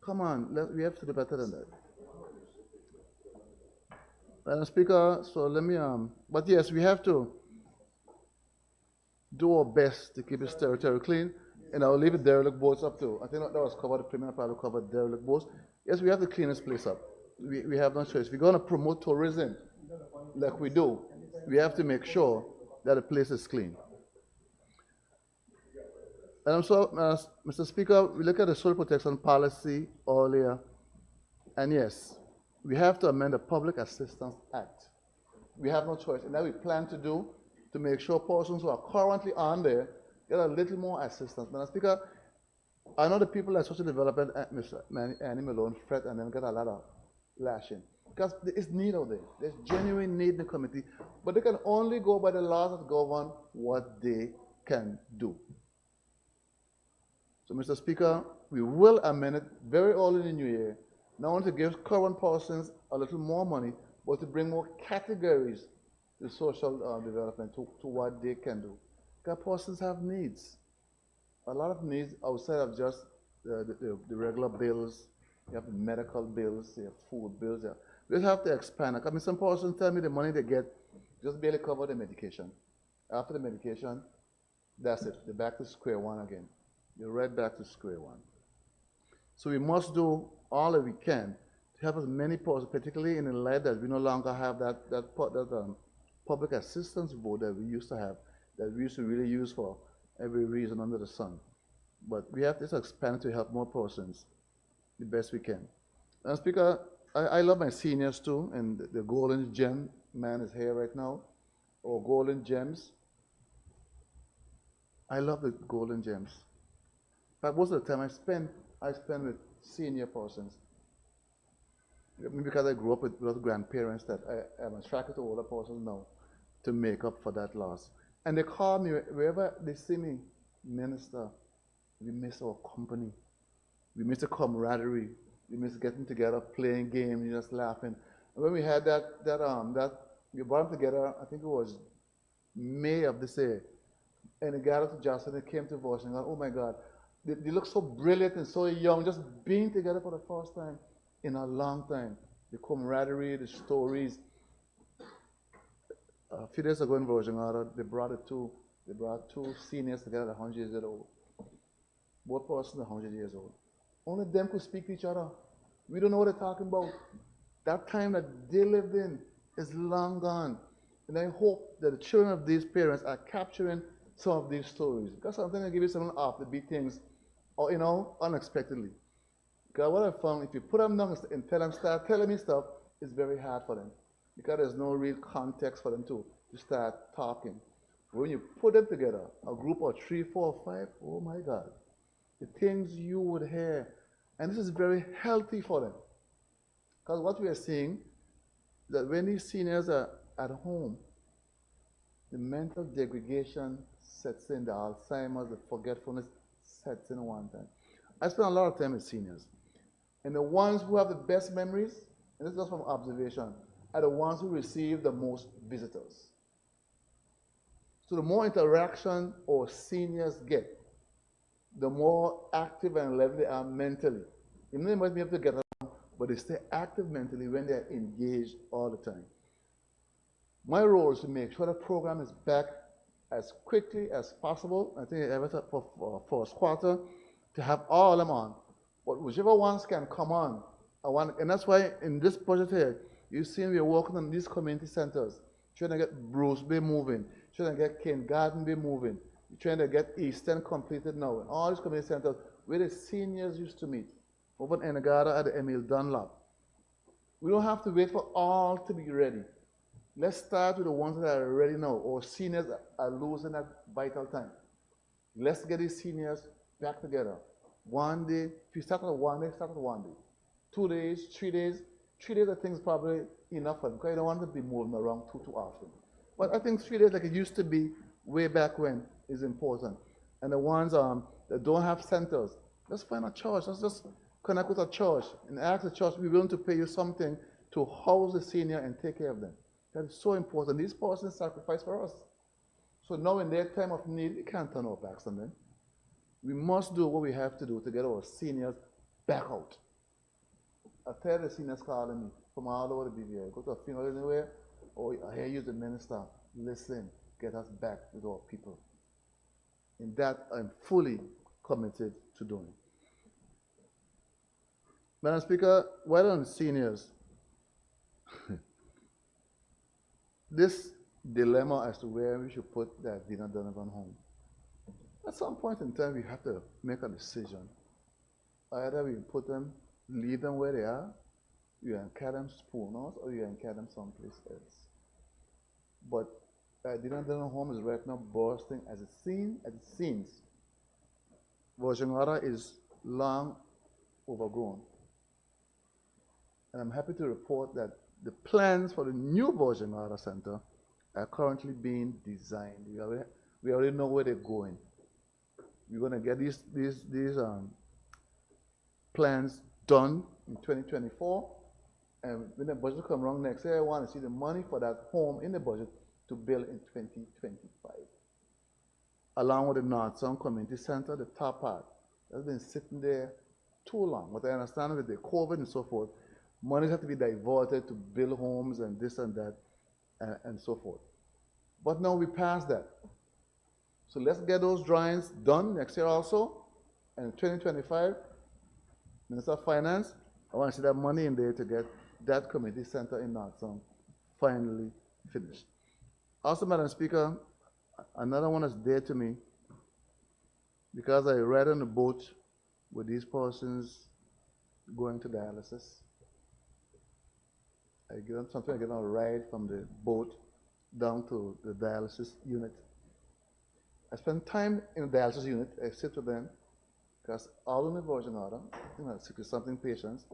Speaker 6: Come on, we have to do better than that. Madam Speaker, so let me, but yes, we have to do our best to keep this territory clean, and I'll leave the derelict boats up to. I think that was covered, the premier probably covered derelict boats. Yes, we have to clean this place up. We have no choice. If we're going to promote tourism like we do, we have to make sure that the place is clean. And so, Mr. Speaker, we look at the soil protection policy earlier, and yes, we have to amend the Public Assistance Act. We have no choice, and that we plan to do to make sure persons who are currently on there get a little more assistance. Mr. Speaker, I know the people at Social Development, Mr. Annie Malone, fret and then get a lot of lashing. Because there is need out there. There's genuine need in the committee, but they can only go by the laws that govern what they can do. So, Mr. Speaker, we will amend it very early in the new year, not only to give current persons a little more money, but to bring more categories to social development, to what they can do. Because persons have needs. A lot of needs outside of just the regular bills. You have medical bills, you have food bills. We have to expand. I mean, some persons tell me the money they get just barely cover the medication. After the medication, that's it. They're back to square one again. You're right back to square one. So we must do all that we can to help as many persons, particularly in the light that we no longer have that public assistance board that we used to have, that we used to really use for every reason under the sun. But we have to expand to help more persons the best we can. And Speaker, I love my seniors too, and the Golden Gem man is here right now, or Golden Gems. I love the Golden Gems. But most of the time I spend with senior persons. Maybe because I grew up with grandparents that I am attracted to older persons now to make up for that loss. And they call me wherever they see me, Minister, we miss our company. We miss the camaraderie. We miss getting together, playing games, just laughing. And when we had we brought them together, I think it was May of this year, and they gathered to Johnson, they came to Washington, oh my God, they look so brilliant and so young, just being together for the first time in a long time. The camaraderie, the stories. A few days ago in Virgin Islands, they brought two seniors together, 100 years old. Both persons 100 years old. Only them could speak to each other. We don't know what they're talking about. That time that they lived in is long gone. And I hope that the children of these parents are capturing some of these stories. Because sometimes I give you some off the beat things, or unexpectedly. Because what I found, if you put them down and tell them, start telling me stuff, it's very hard for them. Because there's no real context for them to start talking. When you put them together, a group of 3, 4, 5, oh my God, the things you would hear. And this is very healthy for them. Because what we are seeing, that when these seniors are at home, the mental degradation sets in, the Alzheimer's, the forgetfulness sets in one time. I spend a lot of time with seniors. And the ones who have the best memories, and this is just from observation, are the ones who receive the most visitors. So the more interaction our seniors get, the more active and lively they are mentally. Even though they might be able to get along, but they stay active mentally when they're engaged all the time. My role is to make sure the program is back as quickly as possible. I think every for first quarter to have all of them on. But whichever ones can come on, and that's why in this project here, you've seen we're working on these community centers, trying to get Bruce Bay moving, trying to get Kindergarten Bay moving, trying to get Eastern completed now, and all these community centers where the seniors used to meet, over in Enagada at the Emile Dunlop. We don't have to wait for all to be ready. Let's start with the ones that are ready now, or seniors are losing that vital time. Let's get these seniors back together. One day, if you start on one day, start on one day. 2 days, 3 days. 3 days I think is probably enough for them, because I don't want to be moving around too often. But I think 3 days like it used to be way back when is important. And the ones that don't have centers, let's find a church. Let's just connect with a church and ask the church to be willing to pay you something to house the senior and take care of them. That is so important. These persons sacrifice for us. So now in their time of need, we can't turn our backs on them. We must do what we have to do to get our seniors back out. I tell the seniors calling me from all over the BVI, go to a funeral anywhere, or I hear you the minister, listen, get us back with our people. And that I'm fully committed to doing. Madam Speaker, while on seniors, this dilemma as to where we should put that Dina Donovan home. At some point in time, we have to make a decision. Either we put them, leave them where they are, you encarry them Spoonhouse, or you encarry them someplace else. But Dina Donovan home is right now bursting as it seems. Virgin is long overgrown. And I'm happy to report that the plans for the new Virgin Center are currently being designed. We already know where they're going. We're going to get these plans done in 2024. And when the budget comes around next year, I want to see the money for that home in the budget to build in 2025. Along with the North Sound Community Center, the top part, has been sitting there too long. But I understand with the COVID and so forth, money has to be diverted to build homes and this and that and so forth. But now we passed that. So let's get those drawings done next year also. And in 2025, Minister of Finance, I want to see that money in there to get that community center in North Sound finally finished. Also, Madam Speaker, another one that's dear to me, because I read on the boat with these persons going to dialysis. I get on a ride from the boat down to the dialysis unit. I spend time in the dialysis unit. I sit with them because all in the Virgin Order, 60-something patients.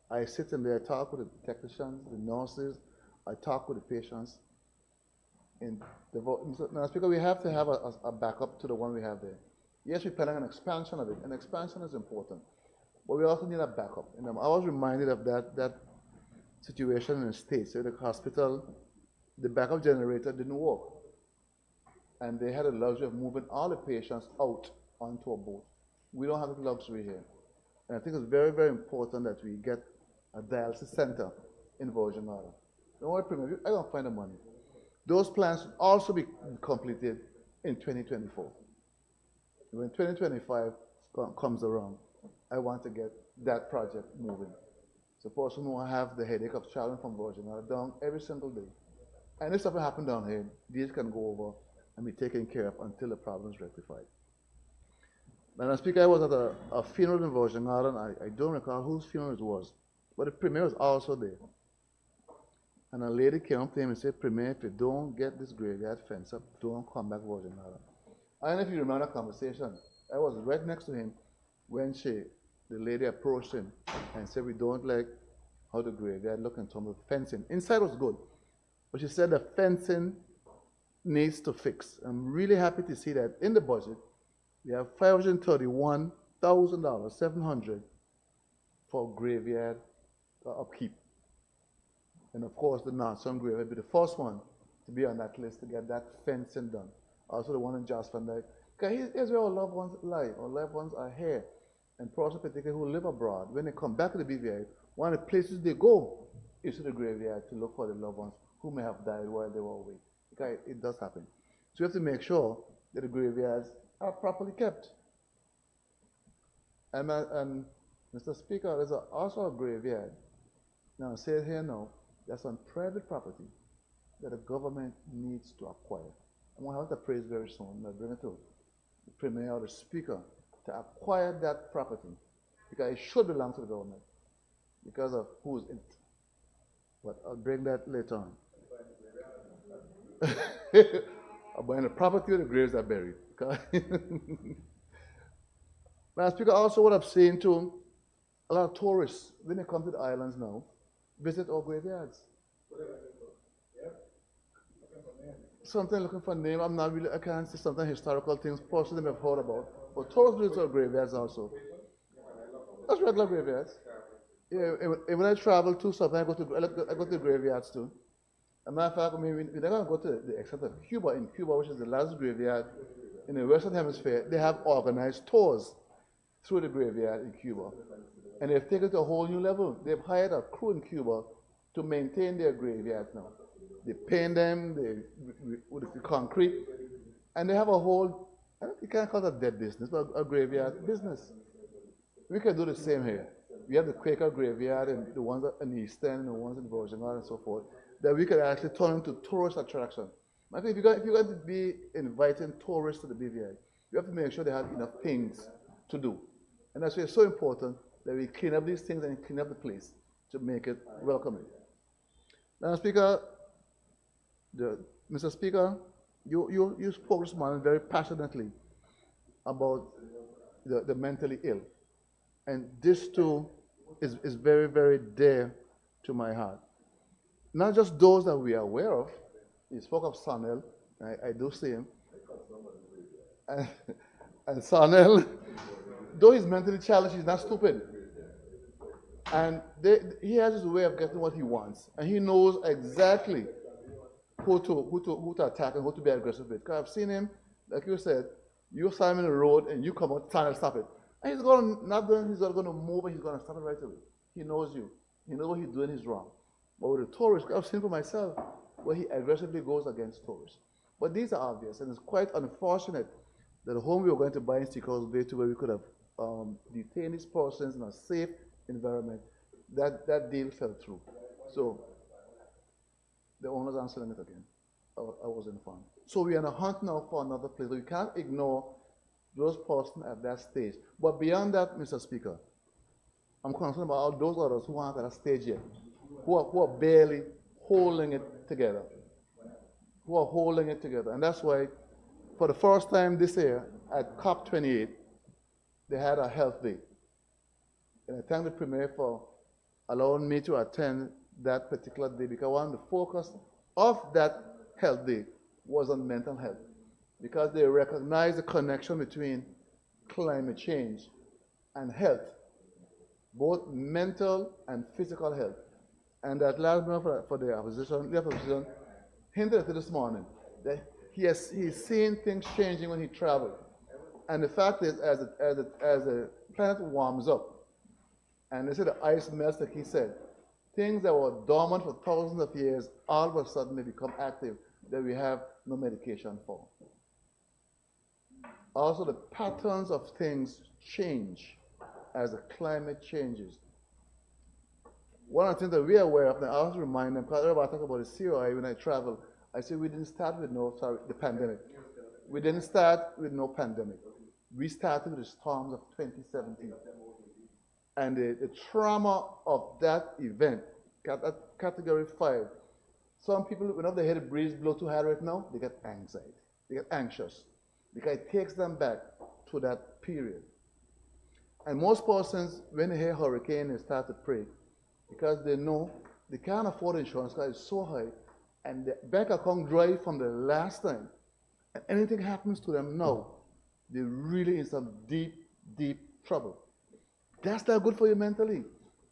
Speaker 6: I sit in there, talk with the technicians, the nurses. I talk with the patients. And Madam Speaker, we have to have a backup to the one we have there. Yes, we're planning an expansion of it, and expansion is important. But we also need a backup. And I was reminded of that situation in the States. So the hospital, the backup generator didn't work. And they had the luxury of moving all the patients out onto a boat. We don't have that luxury here. And I think it's very, very important that we get a dialysis center in Virgin Islands. Don't worry, Premier, I don't find the money. Those plans should also be completed in 2024. When 2025 comes around, I want to get that project moving. So person who have the headache of traveling from Virgin Islands down every single day. And if something happens down here, these can go over and be taken care of until the problem is rectified. Madam Speaker, I was at a funeral in Virgin Islands. I don't recall whose funeral it was, but the Premier was also there. And a lady came up to him and said, Premier, if you don't get this graveyard fence up, don't come back to Virgin Islands. I don't know if you remember that conversation. I was right next to him when the lady approached him and said, we don't like how the graveyard look in terms of fencing. Inside was good, but she said the fencing needs to fix. I'm really happy to see that in the budget, we have $531,000, $700 for graveyard upkeep. And of course, the North Sound graveyard will be the first one to be on that list to get that fencing done. Also the one in Jasper Van Dyke. Okay, here's where our loved ones lie. Our loved ones are here. And persons particularly who live abroad, when they come back to the BVI, one of the places they go is to the graveyard to look for the loved ones who may have died while they were away. Okay, it does happen. So we have to make sure that the graveyards are properly kept. And Mr. Speaker, there's also a graveyard. Now, I say it here now, that's on private property that the government needs to acquire. I'm going to have to praise very soon. I'll bring it to the Premier or the Speaker to acquire that property because it should belong to the government because of who's in it. But I'll bring that later on. I'm buying the property where the graves are buried. Madam Speaker, also what I've seen too, a lot of tourists, when they come to the islands now, visit our graveyards. Something looking for a name, I'm not really, I can't see something historical things, possibly I've heard about. But tourists visit our graveyards also. That's regular graveyards. Yeah, when I travel to something, I go to the graveyards too. As a matter of fact, I mean, we're not going to go to the extent of Cuba. In Cuba, which is the largest graveyard in the Western Hemisphere, they have organized tours through the graveyard in Cuba. And they've taken it to a whole new level. They've hired a crew in Cuba to maintain their graveyards now. They paint them, with the concrete, and they have a whole, you can't call it a dead business, but a graveyard business. We can do the same here. We have the Quaker graveyard and the ones in the East End and the ones in Virgin Islands and so forth, that we can actually turn into tourist attraction. I think if you're going to be inviting tourists to the BVI, you have to make sure they have enough things to do. And that's why it's so important that we clean up these things and clean up the place to make it welcoming. Now, Mr. Speaker, you spoke this morning very passionately about the mentally ill. And this too is very, very dear to my heart. Not just those that we are aware of. He spoke of Sanel. I do see him. And Sanel, though he's mentally challenged, he's not stupid. And he has his way of getting what he wants. And he knows exactly who to attack and who to be aggressive with. Because I've seen him, like you said, you saw him in the road and you come out, Sanel, stop it. And he's not going to move and he's going to stop it right away. He knows you. He knows what he's doing is wrong. But with the tourists, I've seen for myself where he aggressively goes against tourists. But these are obvious, and it's quite unfortunate that the home we were going to buy in Seacoast Bay, to where we could have detained these persons in a safe environment, that deal fell through. So the owners aren't selling it again. I was informed. So we are on a hunt now for another place. We can't ignore those persons at that stage. But beyond that, Mr. Speaker, I'm concerned about all those others who aren't at that stage yet, who are barely holding it together. And that's why, for the first time this year, at COP28, they had a health day. And I thank the Premier for allowing me to attend that particular day, because one of the focus of that health day was on mental health, because they recognize the connection between climate change and health, both mental and physical health. And that last member for the opposition hinted at it this morning, that he's seen things changing when he traveled. And the fact is, as the planet warms up, and they say the ice melts, like he said, things that were dormant for thousands of years, all of a sudden they become active, that we have no medication for. Also, the patterns of things change as the climate changes. One of the things that we are aware of, and I also remind them, because everybody talk about the COI when I travel, I say we didn't start with the pandemic. We didn't start with no pandemic. We started with the storms of 2017. And the trauma of that event, category 5, some people, whenever they hear the breeze blow too hard right now, they get anxiety. They get anxious, because it takes them back to that period. And most persons, when they hear hurricane, they start to pray, because they know they can't afford insurance because it's so high, and the bank account dry from the last time, and anything happens to them now, they're really in some deep, deep trouble. That's not good for you mentally.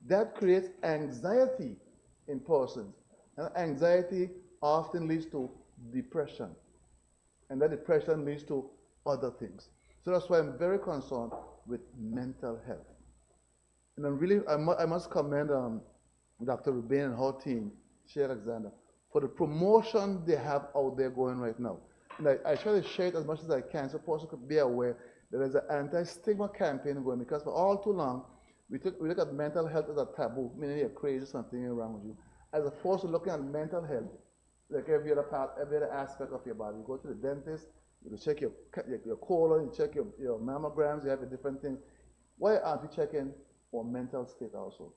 Speaker 6: That creates anxiety in persons. And anxiety often leads to depression. And that depression leads to other things. So that's why I'm very concerned with mental health. And I must commend Dr. Rubin and her team, Shea Alexander, for the promotion they have out there going right now. And I try to share it as much as I can so persons could be aware that there's an anti-stigma campaign going, because for all too long, we look at mental health as a taboo, meaning you're crazy, something wrong with you, as opposed to looking at mental health like every other aspect of your body. You go to the dentist, you check your colon, you check your mammograms, you have the different things. Why aren't we checking for mental state also?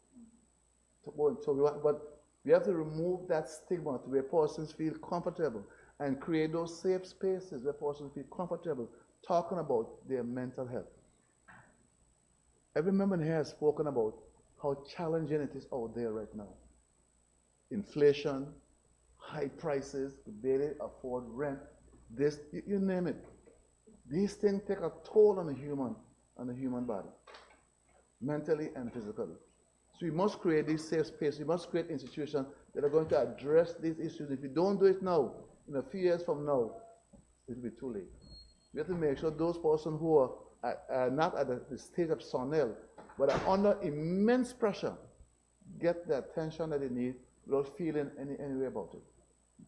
Speaker 6: But we have to remove that stigma to where persons feel comfortable and create those safe spaces where persons feel comfortable talking about their mental health. Every member here has spoken about how challenging it is out there right now. Inflation, high prices, to barely afford rent, this, you name it. These things take a toll on the human body. mentally and physically. So we must create these safe spaces. We must create institutions that are going to address these issues. If we don't do it now, in a few years from now, it will be too late. We have to make sure those persons who are not at the stage of SONEL, but are under immense pressure, get the attention that they need without feeling any way about it.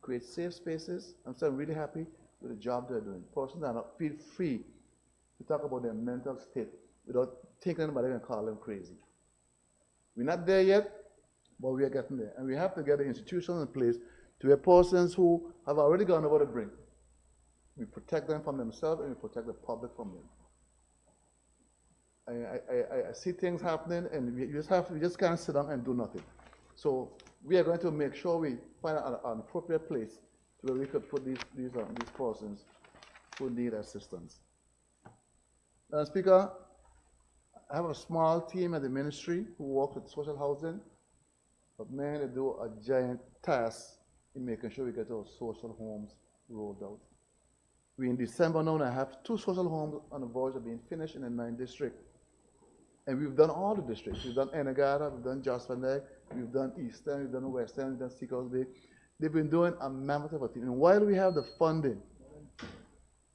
Speaker 6: Create safe spaces. I'm really happy with the job they're doing. Persons that feel free to talk about their mental state without thinking anybody can call them crazy. We're not there yet, but we are getting there. And we have to get the institutions in place to where persons who have already gone over the brink, we protect them from themselves and we protect the public from them. I see things happening, and we just can't sit down and do nothing. So we are going to make sure we find an appropriate place where we could put these persons who need assistance. Madam Speaker, I have a small team at the ministry who work with social housing, but man, they do a giant task in making sure we get our social homes rolled out. We in December now, I have 2 social homes on the verge of being finished in the 9th district. And we've done all the districts. We've done Enagada, we've done Jos Van Dyke, we've done Eastern, we've done Western, we've done Seacoast Bay. They've been doing a mammoth of a thing. And while we have the funding,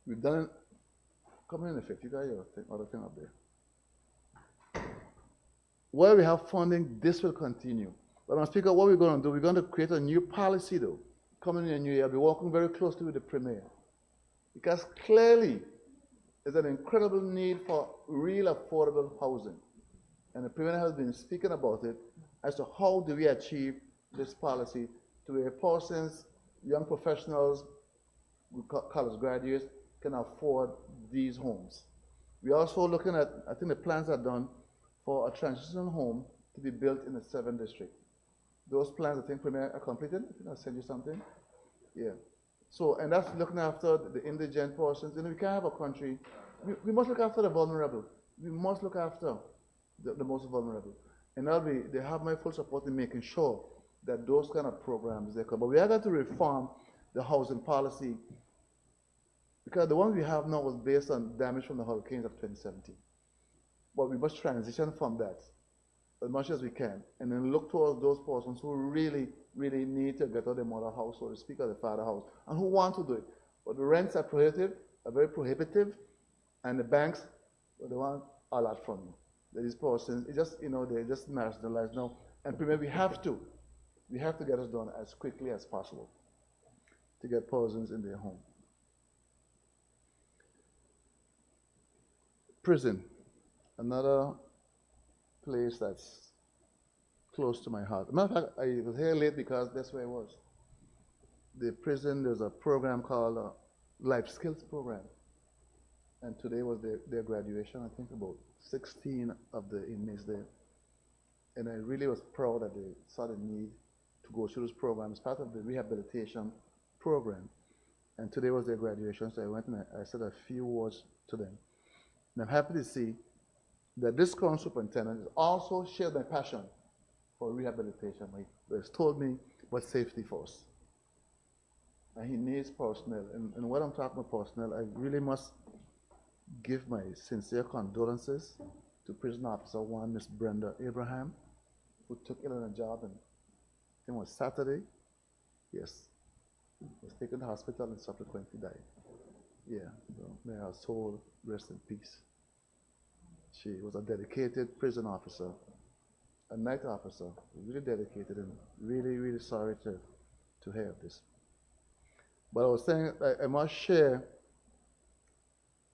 Speaker 6: we've done it. Come in the 5th, you got your other thing up there. While we have funding, this will continue. But Madam Speaker, what we're going to do, we're going to create a new policy though. Coming in a new year, I'll be working very closely with the Premier. Because clearly, there's an incredible need for real affordable housing. And the Premier has been speaking about it as to how do we achieve this policy to where persons, young professionals, college graduates can afford these homes. We're also looking at, I think the plans are done for a transitional home to be built in the 7th district. Those plans, I think, Premier, are completed. I think I'll send you something. Yeah. So, and that's looking after the indigent persons. And we can't have a country, we must look after the vulnerable. We must look after the most vulnerable. And they have my full support in making sure that those kind of programs they come. But we are going to reform the housing policy because the one we have now was based on damage from the hurricanes of 2017. But we must transition from that as much as we can, and then look towards those persons who really, really need to get out of their mother house, so to speak, or the father house, and who want to do it. But the rents are prohibitive, very prohibitive, and the banks, well, they want a lot from you. These persons, it just, they're just marginalized now. And Premier, we have to get us done as quickly as possible to get persons in their home. Prison, another place that's close to my heart. As a matter of fact, I was here late because that's where I was. The prison, there's a program called Life Skills Program. And today was their graduation, I think about 16 of the inmates there. And I really was proud that they saw the need to go through this program as part of the rehabilitation program. And today was their graduation, so I went and I said a few words to them. And I'm happy to see that this current superintendent has also shared my passion for rehabilitation. He has told me what's safety first. And he needs personnel. And what I'm talking about personnel, I really must give my sincere condolences to prison officer 1, Miss Brenda Abraham, who took ill on a job, and I think it was Saturday. Yes. Was taken to the hospital and subsequently died. Yeah. So may her soul rest in peace. She was a dedicated prison officer, a night officer, really dedicated, and really, really sorry to hear of this. But I was saying I must share,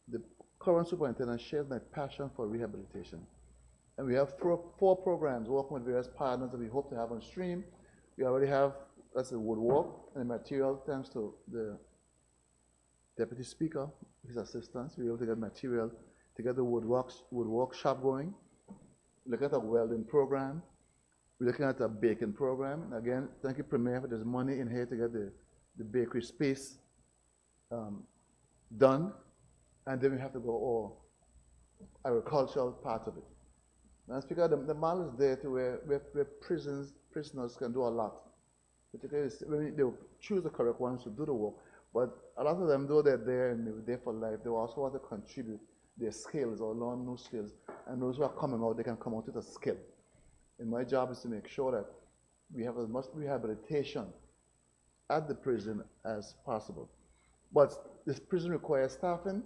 Speaker 6: the current superintendent shares my passion for rehabilitation. And we have four programs working with various partners that we hope to have on stream. We already have, that's the woodwork and the material, thanks to the Deputy Speaker, his assistants. We were able to get material to get the woodwork shop going. We're looking at a welding program. We're looking at a baking program. And again, thank you, Premier, for there's money in here to get the bakery space done. And then we have to go all agricultural part of it. Madam Speaker, the model is there to where prisoners can do a lot. Particularly when they choose the correct ones to do the work. But a lot of them, though they're there and they're there for life, they also want to contribute their skills or learn new skills. And those who are coming out, they can come out with a skill. And my job is to make sure that we have as much rehabilitation at the prison as possible. But this prison requires staffing,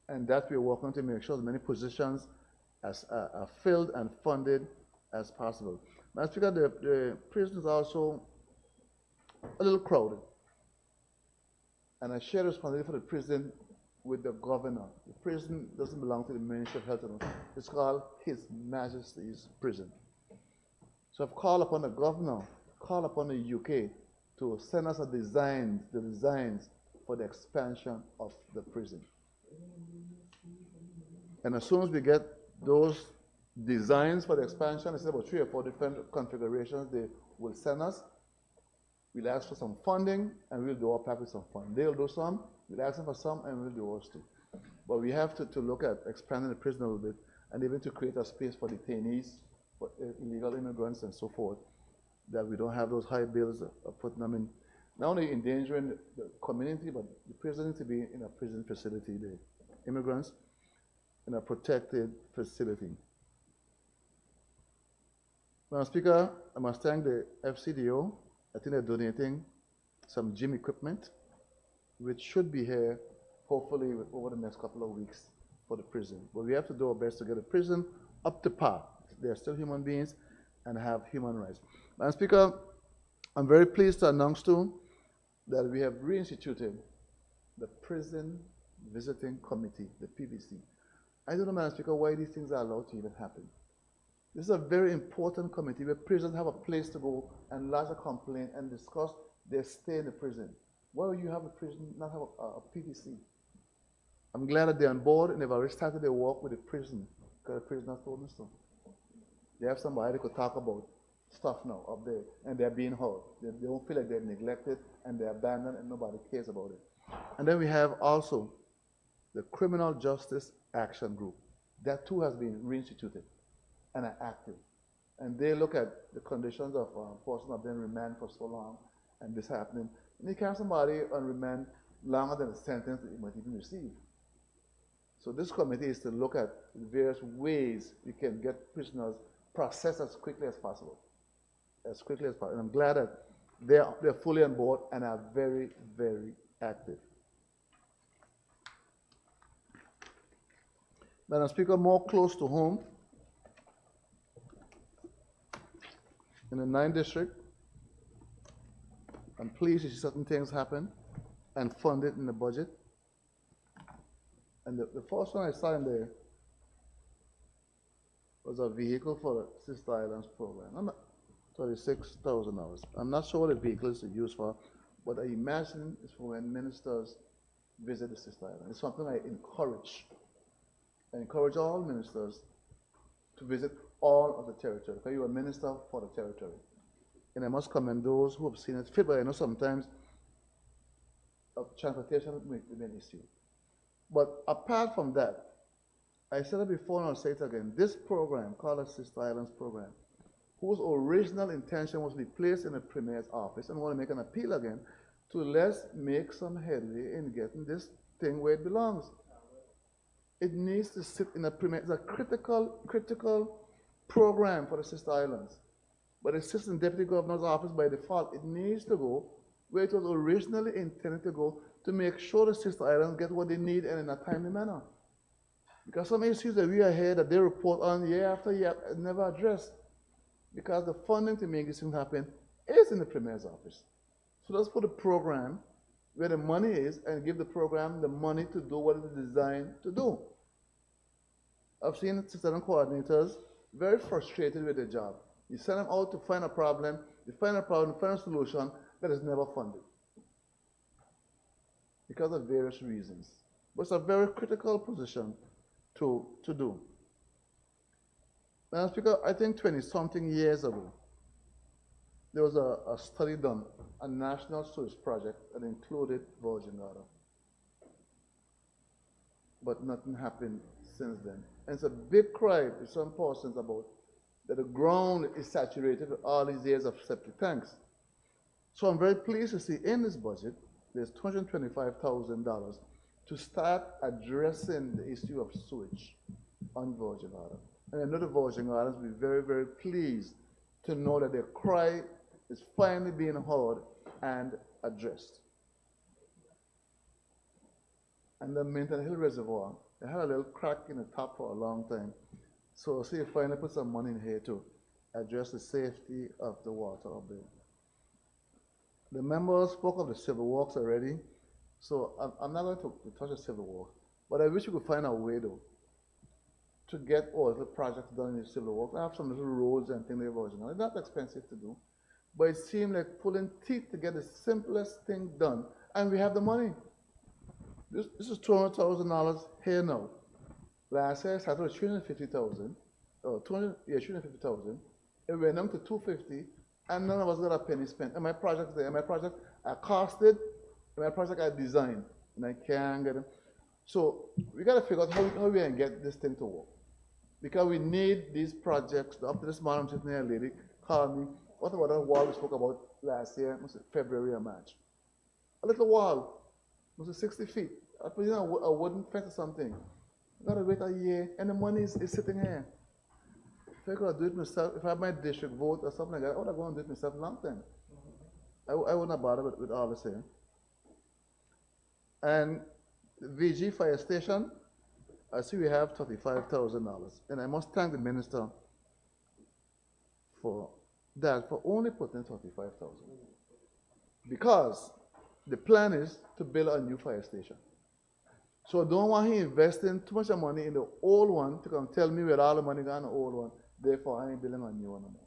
Speaker 6: and that we're working to make sure as many positions as are filled and funded as possible. Madam Speaker, the prison is also a little crowded, and I share responsibility for the prison with the governor. The prison doesn't belong to the Ministry of Health. It's called His Majesty's Prison. So I've called upon the governor, called upon the UK to send us the designs for the expansion of the prison. And as soon as we get those designs for the expansion, it's about 3 or 4 different configurations they will send us. We'll ask for some funding, and we'll do our part with some funding. They'll do some, we'll ask them for some, and we'll do ours too. But we have to look at expanding the prison a little bit, and even to create a space for detainees, for illegal immigrants, and so forth, that we don't have those high bills of putting them in, not only endangering the community, but the prison needs to be in a prison facility, the immigrants, in a protected facility. Madam Speaker, I must thank the FCDO. I think they're donating some gym equipment, which should be here, hopefully, over the next couple of weeks for the prison. But we have to do our best to get the prison up to par. They're still human beings and have human rights. Madam Speaker, I'm very pleased to announce too that we have reinstituted the Prison Visiting Committee, the PVC. I don't know, Madam Speaker, why these things are allowed to even happen. This is a very important committee where prisoners have a place to go and lodge a complaint and discuss their stay in the prison. Why would you have a prison not have a PVC? I'm glad that they're on board and they've already started their work with the prison, because the prisoners told us so. They have somebody they could talk about stuff now up there, and they're being heard. They don't feel like they're neglected and they're abandoned and nobody cares about it. And then we have also the Criminal Justice Action Group. That too has been reinstituted and are active. And they look at the conditions of a person who have been remanded for so long and this happening. And you can't have somebody on remand longer than the sentence that you might even receive. So this committee is to look at various ways we can get prisoners processed as quickly as possible. As quickly as possible. And I'm glad that they're fully on board and are very, very active. Madam Speaker, more close to home, in the 9th District, I'm pleased to see certain things happen and funded in the budget. And the first one I saw in there was a vehicle for the Sister Islands program. $36,000. I'm not sure what the vehicle is used for, but I imagine it's for when ministers visit the Sister Islands. It's something I encourage. I encourage all ministers to visit all of the territory, because you're a minister for the territory. And I must commend those who have seen it fit, but I know sometimes transportation may be an issue. But apart from that, I said it before and I'll say it again, this program, called the Sister Islands program, whose original intention was to be placed in the Premier's office, and I want to make an appeal again, to let's make some headway in getting this thing where it belongs. It needs to sit in the Premier. It's a critical program for the Sister Islands. But it sits in the Deputy Governor's office by default. It needs to go where it was originally intended to go, to make sure the Sister Islands get what they need and in a timely manner. Because some issues that we are here that they report on year after year are never addressed. Because the funding to make this thing happen is in the Premier's office. So let's put a program where the money is and give the program the money to do what it is designed to do. I've seen Sister Island coordinators very frustrated with their job. You send them out to find a problem, you find a problem, find a solution that is never funded because of various reasons. But it's a very critical position to do. Madam Speaker, I think 20-something years ago, there was a study done, a national sewage project that included Virgin Gorda. But nothing happened since then. And it's a big cry to some persons about that the ground is saturated with all these years of septic tanks. So I'm very pleased to see in this budget, there's $225,000 to start addressing the issue of sewage on Virgin Islands. And I know the Virgin Islands will be very, very pleased to know that their cry is finally being heard and addressed. And the Minton Hill Reservoir, they had a little crack in the top for a long time. So see, finally put some money in here to address the safety of the water up there. The members spoke of the civil works already, so I'm not going to touch the civil works, but I wish we could find a way though to get all the projects done in the civil works. I have some little roads and things like that. It's not expensive to do, but it seemed like pulling teeth to get the simplest thing done, and we have the money. This is $200,000 here now. Last year I started with 350,000, or 350,000. It went down to 250, and none of us got a penny spent. And my project's there. My project I costed, and my project I designed, and I can't get them. So we got to figure out how we can get this thing to work, because we need these projects. Up to this morning, I'm sitting there, a lady called me. What about that wall we spoke about last year? Was it February or March? A little wall, was it 60 feet? I put in a wooden fence or something. I got to wait a year, and the money is sitting here. If I could do it myself, if I had my district vote or something like that, I would have gone and do it myself a long time. I wouldn't have bothered with all this here. And the VG fire station, I see we have $35,000. And I must thank the minister for that, for only putting $35,000. Because the plan is to build a new fire station. So I don't want him investing too much money in the old one to come tell me where all the money gone in the old one. Therefore, I ain't building a new one anymore.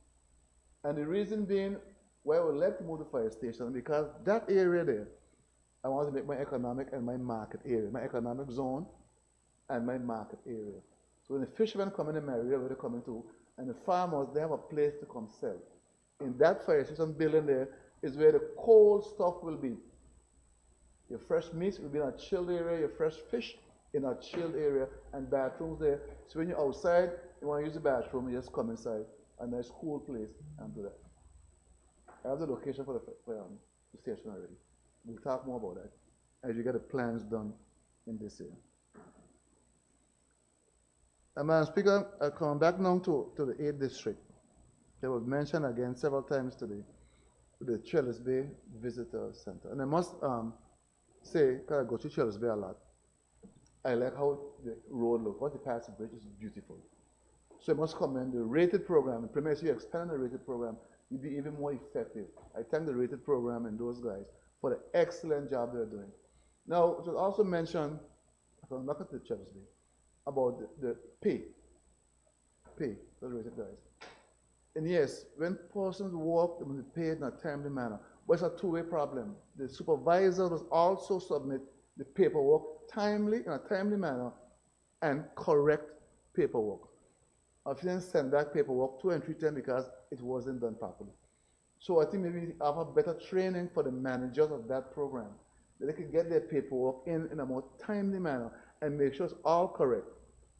Speaker 6: And the reason being why I would like to move the fire station, because that area there, I want to make my economic and my market area, my economic zone and my market area. So when the fishermen come in the area where they're coming to, and the farmers, they have a place to come sell. In that fire station building there is where the cold stuff will be. Your fresh meats will be in a chilled area, your fresh fish in a chilled area, and bathrooms there. So when you're outside, you want to use the bathroom, you just come inside, a nice cool place, and do that. I have the location for the station already. We'll talk more about that as you get the plans done in this year. Madam Speaker, I come back now to the 8th district. That was mentioned again several times today, the Trellis Bay Visitor Center. And I must say, because I go to Trellis Bay a lot, I like how the road looks. What the passing bridge is beautiful. So I must commend the rated program. And Premier, so you expand the rated program, you'll be even more effective. I thank the rated program and those guys for the excellent job they're doing. Now, it was also mentioned, if I'm back at the Trellis Bay, about the pay for the rated guys. And yes, when persons work, they must be paid in a timely manner. But it's a two-way problem. The supervisor must also submit the paperwork timely, in a timely manner, and correct paperwork. I've seen send back paperwork 2 and 3 times because it wasn't done properly. So I think maybe we have a better training for the managers of that program, that they can get their paperwork in a more timely manner and make sure it's all correct.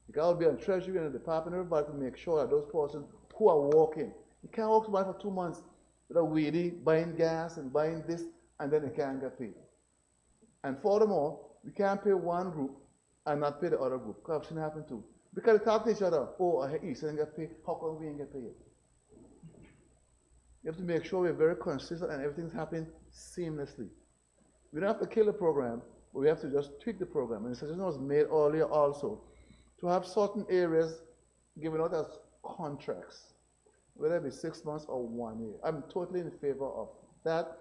Speaker 6: Because I'll be on Treasury and the Department of Everybody to make sure that those persons who are working, you can't work somebody for 2 months without weedy, buying gas and buying this, and then they can't get paid. And furthermore, we can't pay one group and not pay the other group. Because I've seen it happen too. Because they talk to each other, oh, I hear Eastern get paid, how come we ain't get paid? You have to make sure we're very consistent and everything's happening seamlessly. We don't have to kill the program, but we have to just tweak the program. And the suggestion was made earlier also to have certain areas given out as contracts, whether it be 6 months or 1 year. I'm totally in favor of that.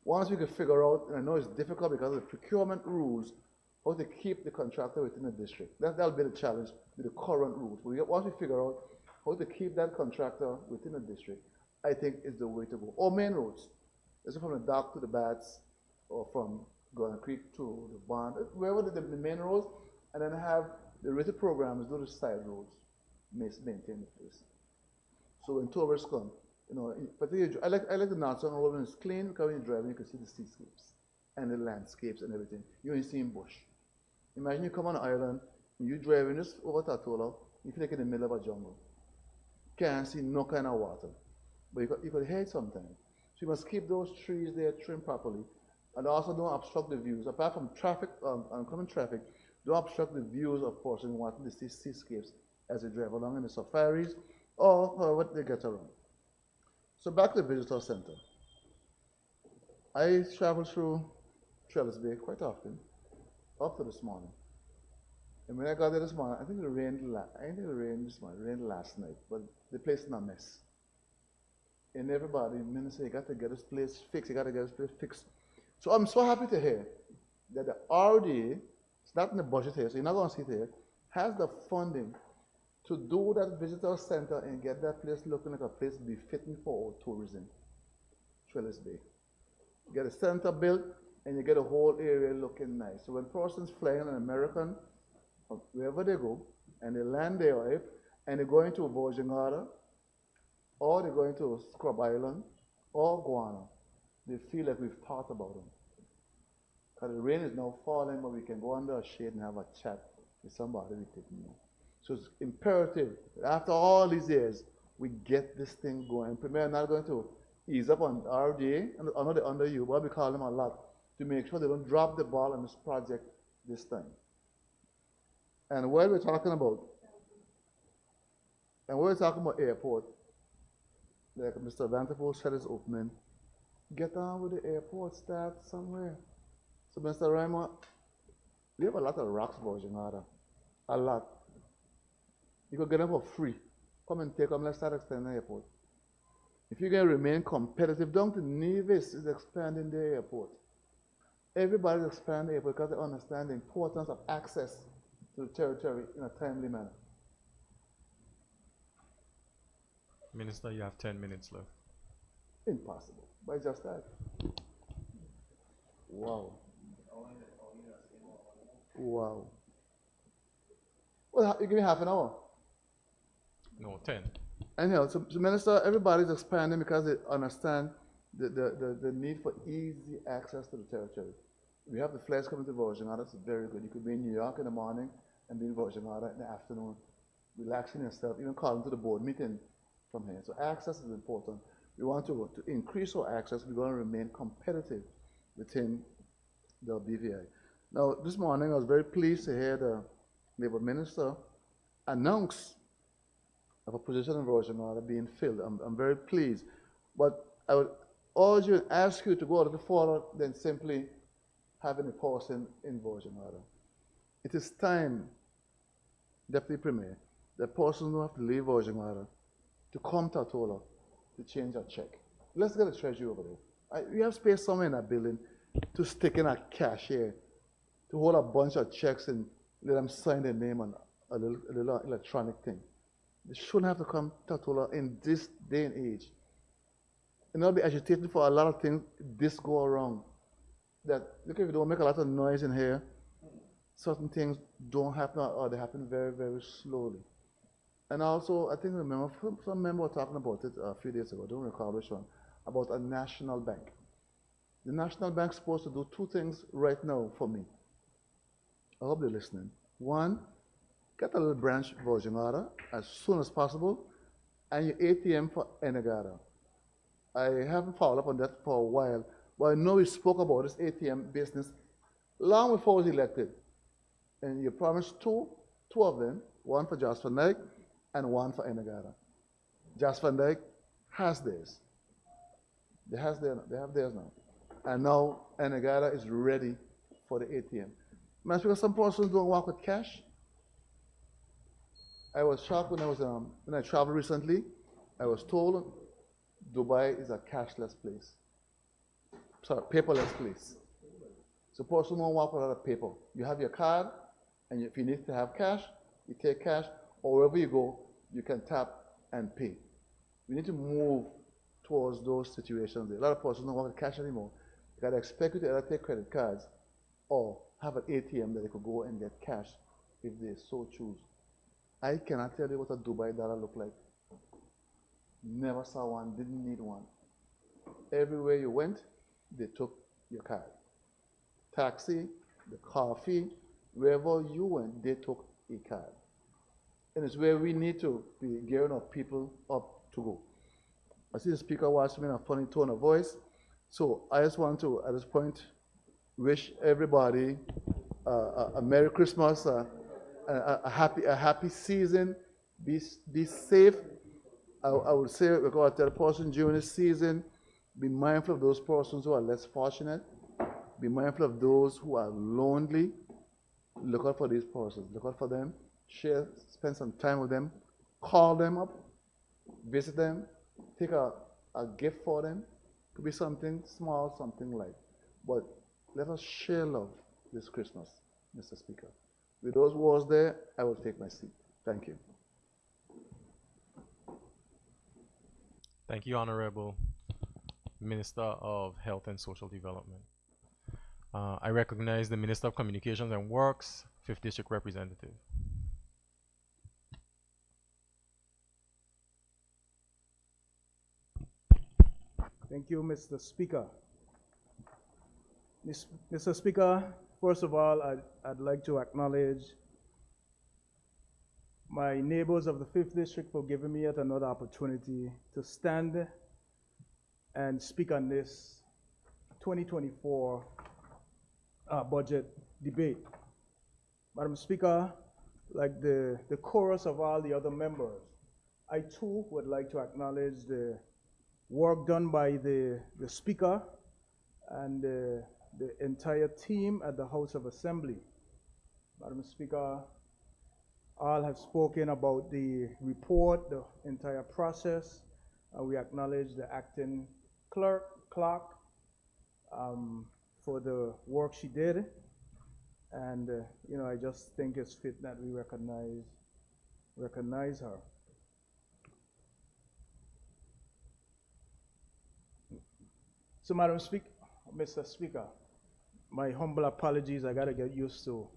Speaker 6: Once we can figure out, and I know it's difficult because of the procurement rules, how to keep the contractor within the district. That'll be the challenge with the current rules. Once we figure out how to keep that contractor within the district, I think is the way to go. Or main roads. Is it from the dock to the Bats, or from Gordon Creek to the Bond, wherever the main roads, and then have the rated programs do the side roads, maintain the place. So when tourists come, you know, particularly, I like the Northern Road when it's clean, because when you're driving, you can see the seascapes and the landscapes and everything. You only see in bush. Imagine you come on an island, and you're driving just over Tatola, you feel like in the middle of a jungle. Can't see no kind of water. But you could hear it sometimes. So you must keep those trees there trimmed properly And also don't obstruct the views. Apart from traffic, oncoming traffic, don't obstruct the views of person wanting to see seascapes as they drive along in the safaris or however they get around. So back to the visitor center. I travel through Trellis Bay quite often, up to this morning. And when I got there this morning, I think it rained. I think it rained this morning. It rained last night, but the place is not a mess. And everybody, minister, you got to get this place fixed. You got to get this place fixed. So I'm so happy to hear that the RDA, it's not in the budget here, so you're not going to see it here, has the funding to do that visitor center and get that place looking like a place befitting for tourism. Trellis Bay. You get a center built and you get a whole area looking nice. So when persons flying an American, or wherever they go, and they land there, right, and they're going to Virgin Islands, or they're going to Scrub Island, or Guana, they feel like we've thought about them. Because the rain is now falling, but we can go under a shade and have a chat with somebody we didn't know. So it's imperative that after all these years, we get this thing going. Premier are not going to ease up on RDA, and another under you, but we call them a lot, to make sure they don't drop the ball on this project this time. And while we're talking about, airport, like Mr. Vanderpool said his opening, get on with the airport, start somewhere. So Mr. Reimer, we have a lot of rocks, Virgin Islands, a lot. You could get them for free. Come and take them, let's start extending the airport. If you're going to remain competitive, down to Nevis is expanding the airport. Everybody's expanding the airport because they understand the importance of access to the territory in a timely manner.
Speaker 7: Minister, you have 10 minutes left.
Speaker 6: Impossible. But it's just that. Wow. Wow. Well, you give me half an hour.
Speaker 7: No, 10.
Speaker 6: Anyhow, so Minister, everybody's expanding because they understand the need for easy access to the territory. We have the flights coming to Virgin Islands, it's very good. You could be in New York in the morning and be in Virgin Islands in the afternoon, relaxing yourself, even calling to the board meeting from here. So access is important. We want to increase our access. We're going to remain competitive within the BVI. Now, this morning I was very pleased to hear the Labour Minister announce of a position in Virgin Islands being filled. I'm very pleased. But I would urge you and ask you to go a little further than simply having a person in Virgin Islands. It is time, Deputy Premier, that persons don't have to leave Virgin Islands to come to Atola to change a check. Let's get a treasury over there. We have space somewhere in that building to stick in a cashier, to hold a bunch of checks and let them sign their name on a little electronic thing. They shouldn't have to come to Atola in this day and age. And not be agitated for a lot of things this go around. That, look, if you don't make a lot of noise in here, certain things don't happen or they happen very, very slowly. And also, I think remember, some member were talking about it a few days ago, I don't recall which one, about a national bank. The National Bank is supposed to do two things right now for me. I hope they're listening. One, get a little branch Virgin Islands as soon as possible, and your ATM for Enegada. I haven't followed up on that for a while, but I know we spoke about this ATM business long before I was elected. And you promised two of them, one for Jas Van Dyke and one for Enegada. Jas Van Dyke has theirs. They have theirs now. And now Enegada is ready for the ATM. Man, because some persons don't work with cash. I was shocked when I traveled recently. I was told Dubai is a cashless place. Sorry, paperless place. So person don't work with a lot of paper. You have your card, and if you need to have cash, you take cash, or wherever you go, you can tap and pay. We need to move towards those situations. A lot of persons don't work with cash anymore. They gotta expect you to either take credit cards or have an ATM that they could go and get cash if they so choose. I cannot tell you what a Dubai dollar look like. Never saw one, didn't need one. Everywhere you went, they took your card. Taxi, the coffee, wherever you went, they took a card. And it's where we need to be gearing our people up to go. I see the speaker watching me in a funny tone of voice. So I just want to, at this point, wish everybody a Merry Christmas, a happy season. Be safe. I would say, because I tell a person during this season, be mindful of those persons who are less fortunate. Be mindful of those who are lonely. Look out for these persons. Look out for them. Spend some time with them. Call them up. Visit them. Take a gift for them. Could be something small, something light. But let us share love this Christmas, Mr. Speaker. With those words there, I will take my seat. Thank you.
Speaker 7: Thank you, Honorable Minister of Health and Social Development. I recognize the Minister of Communications and Works, 5th District Representative.
Speaker 8: Thank you, Mr. Speaker. Mr. Speaker, first of all, I'd like to acknowledge my neighbors of the 5th District for giving me yet another opportunity to stand and speak on this 2024 budget debate. Madam Speaker, like the chorus of all the other members, I too would like to acknowledge the work done by the Speaker and the entire team at the House of Assembly. Madam Speaker, all have spoken about the report, the entire process. We acknowledge the acting clerk for the work she did. And I just think it's fit that we recognize her. So, Mr. Speaker, my humble apologies. I gotta get used to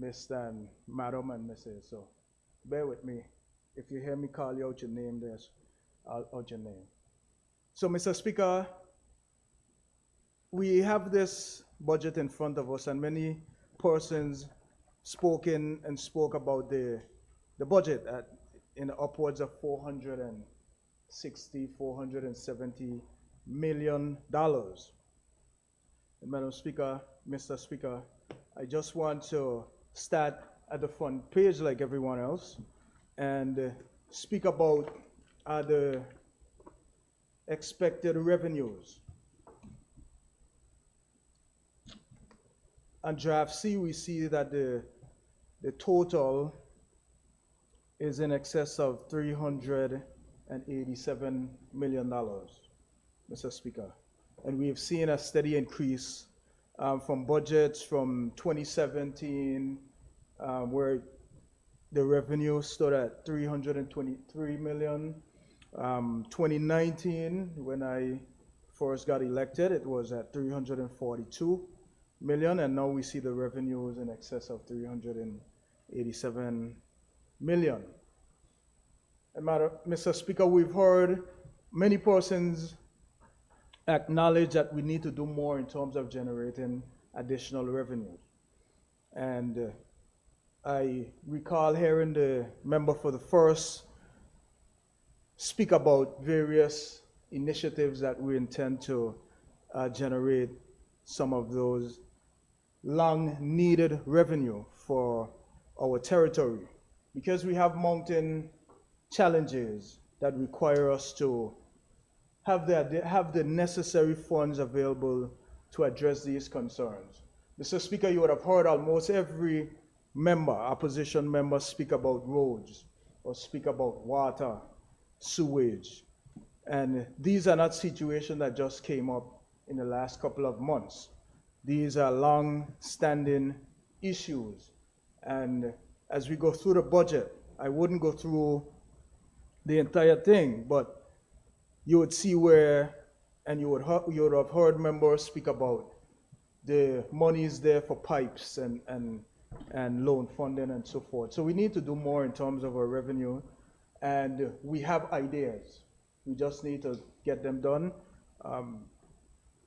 Speaker 8: Mr. and Madam and Mrs. So, bear with me. If you hear me call you out your name, out your name. So, Mr. Speaker, we have this budget in front of us, and many persons spoke about the budget in upwards of $460, $470 million. And Madam Speaker, Mr. Speaker, I just want to start at the front page like everyone else and speak about the expected revenues. On draft C, we see that the total is in excess of $387 million, Mr. Speaker. And we've seen a steady increase from budgets from 2017, where the revenue stood at $323 million. 2019, when I first got elected, it was at $342 million, and now we see the revenue is in excess of $387 million. And Mr. Speaker, we've heard many persons acknowledge that we need to do more in terms of generating additional revenue. And I recall hearing the member for the first speak about various initiatives that we intend to generate some of those long-needed revenue for our territory. Because we have mounting challenges that require us to have the necessary funds available to address these concerns. Mr. Speaker, you would have heard almost every opposition member speak about roads or speak about water, sewage. And these are not situations that just came up in the last couple of months. These are long-standing issues. And as we go through the budget, I wouldn't go through the entire thing, but you would see where, and you would have heard members speak about the money is there for pipes and loan funding and so forth. So we need to do more in terms of our revenue, and we have ideas. We just need to get them done.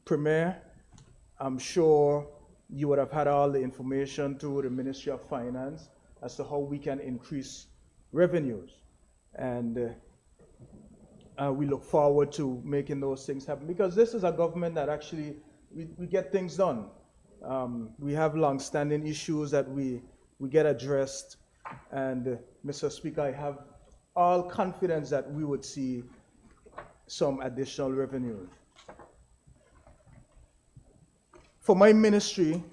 Speaker 8: Premier, I'm sure you would have had all the information through the Ministry of Finance as to how we can increase revenues. And we look forward to making those things happen, because this is a government that actually, we get things done. We have long-standing issues that we get addressed. And Mr. Speaker, I have all confidence that we would see some additional revenue. For my ministry,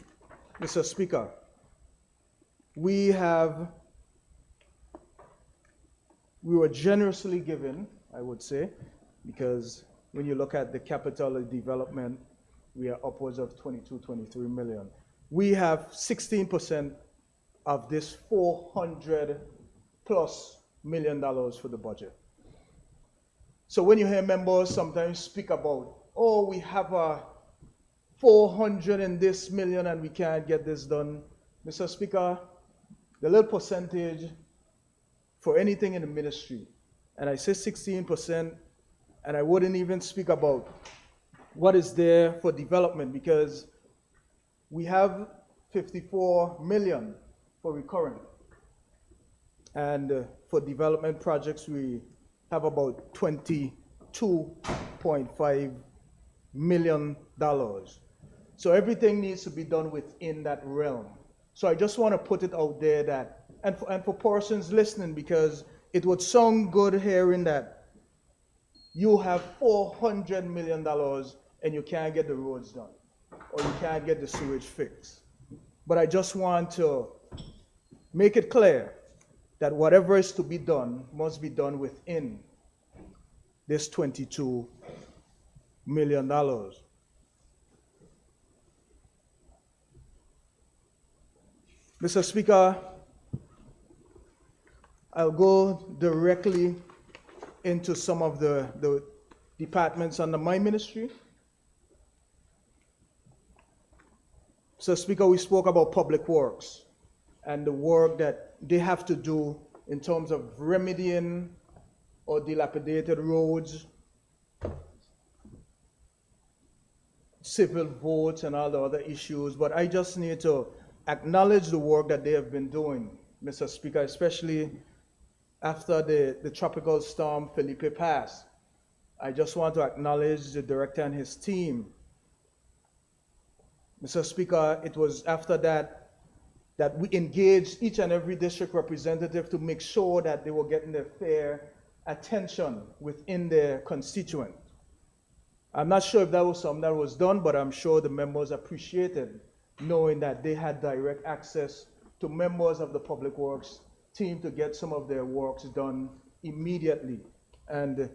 Speaker 8: Mr. Speaker, we were generously given, I would say, because when you look at the capital development, we are upwards of 22, 23 million. We have 16% of this $400+ million for the budget. So when you hear members sometimes speak about, oh, we have a 400 and this million and we can't get this done, Mr. Speaker, the little percentage for anything in the ministry, and I say 16%, and I wouldn't even speak about what is there for development, because we have 54 million for recurrent. And for development projects, we have about $22.5 million. So everything needs to be done within that realm. So I just want to put it out there that, and for persons listening, because it would sound good hearing that you have $400 million and you can't get the roads done, or you can't get the sewage fixed. But I just want to make it clear that whatever is to be done must be done within this $22 million. Mr. Speaker, I'll go directly into some of the departments under my ministry. So, Speaker, we spoke about public works and the work that they have to do in terms of remedying or dilapidated roads, civil votes, and all the other issues. But I just need to acknowledge the work that they have been doing, Mr. Speaker, especially after the tropical storm Felipe passed. I just want to acknowledge the director and his team. Mr. Speaker, it was after that we engaged each and every district representative to make sure that they were getting their fair attention within their constituent. I'm not sure if that was something that was done, but I'm sure the members appreciated knowing that they had direct access to members of the Public Works team to get some of their works done immediately. And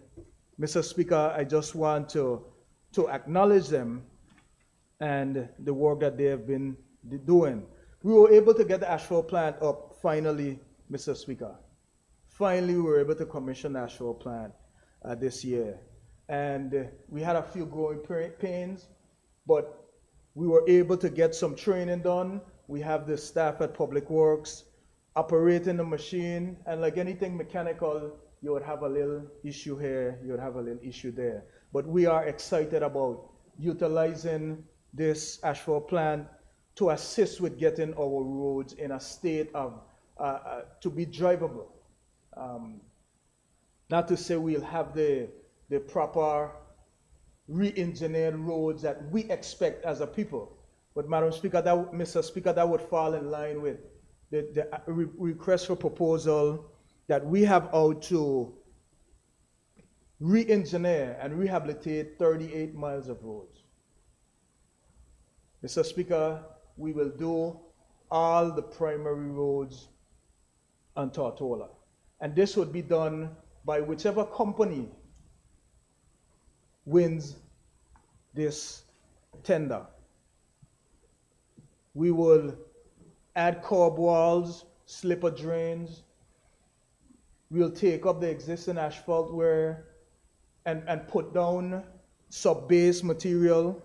Speaker 8: Mr. Speaker, I just want to acknowledge them and the work that they have been doing. We were able to get the asphalt plant up finally, Mr. Speaker. Finally, we were able to commission the asphalt plant this year. And we had a few growing pains, but we were able to get some training done. We have the staff at Public Works operating the machine, and like anything mechanical, you would have a little issue here, you would have a little issue there. But we are excited about utilizing this asphalt plant to assist with getting our roads in a state of, to be drivable. Not to say we'll have the proper re-engineered roads that we expect as a people. But Madam Speaker, Mr. Speaker, that would fall in line with the request for proposal that we have out to re-engineer and rehabilitate 38 miles of roads. Mr. Speaker, we will do all the primary roads on Tortola. And this would be done by whichever company wins this tender. We will add curb walls, slipper drains. We'll take up the existing asphalt and put down sub-base material.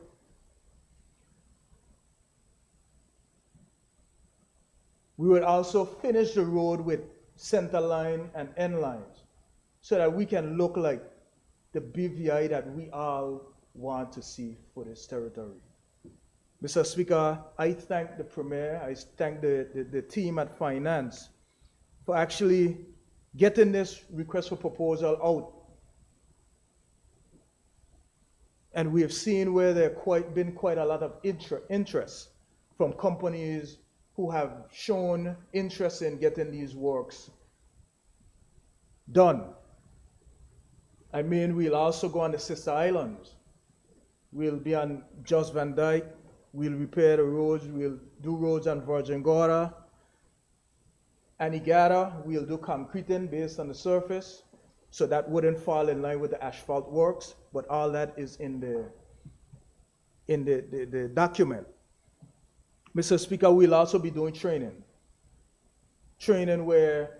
Speaker 8: We will also finish the road with center line and end lines so that we can look like the BVI that we all want to see for this territory. Mr. Speaker, I thank the Premier, I thank the team at Finance for actually getting this request for proposal out. And we have seen where there been quite a lot of interest. from companies who have shown interest in getting these works done. I mean, we'll also go on the sister islands. We'll be on Jos Van Dyke. We'll repair the roads. We'll do roads on Virgin Gorda. Anegada, we'll do concreting based on the surface. So that wouldn't fall in line with the asphalt works, but all that is in the document. Mr. Speaker, we'll also be doing training. Training where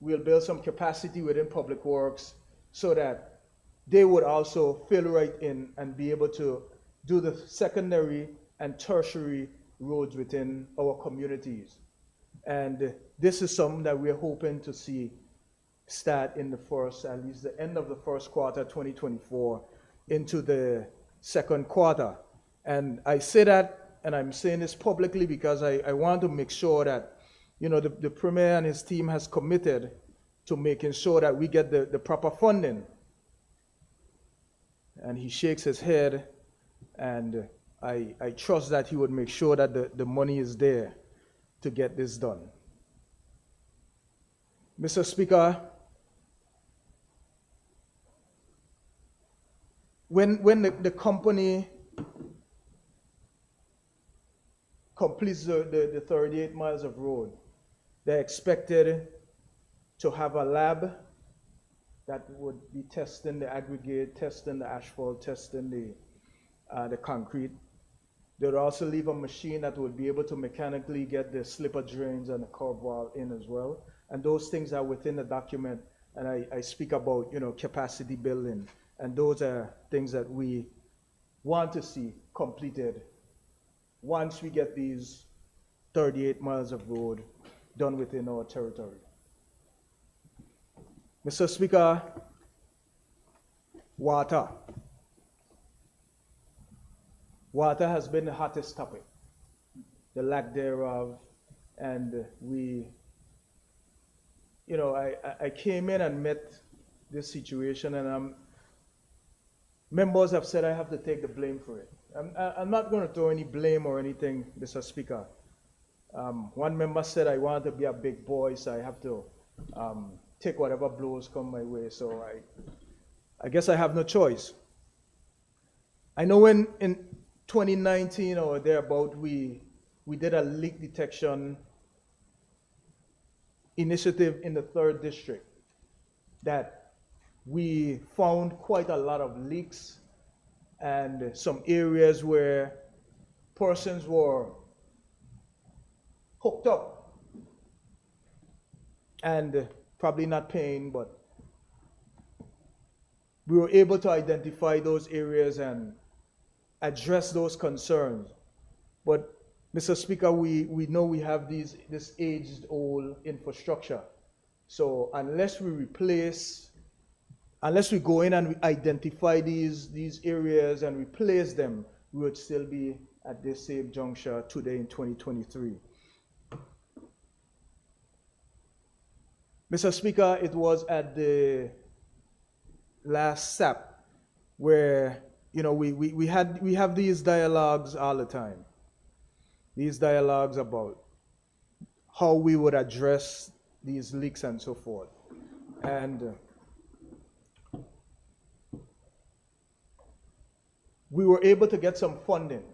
Speaker 8: we'll build some capacity within public works so that they would also fill right in and be able to do the secondary and tertiary roads within our communities. And this is something that we're hoping to see start in the first, at least the end of the first quarter 2024 into the second quarter. And I say that, and I'm saying this publicly because I want to make sure that, you know, the Premier and his team has committed to making sure that we get the proper funding. And he shakes his head, and I trust that he would make sure that the money is there to get this done. Mr. Speaker, when the company completes the 38 miles of road, they're expected to have a lab that would be testing the aggregate, testing the asphalt, testing the concrete. They would also leave a machine that would be able to mechanically get the slipper drains and the curb wall in as well. And those things are within the document, and I speak about, you know, capacity building. And those are things that we want to see completed once we get these 38 miles of road done within our territory. Mr. Speaker, water. Water has been the hottest topic, the lack thereof, and we, you know, I came in and met this situation, and members have said I have to take the blame for it. I'm not going to throw any blame or anything, Mr. Speaker. One member said I want to be a big boy, so I have to take whatever blows come my way. So I guess I have no choice. I know in 2019 or thereabout, we did a leak detection initiative in the 3rd district that we found quite a lot of leaks and some areas where persons were hooked up and probably not paying, but we were able to identify those areas and address those concerns. But Mr. Speaker, we know we have this aged old infrastructure. So unless we go in and we identify these areas and replace them, we would still be at this same juncture today in 2023. Mr. Speaker, it was at the last SAP where, you know, we have these dialogues all the time. These dialogues about how we would address these leaks and so forth. And we were able to get some funding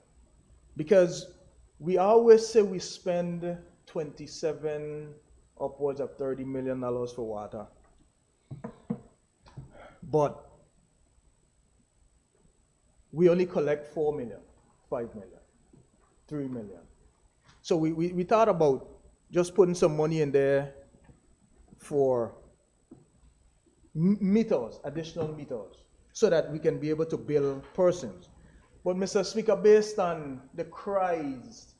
Speaker 8: because we always say we spend 27 upwards of $30 million for water. But we only collect 4 million, 5 million, 3 million. So we thought about just putting some money in there for meters, additional meters, so that we can be able to bill persons. But Mr. Speaker, based on the cries,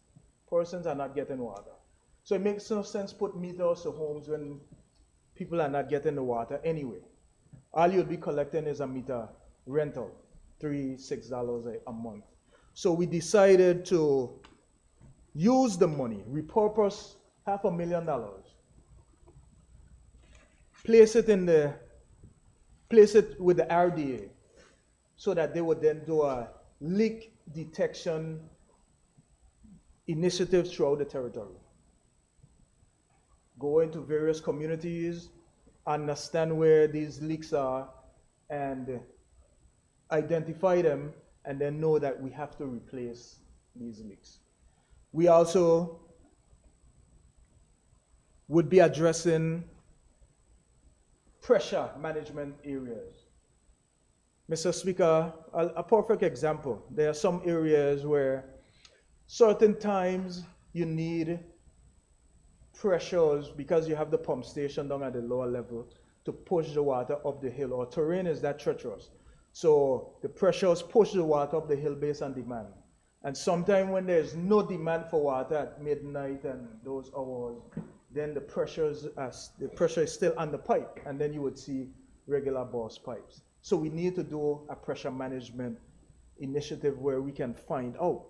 Speaker 8: persons are not getting water. So it makes no sense put meters to homes when people are not getting the water anyway. All you'll be collecting is a meter rental, $3, $6 a month. So we decided to use the money, repurpose $500,000, place it with the RDA, so that they would then do a leak detection initiatives throughout the territory. Go into various communities, understand where these leaks are, and identify them, and then know that we have to replace these leaks. We also would be addressing pressure management areas. Mr. Speaker, a perfect example. There are some areas where certain times you need pressures because you have the pump station down at the lower level to push the water up the hill. Our terrain is that treacherous. So the pressures push the water up the hill based on demand. And sometimes when there's no demand for water at midnight and those hours, then the pressure is still on the pipe, and then you would see regular burst pipes. So we need to do a pressure management initiative where we can find out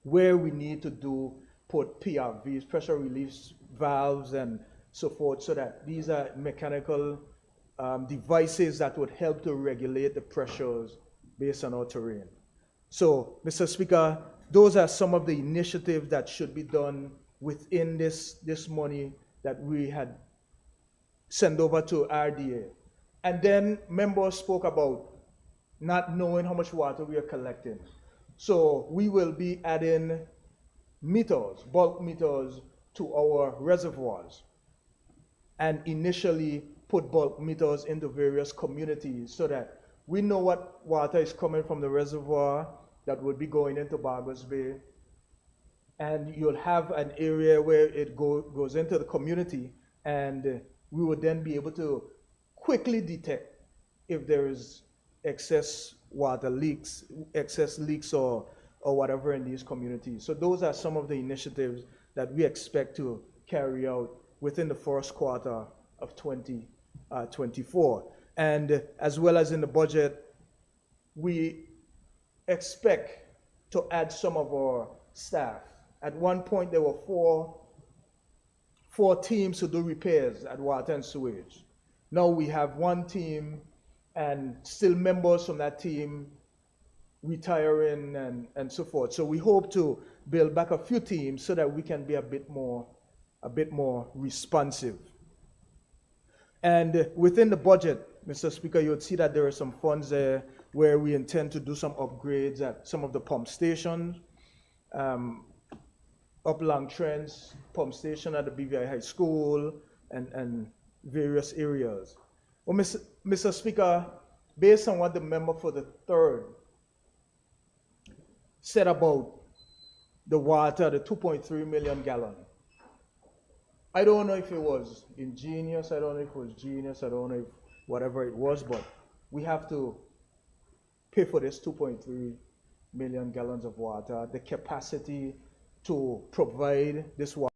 Speaker 8: where we need to put PRVs, pressure relief valves, and so forth, so that these are mechanical devices that would help to regulate the pressures based on our terrain. So, Mr. Speaker, those are some of the initiatives that should be done within this money that we had sent over to RDA. And then members spoke about not knowing how much water we are collecting. So we will be adding meters, bulk meters, to our reservoirs, and initially put bulk meters into various communities so that we know what water is coming from the reservoir that would be going into Bargos Bay. And you'll have an area where it goes into the community, and we would then be able to quickly detect if there is excess water leaks, excess leaks or whatever in these communities. So those are some of the initiatives that we expect to carry out within the first quarter of 2024. And as well as in the budget, we expect to add some of our staff. At one point, there were four teams to do repairs at water and sewage. Now we have one team, and still members from that team retiring and so forth. So we hope to build back a few teams so that we can be a bit more responsive. And within the budget, Mr. Speaker, you would see that there are some funds there where we intend to do some upgrades at some of the pump stations, Upland Trends pump station at the BVI High School, and various areas. Well, Mr. Speaker, based on what the member for the third said about the water, the 2.3 million gallon, I don't know if it was ingenious, I don't know if it was genius, I don't know if whatever it was, but we have to pay for this 2.3 million gallons of water, the capacity to provide this water.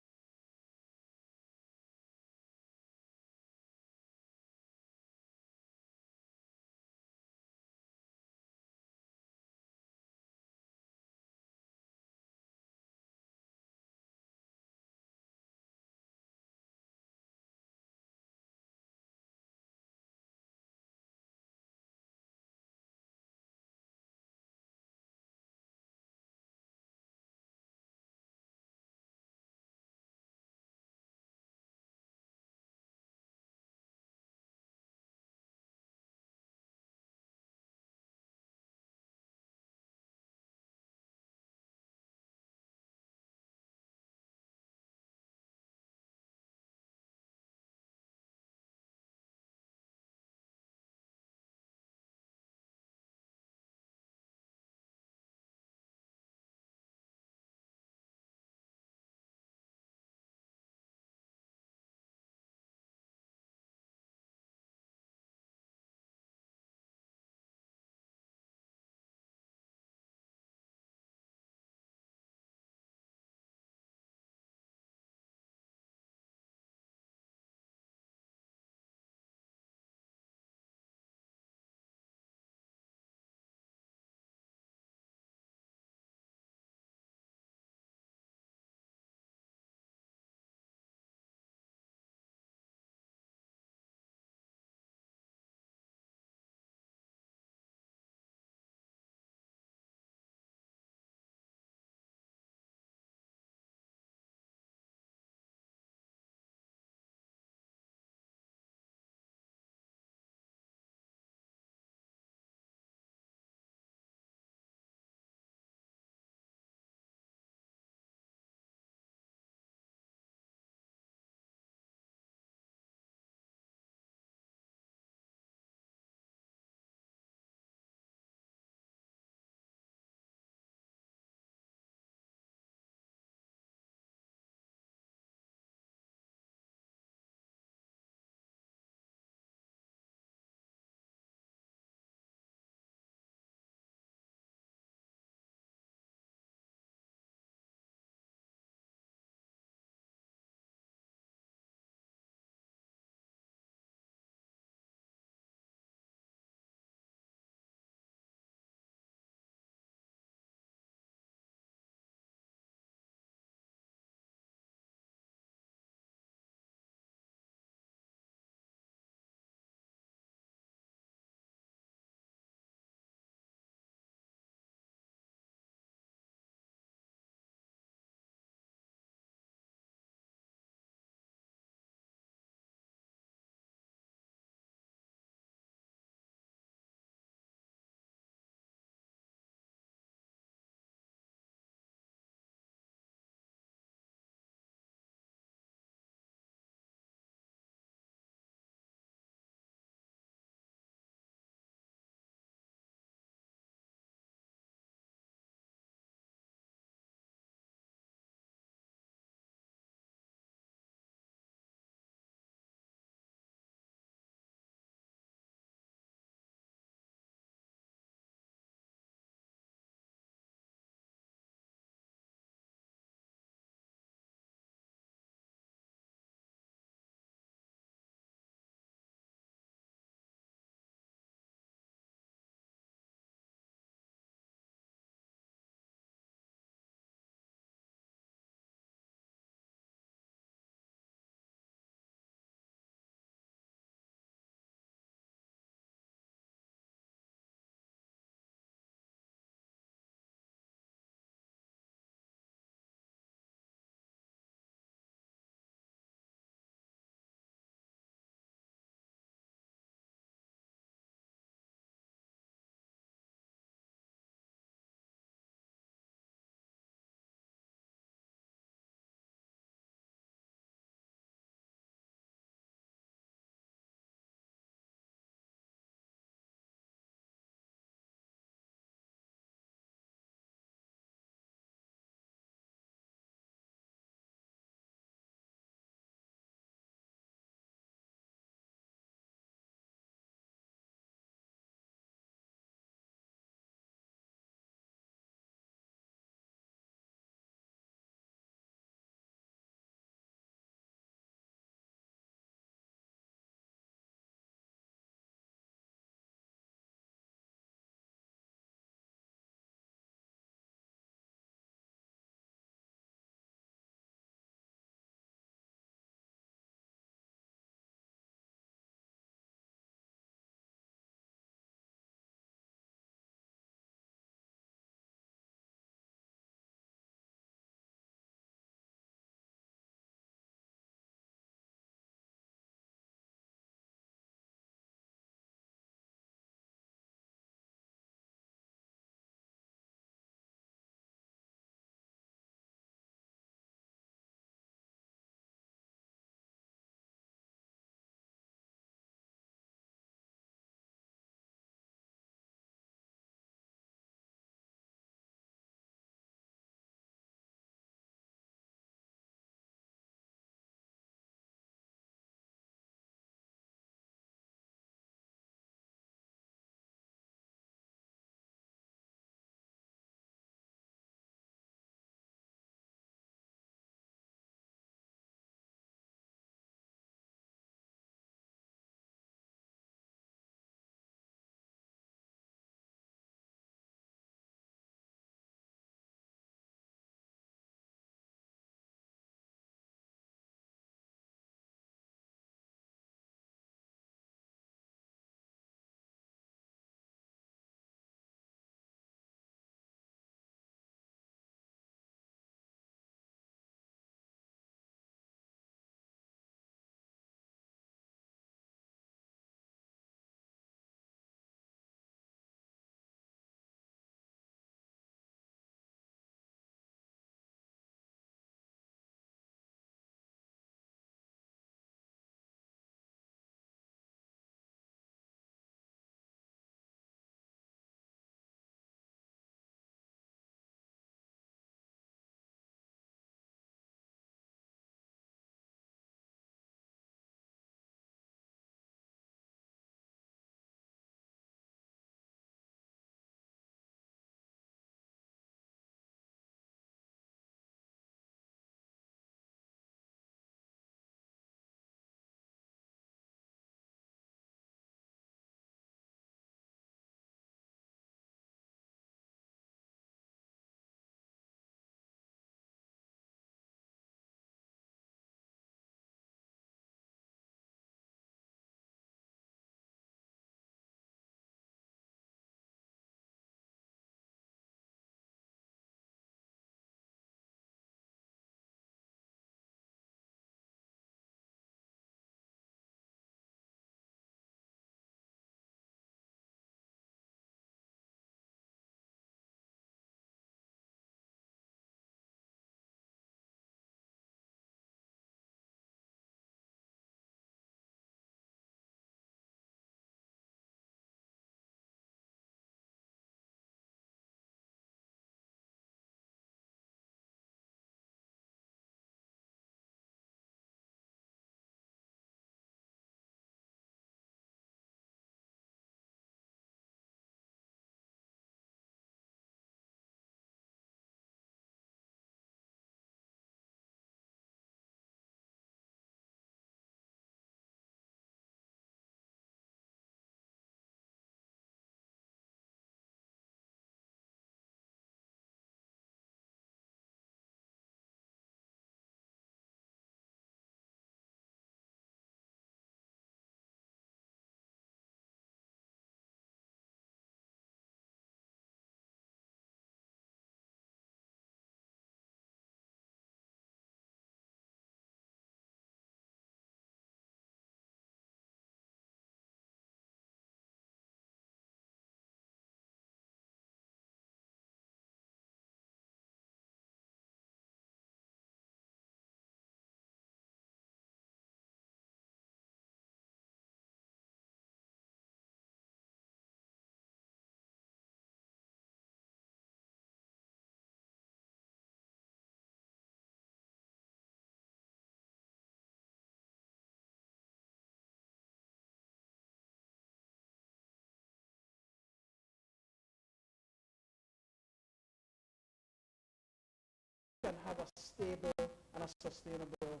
Speaker 8: have a stable and a sustainable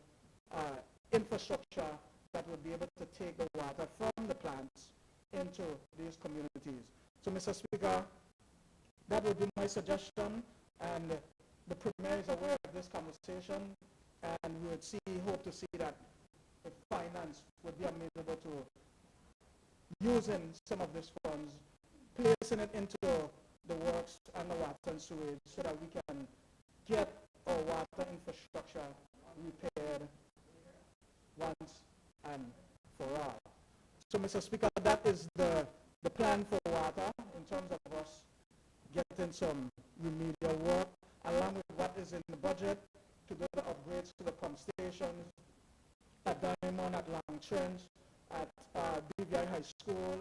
Speaker 8: infrastructure that would be able to take the water from the plants into these communities. So, Mr. Speaker, that would be my suggestion, and the Premier is aware of this conversation, and we would hope to see that the finance would be amenable to using some of these funds, placing it into the works and the water and sewage so that we can get our water infrastructure repaired once and for all. So, Mr. Speaker, that is the plan for water in terms of us getting some remedial work, along with what is in the budget to do the upgrades to the pump stations at Diamond, at Long Trench, at BVI High School,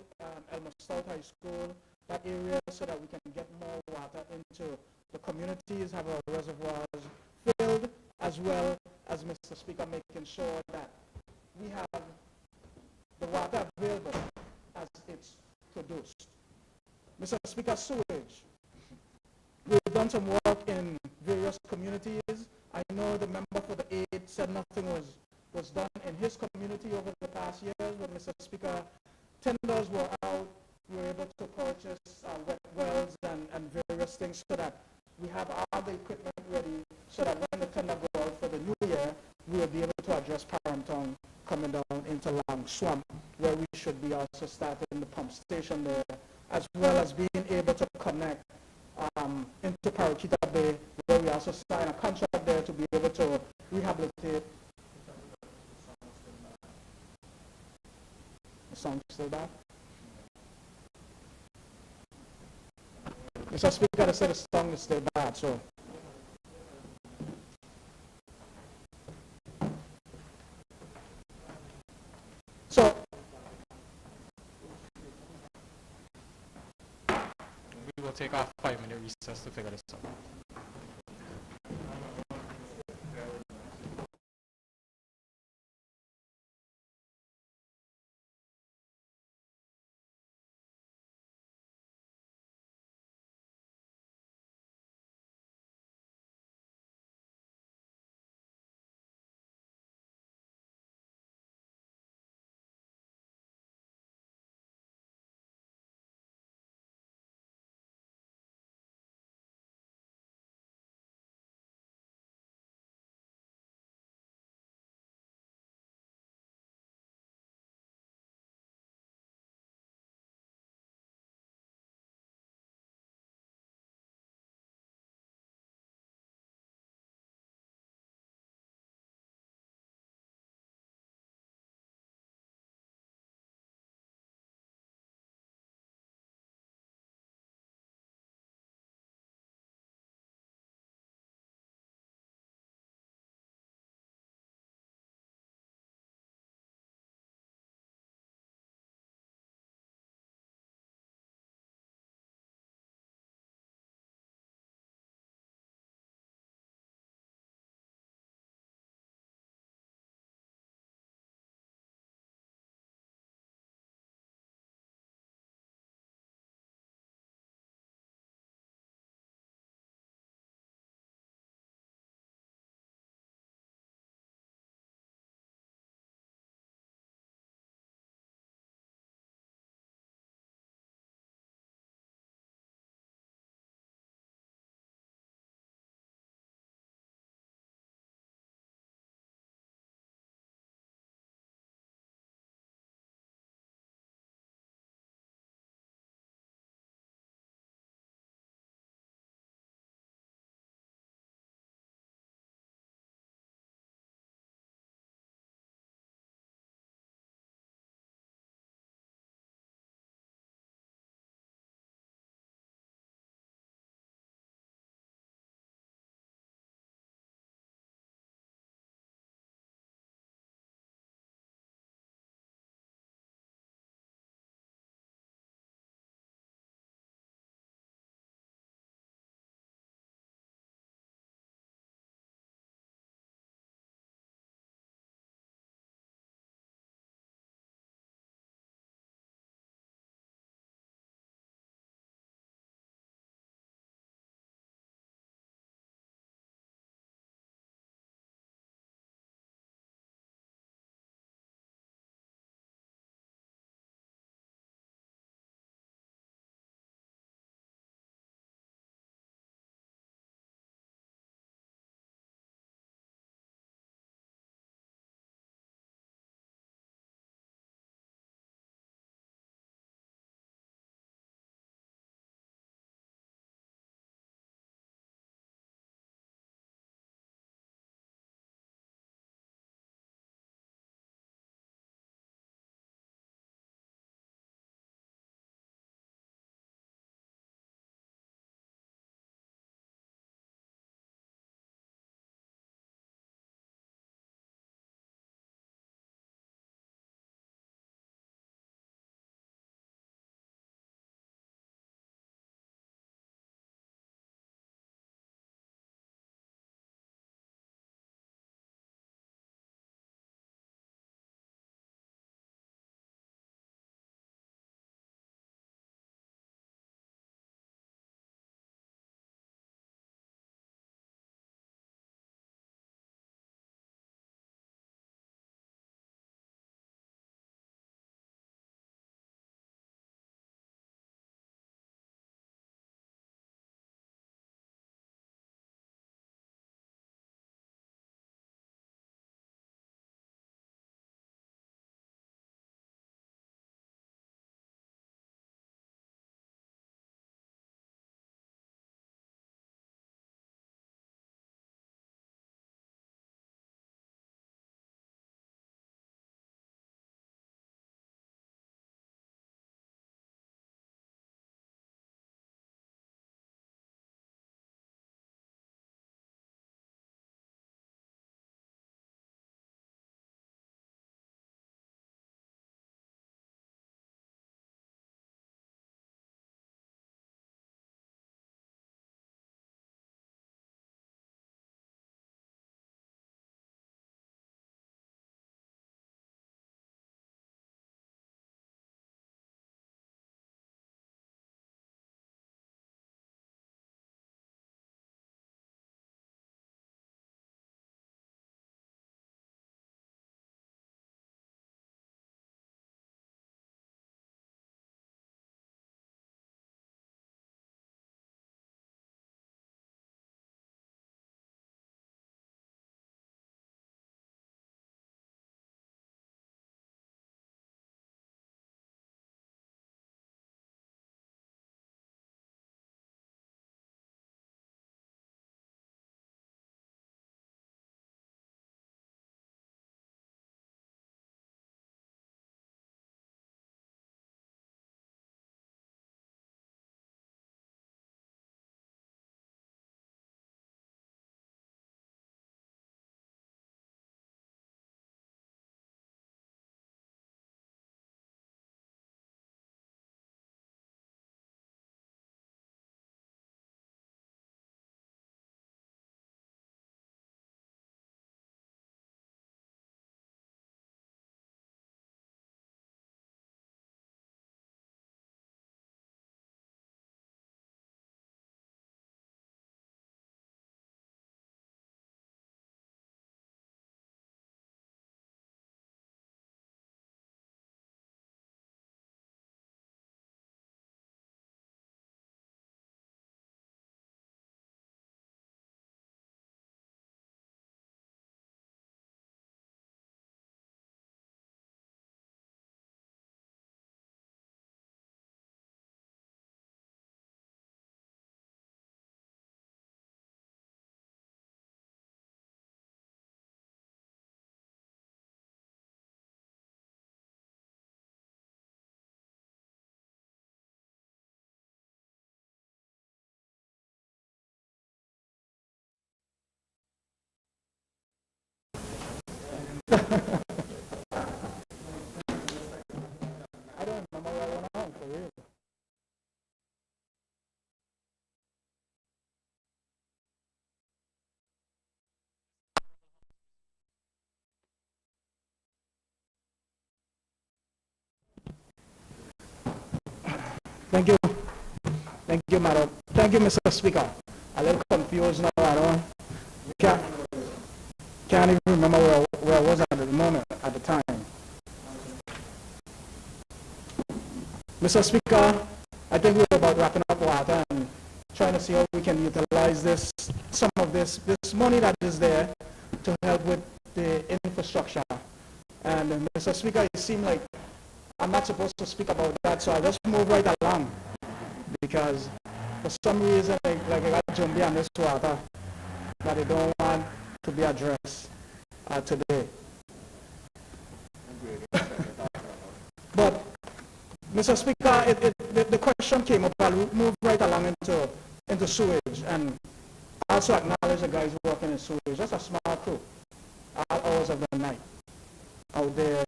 Speaker 8: Elmer South High School, that area, so that we can get more water into the communities, have our reservoirs filled, as well as, Mr. Speaker, making sure that we have the water available as it's produced. Mr. Speaker, sewage. We've done some work in various communities. I know the member for the 8 said nothing was done in his community over the past years, but Mr. Speaker, tenders were out. We were able to purchase wet wells and various things so that we have all the equipment ready so that when the tender goes out for the new year, we will be able to address Paramtown coming down into Long Swamp, where we should be also starting the pump station there, as well as being able to connect into Paraquita Bay, where we also sign a contract there to be able to rehabilitate. The song still back? Mr. Speaker, I said the song is still bad, so. So,
Speaker 7: We will take a 5-minute recess to figure this out.
Speaker 8: I don't remember what went on, for real. Thank you. Thank you, Madam. Thank you, Mr. Speaker. A little confused now. I don't can't, can't even remember where I was at the moment, at the time. Mr. Speaker, I think we're about wrapping up water and trying to see how we can utilize some of this money that is there to help with the infrastructure. And Mr. Speaker, it seemed like I'm not supposed to speak about that, so I'll just move right along because for some reason, like I got jumpy on this water that I don't want to be addressed today. But, Mr. Speaker, the question came up, I'll move right along into sewage, and also acknowledge the guys working in sewage. Just a small crew, all hours of the night, out there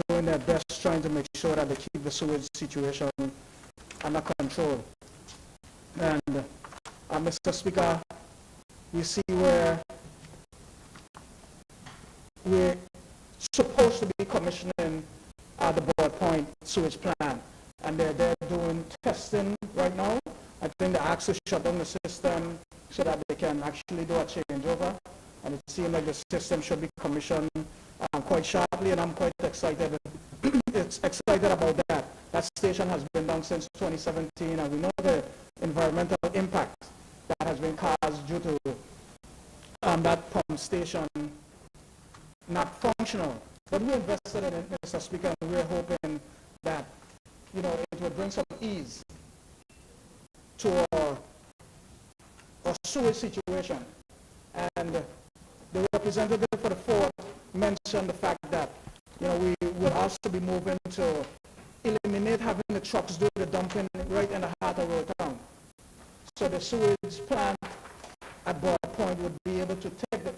Speaker 8: doing their best trying to make sure that they keep the sewage situation under control. And Mr. Speaker, we see where we're supposed to be commissioning the Broad Point sewage plant, and they're doing testing right now. I think they actually shut down the system so that they can actually do a changeover, and it seems like the system should be commissioned quite sharply, and I'm quite excited. It's excited about that. That station has been down since 2017, and we know the environmental impact that has been caused due to that pump station not functional. But we invested in it, Mr. Speaker, and we're hoping that, you know, it will bring some ease to our sewage situation. And the representative for the Fort mentioned the fact that, you know, we will also be moving to eliminate having the trucks do the dumping right in the heart of our town. So the sewage plant at Broad Point would be able to take the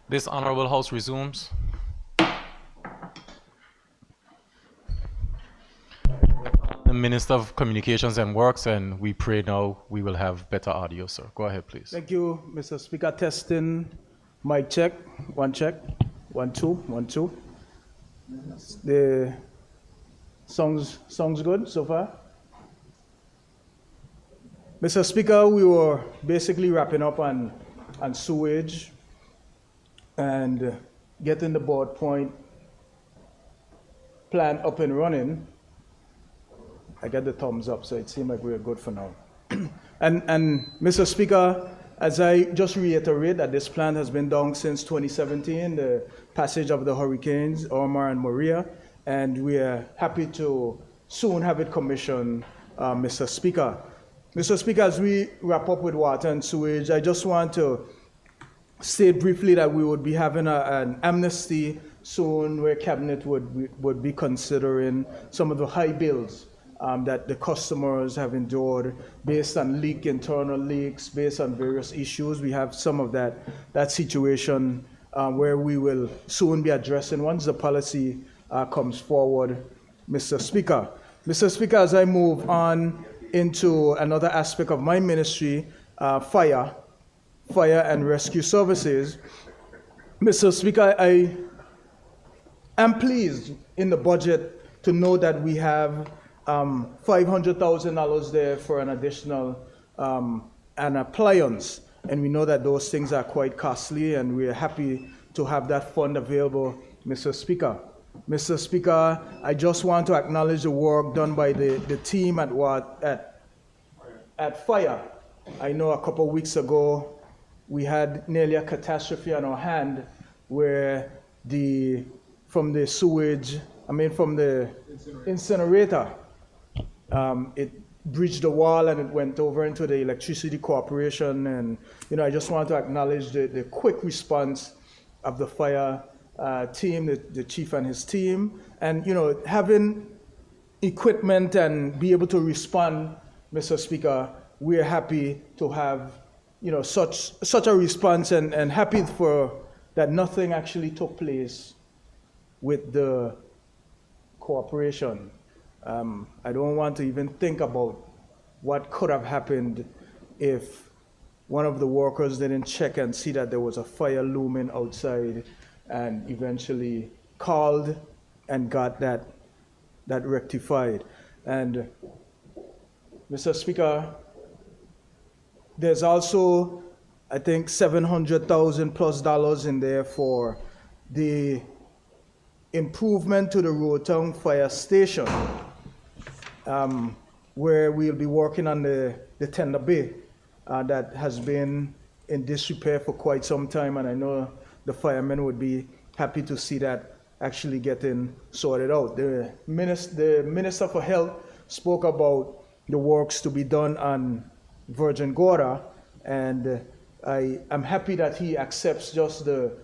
Speaker 7: This honorable house resumes. The Minister of Communications and Works, and we pray now we will have better audio, sir. Go ahead, please.
Speaker 8: Thank you, Mr. Speaker. Testing. Mic check. 1 check. 1 2 1 2. The sounds good so far. Mr. Speaker, we were basically wrapping up on sewage and getting the board point plan up and running. I get the thumbs up, so it seems like we're good for now. and Mr. Speaker, as I just reiterate that this plan has been done since 2017, the passage of the hurricanes Irma and Maria, and we are happy to soon have it commissioned, Mr. Speaker. Mr. Speaker, as we wrap up with water and sewage, I just want to state briefly that we would be having an amnesty soon where Cabinet would be considering some of the high bills that the customers have endured based on internal leaks, based on various issues. We have some of that situation where we will soon be addressing once the policy comes forward, Mr. Speaker. Mr. Speaker, as I move on into another aspect of my ministry, fire and rescue services, Mr. Speaker, I am pleased in the budget to know that we have $500,000 there for an additional an appliance, and we know that those things are quite costly, and we are happy to have that fund available, Mr. Speaker. Mr. Speaker, I just want to acknowledge the work done by the team at Fire. I know a couple of weeks ago we had nearly a catastrophe on our hand where from the incinerator, it breached the wall and it went over into the electricity corporation. And I just want to acknowledge the quick response of the fire team, the chief and his team, and having equipment and be able to respond, Mr. Speaker. We are happy to have such a response, and happy for that nothing actually took place with the corporation. I don't want to even think about what could have happened if one of the workers didn't check and see that there was a fire looming outside, and eventually called and got that rectified. And Mr. Speaker, there's also, I think, $700,000+ in there for the improvement to the Rotown Fire Station, where we'll be working on the tender bay that has been in disrepair for quite some time, and I know the firemen would be happy to see that actually getting sorted out. The Minister for Health spoke about the works to be done on Virgin Gorda, and I am happy that he accepts just the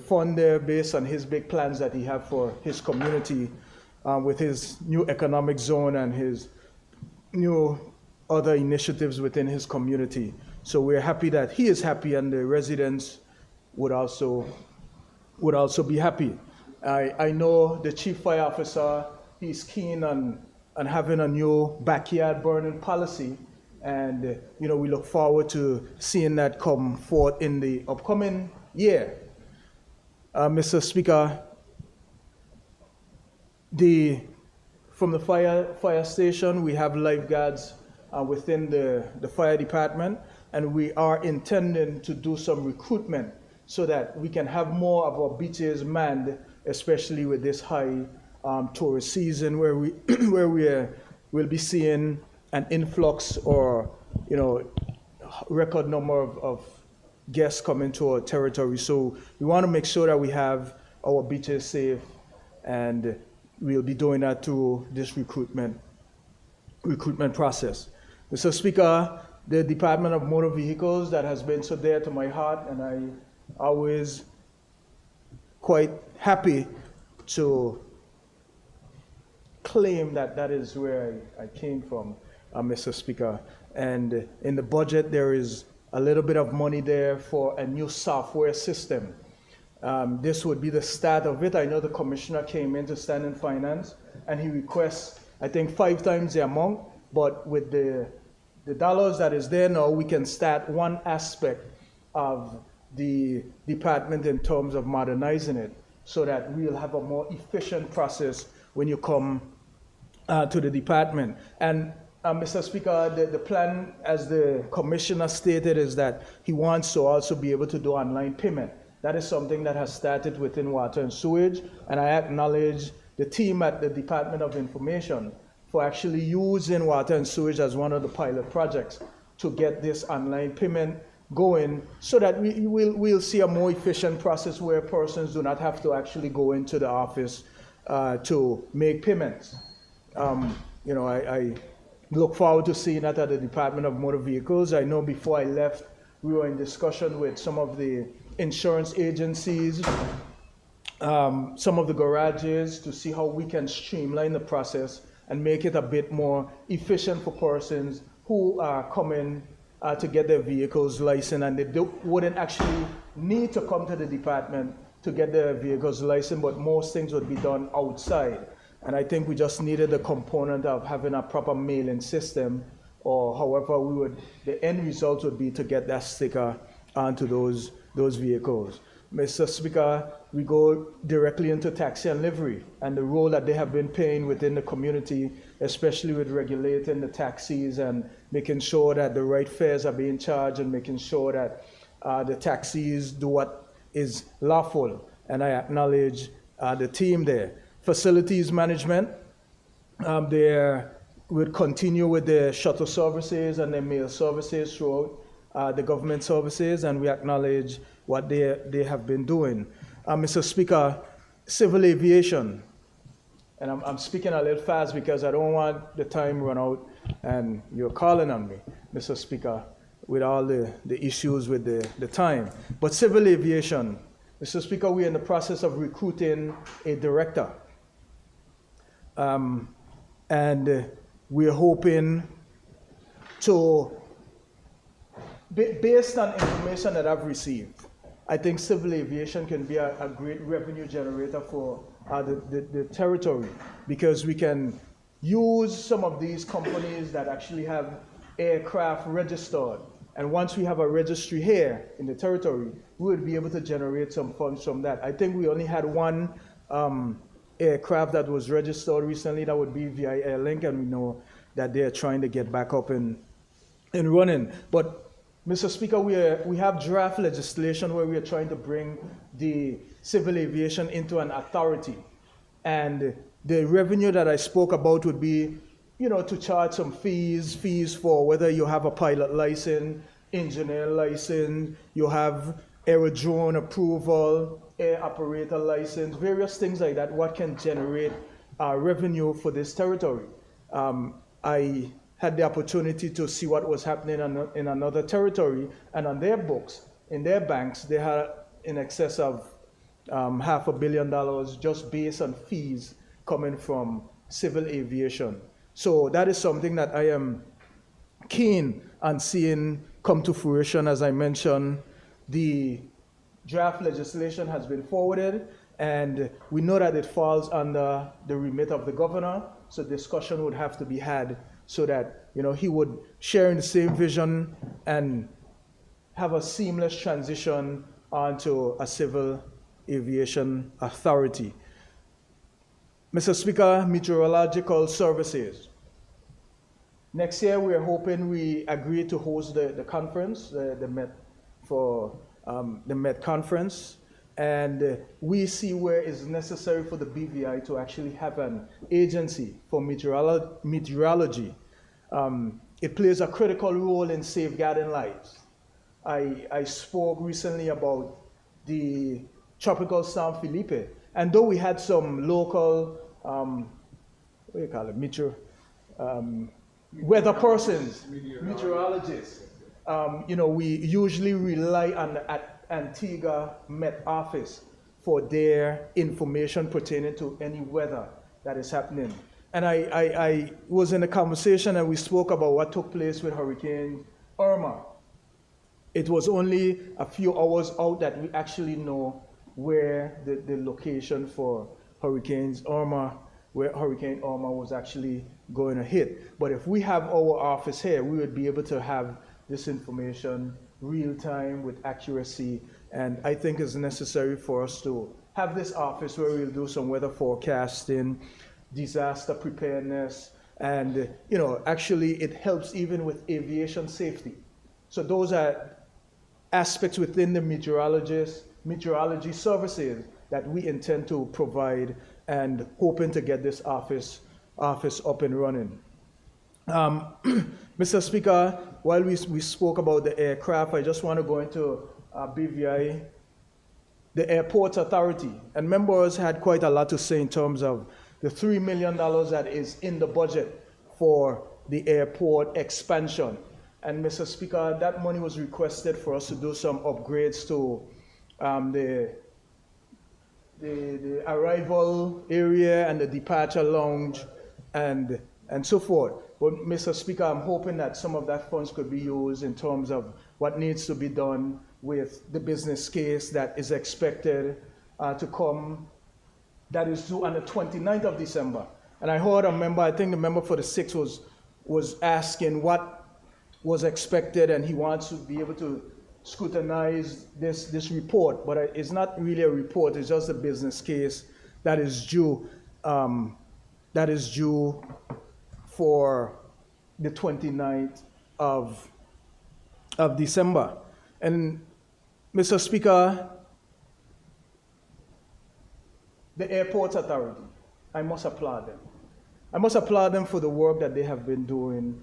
Speaker 8: fund there based on his big plans that he have for his community with his new economic zone and his new other initiatives within his community. So we're happy that he is happy, and the residents would also be happy. I know the chief fire officer, he's keen on having a new backyard burning policy, and we look forward to seeing that come forth in the upcoming year. Mr. Speaker, from the fire station, we have lifeguards within the fire department, and we are intending to do some recruitment so that we can have more of our beaches manned, especially with this high tourist season where we'll be seeing an influx or record number of guests coming to our territory. So we want to make sure that we have our beaches safe, and we'll be doing that through this recruitment process. Mr. Speaker, the Department of Motor Vehicles, that has been so dear to my heart, and I always quite happy to claim that is where I came from, Mr. Speaker. And in the budget, there is a little bit of money there for a new software system This would be the start of it. I know the commissioner came in to stand in finance, and he requests, I think, 5 times the amount, but with the dollars that is there now, we can start one aspect of the department in terms of modernizing it so that we'll have a more efficient process when you come to the department. And Mr. Speaker, the plan, as the commissioner stated, is that he wants to also be able to do online payment. That is something that has started within Water and Sewage, and I acknowledge the team at the Department of Information for actually using Water and Sewage as one of the pilot projects to get this online payment going so that we'll see a more efficient process where persons do not have to actually go into the office to make payments. I look forward to seeing that at the Department of Motor Vehicles. I know before I left, we were in discussion with some of the insurance agencies, some of the garages, to see how we can streamline the process and make it a bit more efficient for persons who are coming to get their vehicles licensed, and they wouldn't actually need to come to the department to get their vehicles licensed, but most things would be done outside. And I think we just needed the component of having a proper mailing system, or however the end result would be to get that sticker onto those vehicles. Mr. Speaker, we go directly into taxi and livery and the role that they have been playing within the community, especially with regulating the taxis and making sure that the right fares are being charged and making sure that the taxis do what is lawful. And I acknowledge the team there. Facilities management, they would continue with the shuttle services and the mail services throughout the government services, and we acknowledge what they have been doing. Mr. Speaker, civil aviation, and I'm speaking a little fast because I don't want the time run out and you're calling on me, Mr. Speaker, with all the issues with the time. But civil aviation, Mr. Speaker, we're in the process of recruiting a director. And we're hoping to, based on information that I've received, I think civil aviation can be a great revenue generator for the territory, because we can use some of these companies that actually have aircraft registered. And once we have a registry here in the territory, we would be able to generate some funds from that. I think we only had one aircraft that was registered recently, that would be VI Airlink, and we know that they're trying to get back up and running. But Mr. Speaker, we have draft legislation where we are trying to bring the civil aviation into an authority. And the revenue that I spoke about would be, to charge some fees for whether you have a pilot license, engineer license, you have aerodrome approval, air operator license, various things like that, what can generate revenue for this territory. I had the opportunity to see what was happening in another territory, and on their books, in their banks, they had in excess of $500 million just based on fees coming from civil aviation. So that is something that I am keen on seeing come to fruition. As I mentioned, the draft legislation has been forwarded, and we know that it falls under the remit of the governor, so discussion would have to be had so that he would share in the same vision and have a seamless transition onto a civil aviation authority. Mr. Speaker, meteorological services. Next year, we are hoping we agree to host the conference, the Met conference, and we see where it's necessary for the BVI to actually have an agency for meteorology. It plays a critical role in safeguarding lives. I spoke recently about the Tropical Storm Felipe, and though we had some local, weather persons, meteorologists, we usually rely on the Antigua Met Office for their information pertaining to any weather that is happening. And I was in a conversation and we spoke about what took place with Hurricane Irma. It was only a few hours out that we actually know where the location for Hurricane Irma was actually going to hit. But if we have our office here, we would be able to have this information real time with accuracy. And I think it's necessary for us to have this office where we'll do some weather forecasting, disaster preparedness, and actually it helps even with aviation safety. So those are aspects within the meteorology services that we intend to provide and hoping to get this office up and running. Mr. Speaker, while we spoke about the aircraft, I just want to go into BVI, the Airport Authority. And members had quite a lot to say in terms of the $3 million that is in the budget for the airport expansion. And Mr. Speaker, that money was requested for us to do some upgrades to the arrival area and the departure lounge and so forth. But Mr. Speaker, I'm hoping that some of that funds could be used in terms of what needs to be done with the business case that is expected to come, that is due on the 29th of December. And I heard a member, I think the member for the 6th was asking what was expected, and he wants to be able to scrutinize this report. But it's not really a report, it's just a business case that is due for the 29th of December. And Mr. Speaker, the Airport Authority, I must applaud them. I must applaud them for the work that they have been doing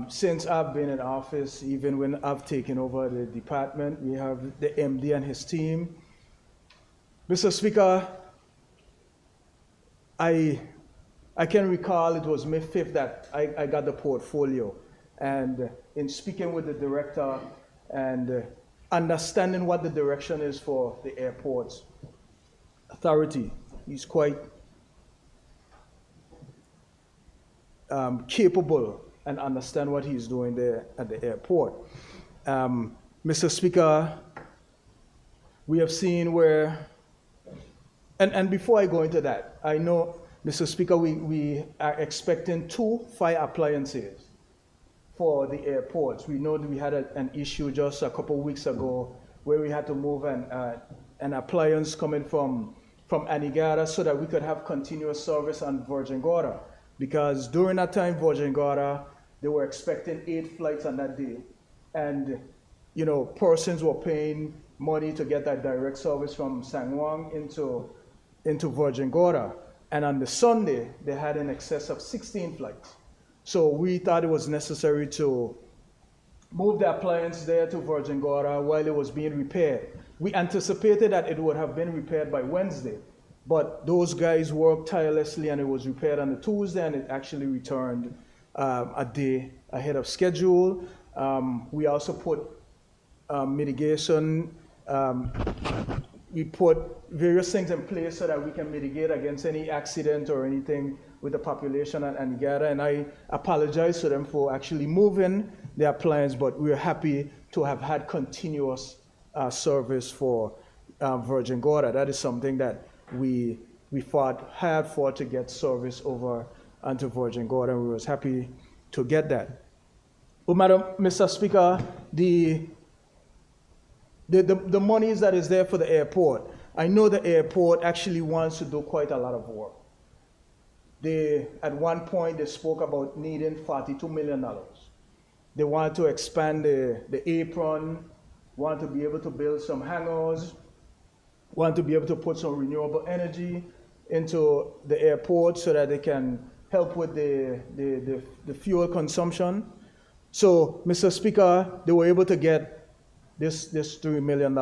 Speaker 8: since I've been in office, even when I've taken over the department. We have the MD and his team. Mr. Speaker, I can recall it was May 5th that I got the portfolio. And in speaking with the director and understanding what the direction is for the Airports Authority, he's quite capable and understand what he's doing there at the airport. Mr. Speaker, we have seen where, and before I go into that, I know, Mr. Speaker, we are expecting 2 fire appliances for the airports. We know that we had an issue just a couple of weeks ago where we had to move an appliance coming from Anegada so that we could have continuous service on Virgin Gorda. Because during that time, Virgin Gorda, they were expecting 8 flights on that day. And, persons were paying money to get that direct service from San Juan into Virgin Gorda. And on the Sunday, they had in excess of 16 flights. So we thought it was necessary to move the appliance there to Virgin Gorda while it was being repaired. We anticipated that it would have been repaired by Wednesday, but those guys worked tirelessly and it was repaired on the Tuesday and it actually returned a day ahead of schedule. We also put mitigation, we put various things in place so that we can mitigate against any accident or anything with the population at Anegada. And I apologize to them for actually moving the appliance, but we're happy to have had continuous service for Virgin Gorda. That is something that we fought hard for, to get service over onto Virgin Gorda, and we was happy to get that. But Mr. Speaker, the monies that is there for the airport, I know the airport actually wants to do quite a lot of work. At one point, they spoke about needing $42 million. They want to expand the apron, want to be able to build some hangars, want to be able to put some renewable energy into the airport so that they can help with the fuel consumption. So, Mr. Speaker, they were able to get this $3 million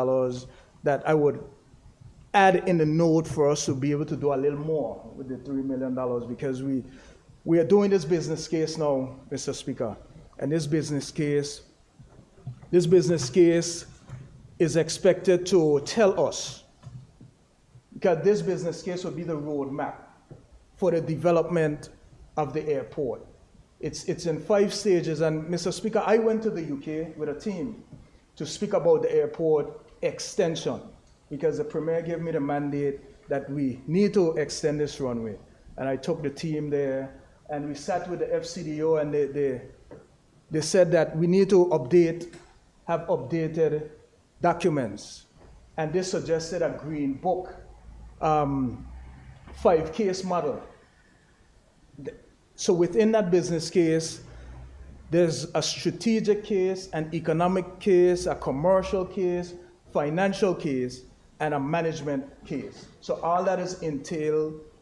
Speaker 8: that I would add in the note for us to be able to do a little more with the $3 million, because we are doing this business case now, Mr. Speaker, and this business case is expected to tell us, because this business case will be the roadmap for the development of the airport. It's in 5 stages, and Mr. Speaker, I went to the UK with a team to speak about the airport extension. because the Premier gave me the mandate that we need to extend this runway. And I took the team there, and we sat with the FCDO, and they said that we need to have updated documents. And they suggested a green book, 5-case model. So within that business case, there's a strategic case, an economic case, a commercial case, financial case, and a management case. So all that is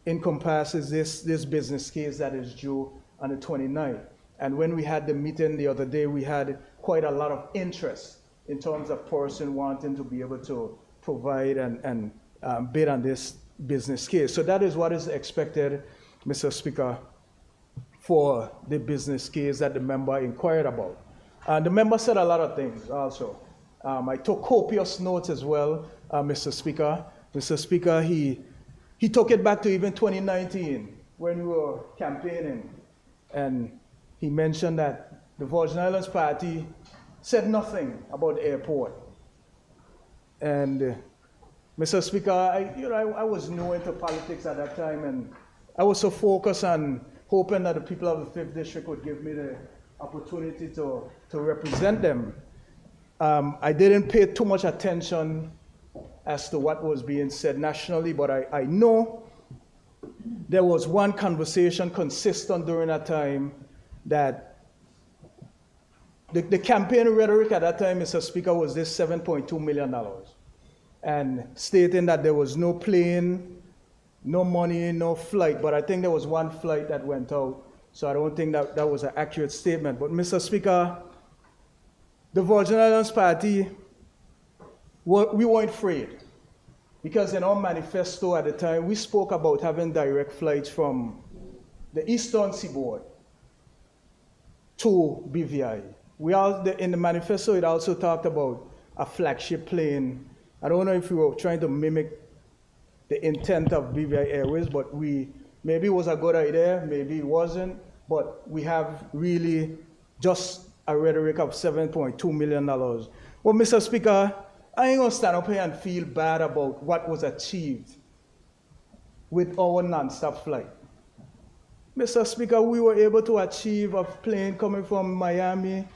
Speaker 8: encompasses this business case that is due on the 29th. And when we had the meeting the other day, we had quite a lot of interest in terms of person wanting to be able to provide and bid on this business case. So that is what is expected, Mr. Speaker, for the business case that the member inquired about. The member said a lot of things also. I took copious notes as well, Mr. Speaker. Mr. Speaker, he took it back to even 2019 when we were campaigning. And he mentioned that the Virgin Islands Party said nothing about the airport. And Mr. Speaker, I was new into politics at that time, and I was so focused on hoping that the people of the 5th District would give me the opportunity to represent them. I didn't pay too much attention as to what was being said nationally, but I know there was one conversation consistent during that time that the campaign rhetoric at that time, Mr. Speaker, was this $7.2 million, and stating that there was no plane, no money, no flight, but I think there was one flight that went out, so I don't think that was an accurate statement. But Mr. Speaker, the Virgin Islands Party, we weren't afraid, because in our manifesto at the time, we spoke about having direct flights from the Eastern Seaboard to BVI. In the manifesto, it also talked about a flagship plane. I don't know if we were trying to mimic the intent of BVI Airways, but maybe it was a good idea, maybe it wasn't, but we have really just a rhetoric of $7.2 million. Well, Mr. Speaker, I ain't gonna stand up here and feel bad about what was achieved with our non-stop flight. Mr. Speaker, we were able to achieve a plane coming from Miami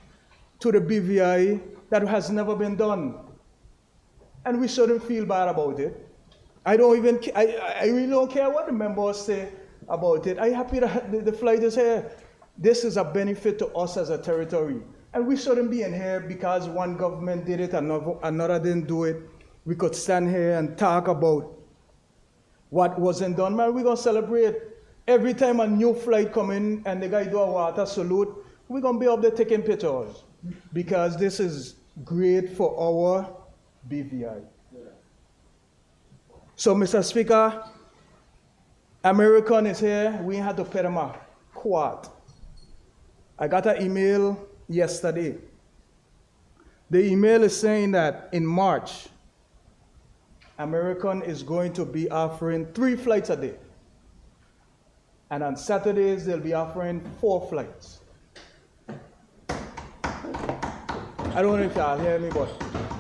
Speaker 8: to the BVI that has never been done. And we shouldn't feel bad about it. I really don't care what the members say about it. I'm happy that the flight is here. This is a benefit to us as a territory. And we shouldn't be in here because one government did it, another didn't do it. We could stand here and talk about what wasn't done. Man, we're gonna celebrate. Every time a new flight come in and the guy do a water salute, we're gonna be up there taking pictures, because this is great for our BVI. So, Mr. Speaker, American is here. We had to pay them a quart. I got an email yesterday. The email is saying that in March, American is going to be offering 3 flights a day. And on Saturdays, they'll be offering 4 flights. I don't know if y'all hear me, but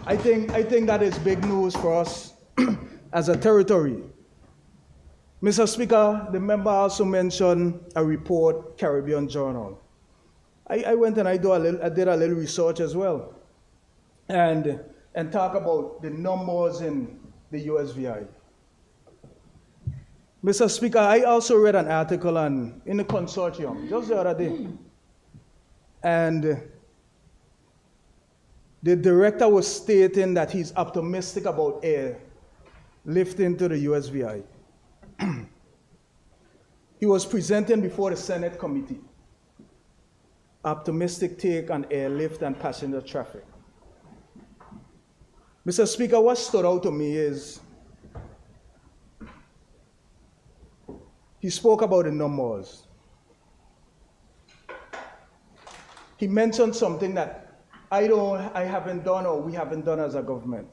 Speaker 8: I think that is big news for us as a territory. Mr. Speaker, the member also mentioned a report, Caribbean Journal. I went and I did a little research as well, and talk about the numbers in the USVI. Mr. Speaker, I also read an article in the consortium just the other day, and the director was stating that he's optimistic about air lifting to the USVI. He was presenting before the Senate committee. Optimistic take on airlift and passenger traffic. Mr. Speaker, what stood out to me is he spoke about the numbers. He mentioned something that I haven't done or we haven't done as a government.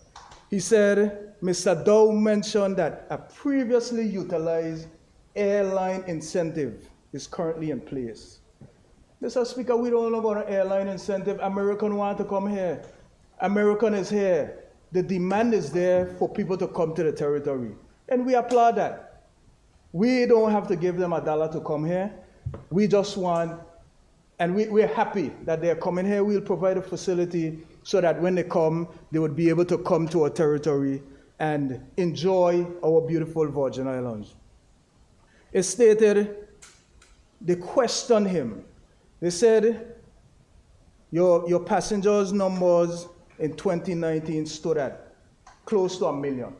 Speaker 8: He said, Mr. Dow mentioned that a previously utilized airline incentive is currently in place. Mr. Speaker, we don't know about an airline incentive. American want to come here. American is here. the demand is there for people to come to the territory. And we applaud that. We don't have to give them $1 to come here. We just want, and we're happy that they're coming here. We'll provide a facility so that when they come, they would be able to come to our territory and enjoy our beautiful Virgin Islands. It stated, they questioned him. They said, your passengers numbers in 2019 stood at close to 1 million.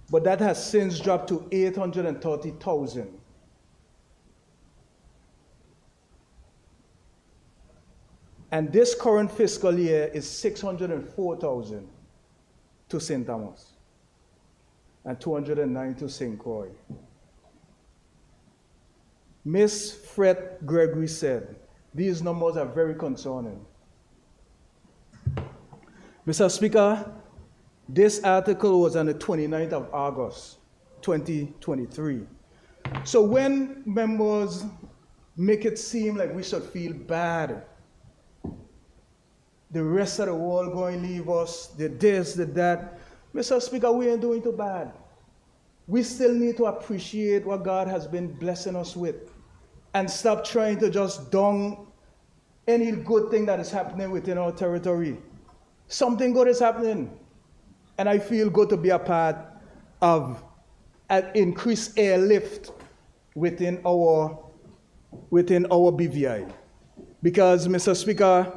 Speaker 8: But that has since dropped to 830,000. And this current fiscal year is 604,000 to St. Thomas and 209 to St. Croix. Ms. Fred Gregory said, these numbers are very concerning. Mr. Speaker, this article was on the 29th of August, 2023. So when members make it seem like we should feel bad, the rest of the world going to leave us, the this, the that, Mr. Speaker, we ain't doing too bad. We still need to appreciate what God has been blessing us with and stop trying to just dung any good thing that is happening within our territory. Something good is happening. And I feel good to be a part of an increased airlift within our BVI. Because, Mr. Speaker,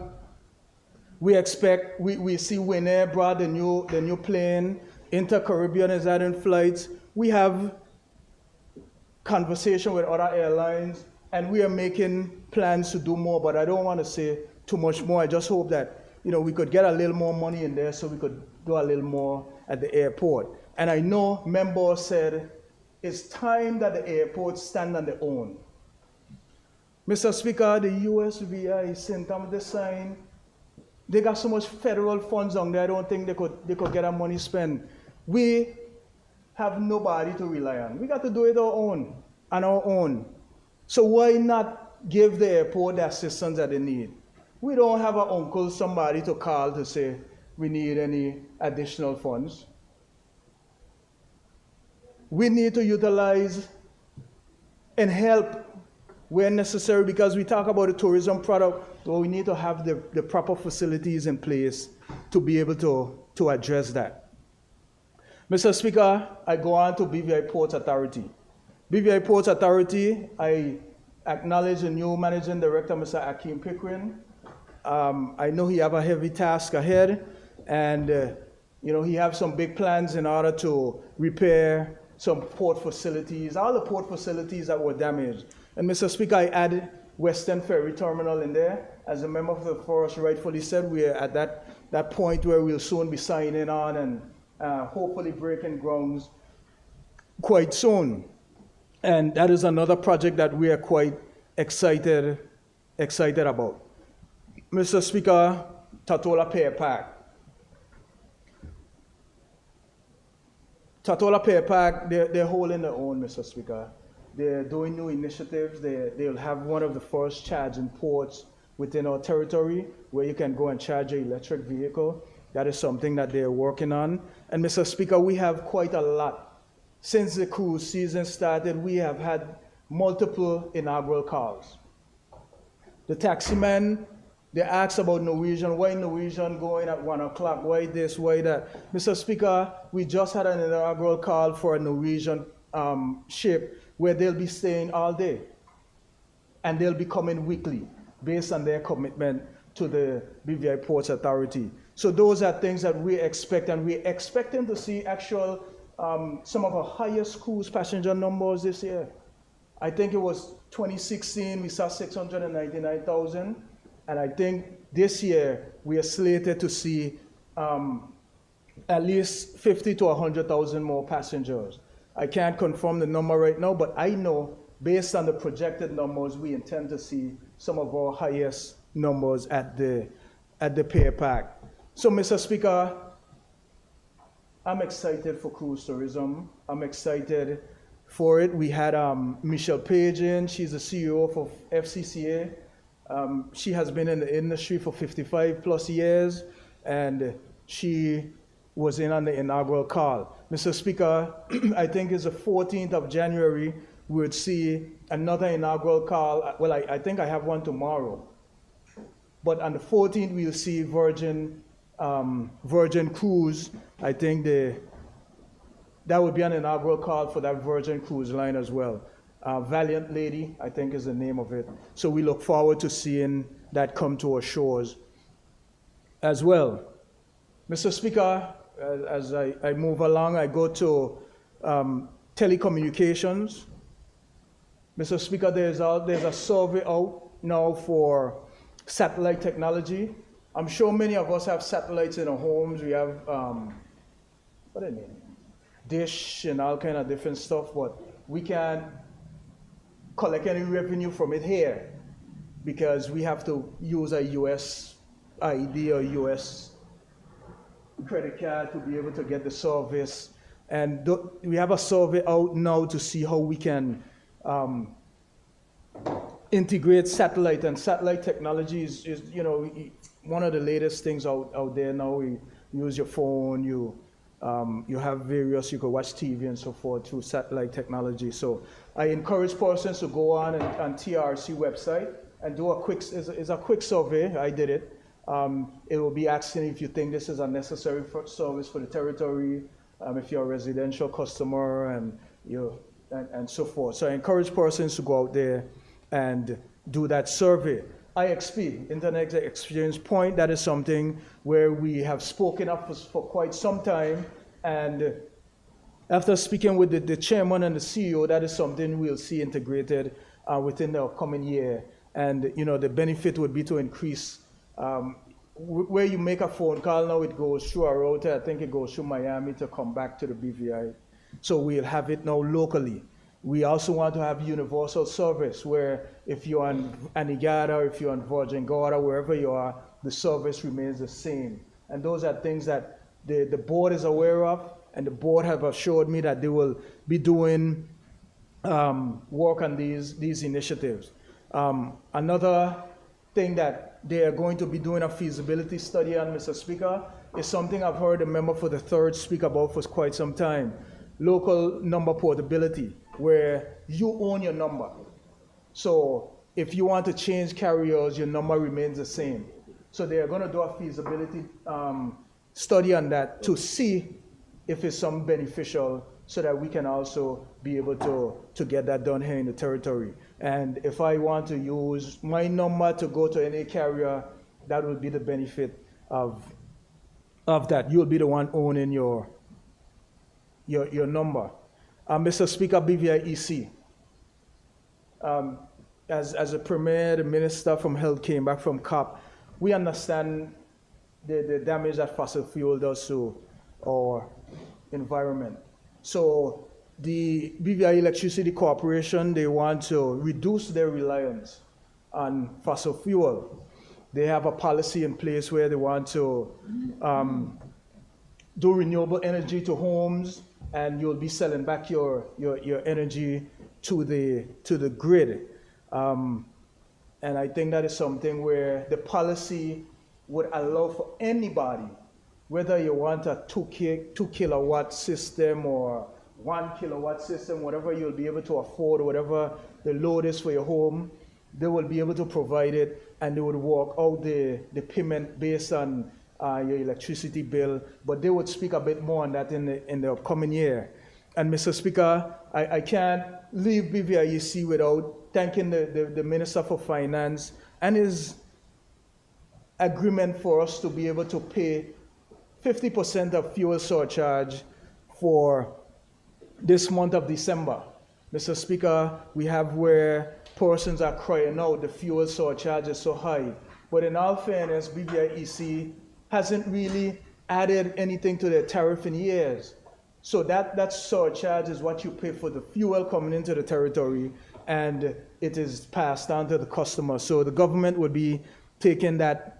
Speaker 8: we expect, we see Winair brought the new plane, Inter-Caribbean is adding flights. We have conversation with other airlines, and we are making plans to do more, but I don't want to say too much more. I just hope that, we could get a little more money in there so we could do a little more at the airport. And I know members said it's time that the airports stand on their own. Mr. Speaker, the USVI, St. Thomas, they signed. They got so much federal funds on there, I don't think they could get our money spent. We have nobody to rely on. We got to do it on our own. So why not give the airport the assistance that they need? We don't have an uncle, somebody to call to say we need any additional funds. We need to utilize and help where necessary, because we talk about the tourism product, so we need to have the proper facilities in place to be able to address that. Mr. Speaker, I go on to BVI Ports Authority. BVI Ports Authority, I acknowledge the new managing director, Mr. Akeem Pickering. I know he have a heavy task ahead, and he have some big plans in order to repair some port facilities, all the port facilities that were damaged. And Mr. Speaker, I added Western Ferry Terminal in there. As a member of the Forest rightfully said, we are at that point where we'll soon be signing on and hopefully breaking grounds quite soon. And that is another project that we are quite excited about. Mr. Speaker, Tatola Pier Park. Tatola Pier Park, they're holding their own, Mr. Speaker. They're doing new initiatives. They'll have one of the first charging ports within our territory where you can go and charge your electric vehicle. That is something that they're working on. And Mr. Speaker, we have quite a lot. Since the cruise season started, we have had multiple inaugural calls. The taximan, they asked about Norwegian. Why Norwegian going at 1 o'clock? Why this, why that? Mr. Speaker, we just had an inaugural call for a Norwegian ship where they'll be staying all day. And they'll be coming weekly based on their commitment to the BVI Ports Authority. So those are things that we expect, and we're expecting to see actual, some of our highest cruise passenger numbers this year. I think it was 2016, we saw 699,000. And I think this year we are slated to see at least 50 to 100,000 more passengers. I can't confirm the number right now, but I know based on the projected numbers, we intend to see some of our highest numbers at the Pier Park. So, Mr. Speaker, I'm excited for cruise tourism. I'm excited for it. We had Michelle Page in. She's the CEO of FCCA. She has been in the industry for 55 plus years, and she was in on the inaugural call. Mr. Speaker, I think it's the 14th of January, we would see another inaugural call. Well, I think I have one tomorrow. But on the 14th, we'll see Virgin Cruise. I think that would be an inaugural call for that Virgin Cruise line as well. Valiant Lady, I think is the name of it. So we look forward to seeing that come to our shores as well. Mr. Speaker, as I move along, I go to telecommunications. Mr. Speaker, there's a survey out now for satellite technology. I'm sure many of us have satellites in our homes. We have, what do I mean? Dish and all kind of different stuff, but we can't collect any revenue from it here because we have to use a US ID or US credit card to be able to get the service. And we have a survey out now to see how we can integrate satellite, and satellite technology is one of the latest things out there now. You use your phone, you have various, you can watch TV and so forth through satellite technology. So I encourage persons to go on TRC website and do a quick survey. I did it. It will be asking if you think this is a necessary service for the territory, if you're a residential customer and so forth. So I encourage persons to go out there and do that survey. IXP, Internet Exchange Point, that is something where we have spoken up for quite some time. And after speaking with the chairman and the CEO, that is something we'll see integrated within the upcoming year. And the benefit would be to increase where you make a phone call now, it goes through a router. I think it goes through Miami to come back to the BVI. So we'll have it now locally. We also want to have universal service where if you're on Anegada, if you're on Virgin Gorda, wherever you are, the service remains the same. And those are things that the board is aware of, and the board have assured me that they will be doing work on these initiatives. Another thing that they are going to be doing a feasibility study on, Mr. Speaker, is something I've heard a member for the third speak about for quite some time. Local number portability, where you own your number. So if you want to change carriers, your number remains the same. So they are going to do a feasibility study on that to see if it's some beneficial, so that we can also be able to get that done here in the territory. And if I want to use my number to go to any carrier, that will be the benefit of that. You'll be the one owning your number. Mr. Speaker, BVI EC. As a premier, the Minister from Health came back from COP, we understand the damage that fossil fuel does to our environment. So the BVI Electricity Corporation, they want to reduce their reliance on fossil fuel. They have a policy in place where they want to do renewable energy to homes, and you'll be selling back your energy to the grid. And I think that is something where the policy would allow for anybody, whether you want a 2 kilowatt system or 1 kilowatt system, whatever you'll be able to afford, whatever the load is for your home, they will be able to provide it, and they would work out the payment based on your electricity bill, but they would speak a bit more on that in the upcoming year. And Mr. Speaker, I can't leave BVIEC without thanking the Minister for Finance and his agreement for us to be able to pay 50% of fuel surcharge for this month of December. Mr. Speaker, we have where persons are crying out the fuel surcharge is so high. But in all fairness, BVIEC hasn't really added anything to their tariff in years. So that surcharge is what you pay for the fuel coming into the territory, and it is passed on to the customer. So the government would be taking that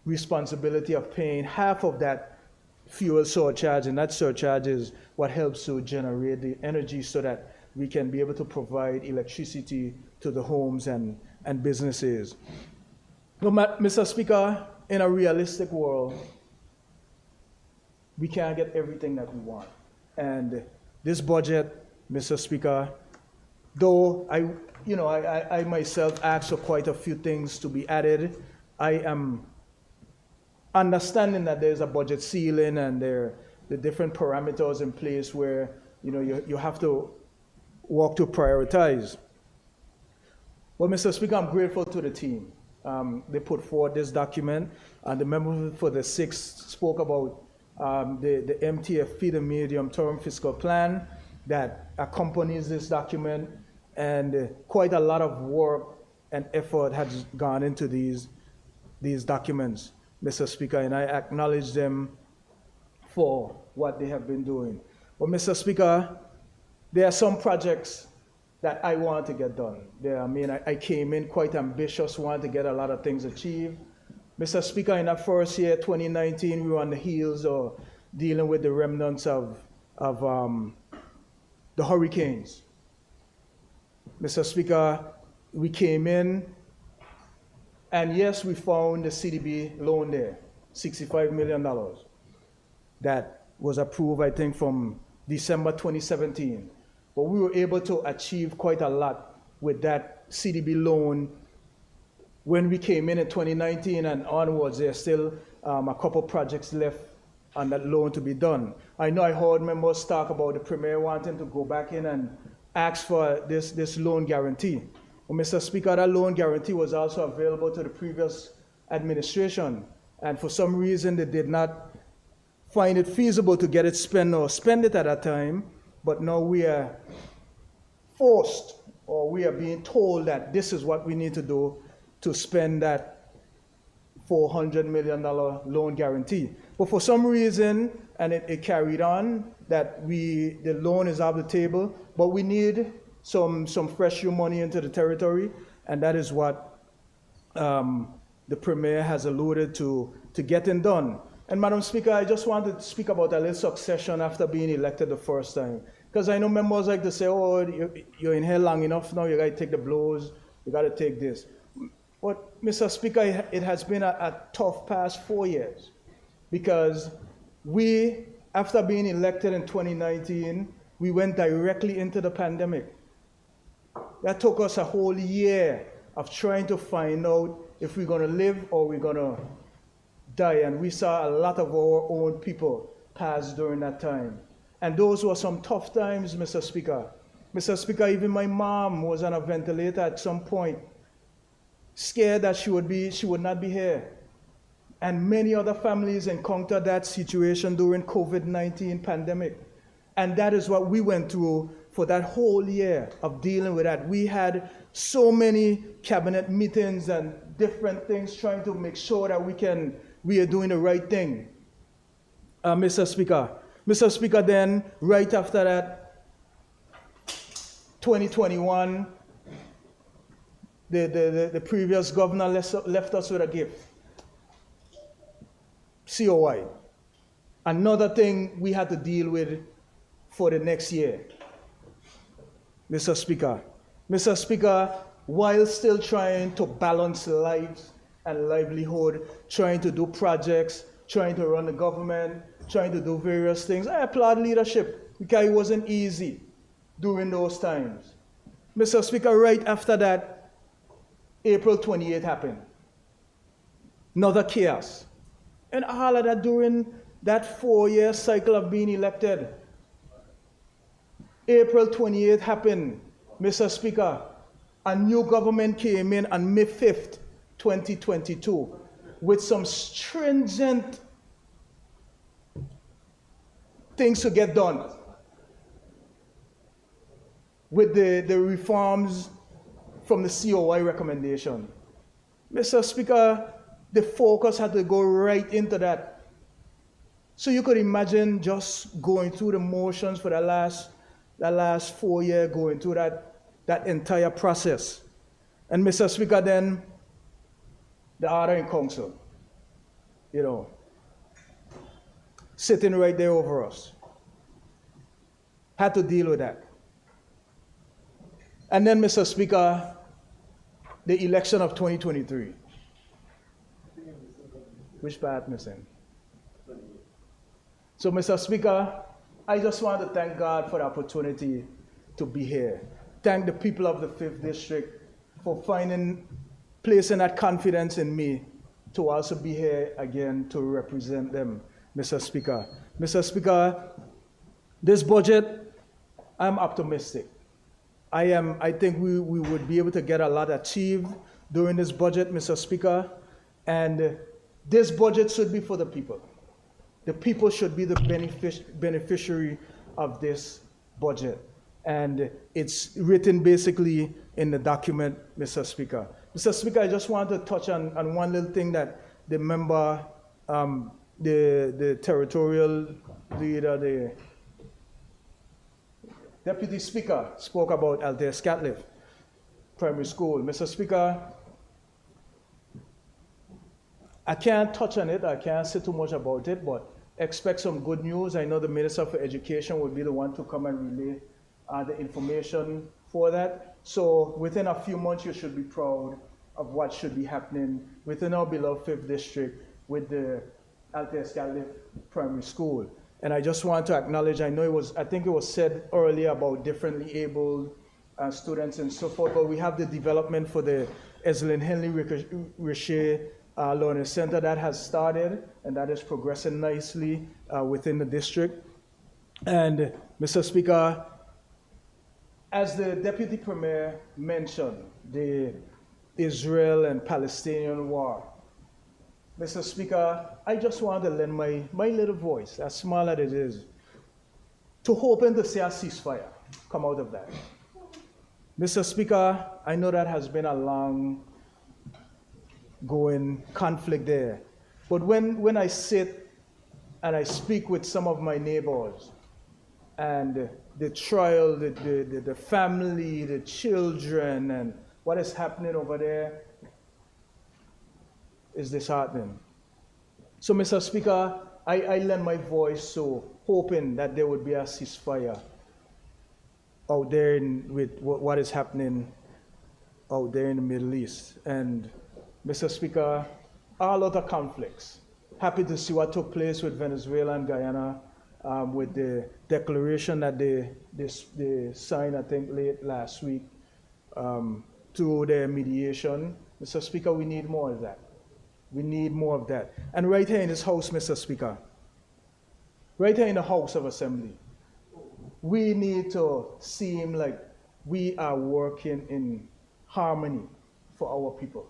Speaker 8: responsibility of paying half of that fuel surcharge, and that surcharge is what helps to generate the energy so that we can be able to provide electricity to the homes and businesses. But Mr. Speaker, in a realistic world, we can't get everything that we want. And this budget, Mr. Speaker, though I myself asked for quite a few things to be added, I am understanding that there's a budget ceiling and there the different parameters in place where you have to work to prioritize. Well, Mr. Speaker, I'm grateful to the team. They put forward this document, and the member for the 6th spoke about the MTFP, the medium-term fiscal plan, that accompanies this document, and quite a lot of work and effort has gone into these documents, Mr. Speaker, and I acknowledge them for what they have been doing. But Mr. Speaker, there are some projects that I want to get done. I came in quite ambitious, wanted to get a lot of things achieved. Mr. Speaker, in that first year, 2019, we were on the heels of dealing with the remnants of the hurricanes. Mr. Speaker, we came in, and yes, we found the CDB loan there, $65 million. That was approved, I think, from December 2017. But we were able to achieve quite a lot with that CDB loan when we came in 2019 and onwards. There's still a couple projects left on that loan to be done. I know I heard members talk about the Premier wanting to go back in and ask for this loan guarantee. Well, Mr. Speaker, that loan guarantee was also available to the previous administration, and for some reason they did not find it feasible to get it spent it at that time. But now we are forced, or we are being told that this is what we need to do to spend that $400 million loan guarantee. But for some reason, and it carried on, that the loan is off the table, but we need some fresh new money into the territory, and that is what the Premier has alluded to getting done. And Madam Speaker, I just wanted to speak about a little succession after being elected the first time. Because I know members like to say, oh, you're in here long enough now, you got to take the blows, you got to take this. But Mr. Speaker, it has been a tough past 4 years. Because we, after being elected in 2019, we went directly into the pandemic. That took us a whole year of trying to find out if we're going to live or we're going to die, and we saw a lot of our own people pass during that time. And those were some tough times, Mr. Speaker. Mr. Speaker, even my mom was on a ventilator at some point, scared that she would not be here. And many other families encountered that situation during COVID-19 pandemic. And that is what we went through for that whole year of dealing with that. We had so many cabinet meetings and different things trying to make sure that we are doing the right thing. Mr. Speaker, then right after that, 2021, the previous governor left us with a gift. COI. Another thing we had to deal with for the next year. Mr. Speaker, while still trying to balance lives and livelihood, trying to do projects, trying to run the government, trying to do various things, I applaud leadership because it wasn't easy during those times. Mr. Speaker, right after that, April 28th happened. Another chaos. And all of that during that 4-year cycle of being elected. April 28th happened, Mr. Speaker. A new government came in on May 5th, 2022, with some stringent things to get done. With the reforms from the COI recommendation. Mr. Speaker, the focus had to go right into that. So you could imagine just going through the motions for that last 4 years, going through that entire process. And Mr. Speaker, then the order in council, sitting right there over us. Had to deal with that. And then, Mr. Speaker, the election of 2023. Which part missing? So, Mr. Speaker, I just want to thank God for the opportunity to be here. Thank the people of the 5th District for placing that confidence in me to also be here again to represent them, Mr. Speaker. Mr. Speaker, this budget, I'm optimistic. I think we would be able to get a lot achieved during this budget, Mr. Speaker, and this budget should be for the people. The people should be the beneficiary of this budget. And it's written basically in the document, Mr. Speaker. Mr. Speaker, I just want to touch on one little thing that the member, the territorial leader, the Deputy Speaker spoke about Althea Scatliff Primary School. Mr. Speaker, I can't touch on it, I can't say too much about it, but expect some good news. I know the Minister for Education will be the one to come and relay the information for that. So within a few months, you should be proud of what should be happening within our beloved 5th District with the Althea Scatliff Primary School. And I just want to acknowledge, I think it was said earlier about differently abled students and so forth, but we have the development for the Eslyn Henley Richer Learning Center that has started, and that is progressing nicely within the district. And Mr. Speaker, as the Deputy Premier mentioned, the Israel and Palestinian war. Mr. Speaker, I just want to lend my little voice, as small as it is, to hoping to see a ceasefire come out of that. Mr. Speaker, I know that has been a long going conflict there. But when I sit and I speak with some of my neighbors and the trial, the family, the children, and what is happening over there is disheartening. So, Mr. Speaker, I lend my voice so hoping that there would be a ceasefire out there with what is happening out there in the Middle East. And Mr. Speaker, all other conflicts. Happy to see what took place with Venezuela and Guyana with the declaration that they signed, I think, late last week through their mediation. Mr. Speaker, we need more of that. We need more of that. And right here in this House, Mr. Speaker, right here in the House of Assembly, we need to seem like we are working in harmony for our people.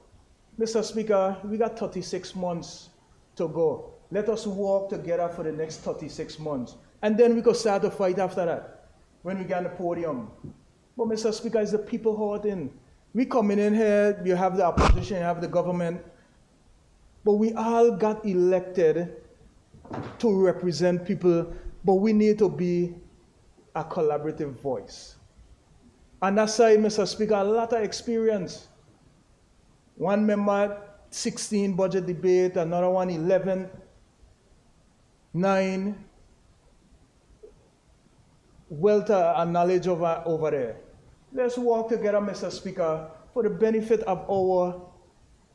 Speaker 8: Mr. Speaker, we got 36 months to go. Let us work together for the next 36 months. And then we could start to fight after that, when we get on the podium. But Mr. Speaker, it's the people hurting. We coming in here, you have the opposition, you have the government, but we all got elected to represent people, but we need to be a collaborative voice. On that side, Mr. Speaker, a lot of experience. One member, 16 budget debate, another one, 11, 9. Wealth and knowledge over there. Let's work together, Mr. Speaker, for the benefit of our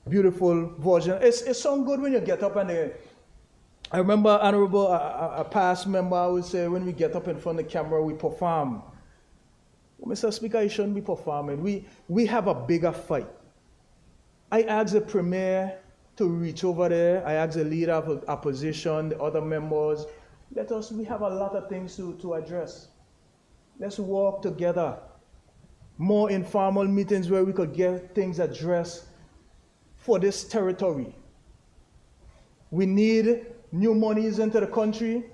Speaker 8: beautiful version. It sounds good when you get up and I remember Honorable, a past member would say, when we get up in front of the camera, we perform. Well, Mr. Speaker, you shouldn't be performing. We have a bigger fight. I asked the Premier to reach over there. I asked the leader of the opposition, the other members. We have a lot of things to address. Let's work together. More informal meetings where we could get things addressed for this territory. We need new monies into the country.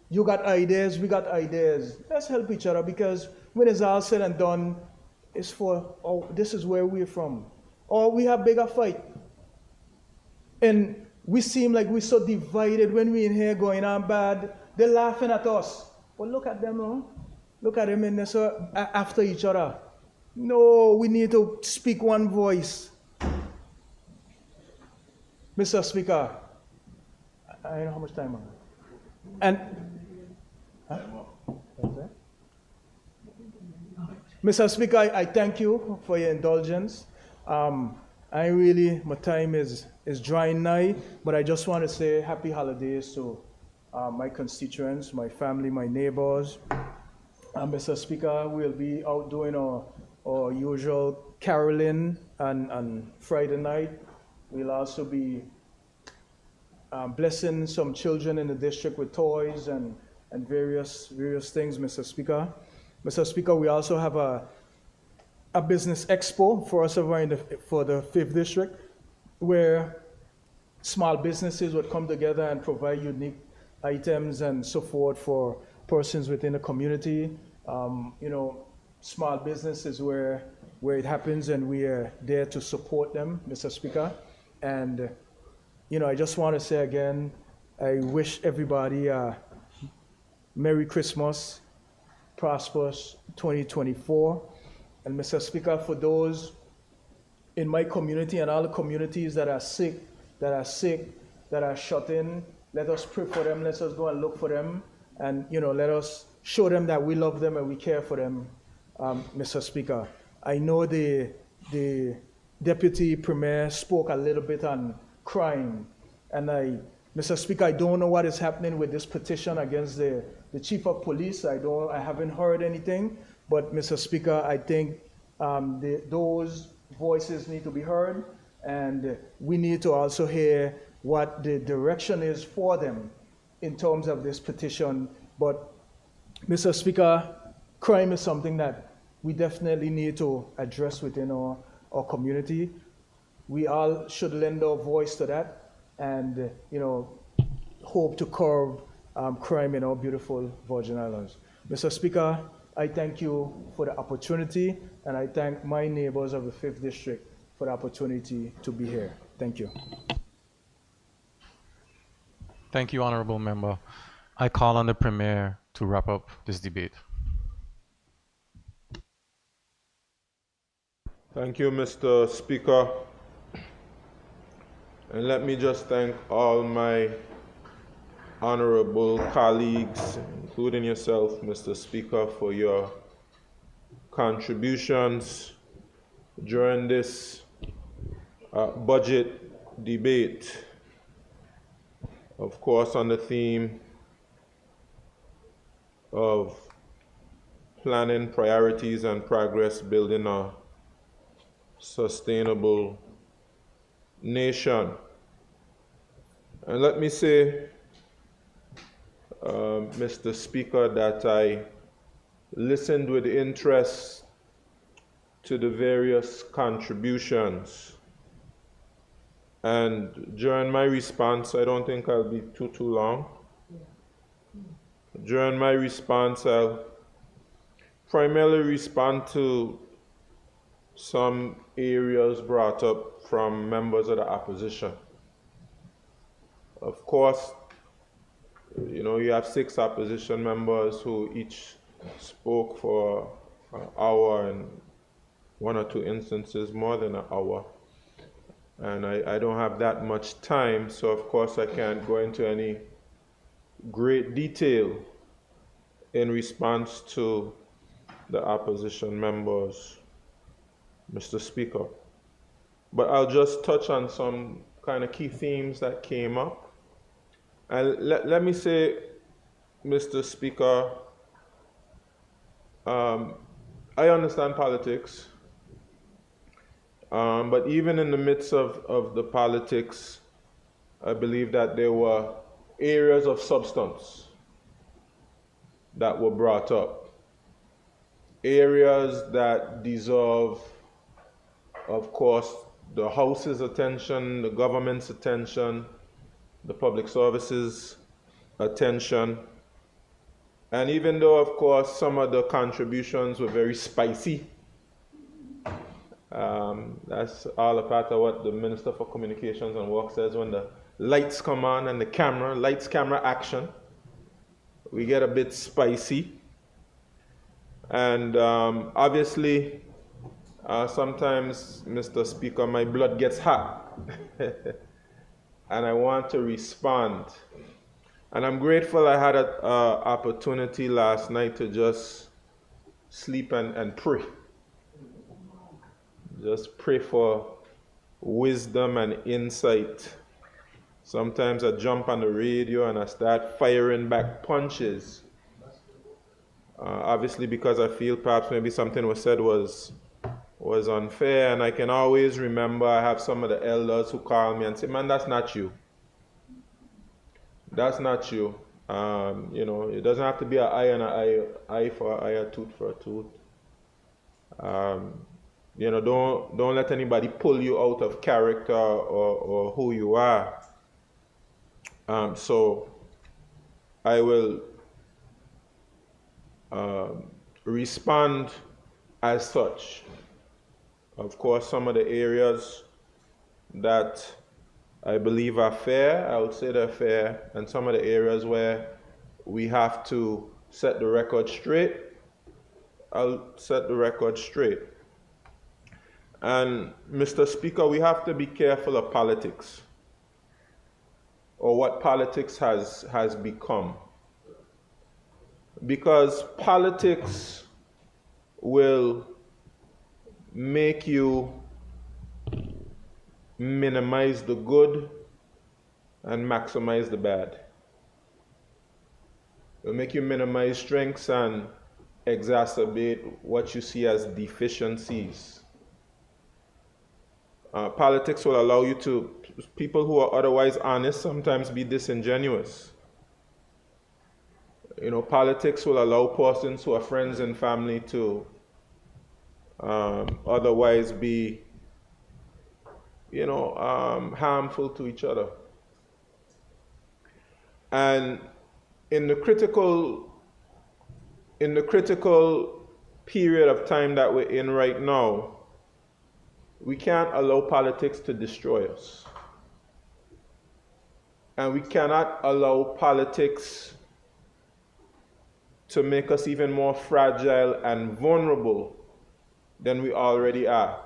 Speaker 8: You got ideas, we got ideas. Let's help each other, because when it's all said and done, it's for, oh, this is where we're from. Or we have bigger fight. And we seem like we're so divided when we're in here going on bad. They're laughing at us. But look at them, no? Look at them in this, after each other. No, we need to speak one voice. Mr. Speaker, I don't know how much time I have. And, Mr. Speaker, I thank you for your indulgence. My time is drawing nigh, but I just want to say happy holidays to my constituents, my family, my neighbors. Mr. Speaker, we'll be out doing our usual caroling on Friday night. We'll also be blessing some children in the district with toys and various things, Mr. Speaker. Mr. Speaker, we also have a business expo for us over for the 5th district, where small businesses would come together and provide unique items and so forth for persons within the community. Small businesses where it happens, and we are there to support them, Mr. Speaker. And I just want to say again, I wish everybody a Merry Christmas, prosperous 2024. And Mr. Speaker, for those in my community and all the communities that are sick, that are shut in, let us pray for them. Let us go and look for them. And, let us show them that we love them and we care for them, Mr. Speaker. I know the Deputy Premier spoke a little bit on crime. And Mr. Speaker, I don't know what is happening with this petition against the Chief of Police. I haven't heard anything. But Mr. Speaker, I think those voices need to be heard, and we need to also hear what the direction is for them in terms of this petition. But Mr. Speaker, crime is something that we definitely need to address within our community. We all should lend our voice to that and, hope to curb crime in our beautiful Virgin Islands. Mr. Speaker, I thank you for the opportunity, and I thank my neighbors of the 5th District for the opportunity to be here. Thank you.
Speaker 7: Thank you, Honorable Member. I call on the Premier to wrap up this debate.
Speaker 5: Thank you, Mr. Speaker. And let me just thank all my honorable colleagues, including yourself, Mr. Speaker, for your contributions during this budget debate. Of course, on the theme of planning, priorities, and progress, building a sustainable nation. And let me say, Mr. Speaker, that I listened with interest to the various contributions. And during my response, I don't think I'll be too long. During my response, I'll primarily respond to some areas brought up from members of the opposition. Of course, you have 6 opposition members who each spoke for an hour, and 1 or 2 instances more than an hour. And I don't have that much time, so of course I can't go into any great detail in response to the opposition members, Mr. Speaker. But I'll just touch on some kind of key themes that came up. And let me say, Mr. Speaker, I understand politics, but even in the midst of the politics, I believe that there were areas of substance that were brought up, areas that deserve, of course, the House's attention, the government's attention, the public services attention. And even though, of course, some of the contributions were very spicy, that's all a part of what the Minister for Communications and Work says. When the lights come on and the lights, camera, action, we get a bit spicy. And obviously, sometimes, Mr. Speaker, my blood gets hot. And I want to respond. And I'm grateful I had an opportunity last night to just sleep and pray. Just pray for wisdom and insight
Speaker 9: Sometimes I jump on the radio and I start firing back punches. Obviously because I feel perhaps maybe something was said was unfair, and I can always remember I have some of the elders who call me and say, man, that's not you. That's not you. You know, it doesn't have to be an eye and an eye for an eye, a tooth for a tooth. You know, don't let anybody pull you out of character or who you are. So I will respond as such. Of course, some of the areas that I believe are fair, I would say they're fair, and some of the areas where we have to set the record straight, I'll set the record straight. And Mr. Speaker, we have to be careful of politics, or what politics has become. Because politics will make you minimize the good and maximize the bad. It will make you minimize strengths and exacerbate what you see as deficiencies. Politics will allow you to, people who are otherwise honest, sometimes be disingenuous. You know, politics will allow persons who are friends and family to otherwise be, you know, harmful to each other. And in the critical period of time that we're in right now, we can't allow politics to destroy us. And we cannot allow politics to make us even more fragile and vulnerable than we already are,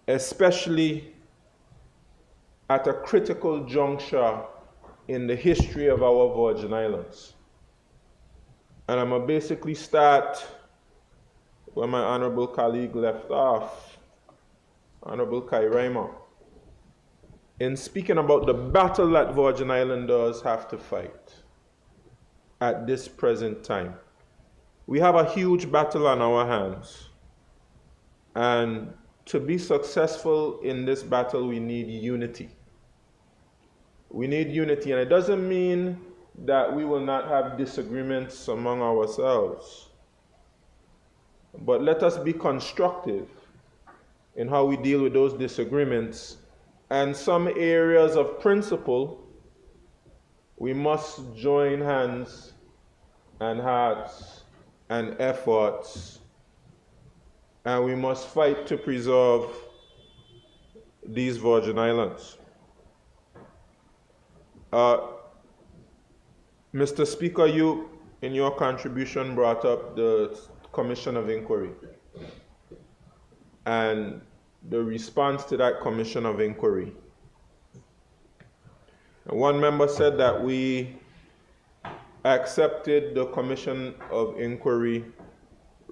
Speaker 9: especially at a critical juncture in the history of our Virgin Islands. And I'm going to basically start where my honorable colleague left off, Honorable Kai Reimer, in speaking about the battle that Virgin Islanders have to fight at this present time. We have a huge battle on our hands. And to be successful in this battle, we need unity. We need unity, and it doesn't mean that we will not have disagreements among ourselves. But let us be constructive in how we deal with those disagreements. And some areas of principle, we must join hands and hearts and efforts, and we must fight to preserve these Virgin Islands. Mr. Speaker, you, in your contribution, brought up the Commission of Inquiry and the response to that Commission of Inquiry. And one member said that we accepted the Commission of Inquiry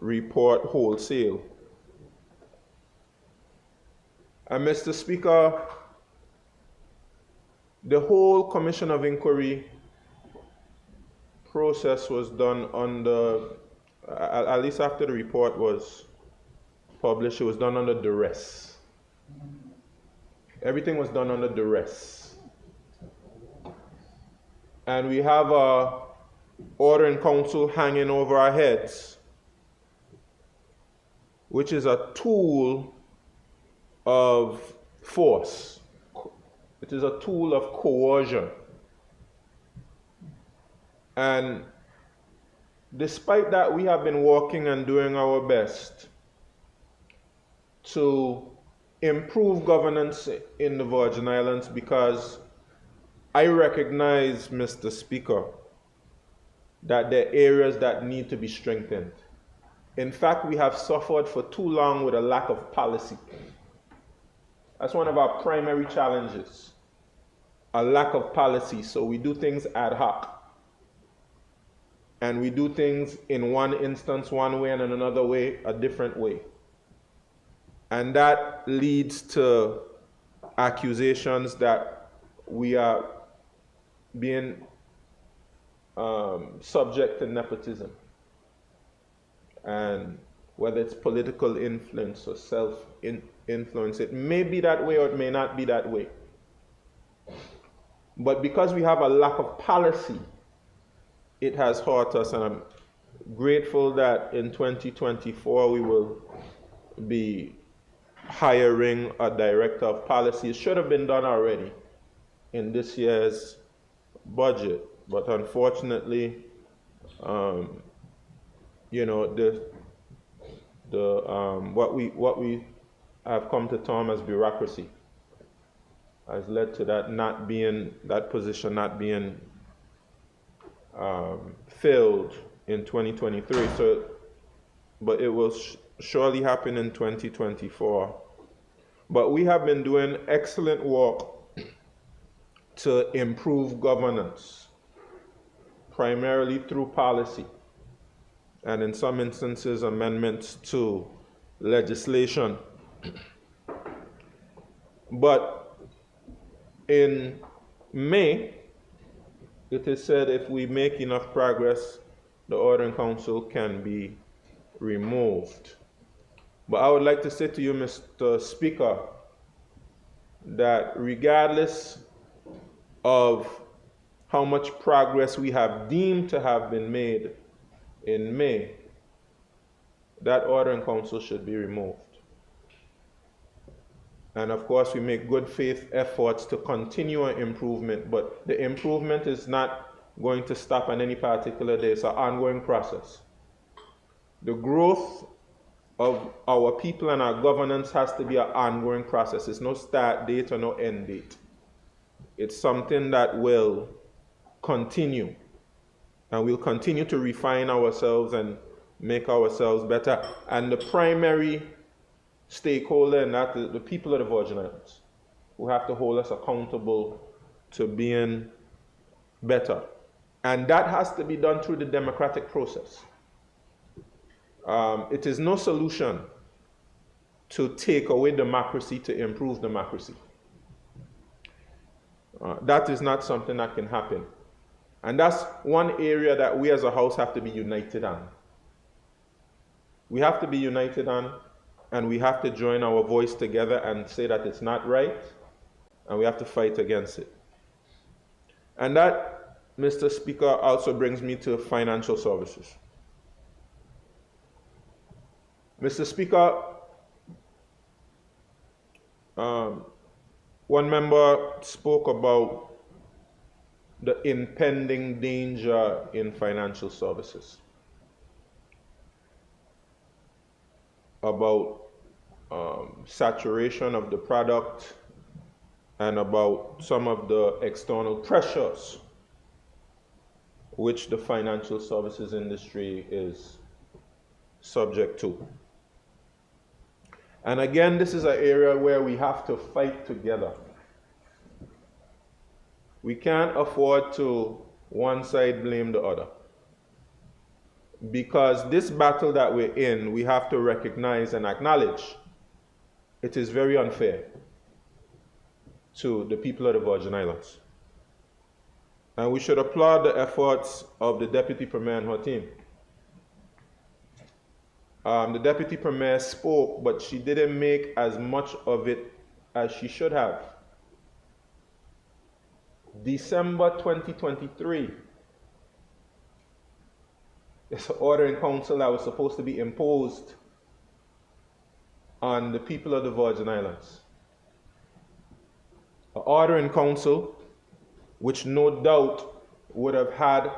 Speaker 9: report wholesale. And Mr. Speaker, the whole Commission of Inquiry process was done under, at least after the report was published, it was done under duress. Everything was done under duress. And we have a order in council hanging over our heads, which is a tool of force. It is a tool of coercion. And despite that, we have been working and doing our best to improve governance in the Virgin Islands, because I recognize, Mr. Speaker, that there are areas that need to be strengthened. In fact, we have suffered for too long with a lack of policy. That's one of our primary challenges, a lack of policy. So we do things ad hoc. And we do things in one instance one way and in another way a different way. And that leads to accusations that we are being subject to nepotism. And whether it's political influence or self-influence, it may be that way or it may not be that way. But because we have a lack of policy, it has hurt us, and I'm grateful that in 2024 we will be hiring a director of policy. It should have been done already in this year's budget, but unfortunately, you know, what we have come to term as bureaucracy has led to that position not being filled in 2023. So, but it will surely happen in 2024. But we have been doing excellent work to improve governance, primarily through policy, and in some instances, amendments to legislation. But in May, it is said if we make enough progress, the Ordering Council can be removed. But I would like to say to you, Mr. Speaker, that regardless of how much progress we have deemed to have been made in May, that Ordering Council should be removed. And of course, we make good faith efforts to continue an improvement, but the improvement is not going to stop on any particular day. It's an ongoing process. The growth of our people and our governance has to be an ongoing process. It's no start date or no end date. It's something that will continue, and we'll continue to refine ourselves and make ourselves better. And the primary stakeholder in that is the people of the Virgin Islands, who have to hold us accountable to being better. And that has to be done through the democratic process. It is no solution to take away democracy to improve democracy. That is not something that can happen. And that's one area that we as a House have to be united on. We have to be united on, and we have to join our voice together and say that it's not right, and we have to fight against it. And that, Mr. Speaker, also brings me to financial services. Mr. Speaker, one member spoke about the impending danger in financial services, about saturation of the product, and about some of the external pressures which the financial services industry is subject to. And again, this is an area where we have to fight together. We can't afford to one side blame the other. Because this battle that we're in, we have to recognize and acknowledge it is very unfair to the people of the Virgin Islands. And we should applaud the efforts of the Deputy Premier and her team. The Deputy Premier spoke, but she didn't make as much of it as she should have. December 2023, it's an Ordering Council that was supposed to be imposed on the people of the Virgin Islands. An Ordering Council which no doubt would have had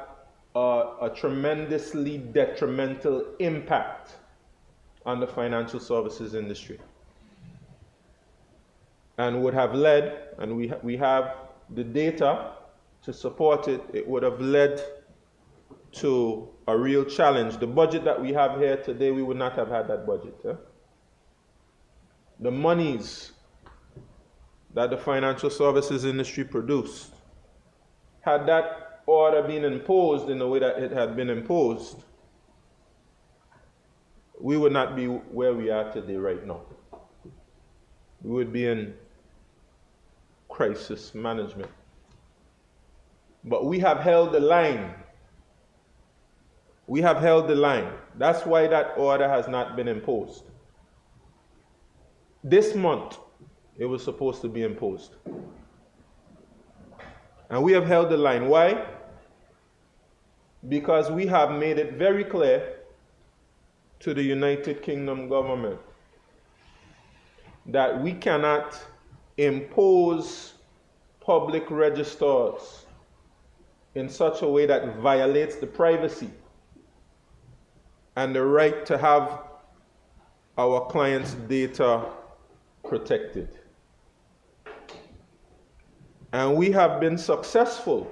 Speaker 9: a tremendously detrimental impact on the financial services industry, and would have led, and we have the data to support it, it would have led to a real challenge. The budget that we have here today, we would not have had that budget. The monies that the financial services industry produced, had that order been imposed in the way that it had been imposed, we would not be where we are today right now. We would be in crisis management. But we have held the line. We have held the line. That's why that order has not been imposed. This month, it was supposed to be imposed. And we have held the line. Why? Because we have made it very clear to the United Kingdom government that we cannot impose public registers in such a way that violates the privacy and the right to have our clients' data protected. And we have been successful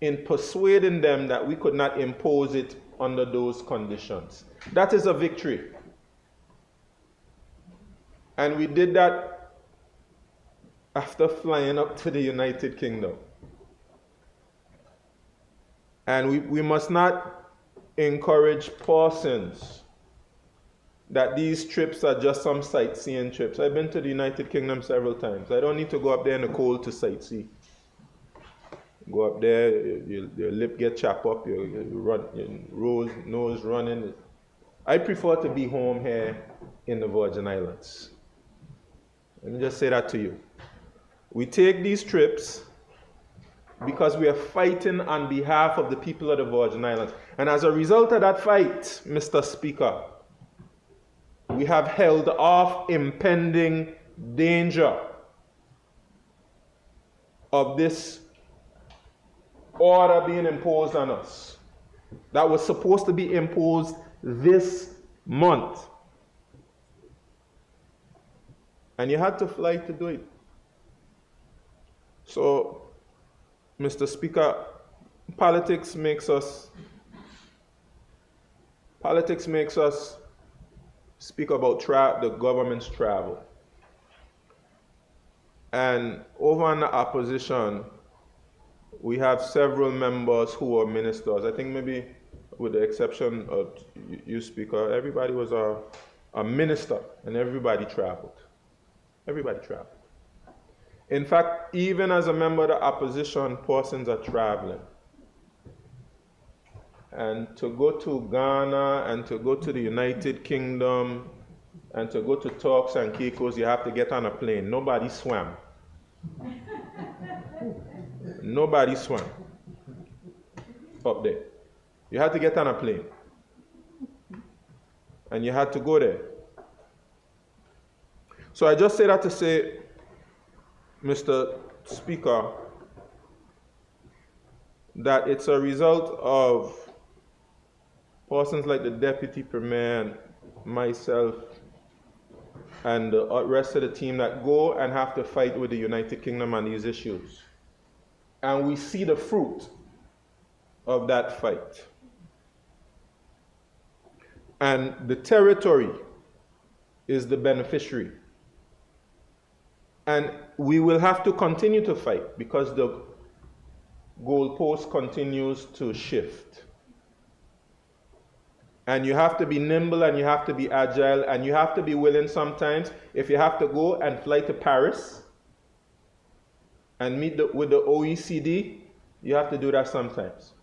Speaker 9: in persuading them that we could not impose it under those conditions. That is a victory. And we did that after flying up to the United Kingdom. And we must not encourage persons that these trips are just some sightseeing trips. I've been to the United Kingdom several times. I don't need to go up there in the cold to sightsee. Go up there, your lip get chapped up, you run, your nose running. I prefer to be home here in the Virgin Islands. Let me just say that to you. We take these trips because we are fighting on behalf of the people of the Virgin Islands. And as a result of that fight, Mr. Speaker, we have held off impending danger of this order being imposed on us that was supposed to be imposed this month. And you had to fly to do it. So, Mr. Speaker, politics makes us speak about the government's travel. And over in the opposition, we have several members who are ministers. I think maybe with the exception of you, Speaker, everybody was a minister and everybody traveled. Everybody traveled. In fact, even as a member of the opposition, persons are traveling. And to go to Ghana and to go to the United Kingdom and to go to Turks and Caicos, you have to get on a plane. Nobody swam. Nobody swam up there. You had to get on a plane. And you had to go there. So I just say that to say, Mr. Speaker, that it's a result of persons like the Deputy Premier and myself and the rest of the team that go and have to fight with the United Kingdom on these issues. And we see the fruit of that fight. And the territory is the beneficiary. And we will have to continue to fight because the goalpost continues to shift. And you have to be nimble and you have to be agile and you have to be willing sometimes, if you have to go and fly to Paris and meet with the OECD, you have to do that sometimes.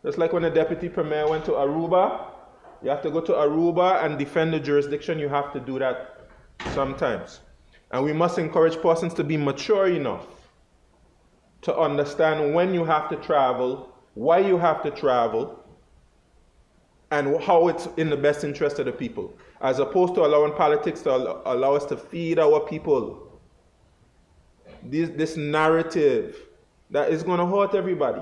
Speaker 9: Just like when the Deputy Premier went to Aruba, you have to go to Aruba and defend the jurisdiction, you have to do that sometimes. And we must encourage persons to be mature enough to understand when you have to travel, why you have to travel, and how it's in the best interest of the people, as opposed to allowing politics to allow us to feed our people this narrative that is going to hurt everybody.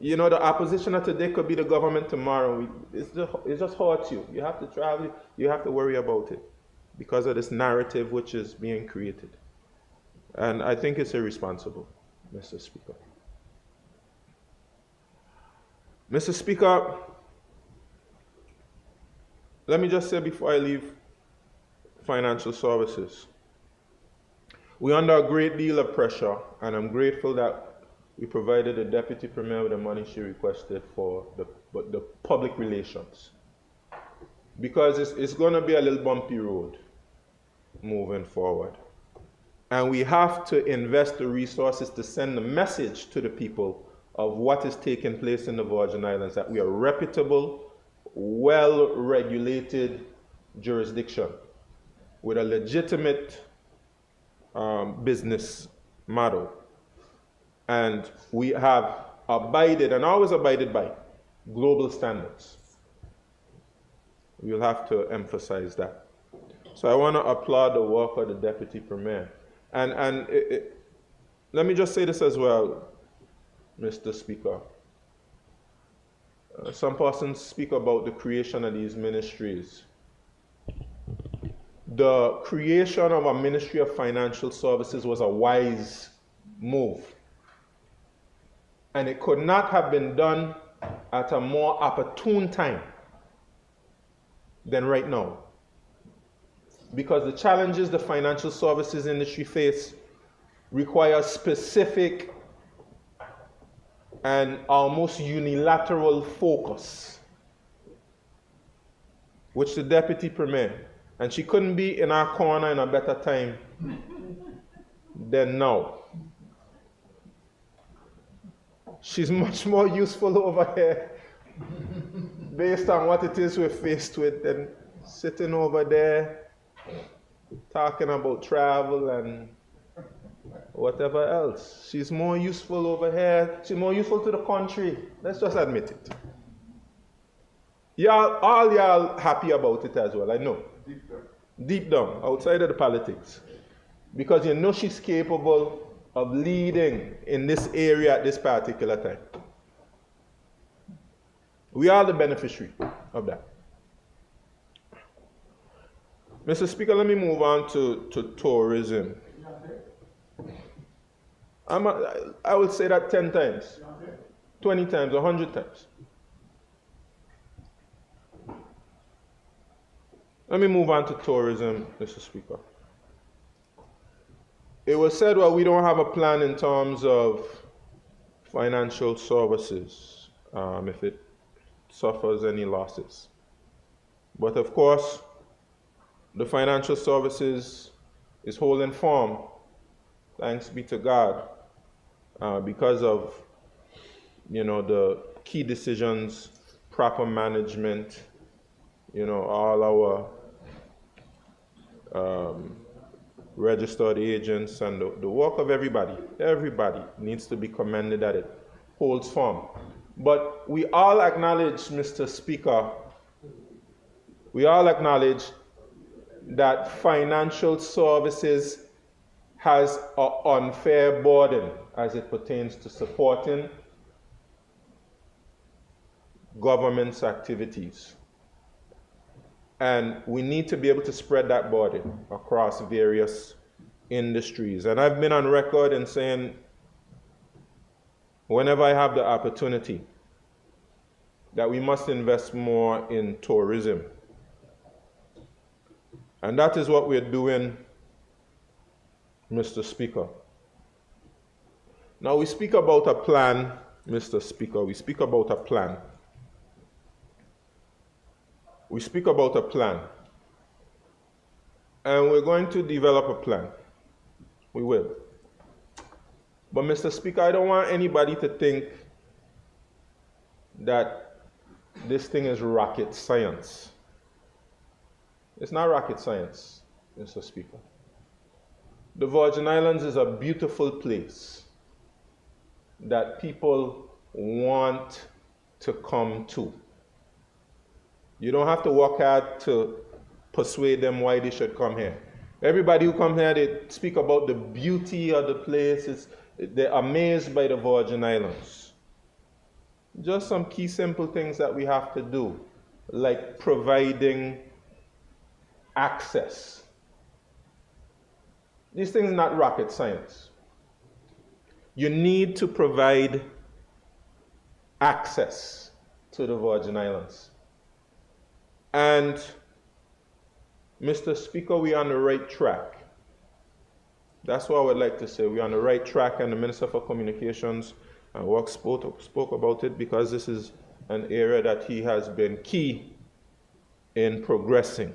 Speaker 9: You know, the opposition of today could be the government tomorrow. It just hurts you. You have to travel, you have to worry about it because of this narrative which is being created. And I think it's irresponsible, Mr. Speaker. Mr. Speaker, let me just say before I leave financial services, we're under a great deal of pressure, and I'm grateful that we provided the Deputy Premier with the money she requested for the public relations. Because it's going to be a little bumpy road moving forward. And we have to invest the resources to send the message to the people of what is taking place in the Virgin Islands, that we are a reputable, well-regulated jurisdiction with a legitimate business model. And we have abided and always abided by global standards. We'll have to emphasize that. So I want to applaud the work of the Deputy Premier. And let me just say this as well, Mr. Speaker. Some persons speak about the creation of these ministries. The creation of a Ministry of Financial Services was a wise move. And it could not have been done at a more opportune time than right now. Because the challenges the financial services industry face require specific and almost unilateral focus, which the Deputy Premier, and she couldn't be in our corner in a better time than now. She's much more useful over here based on what it is we're faced with than sitting over there talking about travel and whatever else. She's more useful over here. She's more useful to the country. Let's just admit it. All y'all happy about it as well, I know. Deep down, outside of the politics. Because you know she's capable of leading in this area at this particular time. We are the beneficiary of that. Mr. Speaker, let me move on to tourism. I would say that 10 times, 20 times, 100 times. Let me move on to tourism, Mr. Speaker. It was said, well, we don't have a plan in terms of financial services if it suffers any losses. But of course, the financial services is holding firm, thanks be to God, because of, the key decisions, proper management, all our registered agents and the work of everybody. Everybody needs to be commended that it holds firm. But we all acknowledge, Mr. Speaker, we all acknowledge that financial services has an unfair burden as it pertains to supporting government's activities. And we need to be able to spread that burden across various industries. And I've been on record in saying, whenever I have the opportunity, that we must invest more in tourism. And that is what we're doing, Mr. Speaker. Now we speak about a plan, Mr. Speaker, we speak about a plan. We speak about a plan. And we're going to develop a plan. We will. But Mr. Speaker, I don't want anybody to think that this thing is rocket science. It's not rocket science, Mr. Speaker. The Virgin Islands is a beautiful place that people want to come to. You don't have to work hard to persuade them why they should come here. Everybody who comes here, they speak about the beauty of the place. They're amazed by the Virgin Islands. Just some key simple things that we have to do, like providing access. These things are not rocket science. You need to provide access to the Virgin Islands. And, Mr. Speaker, we're on the right track. That's what I would like to say. We're on the right track, and the Minister for Communications and Works spoke about it, because this is an area that he has been key in progressing.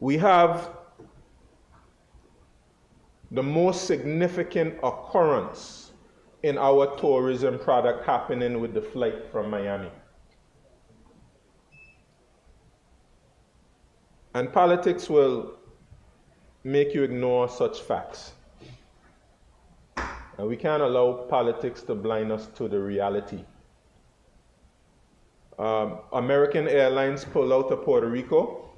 Speaker 9: We have the most significant occurrence in our tourism product happening with the flight from Miami. And politics will make you ignore such facts. And we can't allow politics to blind us to the reality. American Airlines pulled out of Puerto Rico,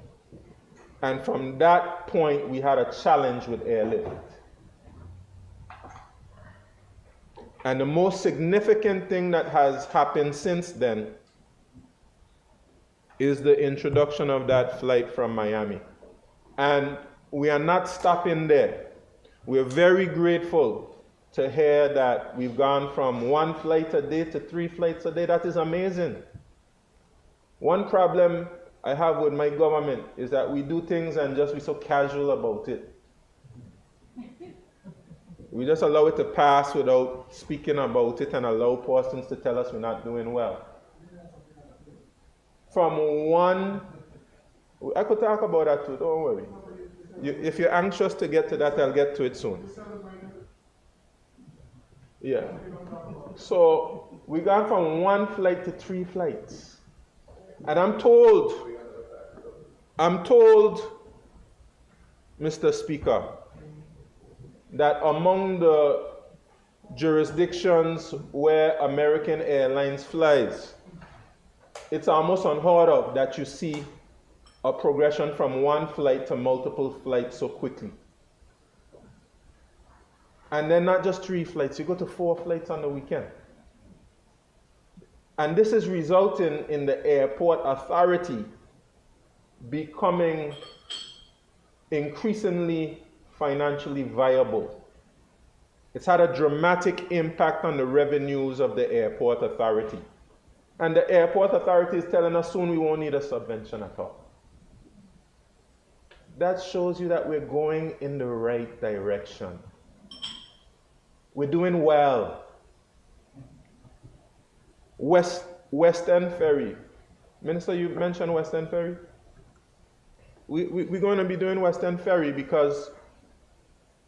Speaker 9: and from that point we had a challenge with airlift. And the most significant thing that has happened since then is the introduction of that flight from Miami. And we are not stopping there. We're very grateful to hear that we've gone from 1 flight a day to 3 flights a day. That is amazing. One problem I have with my government is that we do things and just be so casual about it. We just allow it to pass without speaking about it and allow persons to tell us we're not doing well. From one, I could talk about that too, don't worry. If you're anxious to get to that, I'll get to it soon. Yeah. So we got from 1 flight to 3 flights. And I'm told, Mr. Speaker, that among the jurisdictions where American Airlines flies, it's almost unheard of that you see a progression from 1 flight to multiple flights so quickly. And then not just 3 flights, you go to 4 flights on the weekend. And this is resulting in the airport authority becoming increasingly financially viable. It's had a dramatic impact on the revenues of the airport authority. And the airport authority is telling us soon we won't need a subvention at all. That shows you that we're going in the right direction. We're doing well. West End Ferry. Minister, you mentioned West End Ferry? We're going to be doing West End Ferry because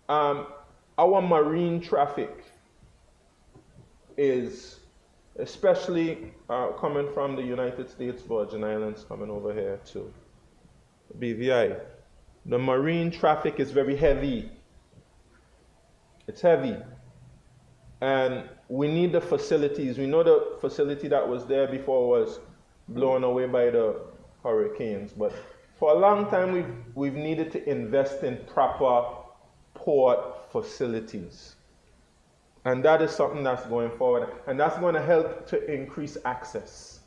Speaker 9: our marine traffic is, especially coming from the United States Virgin Islands, coming over here to BVI. The marine traffic is very heavy. It's heavy. And we need the facilities. We know the facility that was there before was blown away by the hurricanes. But for a long time, we've needed to invest in proper port facilities. And that is something that's going forward. And that's going to help to increase access.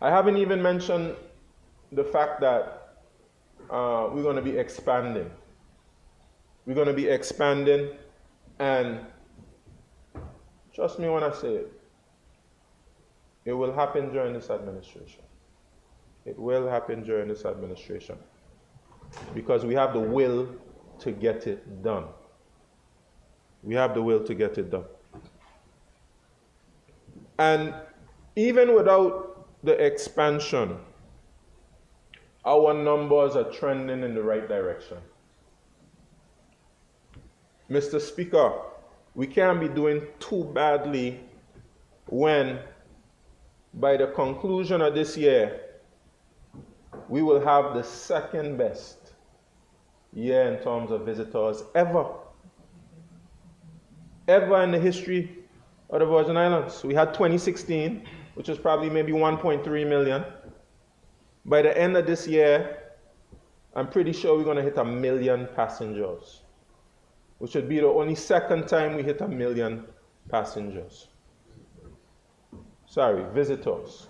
Speaker 9: I haven't even mentioned the fact that we're going to be expanding. We're going to be expanding, and trust me when I say it, it will happen during this administration. It will happen during this administration. Because we have the will to get it done. We have the will to get it done. And even without the expansion, our numbers are trending in the right direction. Mr. Speaker, we can't be doing too badly when, by the conclusion of this year, we will have the second best year in terms of visitors ever. Ever in the history of the Virgin Islands. We had 2016, which was probably maybe 1.3 million. By the end of this year, I'm pretty sure we're going to hit 1 million passengers, which would be the only second time we hit 1 million passengers. Sorry, visitors.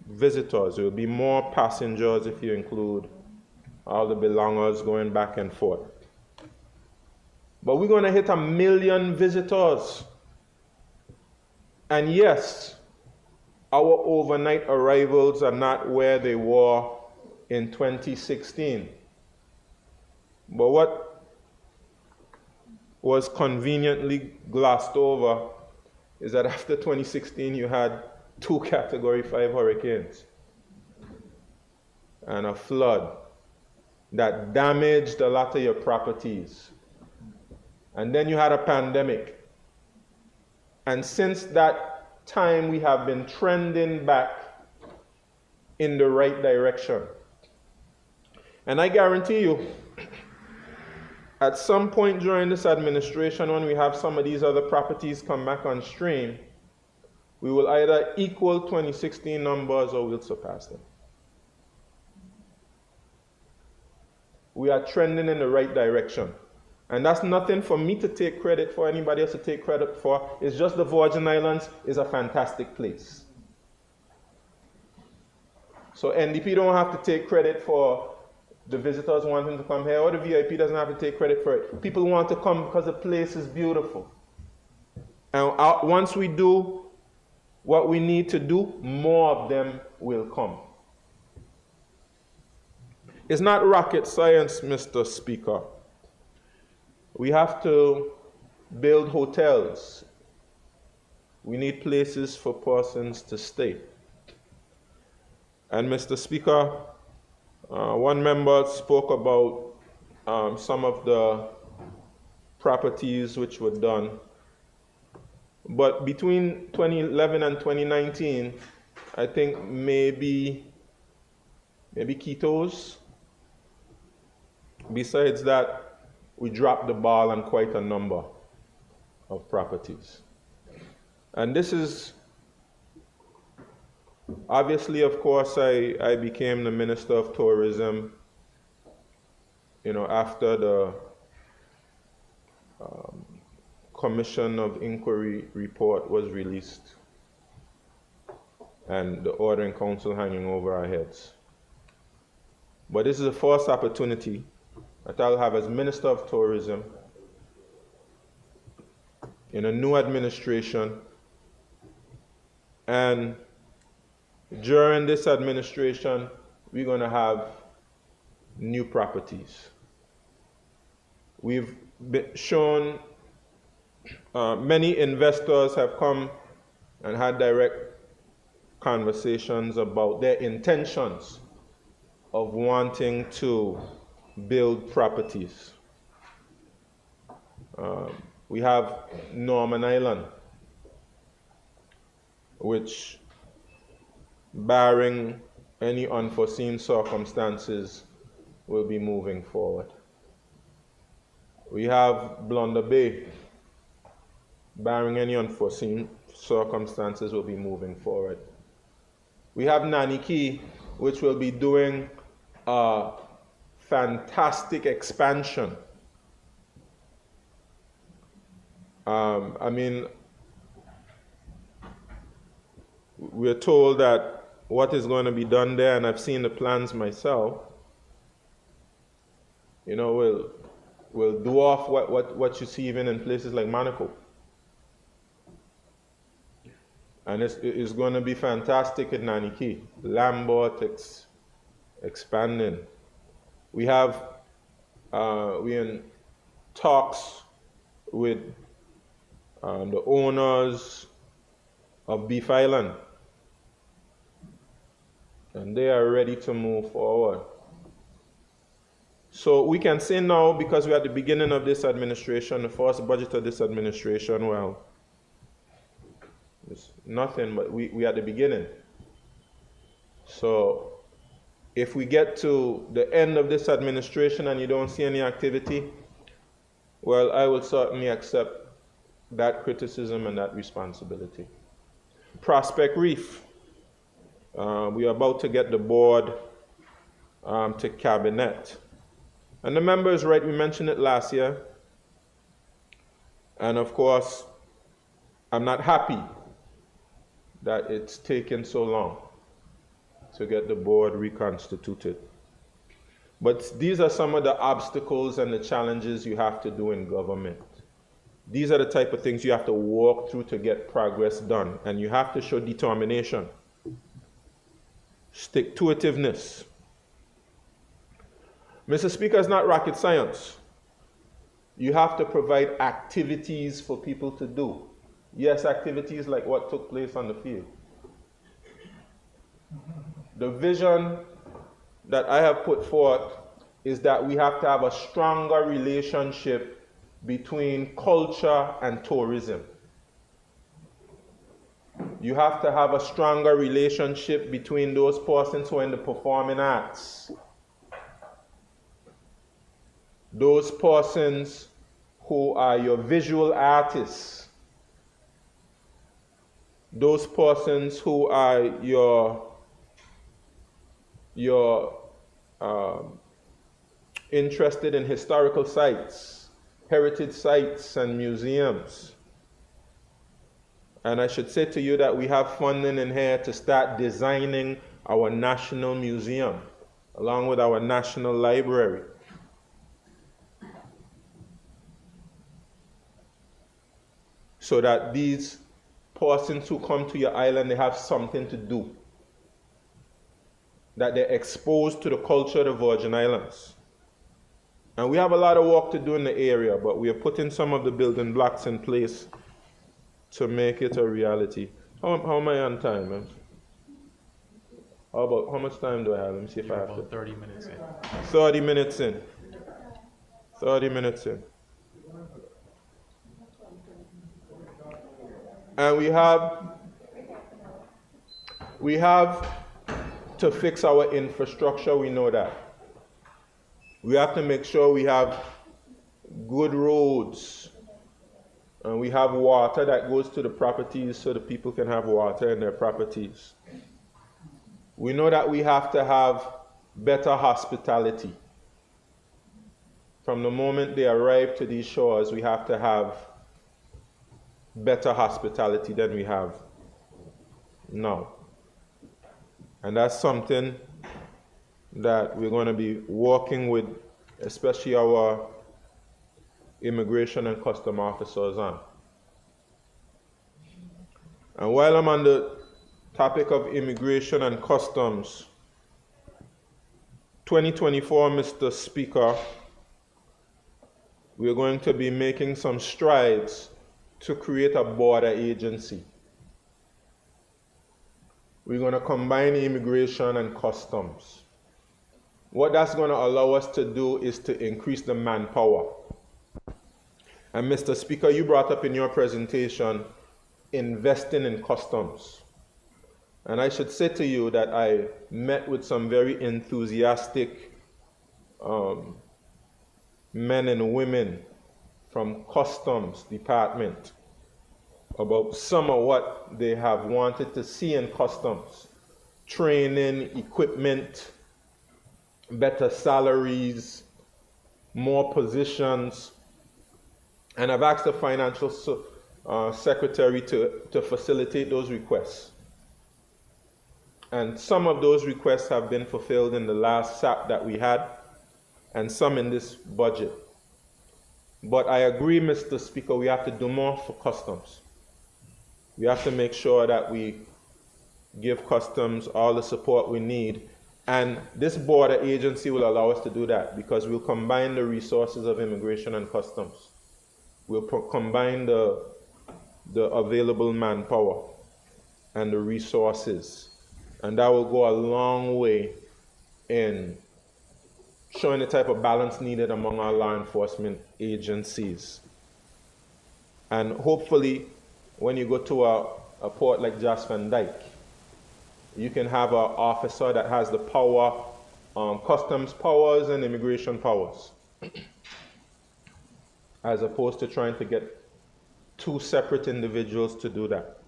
Speaker 9: Visitors. There will be more passengers if you include all the belongers going back and forth. But we're going to hit 1 million visitors. And yes, our overnight arrivals are not where they were in 2016. But what was conveniently glossed over is that after 2016 you had 2 Category 5 hurricanes and a flood that damaged a lot of your properties And then you had a pandemic. And since that time, we have been trending back in the right direction. And I guarantee you, at some point during this administration, when we have some of these other properties come back on stream, we will either equal 2016 numbers or we'll surpass them. We are trending in the right direction. And that's nothing for me to take credit for, anybody else to take credit for. It's just the Virgin Islands is a fantastic place. So NDP don't have to take credit for the visitors wanting to come here, or the VIP doesn't have to take credit for it. People want to come because the place is beautiful. And once we do what we need to do, more of them will come. It's not rocket science, Mr. Speaker. We have to build hotels. We need places for persons to stay. And Mr. Speaker, one member spoke about some of the properties which were done. But between 2011 and 2019, I think maybe Quito's. Besides that, we dropped the ball on quite a number of properties. And this is, obviously, of course, I became the Minister of Tourism, after the Commission of Inquiry report was released and the Order in Council hanging over our heads. But this is the first opportunity that I'll have as Minister of Tourism in a new administration. And during this administration, we're going to have new properties. We've shown many investors have come and had direct conversations about their intentions of wanting to build properties. We have Norman Island, which, barring any unforeseen circumstances, will be moving forward. We have Blunder Bay, barring any unforeseen circumstances, will be moving forward. We have Nanny Key, which will be doing a fantastic expansion. We're told that what is going to be done there, and I've seen the plans myself, will dwarf what you see even in places like Monaco. And it's going to be fantastic in Nanny Key. Lambert expanding. We have, we're in talks with the owners of Beef Island, and they are ready to move forward. So we can say now, because we're at the beginning of this administration, the first budget of this administration, well, it's nothing, but we at the beginning. So if we get to the end of this administration and you don't see any activity, well, I will certainly accept that criticism and that responsibility. Prospect Reef. We are about to get the board to cabinet. And the member is right, we mentioned it last year. And of course, I'm not happy that it's taken so long to get the board reconstituted. But these are some of the obstacles and the challenges you have to do in government. These are the type of things you have to walk through to get progress done. And you have to show determination, stick-to-itiveness. Mr. Speaker, it's not rocket science. You have to provide activities for people to do. Yes, activities like what took place on the field. The vision that I have put forth is that we have to have a stronger relationship between culture and tourism. You have to have a stronger relationship between those persons who are in the performing arts, those persons who are your visual artists, those persons who are interested in historical sites, heritage sites, and museums. And I should say to you that we have funding in here to start designing our national museum, along with our national library. So that these persons who come to your island, they have something to do. That they're exposed to the culture of the Virgin Islands. And we have a lot of work to do in the area, but we are putting some of the building blocks in place to make it a reality. How am I on time, man? How much time do I have? Let me see if I have
Speaker 7: about 30 minutes in.
Speaker 9: 30 minutes in. 30 minutes in. And we have to fix our infrastructure, we know that. We have to make sure we have good roads, and we have water that goes to the properties so the people can have water in their properties. We know that we have to have better hospitality. From the moment they arrive to these shores, we have to have better hospitality than we have now. And that's something that we're going to be working with, especially our immigration and custom officers on. And while I'm on the topic of immigration and customs, 2024, Mr. Speaker, we're going to be making some strides to create a border agency. We're going to combine immigration and customs. What that's going to allow us to do is to increase the manpower. And Mr. Speaker, you brought up in your presentation investing in customs. And I should say to you that I met with some very enthusiastic men and women from customs department about some of what they have wanted to see in customs: training, equipment, better salaries, more positions. And I've asked the financial secretary to facilitate those requests. And some of those requests have been fulfilled in the last SAP that we had, and some in this budget. But I agree, Mr. Speaker, we have to do more for customs. We have to make sure that we give customs all the support we need. And this border agency will allow us to do that, because we'll combine the resources of immigration and customs. We'll combine the available manpower and the resources. And that will go a long way in showing the type of balance needed among our law enforcement agencies. And hopefully, when you go to a port like Jas Van Dyke, you can have an officer that has the power, customs powers and immigration powers, as opposed to trying to get two separate individuals to do that.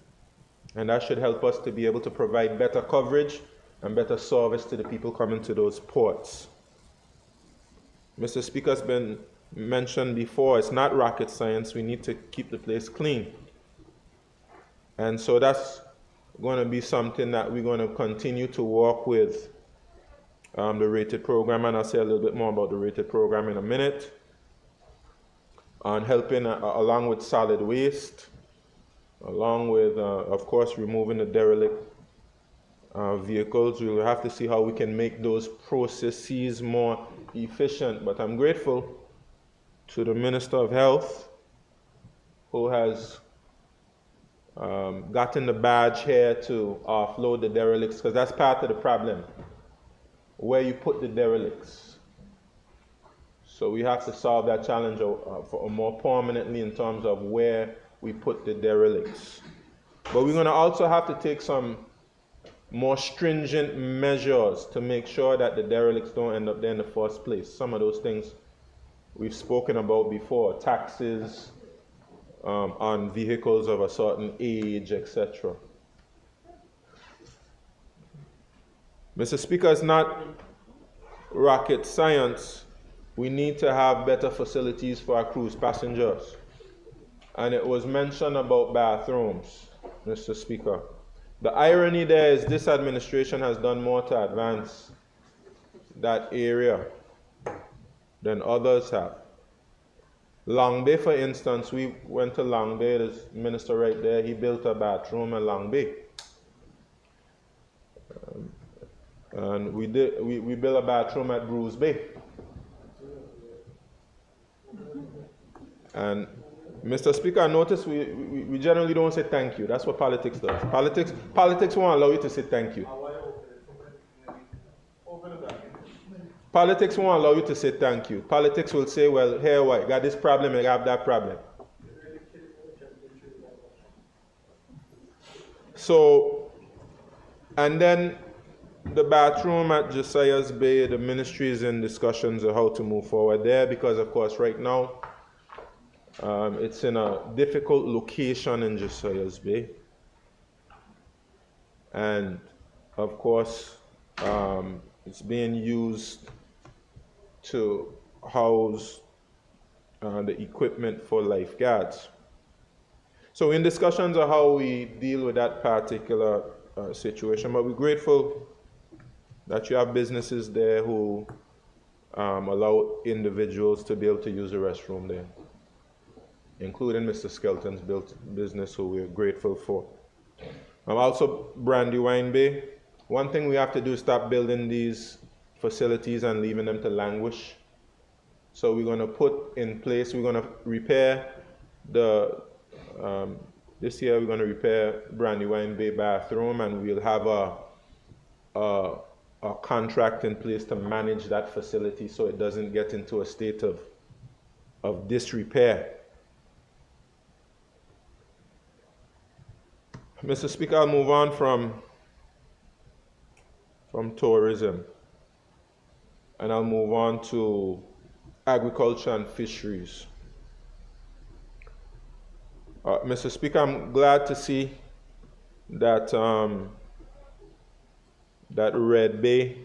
Speaker 9: And that should help us to be able to provide better coverage and better service to the people coming to those ports. Mr. Speaker, has been mentioned before, it's not rocket science. We need to keep the place clean. And so that's going to be something that we're going to continue to work with the rated program, and I'll say a little bit more about the rated program in a minute, on helping along with solid waste, along with, of course, removing the derelict vehicles. We'll have to see how we can make those processes more efficient. But I'm grateful to the Minister of Health, who has gotten the badge here to offload the derelicts, because that's part of the problem, where you put the derelicts. So we have to solve that challenge for more permanently in terms of where we put the derelicts. But we're going to also have to take some more stringent measures to make sure that the derelicts don't end up there in the first place. Some of those things we've spoken about before, taxes on vehicles of a certain age, etc. Mr. Speaker, it's not rocket science. We need to have better facilities for our cruise passengers. And it was mentioned about bathrooms, Mr. Speaker. The irony there is this administration has done more to advance that area than others have. Long Bay, for instance, we went to Long Bay, there's a minister right there, he built a bathroom in Long Bay. And we built a bathroom at Bruce Bay. And Mr. Speaker, I notice we generally don't say thank you. That's what politics does. Politics won't allow you to say thank you. Politics won't allow you to say thank you. Politics will say, well, here, why? Got this problem, I have that problem. So, and then the bathroom at Josiah's Bay, the ministry is in discussions of how to move forward there because, of course, right now, it's in a difficult location in Josiah's Bay. And, of course, it's being used to house the equipment for lifeguards. So in discussions of how we deal with that particular situation, but we're grateful that you have businesses there who allow individuals to be able to use the restroom there, including Mr. Skelton's business, who we're grateful for. Also, Brandywine Bay. One thing we have to do is stop building these facilities and leaving them to languish. So we're going to put in place, we're going to repair this year we're going to repair Brandywine Bay bathroom, and we'll have a contract in place to manage that facility so it doesn't get into a state of disrepair. Mr. Speaker, I'll move on from tourism, and I'll move on to agriculture and fisheries. Mr. Speaker, I'm glad to see that that Red Bay,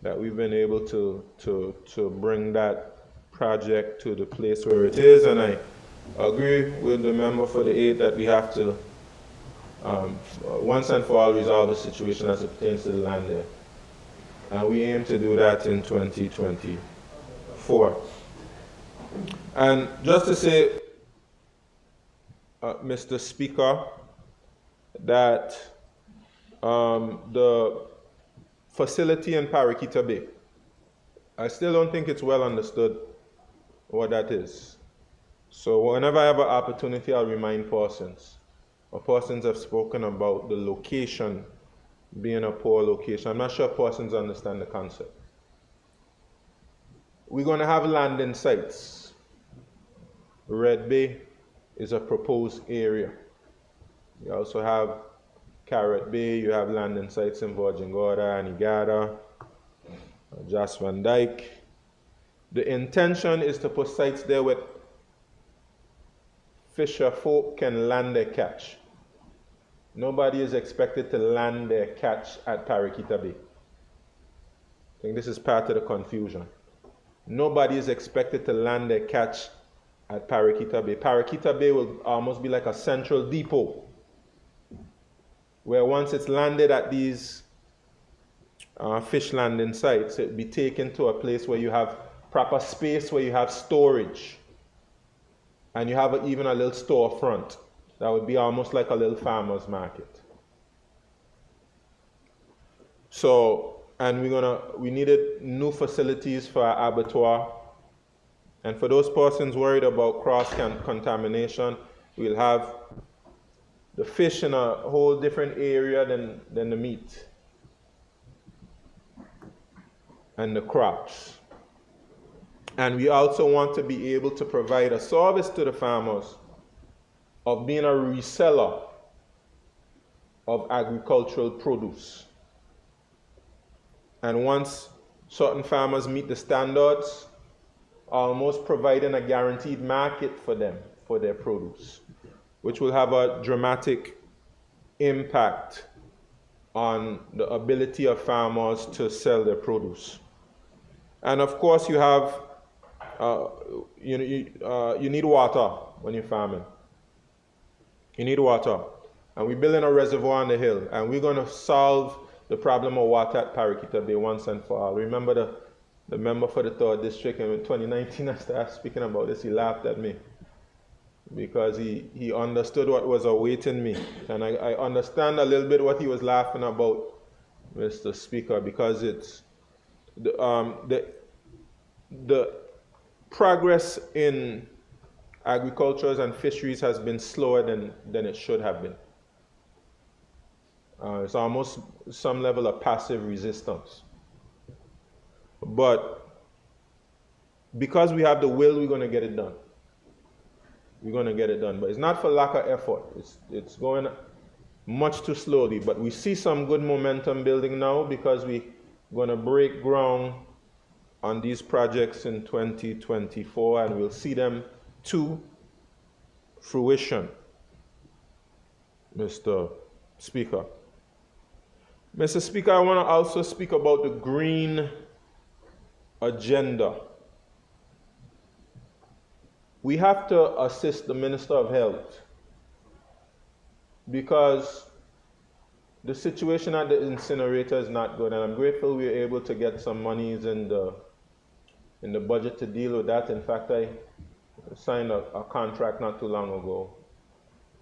Speaker 9: that we've been able to bring that project to the place where it is, and I agree with the member for the 8 that we have to once and for all resolve the situation as it pertains to the land there. And we aim to do that in 2024. And just to say, Mr. Speaker, that the facility in Paraquita Bay, I still don't think it's well understood what that is. So whenever I have an opportunity, I'll remind persons. Or persons have spoken about the location being a poor location. I'm not sure persons understand the concept. We're going to have landing sites. Red Bay is a proposed area. You also have Carrot Bay, you have landing sites in Virgin Gorda, Anegada, Jas Van Dyke. The intention is to put sites there where fisher folk can land their catch. Nobody is expected to land their catch at Paraquita Bay. I think this is part of the confusion. Nobody is expected to land their catch at Paraquita Bay. Paraquita Bay will almost be like a central depot, where once it's landed at these fish landing sites, it'll be taken to a place where you have proper space, where you have storage, and you have even a little storefront. That would be almost like a little farmer's market. So, and we needed new facilities for our abattoir. And for those persons worried about cross-contamination, we'll have the fish in a whole different area than the meat and the crops. And we also want to be able to provide a service to the farmers of being a reseller of agricultural produce. And once certain farmers meet the standards, almost providing a guaranteed market for them, for their produce, which will have a dramatic impact on the ability of farmers to sell their produce. And of course, you have, you need water when you're farming. You need water. And we're building a reservoir on the hill, and we're going to solve the problem of water at Paraquita Bay once and for all. Remember the member for the 3rd District, and in 2019 I started speaking about this, he laughed at me because he understood what was awaiting me. And I understand a little bit what he was laughing about, Mr. Speaker, because it's the progress in agriculture and fisheries has been slower than it should have been. It's almost some level of passive resistance. But because we have the will, we're going to get it done. We're going to get it done. But it's not for lack of effort. It's going much too slowly. But we see some good momentum building now because we're going to break ground on these projects in 2024, and we'll see them to fruition, Mr. Speaker. Mr. Speaker, I want to also speak about the green agenda. We have to assist the Minister of Health because the situation at the incinerator is not good, and I'm grateful we were able to get some monies in the budget to deal with that. In fact, I signed a contract not too long ago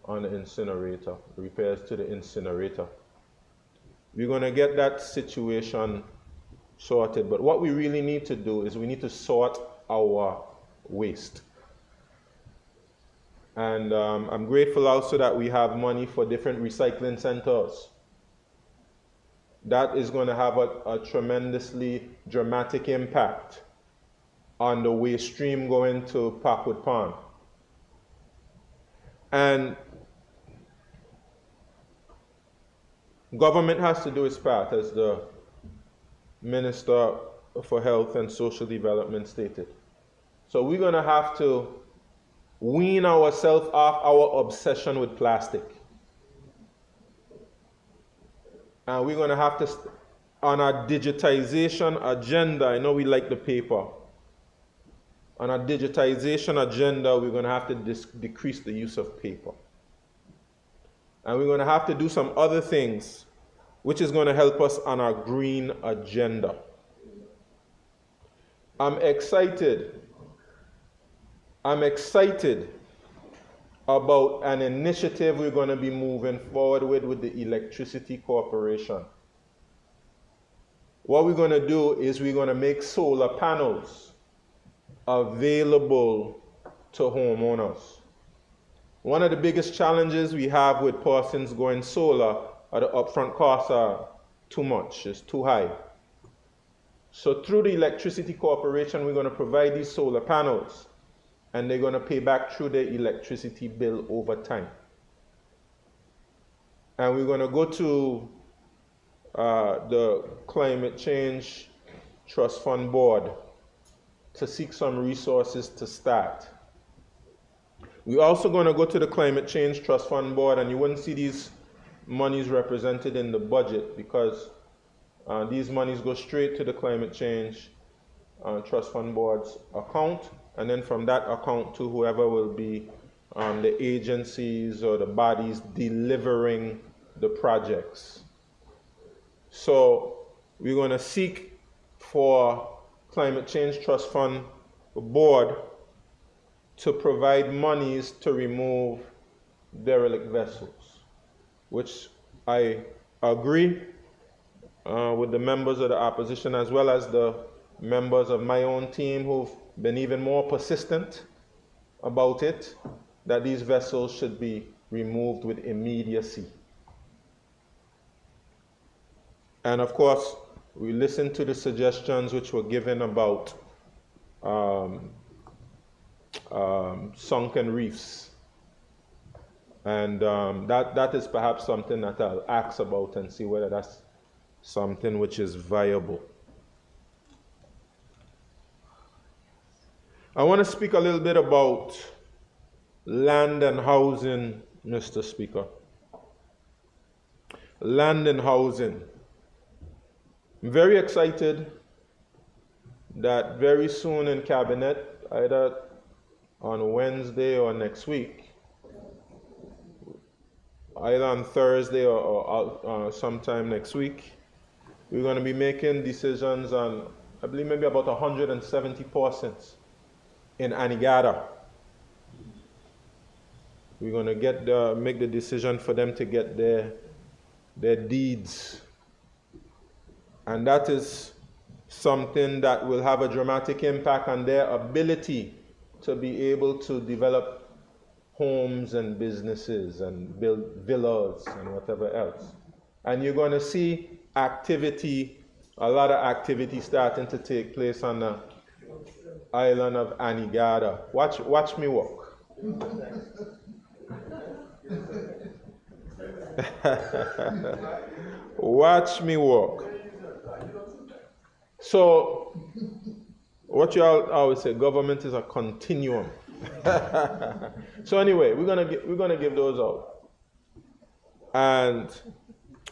Speaker 9: on the incinerator, repairs to the incinerator. We're going to get that situation sorted, but what we really need to do is we need to sort our waste. And I'm grateful also that we have money for different recycling centers. That is going to have a tremendously dramatic impact on the waste stream going to Parkwood Pond. And government has to do its part, as the Minister for Health and Social Development stated. So we're going to have to wean ourselves off our obsession with plastic. And we're going to have to, on our digitization agenda, I know we like the paper, on our digitization agenda, we're going to have to decrease the use of paper. And we're going to have to do some other things which is going to help us on our green agenda. I'm excited about an initiative we're going to be moving forward with the Electricity Corporation. What we're going to do is we're going to make solar panels available to homeowners. One of the biggest challenges we have with persons going solar are the upfront costs are too much, it's too high. So through the Electricity Corporation, we're going to provide these solar panels, and they're going to pay back through their electricity bill over time. And we're going to go to the Climate Change Trust Fund Board to seek some resources to start. We're also going to go to the Climate Change Trust Fund Board, and you wouldn't see these monies represented in the budget because these monies go straight to the Climate Change Trust Fund Board's account, and then from that account to whoever will be the agencies or the bodies delivering the projects. So we're going to seek for Climate Change Trust Fund Board to provide monies to remove derelict vessels, which I agree with the members of the opposition as well as the members of my own team who've been even more persistent about it, that these vessels should be removed with immediacy. And of course, we listened to the suggestions which were given about um, sunken reefs. And that is perhaps something that I'll ask about and see whether that's something which is viable. I want to speak a little bit about land and housing, Mr. Speaker. Land and housing. I'm very excited that very soon in Cabinet, either on Wednesday or next week, either on Thursday or sometime next week, we're going to be making decisions on, I believe, maybe about 170 persons in Anegada. We're going to make the decision for them to get their deeds. And that is something that will have a dramatic impact on their ability to be able to develop homes and businesses and build villas and whatever else. And you're going to see activity, a lot of activity starting to take place on the island of Anegada. Watch me walk. Watch me walk. So, what you all always say, government is a continuum. So anyway, we're gonna give those out. And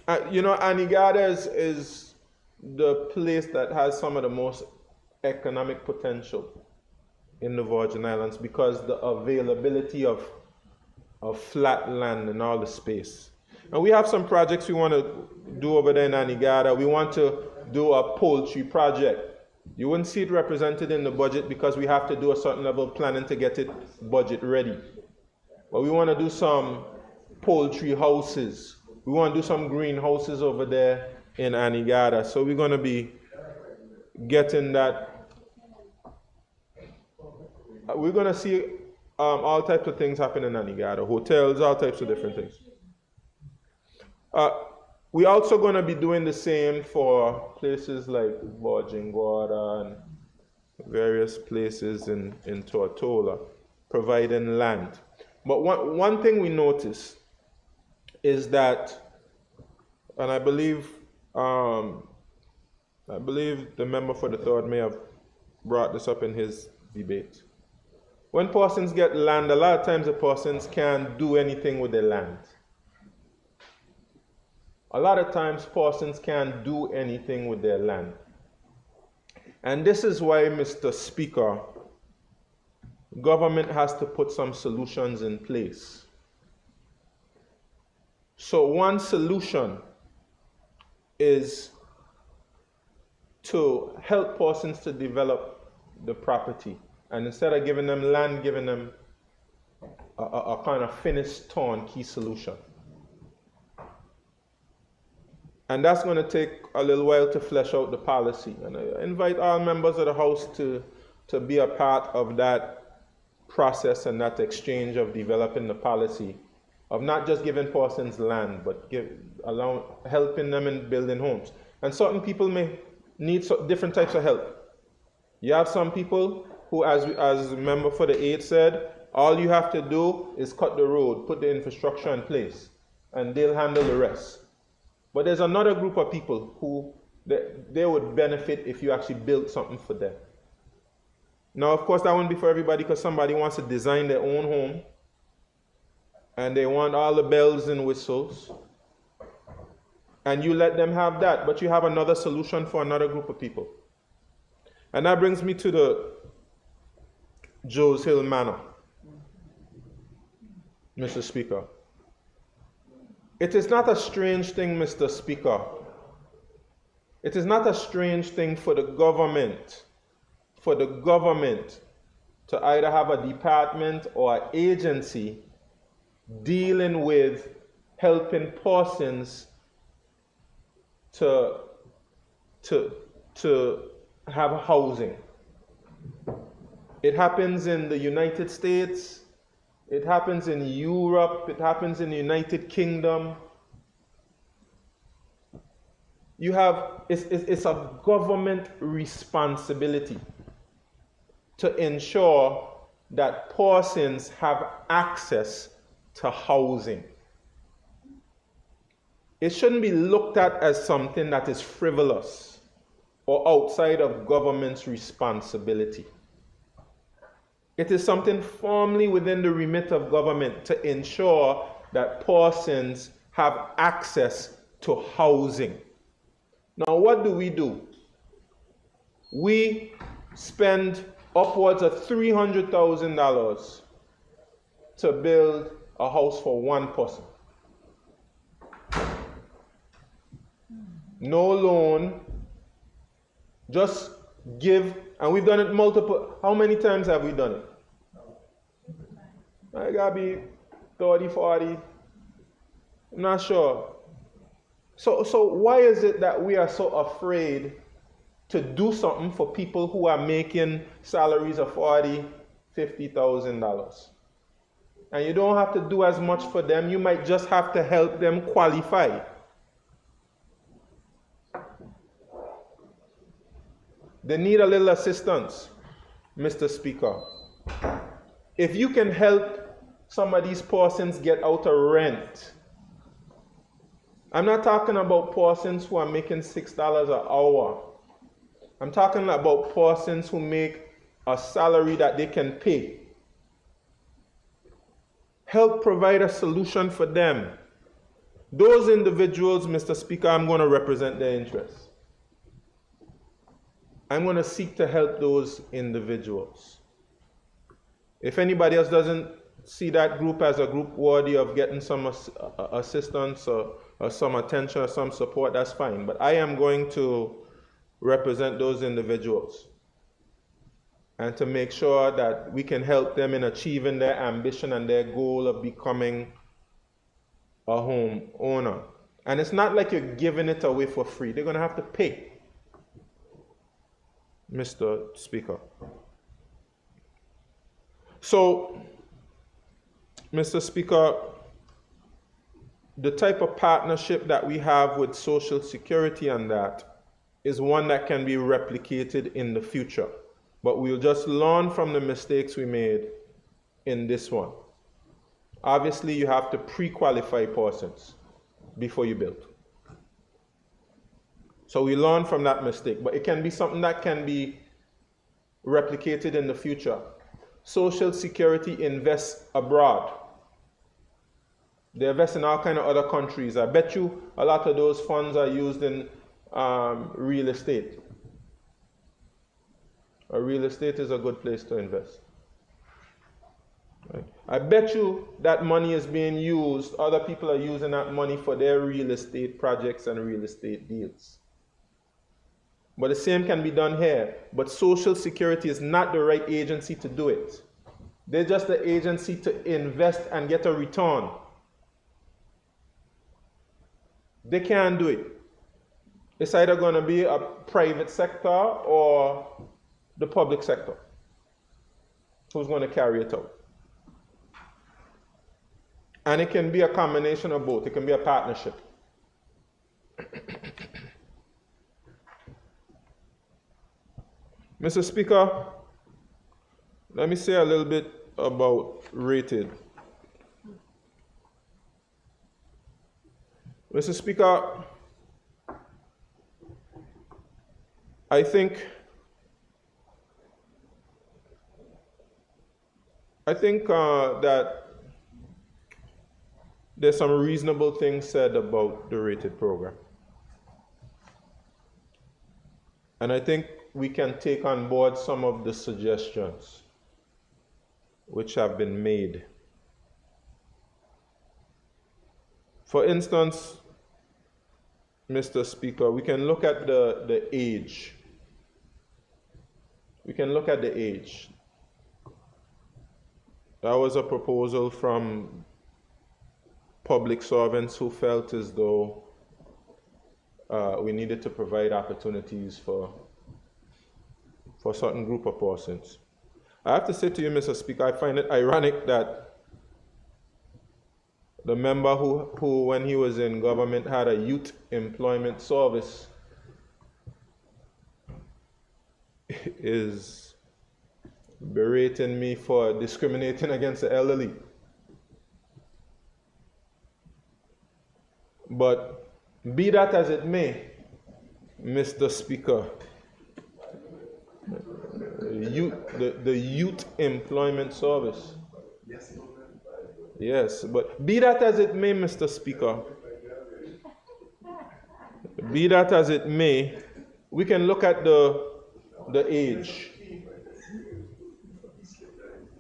Speaker 9: Anegada is the place that has some of the most economic potential in the Virgin Islands because the availability of flat land and all the space. And we have some projects we want to do over there in Anegada. We want to do a poultry project. You wouldn't see it represented in the budget because we have to do a certain level of planning to get it budget ready. But we want to do some poultry houses. We want to do some greenhouses over there in Anegada. So we're going to be getting that. We're going to see all types of things happen in Anegada, hotels, all types of different things. We're also going to be doing the same for places like Bojingwada and various places in Tortola, providing land. But one thing we notice is that, and I believe the member for the third may have brought this up in his debate. When persons get land, a lot of times the persons can't do anything with their land. A lot of times persons can't do anything with their land. And this is why, Mr. Speaker, government has to put some solutions in place. So one solution is to help persons to develop the property. And instead of giving them land, giving them a kind of finished turnkey solution. And that's going to take a little while to flesh out the policy. And I invite all members of the House to be a part of that process and that exchange of developing the policy of not just giving persons land, but helping them in building homes. And certain people may need different types of help. You have some people who, as the member for the 8 said, all you have to do is cut the road, put the infrastructure in place, and they'll handle the rest. But there's another group of people who they would benefit if you actually built something for them. Now, of course, that won't be for everybody because somebody wants to design their own home and they want all the bells and whistles. And you let them have that, but you have another solution for another group of people. And that brings me to the Joes Hill Manor, Mr. Speaker. It is not a strange thing, Mr. Speaker. It is not a strange thing for the government to either have a department or an agency dealing with helping persons to have housing. It happens in the United States. It happens in Europe. It happens in the United Kingdom. It's a government responsibility. to ensure that persons have access to housing. It shouldn't be looked at as something that is frivolous or outside of government's responsibility. It is something firmly within the remit of government to ensure that persons have access to housing. Now, what do? We spend upwards of $300,000 to build a house for one person. No loan, just give, and we've done it multiple. How many times have we done it? I gotta be 30, 40. I'm not sure. So why is it that we are so afraid to do something for people who are making salaries of $40,000, $50,000? And you don't have to do as much for them. You might just have to help them qualify. They need a little assistance, Mr. Speaker. If you can help some of these persons get out of rent, I'm not talking about persons who are making $6 an hour. I'm talking about persons who make a salary that they can pay. Help provide a solution for them. Those individuals, Mr. Speaker, I'm going to represent their interests. I'm going to seek to help those individuals. If anybody else doesn't see that group as a group worthy of getting some assistance or some attention or some support, that's fine. But I am going to represent those individuals and to make sure that we can help them in achieving their ambition and their goal of becoming a home owner. And it's not like you're giving it away for free. They're going to have to pay, Mr. Speaker. So, Mr. Speaker, the type of partnership that we have with Social Security and that is one that can be replicated in the future. But we'll just learn from the mistakes we made in this one. Obviously, you have to pre-qualify persons before you build. So we learn from that mistake, but it can be something that can be replicated in the future. Social Security invests abroad. They invest in all kinds of other countries. I bet you a lot of those funds are used in real estate. Real estate is a good place to invest. Right. I bet you that money is being used, other people are using that money for their real estate projects and real estate deals. But the same can be done here. But Social Security is not the right agency to do it. They're just the agency to invest and get a return. They can't do it. It's either going to be a private sector or the public sector who's going to carry it out. And it can be a combination of both. It can be a partnership. Mr. Speaker, let me say a little bit about rated. Mr. Speaker, I think that there's some reasonable things said about the rated program. And I think we can take on board some of the suggestions which have been made. For instance, Mr. Speaker, we can look at the age. We can look at the age. That was a proposal from public servants who felt as though we needed to provide opportunities for a certain group of persons. I have to say to you, Mr. Speaker, I find it ironic that the member who, when he was in government, had a youth employment service is berating me for discriminating against the elderly. But be that as it may, Mr. Speaker, the Youth Employment Service. Yes, but be that as it may, Mr. Speaker, be that as it may, we can look at the age.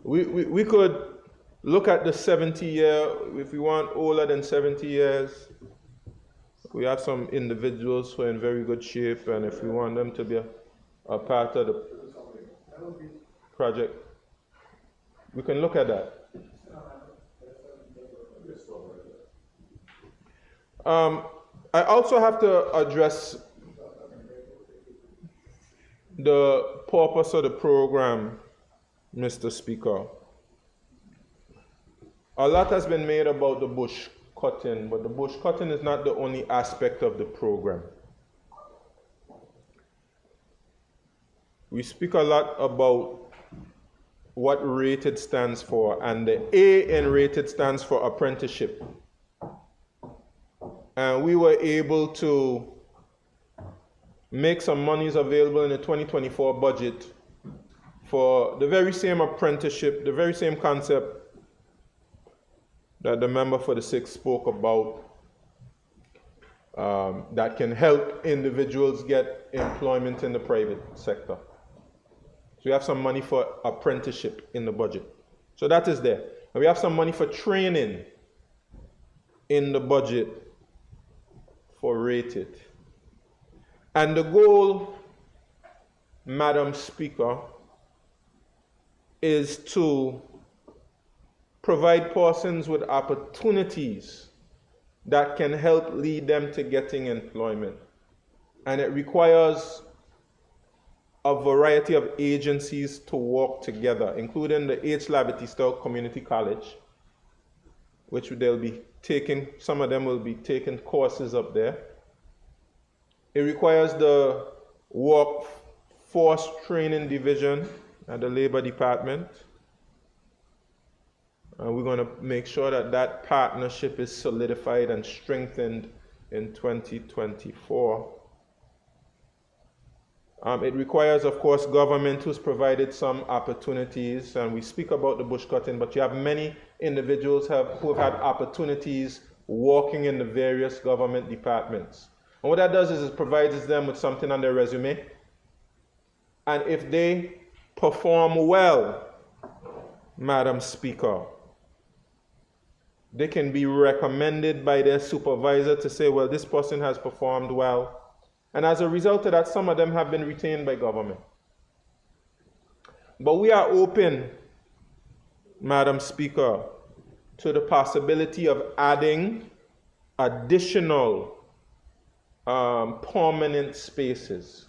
Speaker 9: We could look at the 70-year, if we want older than 70 years. We have some individuals who are in very good shape, and if we want them to be a part of the project, we can look at that. I also have to address the purpose of the program, Mr. Speaker. A lot has been made about the bush cutting, but the bush cutting is not the only aspect of the program. We speak a lot about what RATED stands for, and the A in RATED stands for apprenticeship. And we were able to make some monies available in the 2024 budget for the very same apprenticeship, the very same concept that the member for the 6th spoke about, that can help individuals get employment in the private sector. So we have some money for apprenticeship in the budget. So that is there. And we have some money for training in the budget for RATED. And the goal, Madam Speaker, is to provide persons with opportunities that can help lead them to getting employment. And it requires a variety of agencies to work together, including the H. Labatista Community College, which they'll be taking, some of them will be taking courses up there. It requires the Workforce Training Division at the Labor Department. And we're going to make sure that that partnership is solidified and strengthened in 2024. It requires, of course, government who's provided some opportunities, and we speak about the bush cutting, but you have many individuals who have had opportunities working in the various government departments. And what that does is it provides them with something on their resume. And if they perform well, Madam Speaker, they can be recommended by their supervisor to say, well, this person has performed well. And as a result of that, some of them have been retained by government. But we are open, Madam Speaker, to the possibility of adding additional permanent spaces.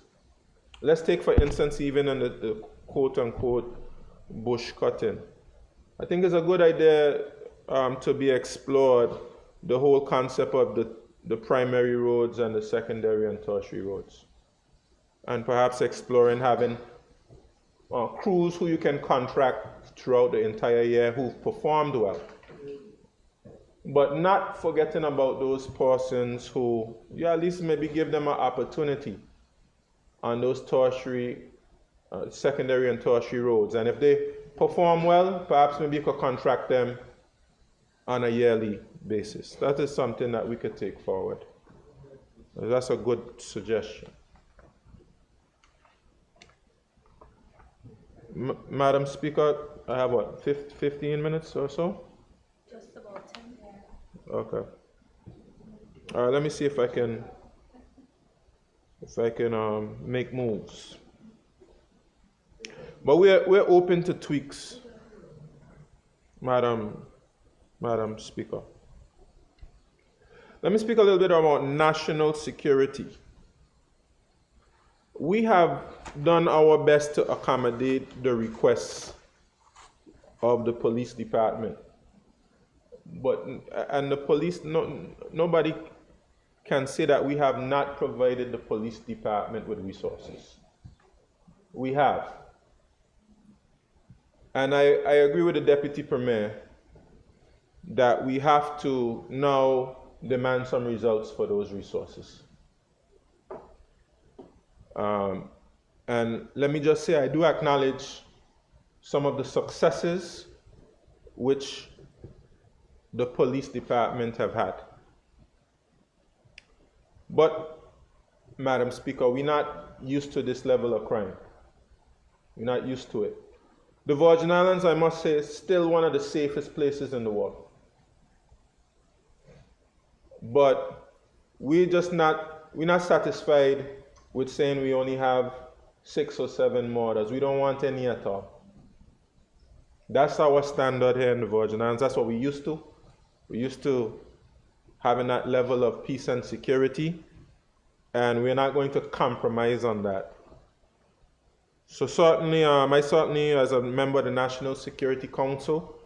Speaker 9: Let's take, for instance, even in the quote-unquote bush cutting. I think it's a good idea to be explored, the whole concept of the primary roads and the secondary and tertiary roads. And perhaps exploring having crews who you can contract throughout the entire year who've performed well. But not forgetting about those persons who, at least maybe give them an opportunity on those tertiary, secondary and tertiary roads. And if they perform well, perhaps maybe you could contract them on a yearly basis. That is something that we could take forward. That's a good suggestion. Madam Speaker, I have what, 15 minutes or so?
Speaker 1: Just about 10.
Speaker 9: Okay. All right, let me see if I can make moves. But we're open to tweaks, Madam Speaker. Let me speak a little bit about national security. We have done our best to accommodate the requests of the police department. And the police, nobody can say that we have not provided the police department with resources. We have. And I agree with the Deputy Premier that we have to now demand some results for those resources. And let me just say, I do acknowledge some of the successes which the police department have had. But, Madam Speaker, we're not used to this level of crime. We're not used to it. The Virgin Islands, I must say, is still one of the safest places in the world. But we're not satisfied with saying we only have 6 or 7 murders. We don't want any at all. That's our standard here in the Virgin Islands. That's what we used to. We used to having that level of peace and security, and we're not going to compromise on that. So certainly, I certainly, as a member of the National Security Council,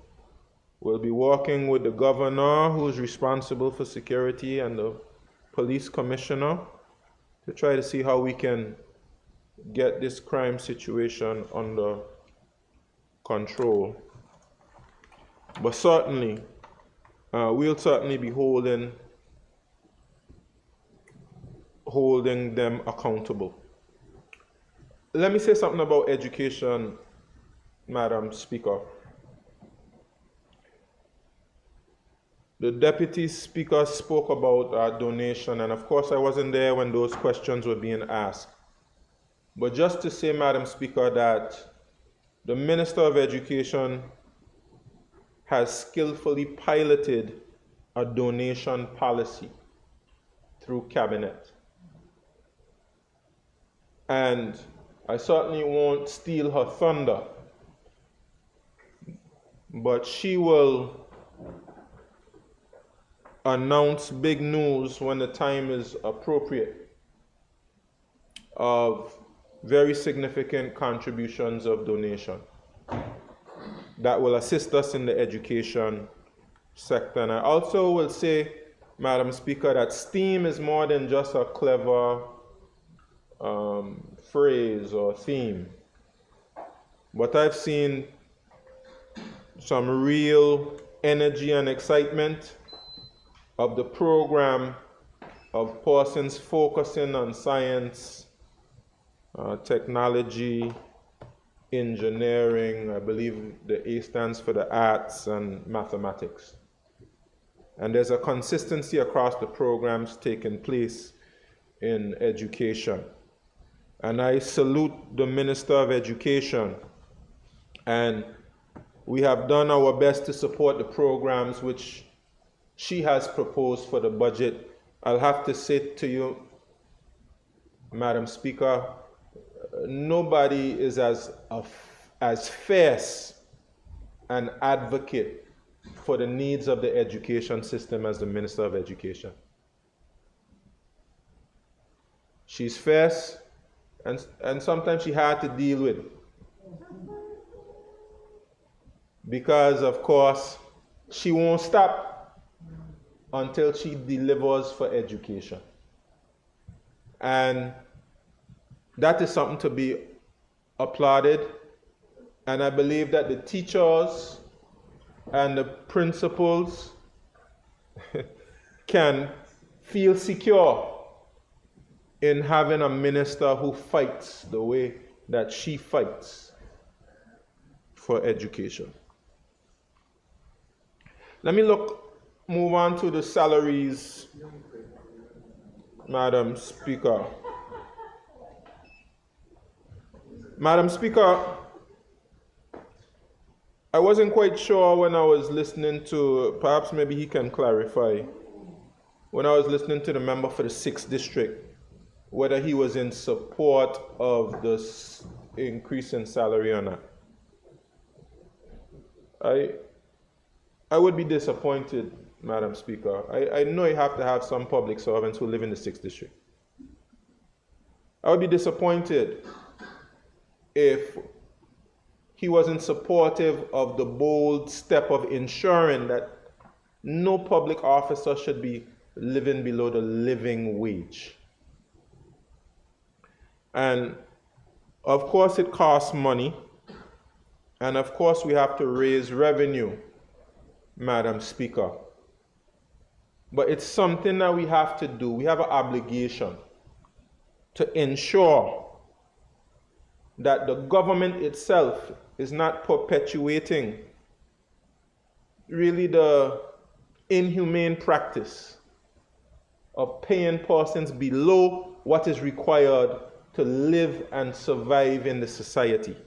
Speaker 9: will be working with the governor, who is responsible for security, and the police commissioner to try to see how we can get this crime situation under control. But certainly, we'll certainly be holding them accountable. Let me say something about education, Madam Speaker. The Deputy Speaker spoke about donation, and of course I wasn't there when those questions were being asked. But just to say, Madam Speaker, that the Minister of Education has skillfully piloted a donation policy through Cabinet. And I certainly won't steal her thunder, but she will announce big news when the time is appropriate of very significant contributions of donation that will assist us in the education sector. And I also will say, Madam Speaker, that STEAM is more than just a clever phrase or theme. But I've seen some real energy and excitement of the program of persons focusing on science, technology, engineering. I believe the A stands for the arts, and mathematics. And there's a consistency across the programs taking place in education. And I salute the Minister of Education. And we have done our best to support the programs which she has proposed for the budget. I'll have to say to you, Madam Speaker, nobody is as fierce an advocate for the needs of the education system as the Minister of Education. She's fierce, and sometimes she hard to deal with. Because, of course, she won't stop until she delivers for education. And that is something to be applauded. And I believe that the teachers and the principals can feel secure in having a minister who fights the way that she fights for education. Let me move on to the salaries, Madam Speaker. Madam Speaker, I wasn't quite sure when I was listening to, perhaps maybe he can clarify, when I was listening to the member for the 6th District, whether he was in support of this increase in salary or not. I would be disappointed, Madam Speaker. I know you have to have some public servants who live in the 6th District. I would be disappointed if he wasn't supportive of the bold step of ensuring that no public officer should be living below the living wage. And of course it costs money, And of course, we have to raise revenue, Madam Speaker. But it's something that we have to do. We have an obligation to ensure that the government itself is not perpetuating really the inhumane practice of paying persons below what is required to live and survive in the society.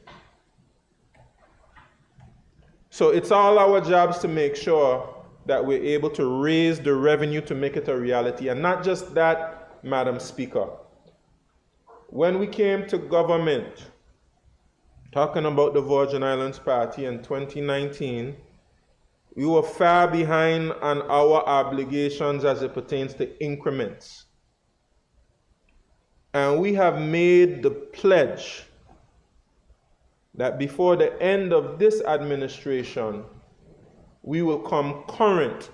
Speaker 9: So it's all our jobs to make sure that we're able to raise the revenue to make it a reality. And not just that, Madam Speaker. When we came to government, talking about the Virgin Islands Party in 2019, we were far behind on our obligations as it pertains to increments. And we have made the pledge that before the end of this administration, we will come current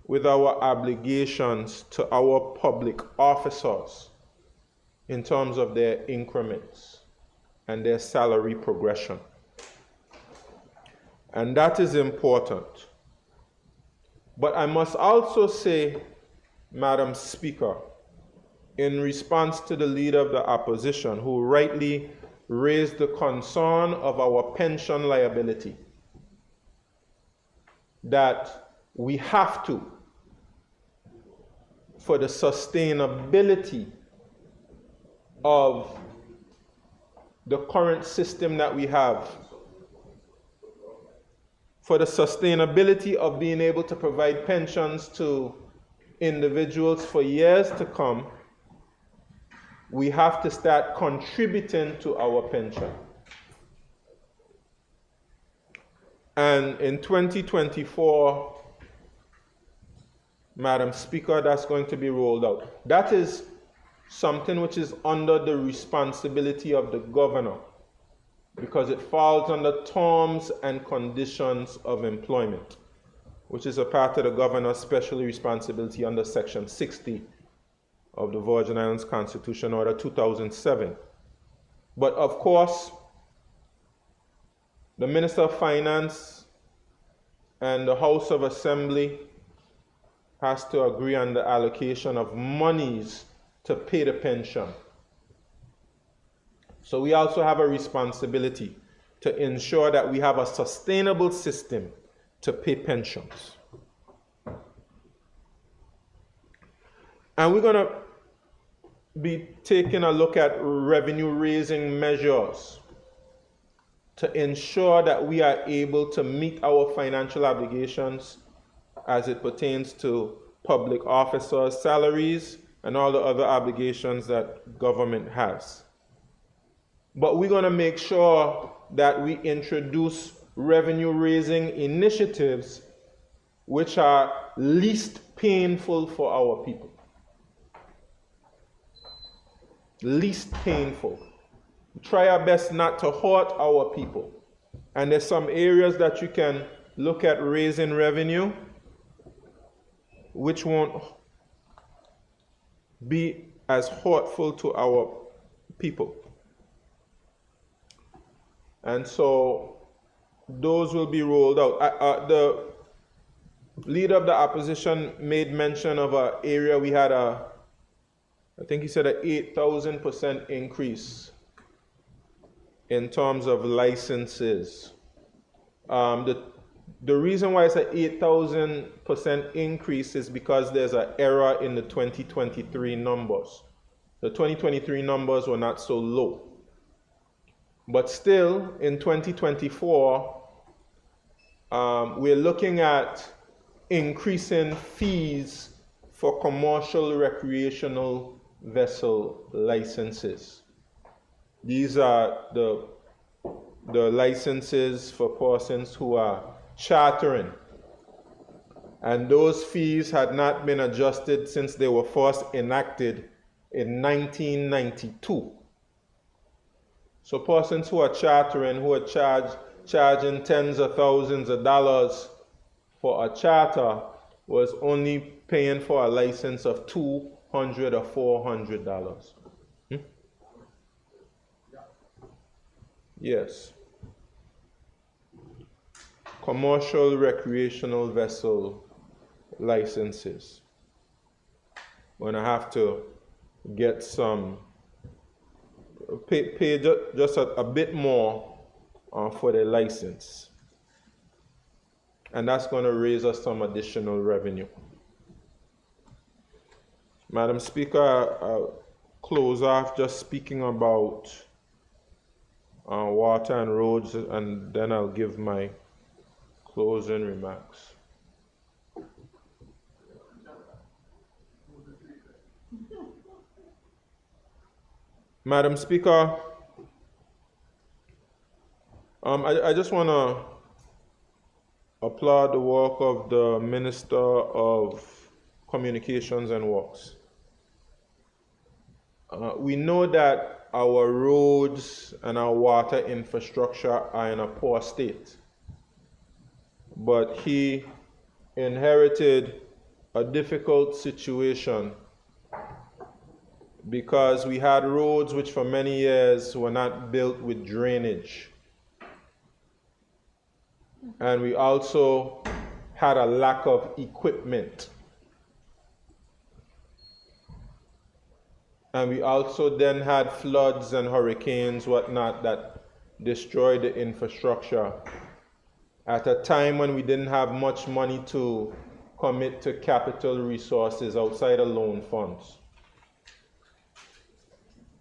Speaker 9: with our obligations to our public officers in terms of their increments and their salary progression. And that is important. But I must also say, Madam Speaker, in response to the Leader of the Opposition, who rightly raised the concern of our pension liability, that we have to, for the sustainability of the current system that we have, for the sustainability of being able to provide pensions to individuals for years to come, we have to start contributing to our pension. And in 2024, Madam Speaker, that's going to be rolled out. That is something which is under the responsibility of the governor, because it falls under terms and conditions of employment, which is a part of the governor's special responsibility under Section 60 of the Virgin Islands Constitution, Order 2007. But of course, the Minister of Finance and the House of Assembly has to agree on the allocation of monies to pay the pension. So we also have a responsibility to ensure that we have a sustainable system to pay pensions. And we're going to be taking a look at revenue raising measures to ensure that we are able to meet our financial obligations as it pertains to public officers' salaries and all the other obligations that government has. But we're going to make sure that we introduce revenue-raising initiatives which are least painful for our people. Least painful. Try our best not to hurt our people. And there's some areas that you can look at raising revenue which won't be as hurtful to our people. And so those will be rolled out. The Leader of the Opposition made mention of an area we had I think he said an 8,000% increase in terms of licenses. The reason why it's an 8,000% increase is because there's an error in the 2023 numbers. The 2023 numbers were not so low. But still, in 2024, we're looking at increasing fees for commercial recreational vessel licenses. These are the licenses for persons who are chartering. And those fees had not been adjusted since they were first enacted in 1992. So persons who are chartering, who are charging tens of thousands of dollars for a charter, was only paying for a license of $200 or $400. Yes. commercial recreational vessel licenses. We're going to have to get some, pay just a bit more for the license. And that's going to raise us some additional revenue. Madam Speaker, I'll close off just speaking about water and roads, and then I'll give my closing remarks. Madam Speaker, I just want to applaud the work of the Minister of Communications and Works. We know that our roads and our water infrastructure are in a poor state, but he inherited a difficult situation because we had roads which for many years were not built with drainage. And we also had a lack of equipment. And we also then had floods and hurricanes, whatnot, that destroyed the infrastructure at a time when we didn't have much money to commit to capital resources outside of loan funds.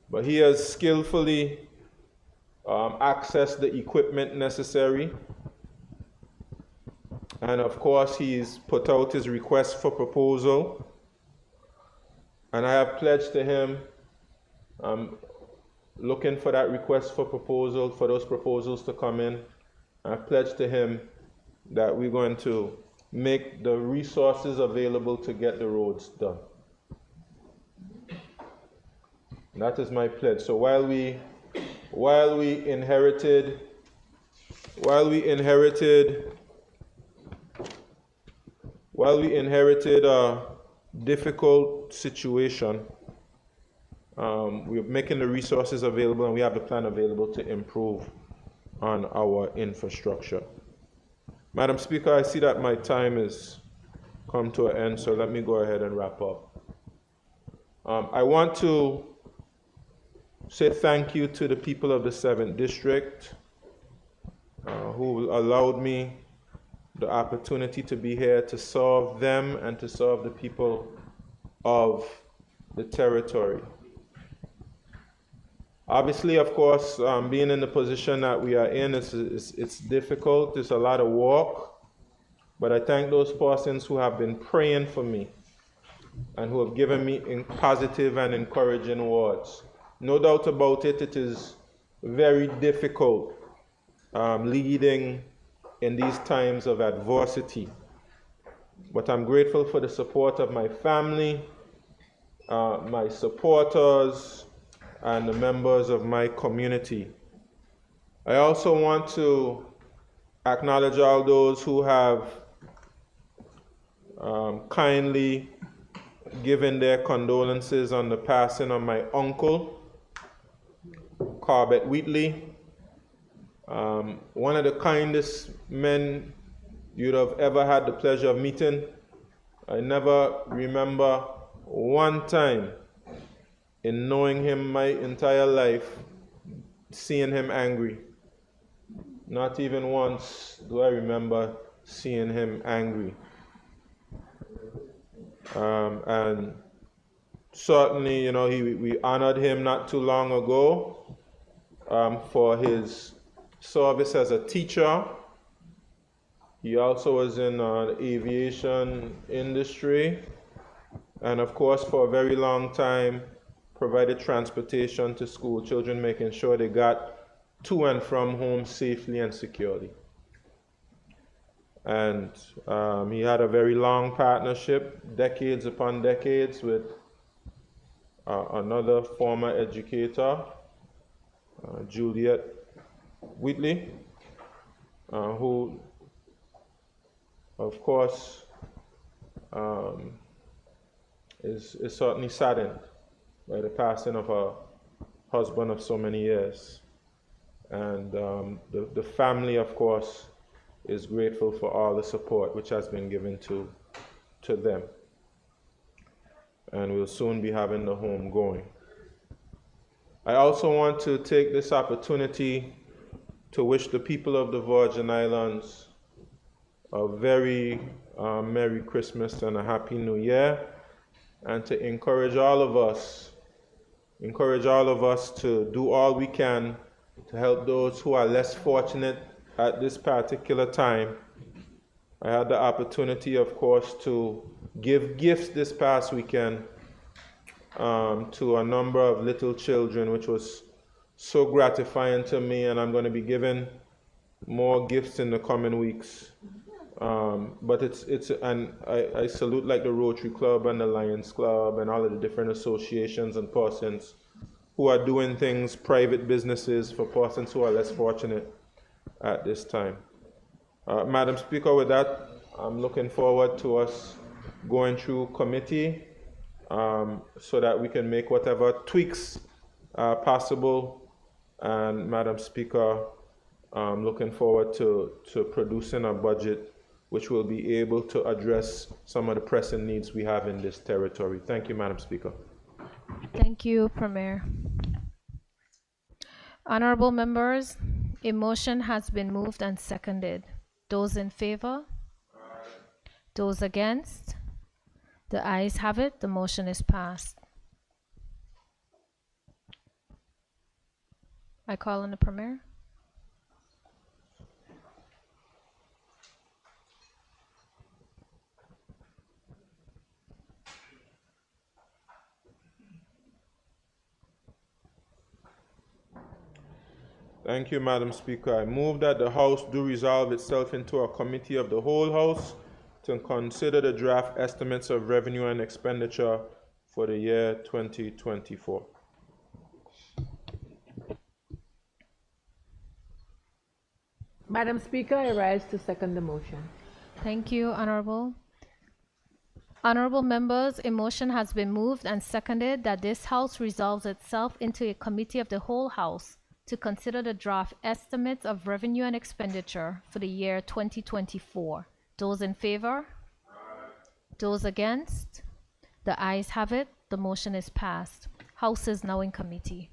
Speaker 9: But he has skillfully accessed the equipment necessary. And of course, he's put out his request for proposal. And I have pledged to him, looking for that request for proposal, for those proposals to come in. I've pledged to him that we're going to make the resources available to get the roads done. That is my pledge. So while we inherited a difficult situation, we're making the resources available, and we have the plan available to improve on our infrastructure. Madam Speaker, I see that my time has come to an end, so let me go ahead and wrap up. I want to say thank you to the people of the 7th District who allowed me the opportunity to be here to serve them and to serve the people of the territory. Obviously, of course, being in the position that we are in, it's difficult, it's a lot of work, but I thank those persons who have been praying for me and who have given me positive and encouraging words. No doubt about it, it is very difficult leading in these times of adversity. But I'm grateful for the support of my family, my supporters, and the members of my community. I also want to acknowledge all those who have kindly given their condolences on the passing of my uncle, Corbett Wheatley. One of the kindest men you'd have ever had the pleasure of meeting. I never remember one time in knowing him my entire life seeing him angry. Not even once do I remember seeing him angry. And certainly, we honored him not too long ago for his service as a teacher. He also was in the aviation industry, and of course, for a very long time, provided transportation to school children, making sure they got to and from home safely and securely. And he had a very long partnership, decades upon decades, with another former educator, Juliet Wheatley, who, of course, is certainly saddened by the passing of her husband of so many years. And the family, of course, is grateful for all the support which has been given to them. And we'll soon be having the home going. I also want to take this opportunity to wish the people of the Virgin Islands a very Merry Christmas and a Happy New Year, and to encourage all of us to do all we can to help those who are less fortunate at this particular time. I had the opportunity, of course, to give gifts this past weekend to a number of little children, which was so gratifying to me, and I'm going to be giving more gifts in the coming weeks. But I salute like the Rotary Club and the Lions Club and all of the different associations and persons who are doing things, private businesses for persons who are less fortunate at this time. Madam Speaker, with that, I'm looking forward to us going through committee so that we can make whatever tweaks possible. And Madam Speaker, I'm looking forward to producing a budget which will be able to address some of the pressing needs we have in this territory. Thank you, Madam Speaker.
Speaker 1: Thank you, Premier. Honorable members, a motion has been moved and seconded. Those in favor? Aye. Those against? The ayes have it. The motion is passed. I call on the Premier.
Speaker 9: Thank you, Madam Speaker. I move that the House do resolve itself into a committee of the whole House to consider the draft estimates of revenue and expenditure for the year 2024.
Speaker 4: Madam Speaker, I rise to second the motion.
Speaker 1: Thank you, Honorable. Honorable members, a motion has been moved and seconded that this House resolves itself into a committee of the whole House to consider the draft estimates of revenue and expenditure for the year 2024. Those in favor? Aye. Those against? The ayes have it. The motion is passed. House is now in committee.